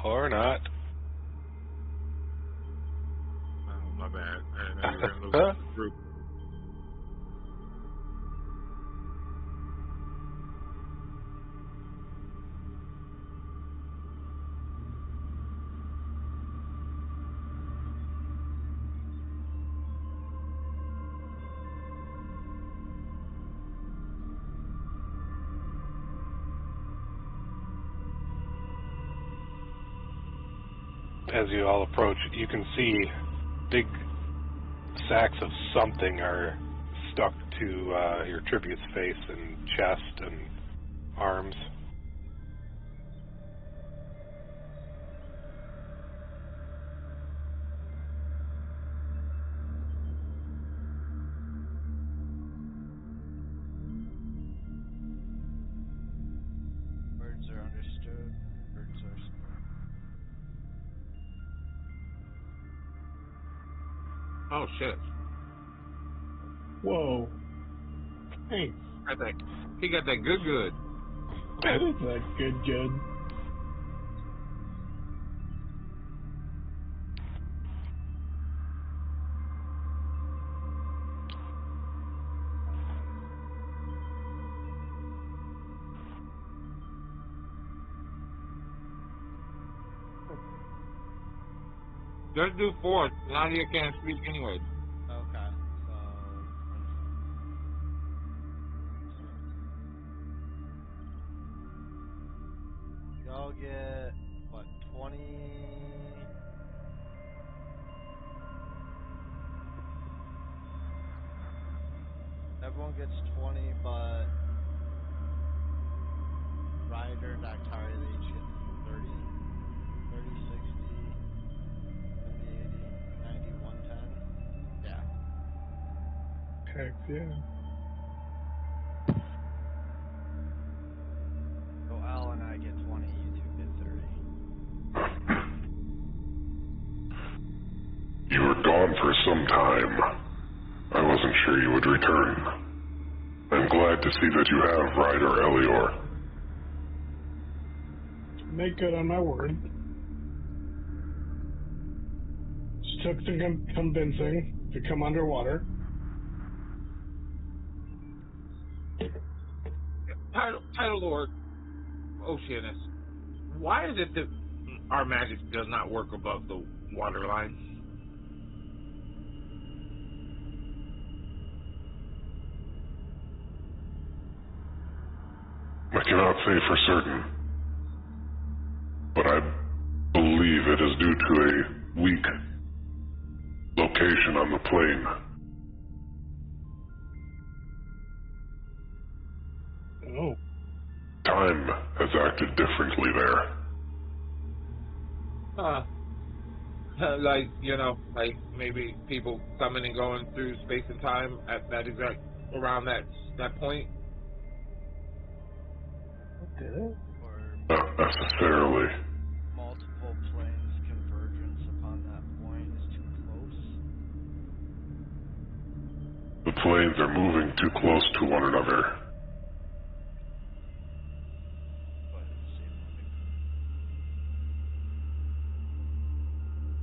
Or not. Oh, my bad. I didn't know you were going to lose the group. As you all approach, you can see big sacks of something are stuck to your tribute's face and chest and arms. Words are understood. Words are spoken. Oh, shit. Whoa. Thanks. He got that good. That is a good. Let's do 4. Nadia can't speak anyway. Okay, so y'all get what, 20? Everyone gets 20, but Ryder, Dactari, they each get 30, 60, 70, 80, 90, 110. Yeah. Heck yeah. So Al and I get 20, you two get 30. You were gone for some time. I wasn't sure you would return. I'm glad to see that you have Ryder Elior. Make good on my word. Just took some convincing to come underwater. Title Lord Oceanus, why is it that our magic does not work above the waterline? I cannot say for certain, but I believe it is due to a weak location on the plane. Oh. Time has acted differently there. Like, like maybe people coming and going through space and time at that exact, around that point? Okay. Or Not necessarily. multiple planes convergence upon that point is too close. The planes are moving too close to one another.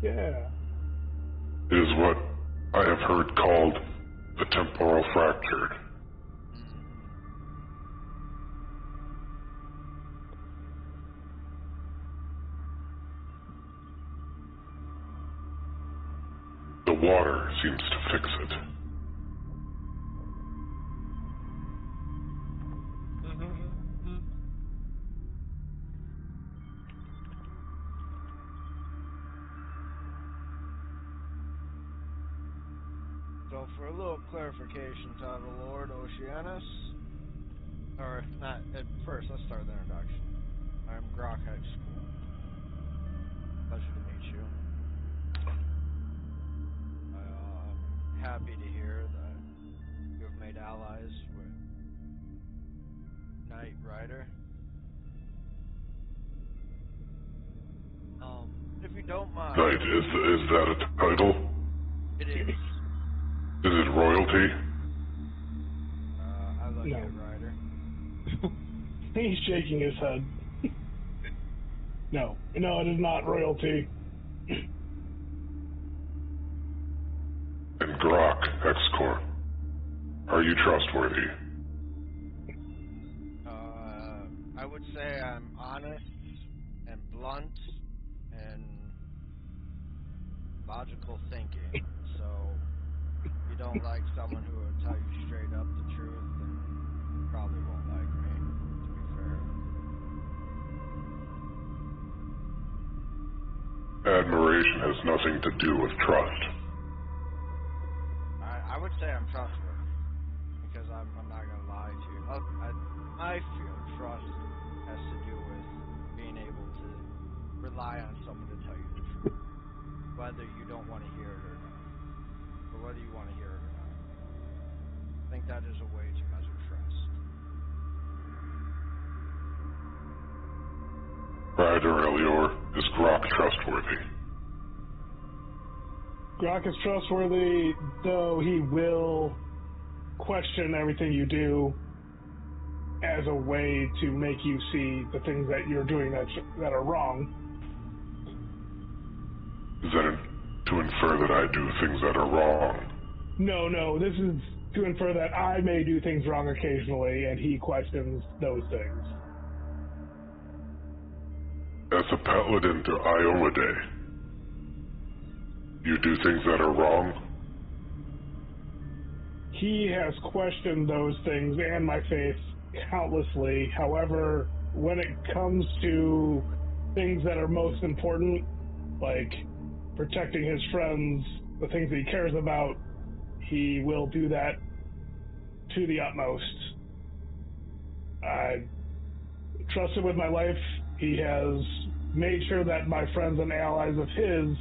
Yeah. It is what I have heard called the temporal fractured. The water seems to fix it. So for a little clarification, Title Lord Oceanus, or not, at first, let's start the introduction. I'm Grok High School. Pleasure to meet you. I'm happy to hear that you have made allies with Knight Rider. If you don't mind. Knight, is that a title? It is. Is it royalty? I like No. it, Rider. He's shaking his head. No, it is not royalty. And Grok, X-Corp. Are you trustworthy? I would say I'm honest and blunt and logical thinking. So if you don't like someone who will tell you straight up the truth, then you probably won't like me, to be fair. Admiration has nothing to do with trust. I would say I'm trustworthy, because I'm not going to lie to you. I feel trust has to do with being able to rely on someone to tell you the truth, whether you don't want to hear it or not, or whether you want to hear it or not. I think that is a way to measure trust. Ryder Elior, is Grok trustworthy? Grok is trustworthy, though he will question everything you do as a way to make you see the things that you're doing that are wrong. Is that to infer that I do things that are wrong? No, this is to infer that I may do things wrong occasionally, and he questions those things. As a paladin to Iomade, you do things that are wrong? He has questioned those things and my faith countlessly. However, when it comes to things that are most important, like protecting his friends, the things that he cares about, he will do that to the utmost. I trust him with my life. He has made sure that my friends and allies of his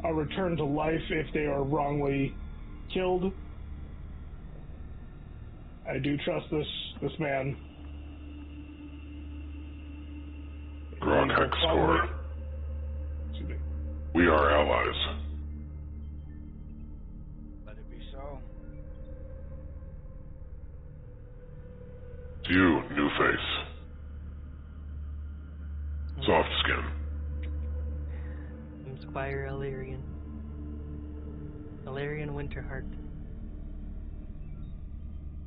are returned to life if they are wrongly killed. I do trust this man. Grok X-Corp. We are allies. Let it be so. To you, New Face. Soft Skin. I'm Squire Illyrian. Illyrian Winterheart.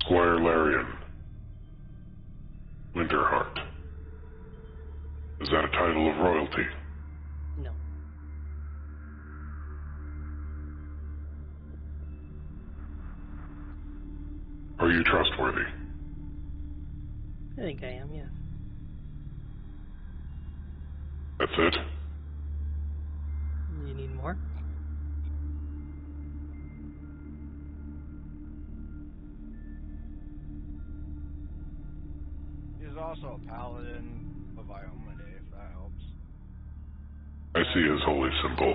Squire Larian. Winterheart. Is that a title of royalty? No. Are you trustworthy? I think I am, yes. That's it? You need more? He's also a paladin of Iomade, if that helps. I see his holy symbol.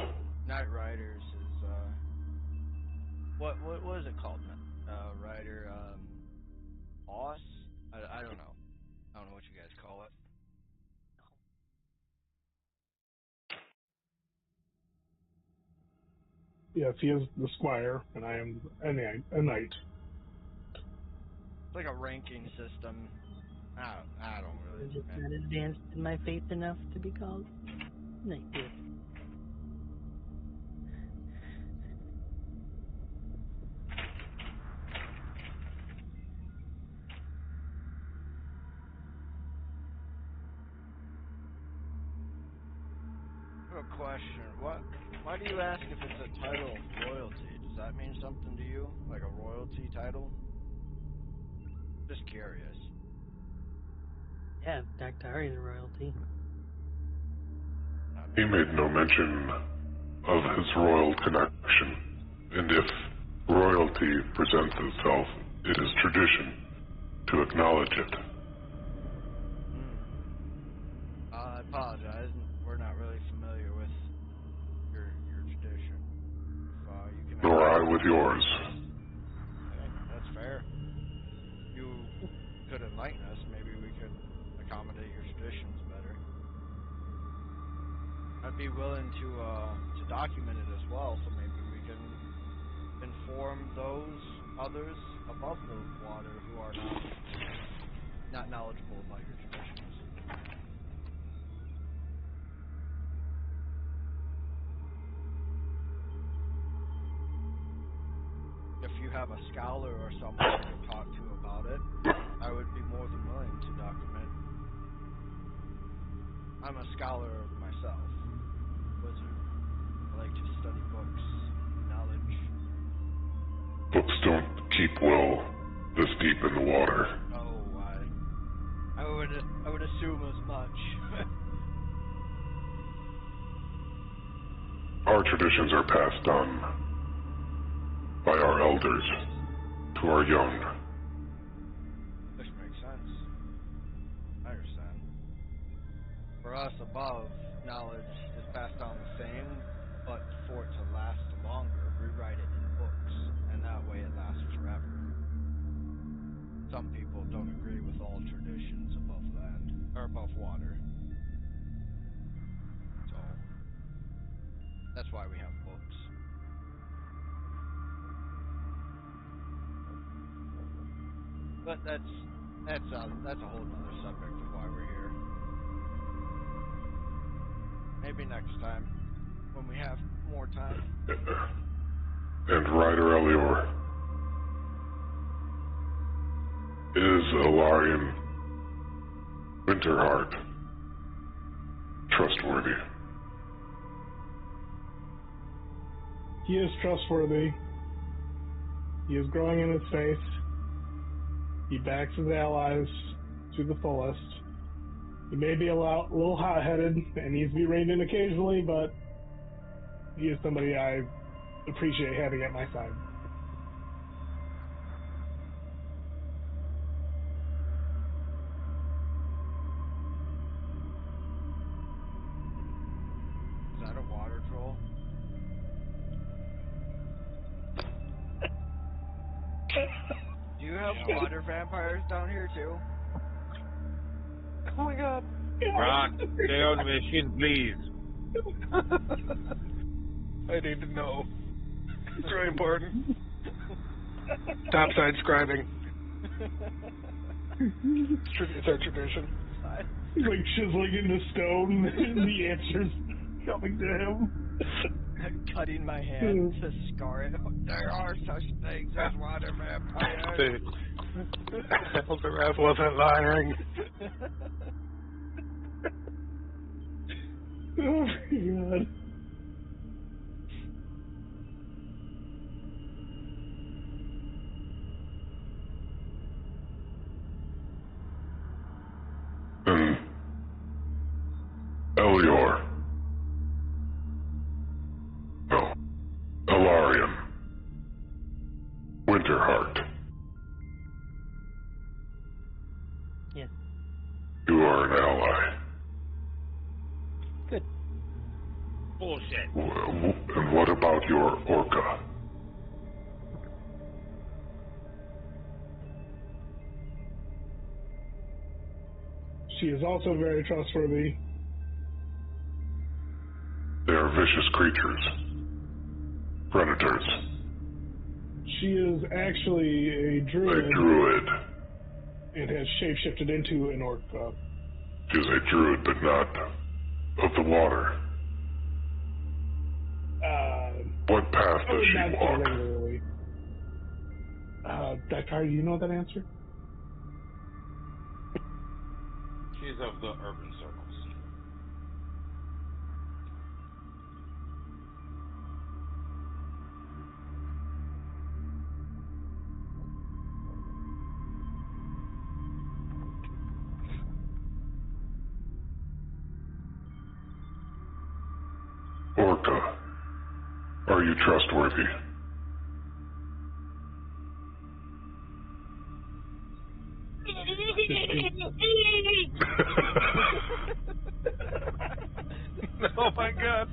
Knight Riders is what is it called? Rider boss? I don't know. I don't know what you guys call it. Yes, he is the squire, and I am a knight. It's like a ranking system. I don't I'm really. just not advanced in my faith enough to be called knight yet. have a question. Why do you ask if it's a title of royalty? Does that mean something to you? Like a royalty title? Just curious. Yeah, Daktari is royalty. He made no mention of his royal connection, and if royalty presents itself, it is tradition to acknowledge it. I apologize. We're not really familiar with your tradition. If, you can Nor I with yours. Okay, that's fair. You could enlighten us. Maybe we could accommodate your traditions better. I'd be willing to document it as well, so maybe we can inform those others above the water who are not knowledgeable about your traditions. If you have a scholar or someone you can talk to about it, I would be more than willing to document. I'm a scholar myself, wizard. I like to study books, knowledge. Books don't keep well this deep in the water. Oh, I would assume as much. Our traditions are passed on by our elders to our young. Which makes sense. I understand. For us above, knowledge is passed down the same, but for it to last longer, we write it in books, and that way it lasts forever. Some people don't agree with all traditions above land, or above water. So, that's why we have books. But that's a whole nother subject of why we're here. Maybe next time, when we have more time. And Ryder Elior is Alarian Winterheart trustworthy? He is trustworthy. He is growing in his faith. He backs his allies to the fullest. He may be a little hot-headed and needs to be reined in occasionally, but he is somebody I appreciate having at my side. Is that a water troll? Do you have water vampires down here too? Oh my god. Ron, stay on mission, please. I need to know. It's really important. Topside scribing. It's our tradition. He's like chiseling into stone, and the answer's coming to him. Cutting my hand to scar it. There are such things as water vampires. Elzareth wasn't lying. Oh my god. And Elior. No. Alarian. Winterheart. Yes. You are an ally. Good. Bullshit. And what about your orca? She is also very trustworthy. They are vicious creatures. Predators. She is actually a A druid druid. and has shapeshifted into an orca. She is a druid, but not of the water. What path does she Not so walk? regularly. Dakar, do you know that answer? She's of the urban circles. Orca, are you trustworthy? Oh my god.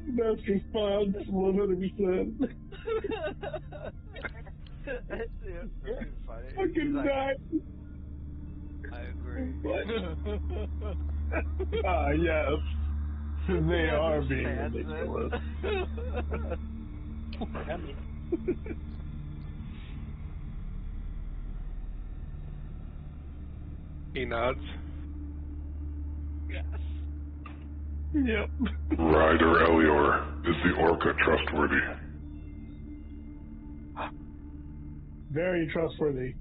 Best response, 100%. That's funny. Fucking He's like, die. I agree. Ah, yes. They are being Understands ridiculous. He nods. Yep. Ryder Elior, is the Orca trustworthy? Very trustworthy.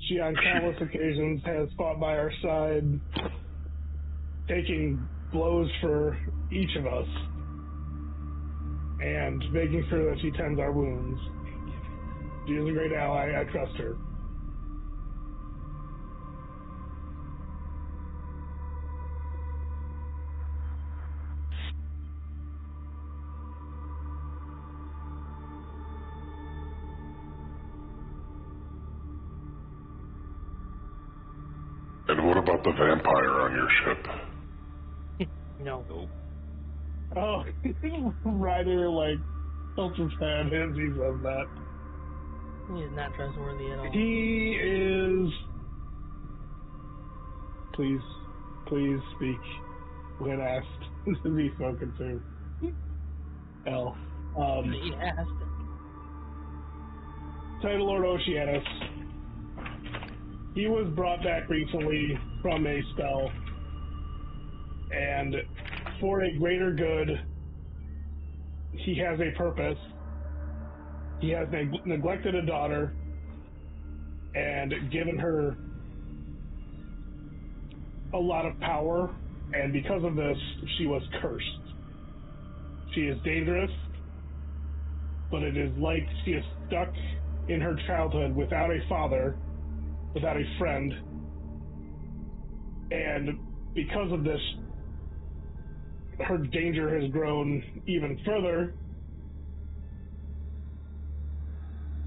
She, on countless occasions, has fought by our side, taking blows for each of us, and making sure that she tends our wounds. She is a great ally. I trust her. And what about the vampire on your ship? No. Oh, Ryder, like, tilts his head as he says that. He's not trustworthy at all. He is... Please speak when asked to be spoken to. L. He asked. Title Lord Oceanus. He was brought back recently from a spell, and for a greater good, he has a purpose. He has neglected a daughter and given her a lot of power, and because of this, she was cursed. She is dangerous, but it is like she is stuck in her childhood without a father, without a friend, and because of this, her danger has grown even further.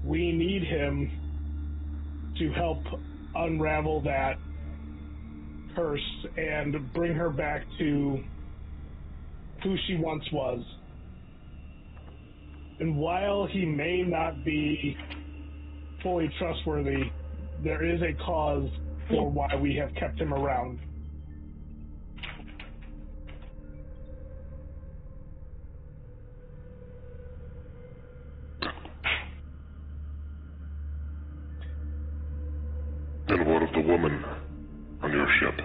We need him to help unravel that curse and bring her back to who she once was. And while he may not be fully trustworthy, there is a cause for why we have kept him around. And what of the woman on your ship?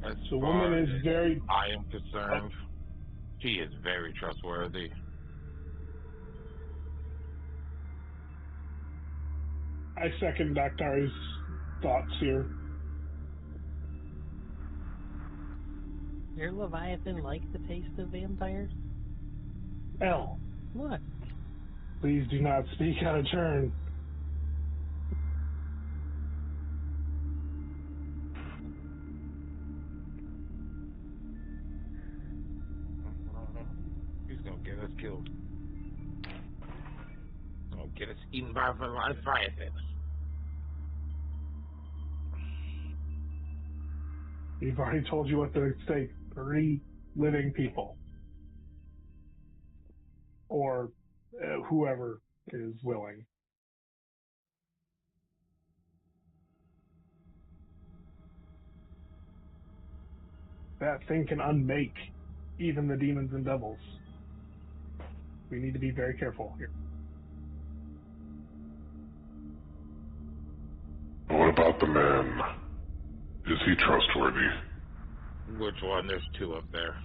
As The far woman is as very... I am concerned, she is very trustworthy. I second Dr. thoughts here. Your Leviathan like the taste of vampires? L, What? please do not speak out of turn. He's gonna get us killed. He's gonna get us eaten by a Leviathan. We've already told you what to say. 3 living people. Or whoever is willing. That thing can unmake even the demons and devils. We need to be very careful here. What about the man? Is he trustworthy? Which one? There's 2 up there.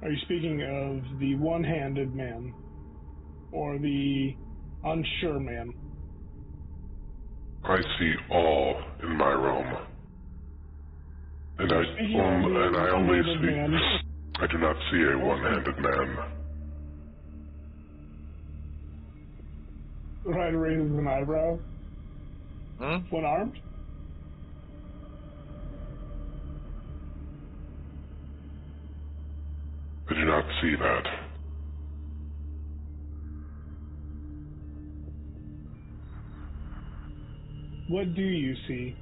Are you speaking of the one-handed man or the unsure man? I see all in my realm. And I only one-handed man. I do not see a one-handed man. Ryan raises an eyebrow. One armed? I do not see that. What do you see?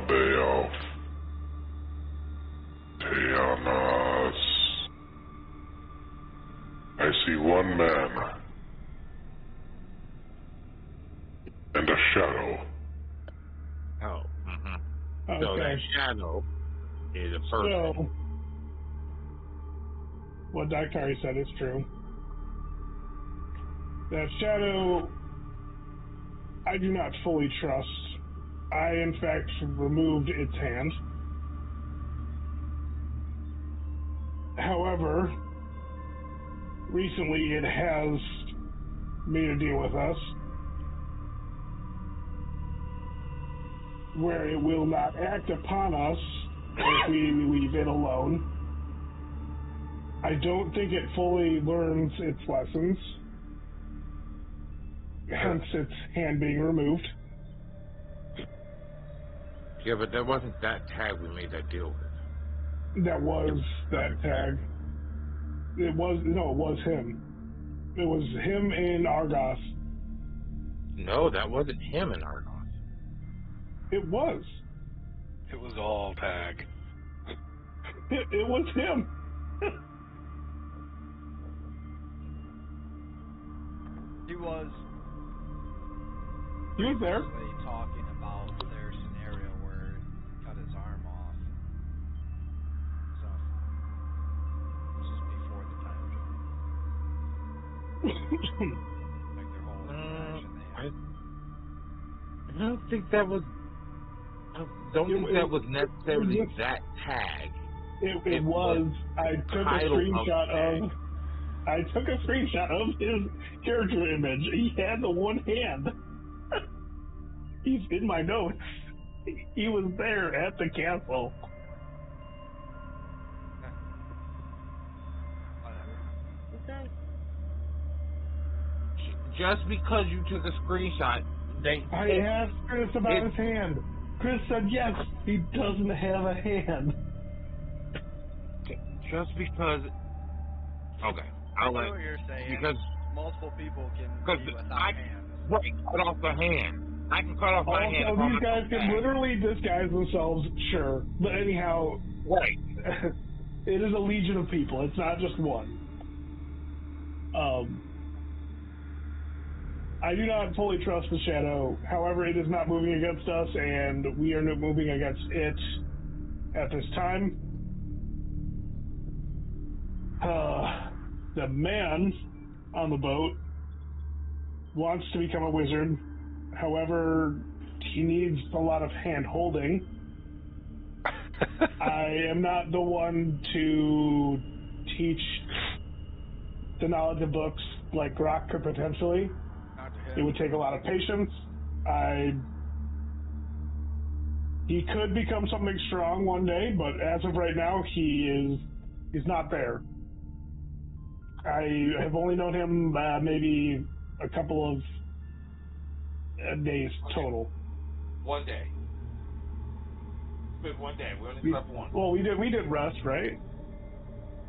Beowulf. Tianas. I see one man. And a shadow. Oh. Okay. So that shadow is a person. So, what Dr. said is true. That shadow, I do not fully trust. I, in fact, removed its hand. However, recently it has made a deal with us where it will not act upon us if we leave it alone. I don't think it fully learns its lessons, hence its hand being removed. Yeah, but that wasn't that tag we made that deal with. That was that tag. It was him. It was him in Argos. No, that wasn't him in Argos. It was. It was all tag. It was him. He was there. previously talking about their scenario where he cut his arm off. So this is before the time jump. Like their whole interaction they had. I don't think that was. I don't think that was necessarily that tag. It was. I took a screenshot of his character image. He had the one hand. He's in my notes. He was there at the castle. Whatever. Okay. Just because you took a screenshot, I asked Chris about his hand. Chris said yes, he doesn't have a hand. Just because. Okay, I I'll know let what you're saying. because multiple people can be without hands. cut off the hand. I can cut off my hand. Also, these guys can literally disguise themselves, sure. But anyhow, right. It is a legion of people. It's not just one. I do not fully trust the shadow. However, it is not moving against us, and we are not moving against it at this time. The man on the boat wants to become a wizard. However, he needs a lot of hand-holding. I am not the one to teach the knowledge of books like Grok could potentially. It would take a lot of patience. He could become something strong one day, but as of right now, he's not there. I have only known him maybe a couple of days total. 1 day. It's been 1 day. We only slept one. Well, we did rest, right?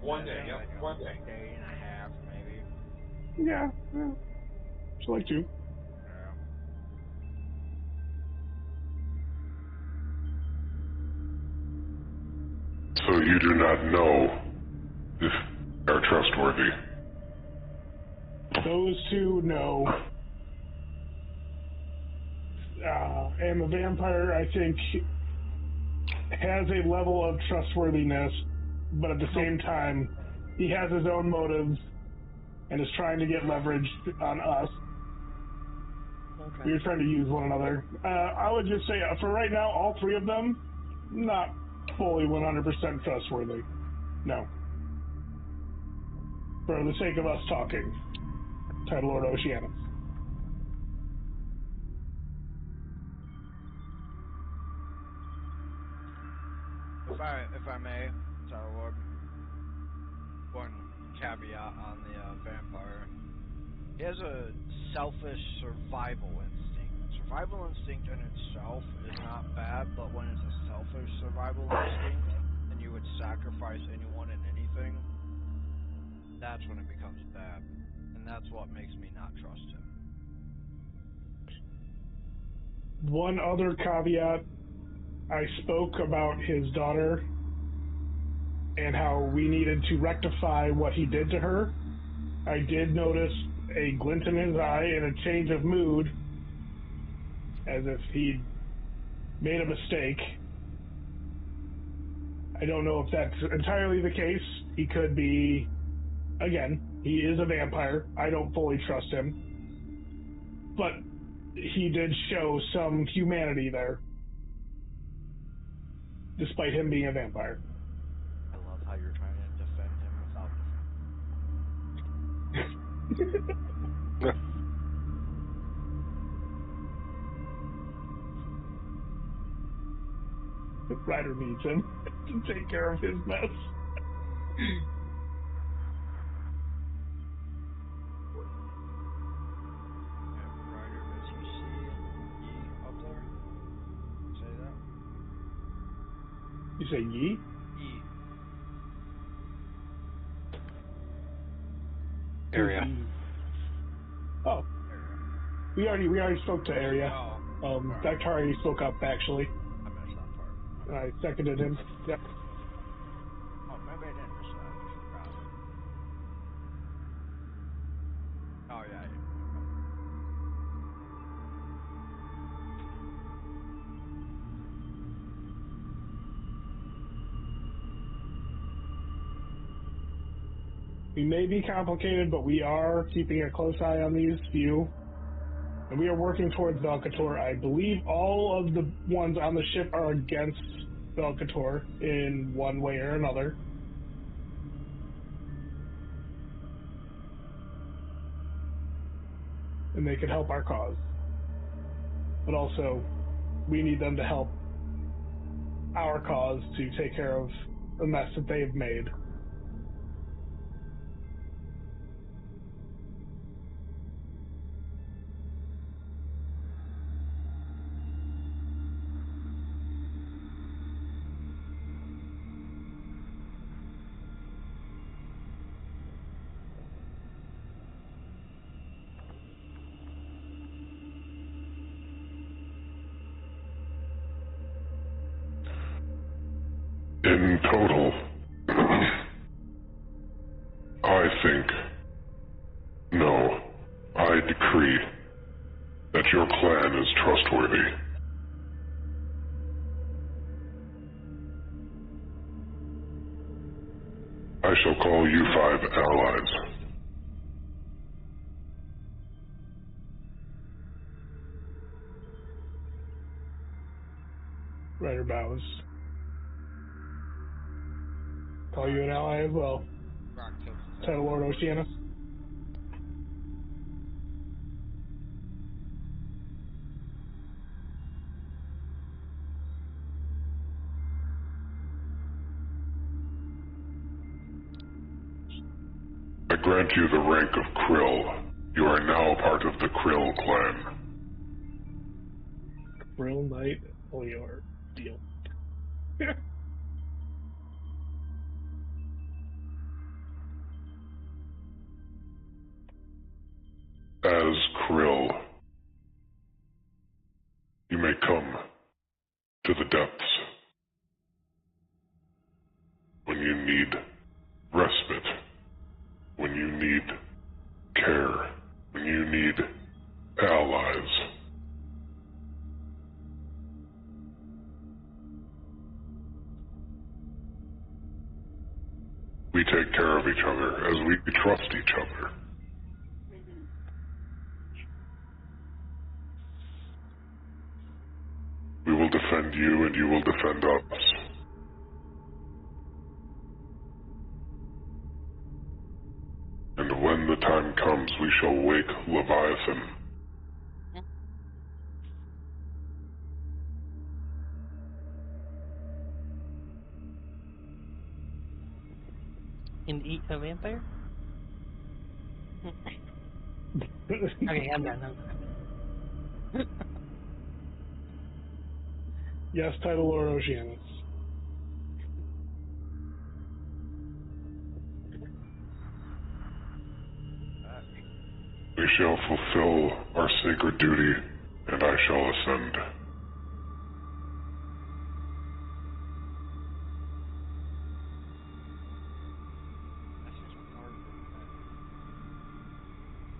1 day. Yep. Like 1 day. Day and a half, maybe. Yeah. Just like you. So you do not know if they are trustworthy. Those two know. And the vampire, I think, has a level of trustworthiness, but at the same time, he has his own motives and is trying to get leverage on us. Okay. We are trying to use one another. I would just say, for right now, all three of them, not fully 100% trustworthy. No. For the sake of us talking. Title Lord Oceanus. If I may, sorry, Lord. One caveat on the vampire. He has a selfish survival instinct. Survival instinct in itself is not bad, but when it's a selfish survival instinct, and you would sacrifice anyone and anything, that's when it becomes bad. And that's what makes me not trust him. One other caveat, I spoke about his daughter and how we needed to rectify what he did to her. I did notice a glint in his eye and a change of mood, as if he'd made a mistake. I don't know if that's entirely the case. He could be, again, he is a vampire. I don't fully trust him. But he did show some humanity there, despite him being a vampire. I love how you're trying to defend him without Ryder needs him to take care of his mess. Ryder, does you see E up there? Say that? You say ye? E. Area. Oh. We already spoke to Area. Oh. Dr. already spoke up, actually. I missed that part. I seconded him. Yep. Oh, maybe I didn't miss that. I just forgot. Oh, yeah. We may be complicated, but we are keeping a close eye on these few. And we are working towards Velcator. I believe all of the ones on the ship are against Velcator in one way or another. And they could help our cause. But also, we need them to help our cause to take care of the mess that they've made. In total, I think, no, I decree that your clan is trustworthy. I shall call you 5 allies. Ryder bows. Call you an ally as well. Rock tilts his head. Title Lord Oceanus. I grant you the rank of Krill. You are now part of the Krill clan. Real Knight Leor deal. As Krill, you may come to the depths when you need respite, when you need care, when you need allies. We take care of each other as we trust each other. We will defend you and you will defend us. And when the time comes, we shall wake Leviathan. And eat a vampire? Okay, I'm done. Yes, title Lord Oceanus. We shall fulfill our sacred duty, and I shall ascend.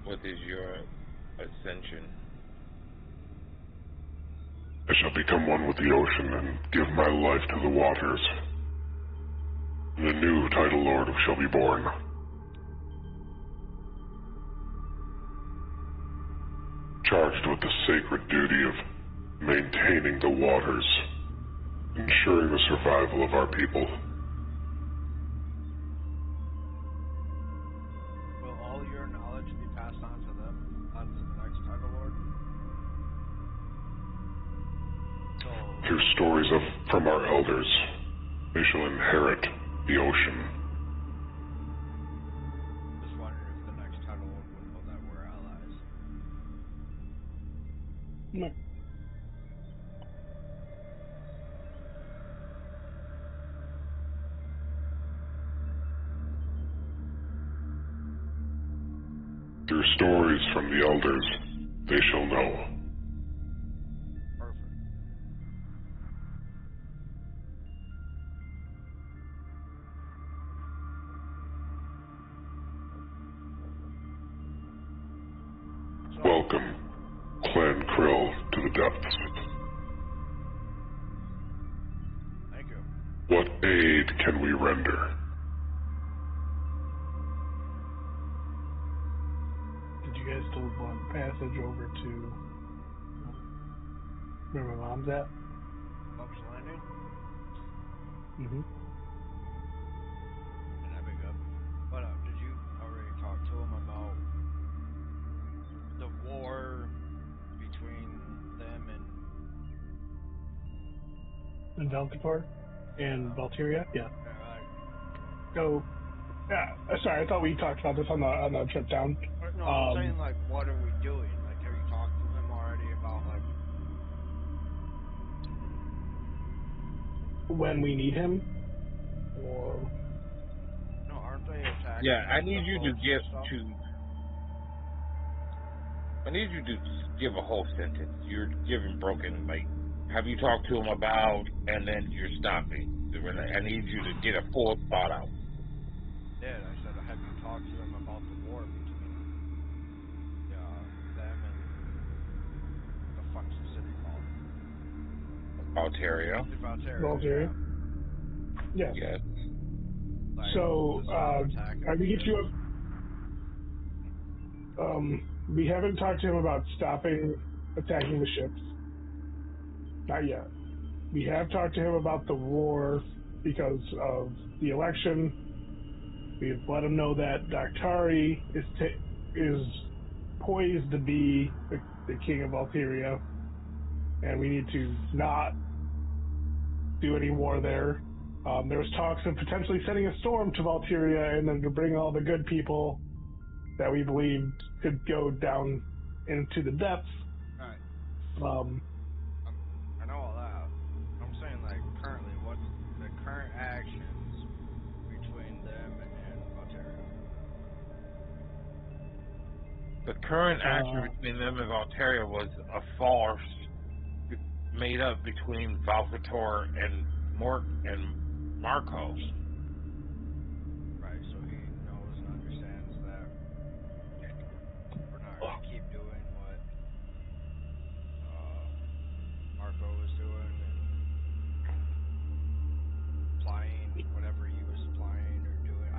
What is your ascension? I shall become one with the ocean and give my life to the waters. And a new title lord shall be born. Charged with the sacred duty of maintaining the waters, ensuring the survival of our people. Will all your knowledge be passed on to them, on to the next title lord? So, Through stories from our elders, they shall inherit the ocean. just wondering if the next title lord would know that we're allies. No. Through stories from the elders, they shall know. Perfect. So, Welcome, Clan Krill, to the depths. thank you. What aid can we render? Did you guys still want passage over to where my mom's at? Bob's Landing? Mm-hmm. And that big up. But did you already talk to him about the war between them and In Valkator and Valteria? Yeah. like, So, sorry, I thought we talked about this on the trip down. no, I'm saying like, what are we doing? Like, have you talked to him already about like? When we need him, or No, aren't they attacking? Yeah, I need the you to boats give and stuff? I need you to give a whole sentence. You're giving broken, like, have you talked to him about, and then you're stopping. I need you to get a full thought out. Yeah, I said, have you talked to him about the war between them and the fuck's the city called? Valteria. Valteria? Yes. Yes. Like, So, to stop attacking. I can get you up. We haven't talked to him about stopping attacking the ships. Not yet. We have talked to him about the war because of the election. We've let him know that Daktari is poised to be the king of Valteria, and we need to not do any war there. There was talks of potentially sending a storm to Valteria and then to bring all the good people that we believed could go down into the depths. Alright. I know all that. I'm saying, like, currently, what's the current actions between them and Ontario? The current action between them and Valteria was a farce made up between Valvator and Marco. Right, so he knows and understands that we're not going to keep doing what Marco was doing and applying whatever he was applying or doing.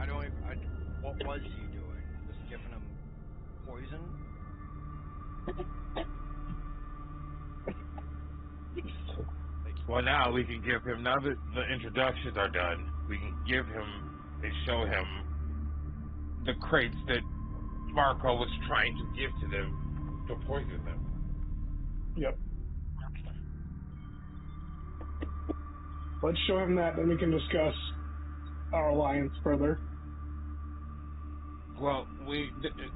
What was he doing? Was he giving him poison? Well, now we can give him, now that the introductions are done, we can give him and show him the crates that Marco was trying to give to them to poison them. Yep. Let's show him that, then we can discuss our alliance further. Well,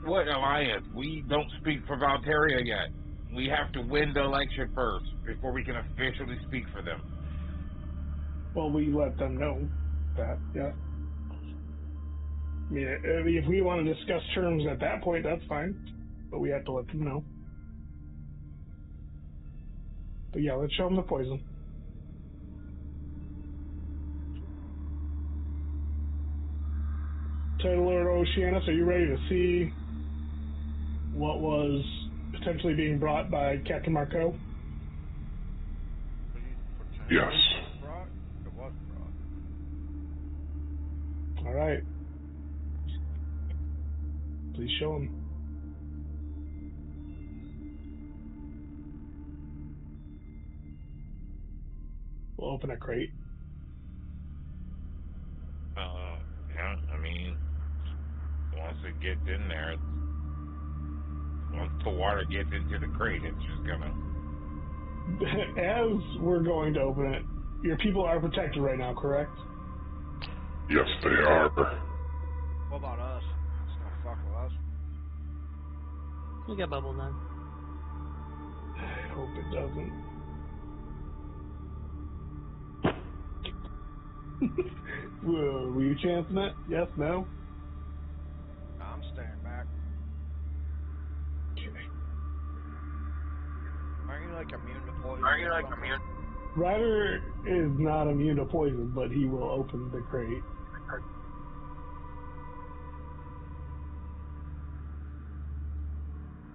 what alliance? We don't speak for Valteria yet. We have to win the election first before we can officially speak for them. Well, we let them know that, yeah. I mean, if we want to discuss terms at that point, that's fine. But we have to let them know. But yeah, let's show them the poison. Title Lord Oceanus, are you ready to see what was potentially being brought by Captain Marco? Yes. Brought? It was brought. All right. Please show him. We'll open a crate. Yeah, I mean, once it gets in there, once the water gets into the crate, it's just gonna... As we're going to open it, your people are protected right now, correct? Yes, they are. What about us? It's gonna fuck with us. We got bubble done. I hope it doesn't. Whoa, were you chancing it? Yes, no? I'm staying back. Okay. Aren't you like immune to poison? Ryder is not immune to poison, but he will open the crate.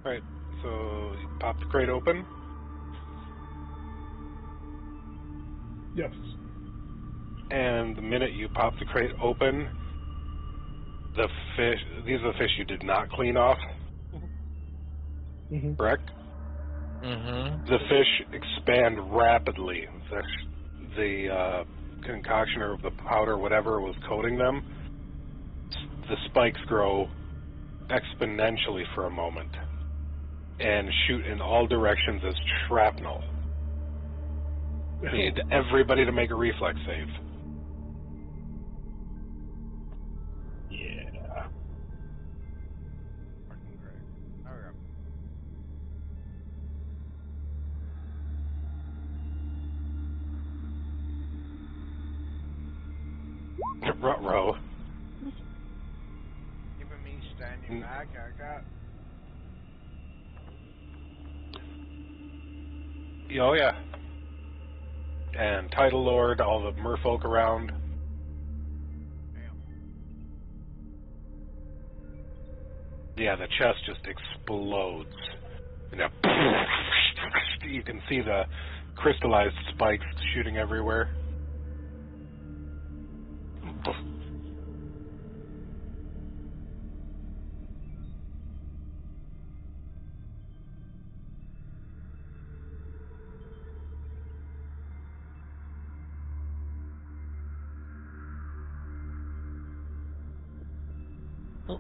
Right. So you pop the crate open. Yes. And the minute you pop the crate open, the fish, these are the fish you did not clean off, Mm-hmm. correct? Mm-hmm. The fish expand rapidly. The concoction or the powder, whatever was coating them, the spikes grow exponentially for a moment and shoot in all directions as shrapnel. Need everybody to make a reflex save. Yeah. Fucking great. Okay. Ruh-roh. Even me standing back, I got... Oh, yeah. And Title Lord, all the merfolk around. Damn. Yeah, the chest just explodes. You know, you can see the crystallized spikes shooting everywhere. Oh.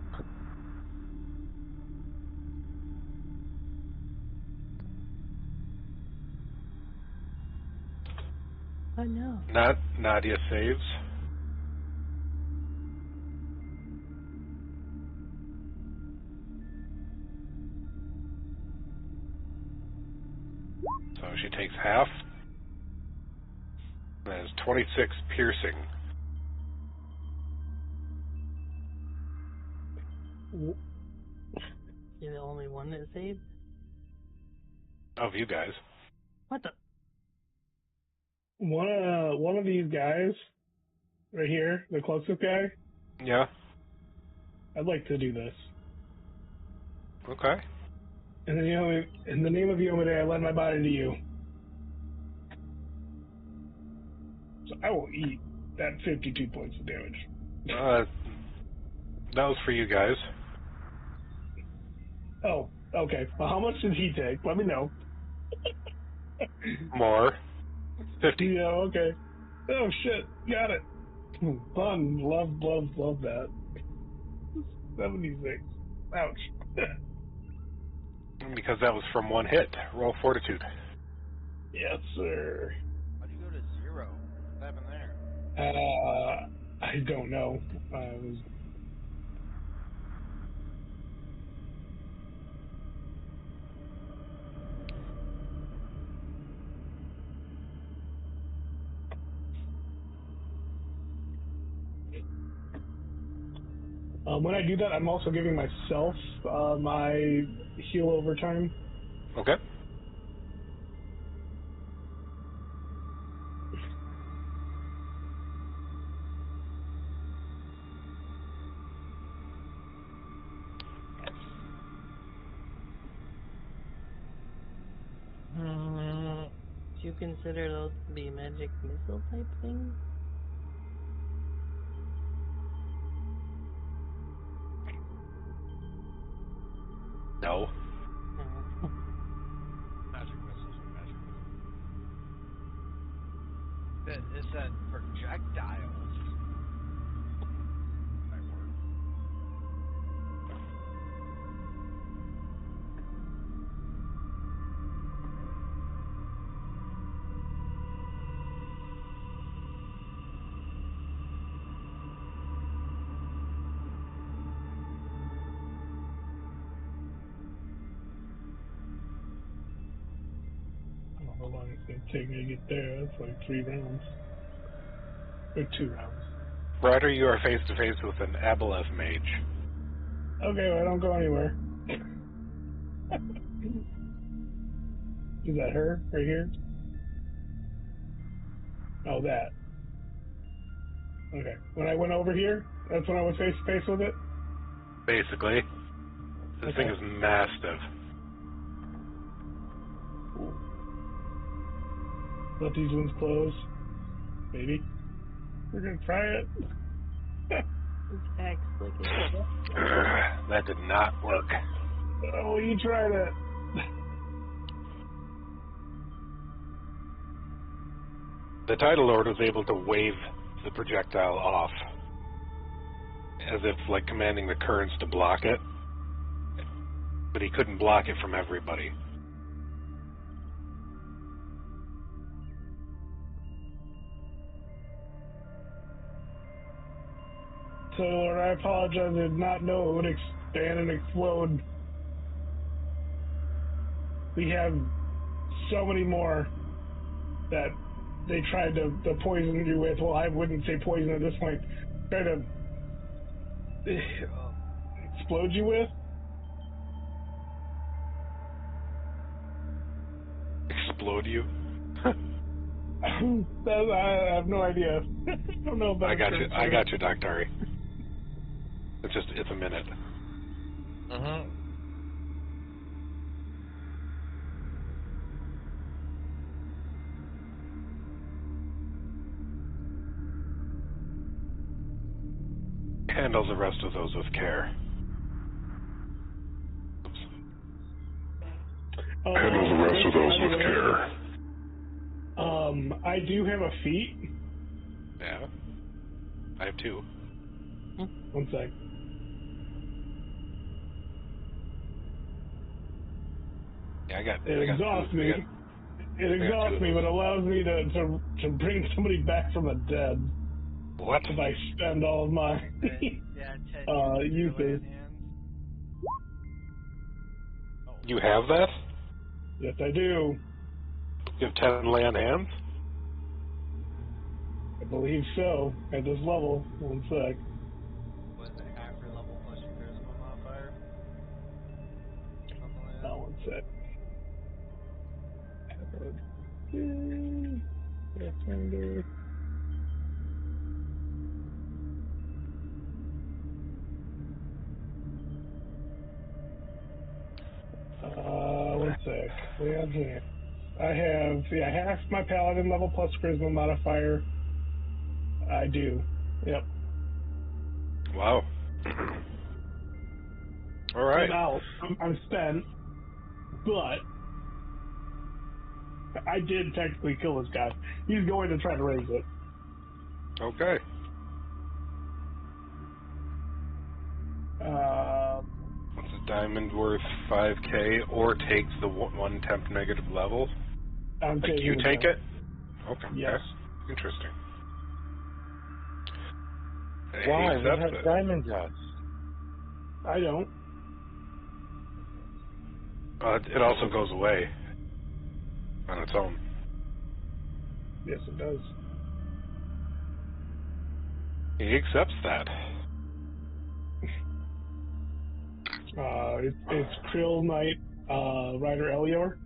Oh no. Nadia saves. So she takes half. That is 26 piercing. You're the only one that saved? Of you guys. What the? One of these guys right here, the closest guy, Yeah? I'd like to do this. Okay. And then, in the name of Yomade, I lend my body to you. So I will eat that 52 points of damage. That was for you guys. Oh, okay. Well, how much did he take? Let me know. More. 50. Yeah, okay. Oh, shit. Got it. Fun. Love that. 76. Ouch. Because that was from one hit. Roll fortitude. Yes, sir. How'd you go to 0? What happened there? I don't know. I was When I do that, I'm also giving myself my heal overtime. Okay. Do you consider those to be magic missile type things? No. No. Magic missiles are magic missiles. It said projectiles. Might work. I don't know how long it's going to take me to get there. That's like 3 rounds. Or 2 rounds. Ryder, you are face to face with an Aboleth mage. Okay, well, I don't go anywhere. Is that her? Right here? Oh, that. Okay. When I went over here, that's when I was face to face with it? Basically. This Okay. thing is massive. Let these ones close. Maybe. We're going to try it. This acts like a That did not work. Oh, you tried it. The Tidal Lord was able to wave the projectile off, as if like commanding the currents to block it, but he couldn't block it from everybody. So, Lord, I apologize. I did not know it would expand and explode. We have so many more that they tried to poison you with. Well, I wouldn't say poison at this point. Try to explode you with. Explode you? I have no idea. I don't know about I got you, Dr. It's a minute. Mm-hmm. Handle the rest of those with care. Handle the rest of those with care. I do have a feat. Yeah. I have 2. 1 sec. Yeah, I got It exhausts me. It exhausts me, but allows me to bring somebody back from the dead. What? If I spend all of my Yeah, 10 uses. hand hands. Oh. You have that? Yes, I do. You have 10 land hands? I believe so. At this level. 1 sec. Was it half your level plus your charisma modifier? Something like that? Oh, 1 sec. Pathfinder. 1 sec. Land hand. I have half my paladin level plus charisma modifier. I do. Yep. Wow. All right. Now I'm spent, but I did technically kill this guy. He's going to try to raise it. Okay. What's a diamond worth 5k or takes the 1/10 negative level? I'm Like, do taking you the take gun. it? Okay. Yes. Interesting. Why? He They accepts have it. diamond dust. I don't. It also goes away on its own. Yes, it does. He accepts that. It's Krill Knight, Rider Elior.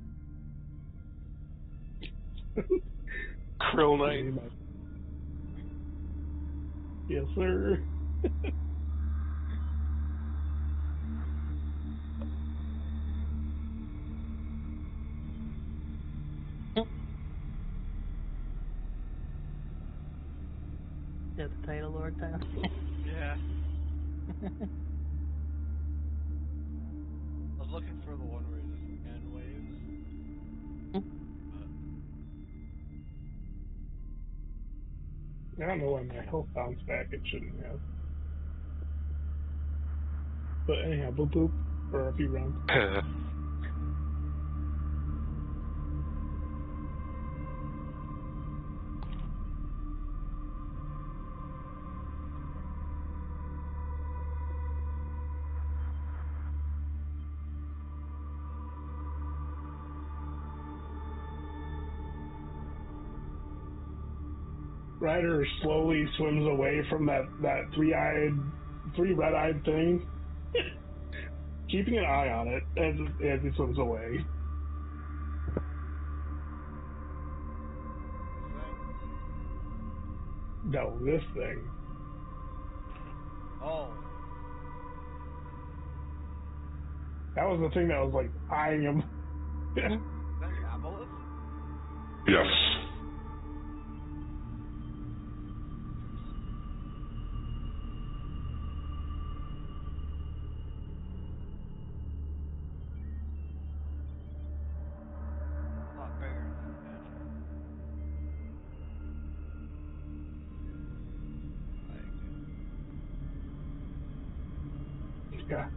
Krill Knight. Yes, sir. Is that the title, Lord? Title? Yeah. I was looking for the one where he just hand waves. I don't know why my health bounced back. It shouldn't have. But anyhow, boop boop for a few rounds. Ryder slowly swims away from that three red-eyed thing, keeping an eye on it as he swims away. No, this thing. Oh. That was the thing that was like eyeing him. Is that Diabolus? Yes. A lot bigger than I imagined. Yeah.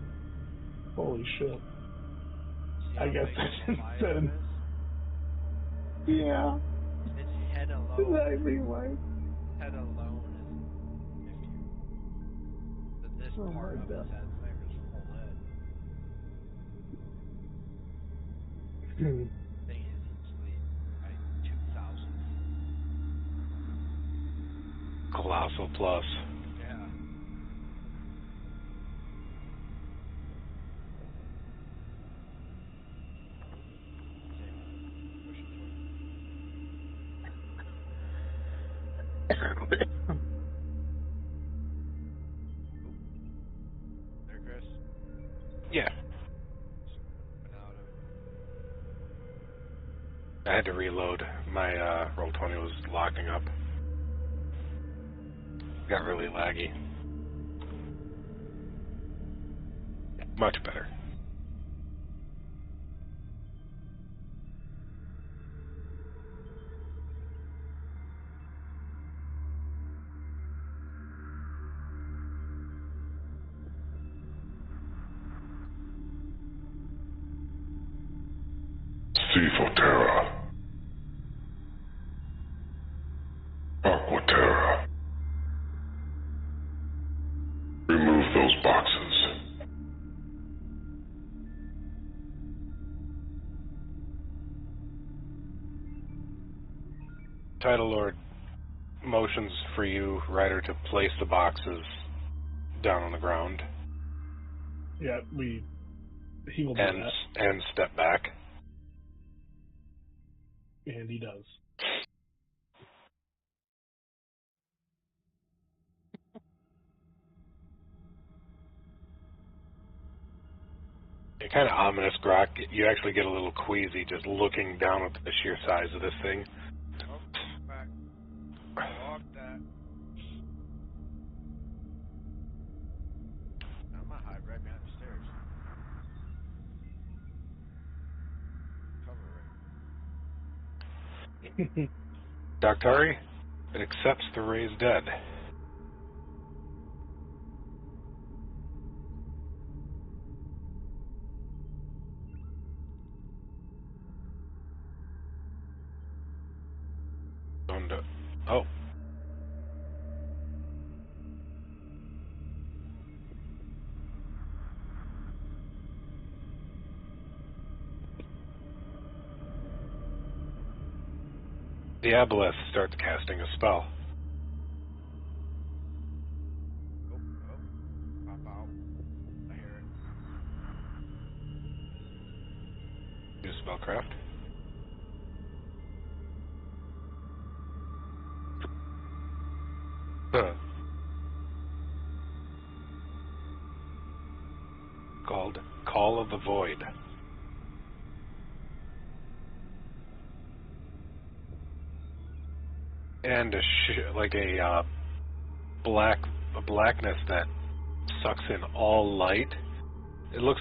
Holy shit. See I how guess big that's the biome insane. is? Yeah. Its head Is alone. that rewind? Head alone is 50. But this Oh part my of God. its head, it's not even its full head. Thing is easily like 2,000. Colossal plus. Yeah. There, Chris. Yeah. Went out of. I had to reload. My Roll20 was locking up. Got really laggy. Much better. Seafoterra. Aquaterra. Remove those boxes. Title Lord motions for you, Ryder, to place the boxes down on the ground Yeah, he will do and that. and step back. And he does. Kind of ominous, Grok. You actually get a little queasy just looking down at the sheer size of this thing. Oh, back. Walk that. I'm gonna hide right behind the stairs. Cover right. Doctari, it accepts the raised dead. Oh. Diabolus starts casting a spell. Oh, pop out. I hear it. spellcraft. Called Call of the Void. And like a blackness that sucks in all light. It looks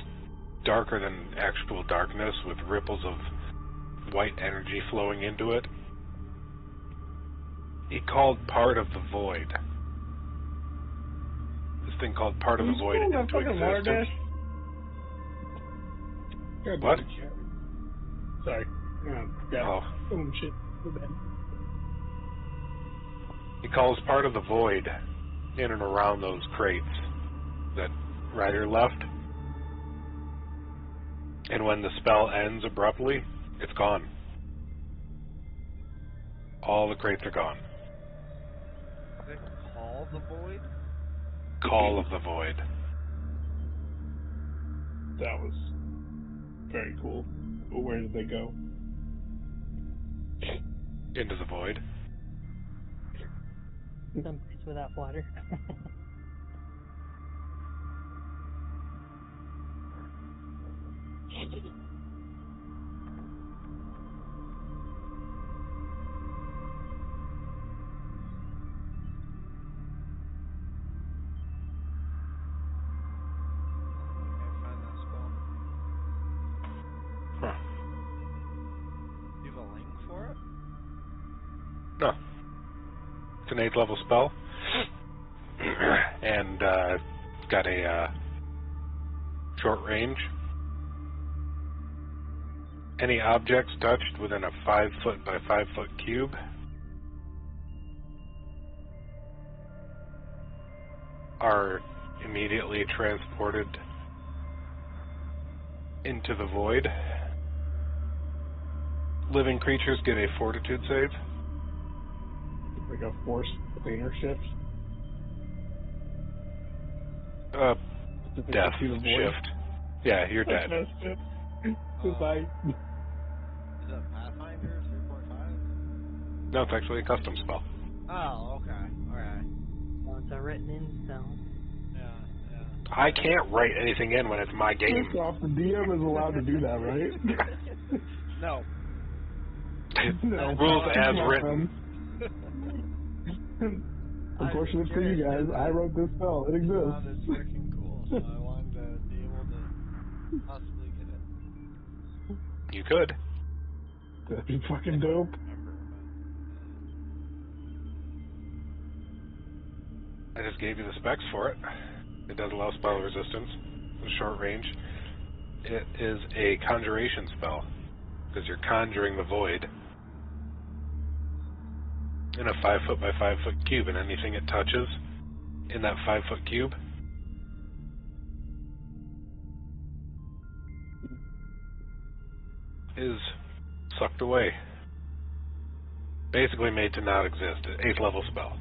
darker than actual darkness, with ripples of white energy flowing into it. He called part of the void. This thing called part of the void into existence. What? Sorry. Yeah. Oh. Oh shit. Too bad. He calls part of the void in and around those crates that Ryder left. And when the spell ends abruptly, it's gone. All the crates are gone. Is it called the void? Call of the void. That was very cool. But where did they go? Into the void. Someplace without water. Can't find that spell. Huh. Do you have a link for it? No. It's an 8th level spell. And it's got a short range. Any objects touched within a 5-foot by 5-foot cube are immediately transported into the void. Living creatures get a fortitude save. Like a force cleaner shift. Death shift. Yeah, you're dead. Goodbye. Is it Pathfinder 3.5? No, it's actually a custom spell. Oh, okay. Alright. Well, it's a written in stone. Yeah. I can't write anything in when it's my game. First off, the DM is allowed to do that, right? No. No. Rules as written. Unfortunate for you guys, I wrote this spell. It exists. It's freaking cool, so I wanted to be able to possibly get it. You could. That'd be fucking dope. I just gave you the specs for it. It does allow spell resistance, short range. It is a conjuration spell, because you're conjuring the void in a 5-foot by 5-foot cube, and anything it touches in that 5-foot cube is sucked away. Basically made to not exist. 8th level spell.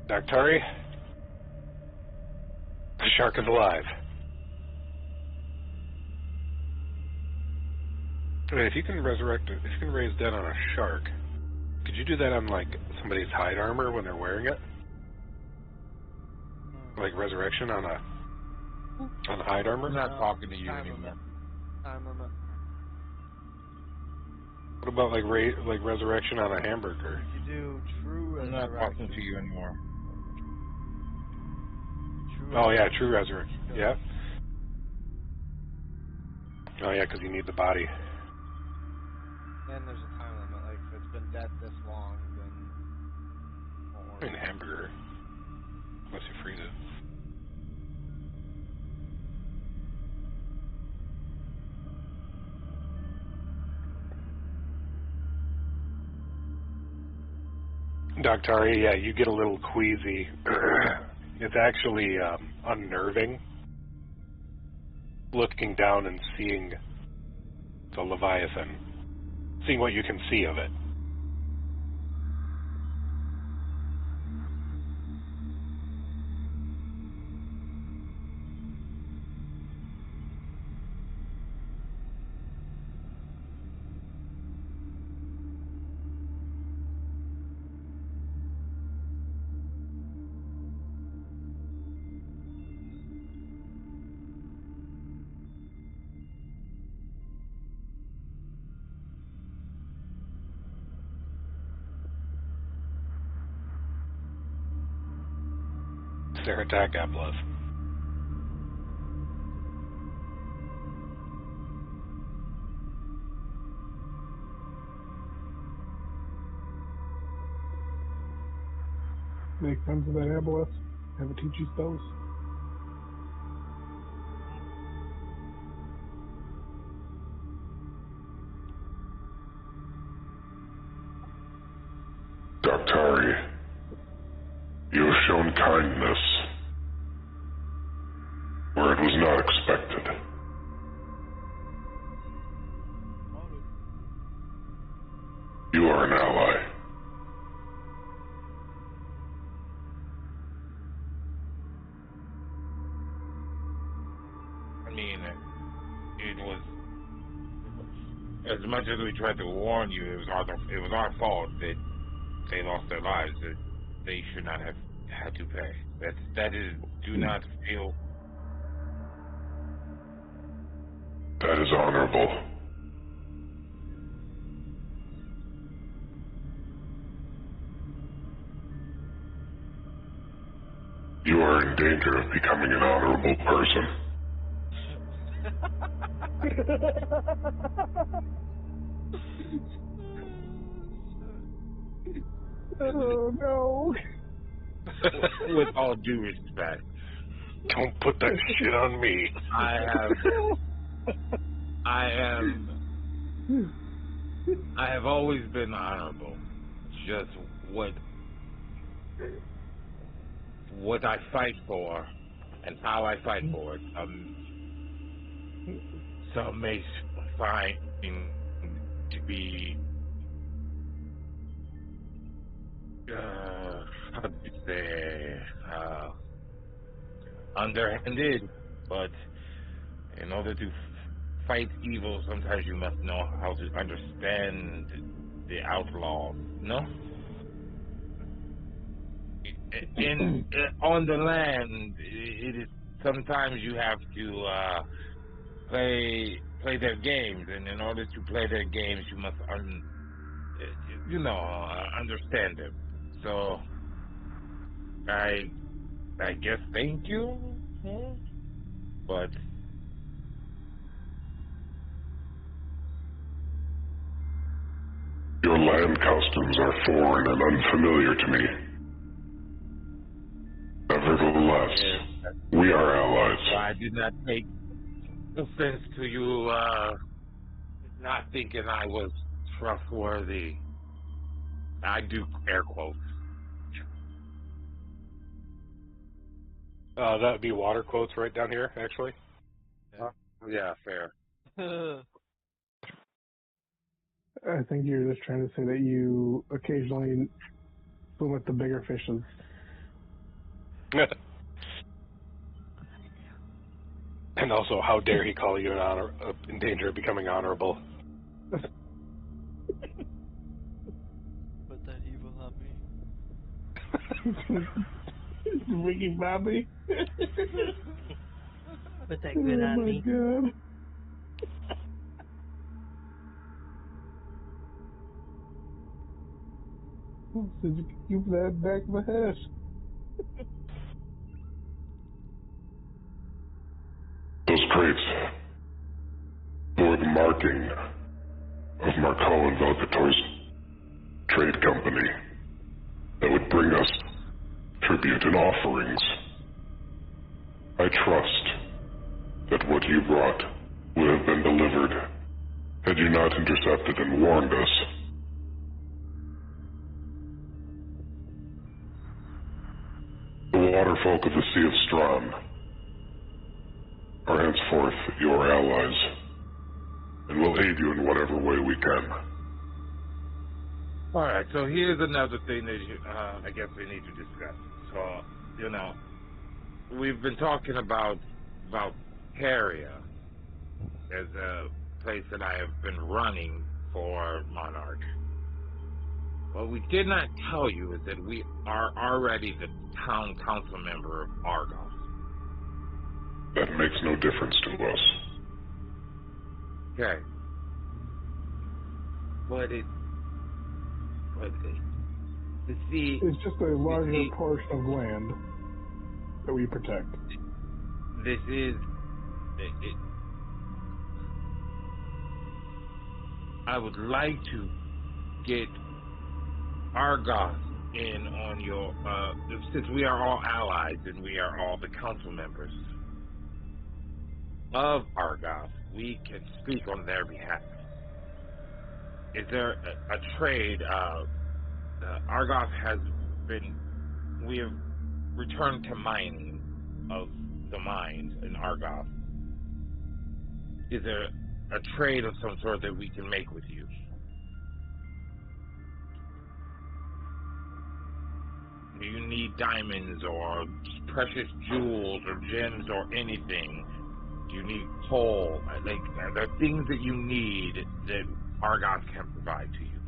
Daktari, the shark is alive. Wait, if you can resurrect, if you can raise dead on a shark, could you do that on like somebody's hide armor when they're wearing it? Like resurrection on a hide armor? I'm not talking to you anymore. Time limit. What about like resurrection on a hamburger? You do true I'm resurrection. not talking to you anymore. Oh yeah, true resurrection. Yeah. Oh yeah, because you need the body. And there's a time limit. Like if it's been dead this long, then won't work. I mean hamburger, unless you freeze it. Daktari, yeah, you get a little queasy. It's actually unnerving. Looking down and seeing the Leviathan, seeing what you can see of it. It's their attack, Abloth. Make friends with that aboleth. Have it teach you spells. Daktari, you have shown kindness where it was not expected. You are an ally. I mean, it was, as much as we tried to warn you, it was our fault that they lost their lives. That they should not have had to pay. That is, do not feel. That is honorable. You are in danger of becoming an honorable person. Oh no! With all due respect, Don't put that shit on me. I have always been honorable. Just what I fight for and how I fight for it. Some may find to be how do you say underhanded, but in order to fight evil, sometimes you must know how to understand the outlaws. No, on the land, it is sometimes you have to play their games, and in order to play their games, you must understand them. So I guess thank you, but Your land customs are foreign and unfamiliar to me. Nevertheless, we are allies. I did not take offense to you not thinking I was trustworthy. I do air quotes. That would be water quotes right down here, actually. Yeah, fair. I think you're just trying to say that you occasionally swim with the bigger fishes. And also, how dare he call you in danger of becoming honorable? Put that evil on me. Ricky Bobby. Put that good on me. Oh my god. Did you keep that back of the head? Those crates bore the marking of Marco and Velcator's trade company that would bring us tribute and offerings. I trust that what you brought would have been delivered had you not intercepted and warned us. The waterfolk of the Sea of Strawn are henceforth your allies, and will aid you in whatever way we can. All right, so here's another thing that I guess we need to discuss. So, we've been talking about Paria as a place that I have been running for Monarch. What we did not tell you is that we are already the town council member of Argos. That makes no difference to us. Okay. It's just a larger portion of land that we protect. This is... I would like to get Argos in on your... since we are all allies and we are all the council members of Argos, we can speak on their behalf. Is there a trade? Argos has been... We have returned to mining of the mines in Argos. Is there a trade of some sort that we can make with you? Do you need diamonds or precious jewels or gems or anything? Do you need coal? Like, are there things that you need that Argos can provide to you?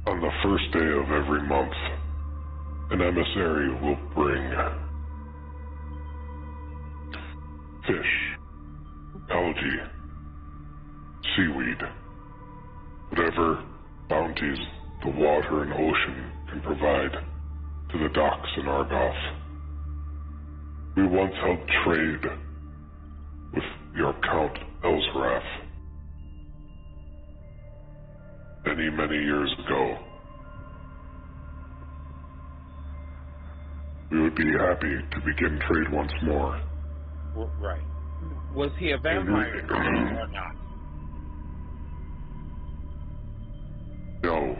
On the first day of every month, an emissary will bring fish, algae, seaweed, whatever bounties the water and ocean can provide to the docks in Argos. We once held trade with your Count Elsrath many, many years ago. We would be happy to begin trade once more. Right. Was he a vampire or not? No.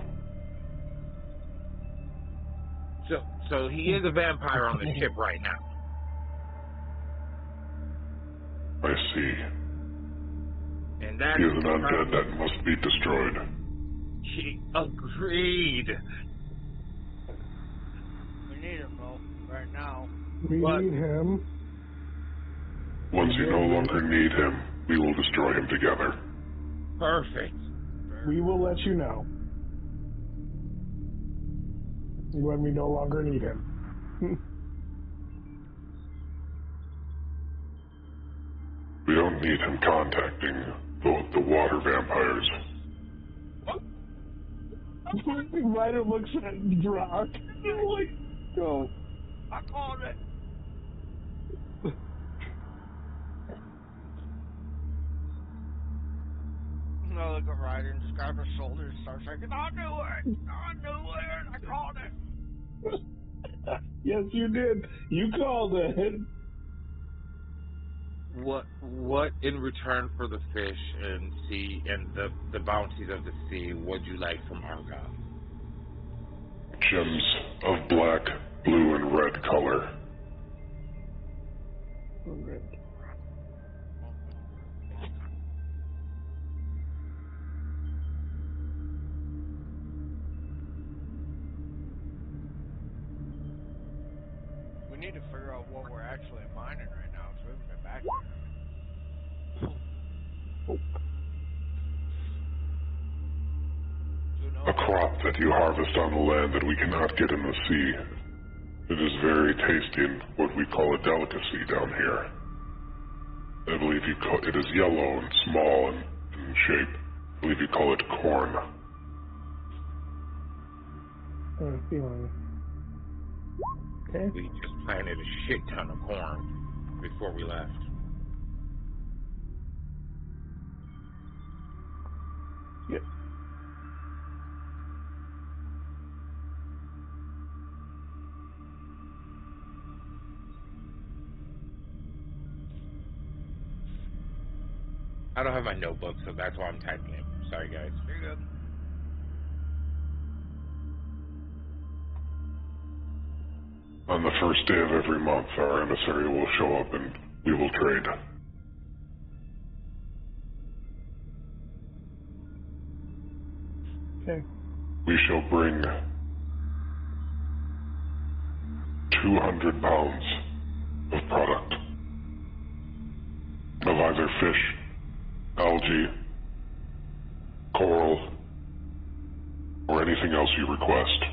So he is a vampire on the ship right now. I see. And that He is an undead that must be destroyed. He agreed. We need him, though, right now. We need him. Once you no longer need him, we will destroy him together. Perfect. We will let you know when we no longer need him. We don't need him contacting the water vampires. Ryder looks at Drock. Like, go. I called it. No, look at Ryder and just grab her shoulder and start shaking. I knew it. I called it. Yes, you did. You called it. What in return for the fish and sea and the bounties of the sea would you like from Argos? Gems of black, blue, and red color. We need to figure out what we're actually mining right now, because we haven't been back there. A crop that you harvest on the land that we cannot get in the sea. It is very tasty and what we call a delicacy down here. I believe it is yellow and small in shape. I believe you call it corn. Okay. We just planted a shit ton of corn before we left. Yep. I don't have my notebook, so that's why I'm typing it. Sorry, guys. You're good. On the first day of every month, our emissary will show up and we will trade. Okay. We shall bring 200 pounds of product of either fish, algae, coral, or anything else you request.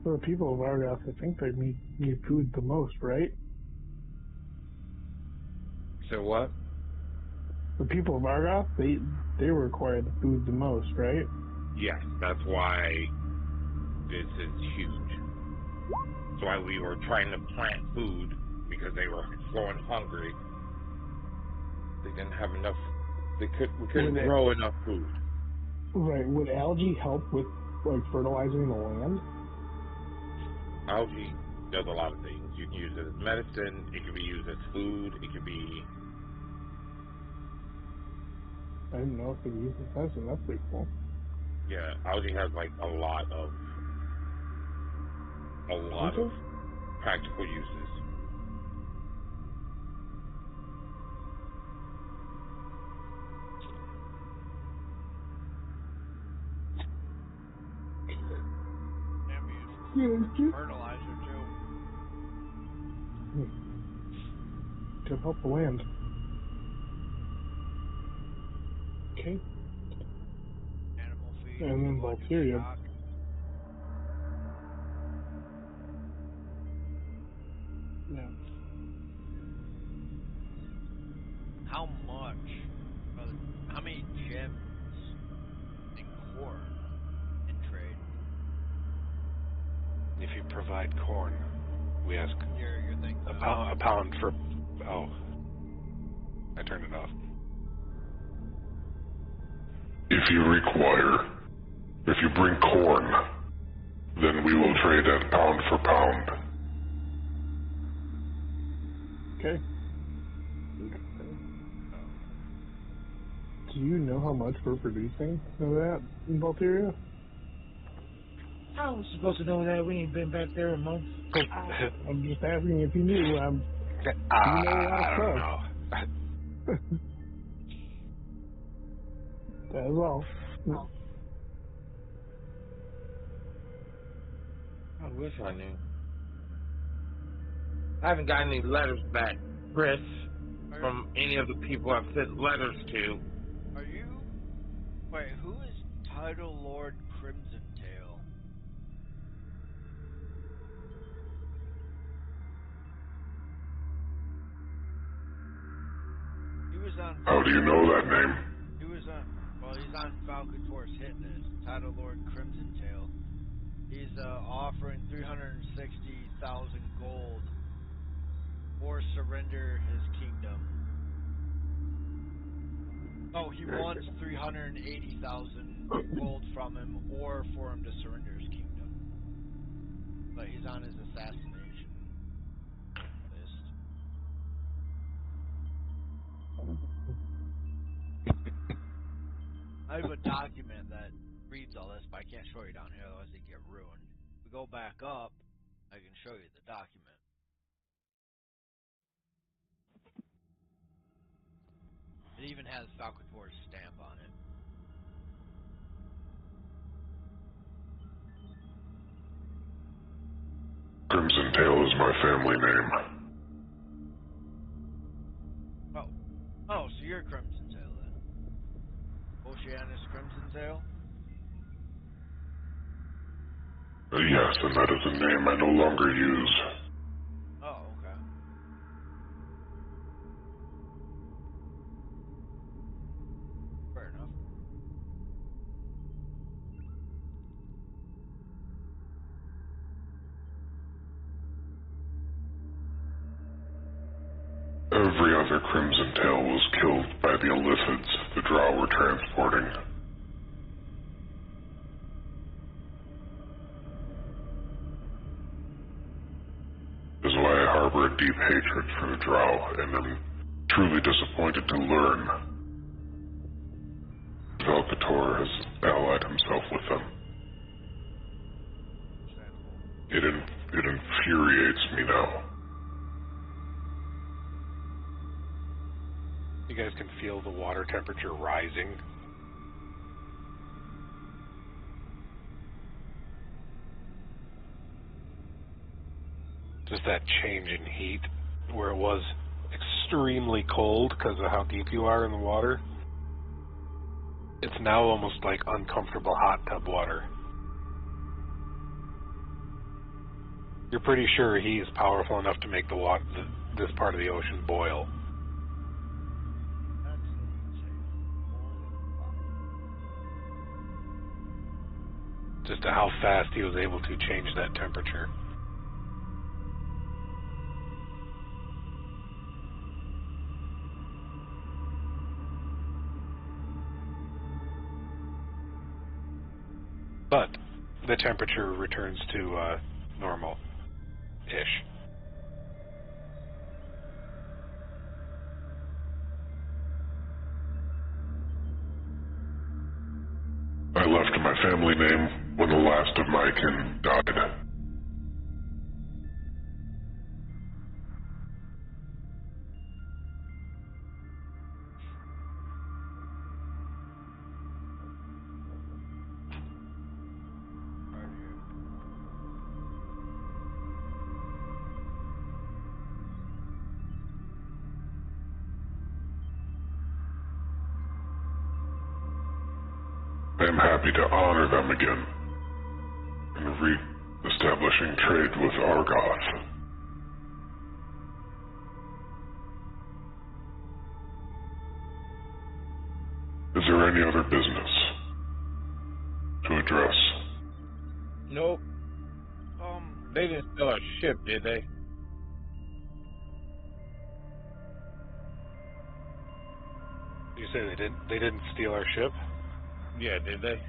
For the people of Argoth, I think they need food the most, right? So what? The people of Argoth, they require the food the most, right? Yes, that's why this is huge. That's why we were trying to plant food, because they were going hungry. They didn't have enough. We couldn't grow enough food. Right. Would algae help with like fertilizing the land? Algae does a lot of things. You can use it as medicine. It can be used as food. It can be. I didn't know if they use the medicine. That's pretty cool. Yeah, algae has like a lot of practical uses. Fertilizer too. To help the land. Okay. Animal feed. And then electric bacteria. shock. Yeah. How much? How many gems and corn in trade? If you provide corn, we ask Your thing. a pound for. Oh, I turned it off. If you bring corn, then we will trade at pound for pound. Okay. Do you know how much we're producing of that in Valteria? How was supposed to know that? We ain't been back there a month. I'm just asking if you knew. You know a lot of I don't stuff. know. That as well. I wish I knew. I haven't gotten any letters back, Chris, from any of the people I've sent letters to. Are you? Wait, who is Title Lord Crimson Tail? He was on. How do you know that name? He was on. Well, he's on Falcator's hit list. Title Lord Crimson Tail. He's offering 360,000 gold or surrender his kingdom. Oh, he wants 380,000 gold from him, or for him to surrender his kingdom. But he's on his assassination list. I have a document that reads all this, but I can't show you down here, otherwise they get ruined. If we go back up, I can show you the document. It even has Falcator's stamp on it. Crimson Tail is my family name. Oh, so you're Crimson Tail then. Oceanus Crimson Tail? Yes, and that is a name I no longer use. Oh, okay. Fair enough. Every other Crimson Tail was killed by the Illithids the Drow were transporting. This is why I harbor a deep hatred for the Drow, and am truly disappointed to learn Falcator has allied himself with them. It infuriates me now. guys can feel the water temperature rising. Just that change in heat, where it was extremely cold because of how deep you are in the water. It's now almost like uncomfortable hot tub water. You're pretty sure he is powerful enough to make this part of the ocean boil. That's insane. Just to how fast he was able to change that temperature. But the temperature returns to normal-ish. I left my family name when the last of my kin died. I am happy to honor them again in re-establishing trade with Argoth. Is there any other business to address? Nope. They didn't steal our ship, did they? You say they didn't steal our ship? Yeah, did they?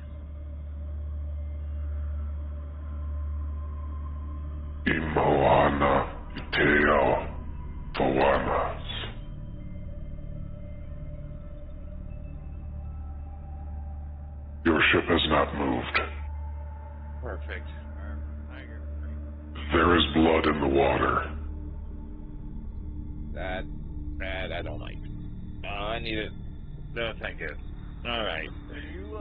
Imoana Iteo Fawanas. Your ship has not moved. Perfect. There is blood in the water. That I don't like. I need it. No, thank you. All right. Are you,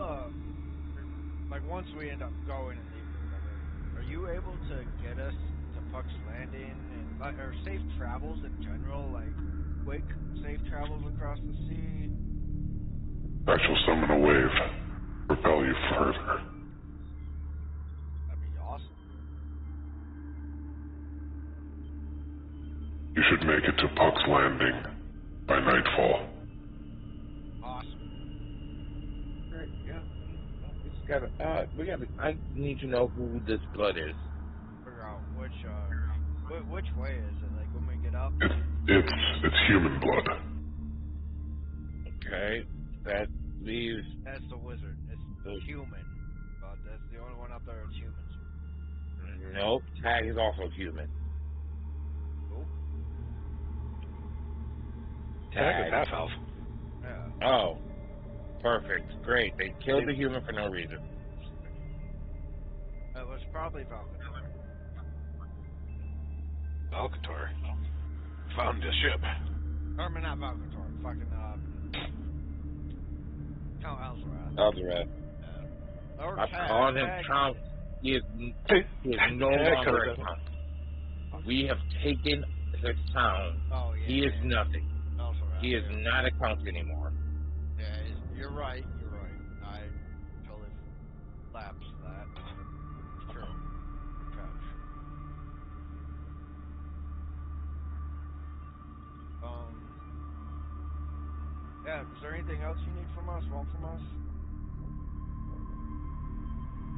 like, once we end up going and leaving or whatever, are you able to get us to Puck's Landing and, like, or safe travels in general, like, quick safe travels across the sea? I shall summon a wave, propel you further. That'd be awesome. You should make it to Puck's Landing by nightfall. Awesome. Right, yeah. We gotta, I need to know who this blood is. Figure out which way is it, like, when we get up? It's human blood. Okay. That leaves... That's the wizard. It's human. But that's the only one up there that's humans. Nope. Tag is also human. Nope. Tag is half-elf. Yeah. Oh. Perfect. Great. They killed the human for no reason. It was probably Valkyrie. Valkator. Found a ship. I mean, not Valkyrie. Fucking, Elzarath. Elzarath. Or I'm Tag. calling him Tag. Count. He is no longer a count. We have taken his town. Oh, yeah. He is nothing. Elzarath, He is not a count anymore. Yeah, you're right. I totally lapsed that. Sure. Couch. Yeah, is there anything else you need from us? Want from us?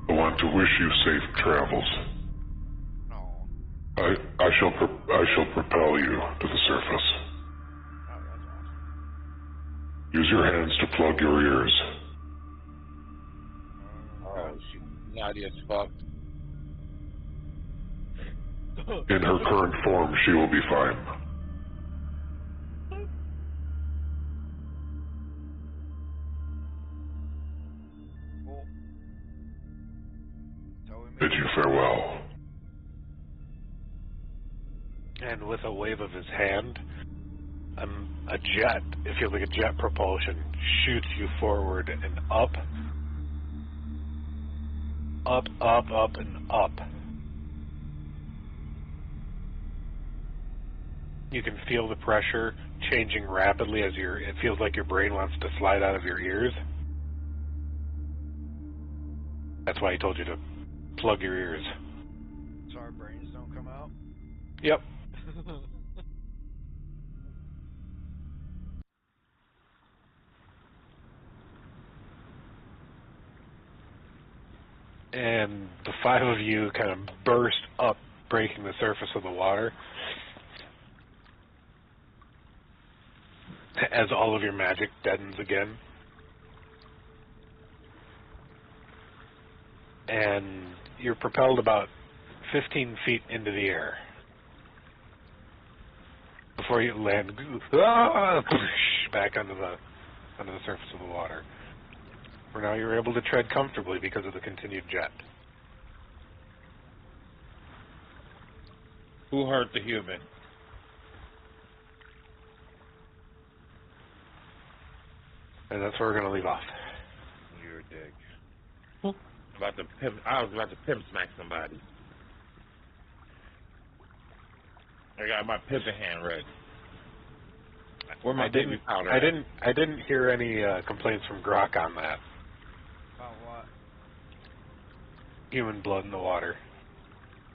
I want to wish you safe travels. No. I shall propel you to the surface. Oh, that's awesome. Use your hands to plug your ears. Oh, shoot. Nadia's fucked. In her current form, she will be fine. Cool. So we Bid you farewell. And with a wave of his hand, a jet, it feels like a jet propulsion, shoots you forward and up, up, up, up, and up. You can feel the pressure changing rapidly as it feels like your brain wants to slide out of your ears. That's why he told you to plug your ears. So our brains don't come out. Yep. And the five of you kind of burst up, breaking the surface of the water, as all of your magic deadens again. And you're propelled about 15 feet into the air before you land back onto the surface of the water. For now, you're able to tread comfortably because of the continued jet. Who hurt the human? And that's where we're going to leave off. You're a dick. I was about to pimp smack somebody. I got my pimping hand ready. Where my baby powder? I didn't hear any complaints from Grok on that. About what? Human blood in the water.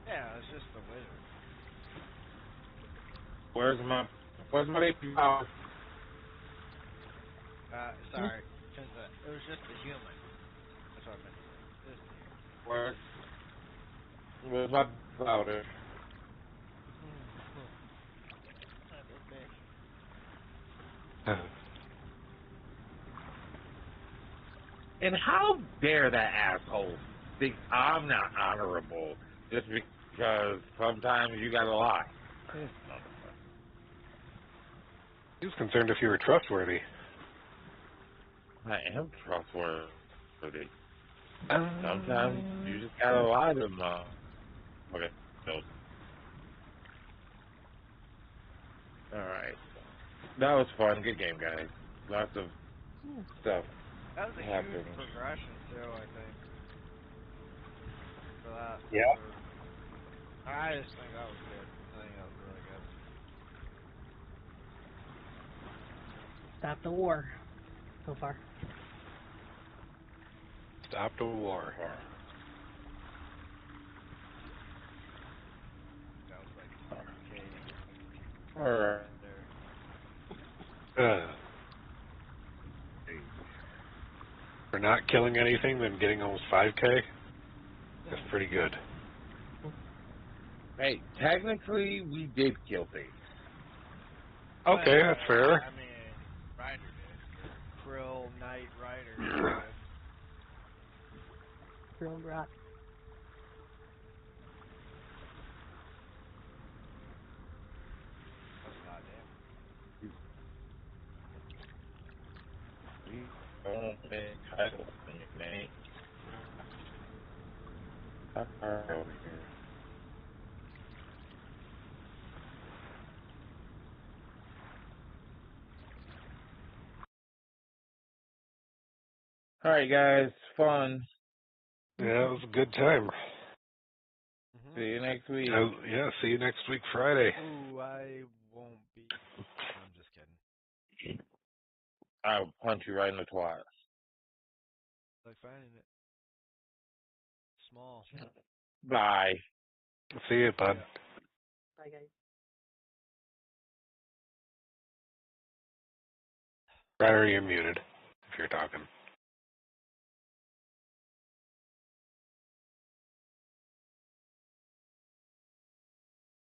Yeah, it's just the wizard. Where's my baby powder? Sorry. It was just the human. That's what I meant to say. Just the human. Where's my powder? And how dare that asshole think I'm not honorable just because sometimes you gotta lie? He was concerned if you were trustworthy. I am trustworthy. Sometimes you just gotta lie to them. Okay, so. Alright. That was fun. Good game, guys. Lots of stuff. That was a huge progression, too, I think. For that. Yeah. I just think that was good. I think that was really good. Stop the war so far. Stop the war. That was like 10K. Alright. For not killing anything, then getting almost 5K? That's pretty good. Hey, technically, we did kill things. Okay, that's fair. I mean, Ryder did. Krill, Knight, Ryder. Drilled rock. That's a lot, damn. We don't make titles in your name. Over here. Alright, guys. Fun. Yeah, it was a good time. See you next week. Yeah, see you next week, Friday. Ooh, I won't be. I'm just kidding. I'll punch you right in the twat. Like finding it. Small. Bye. See you, bud. Bye, guys. Ryder, you're muted if you're talking.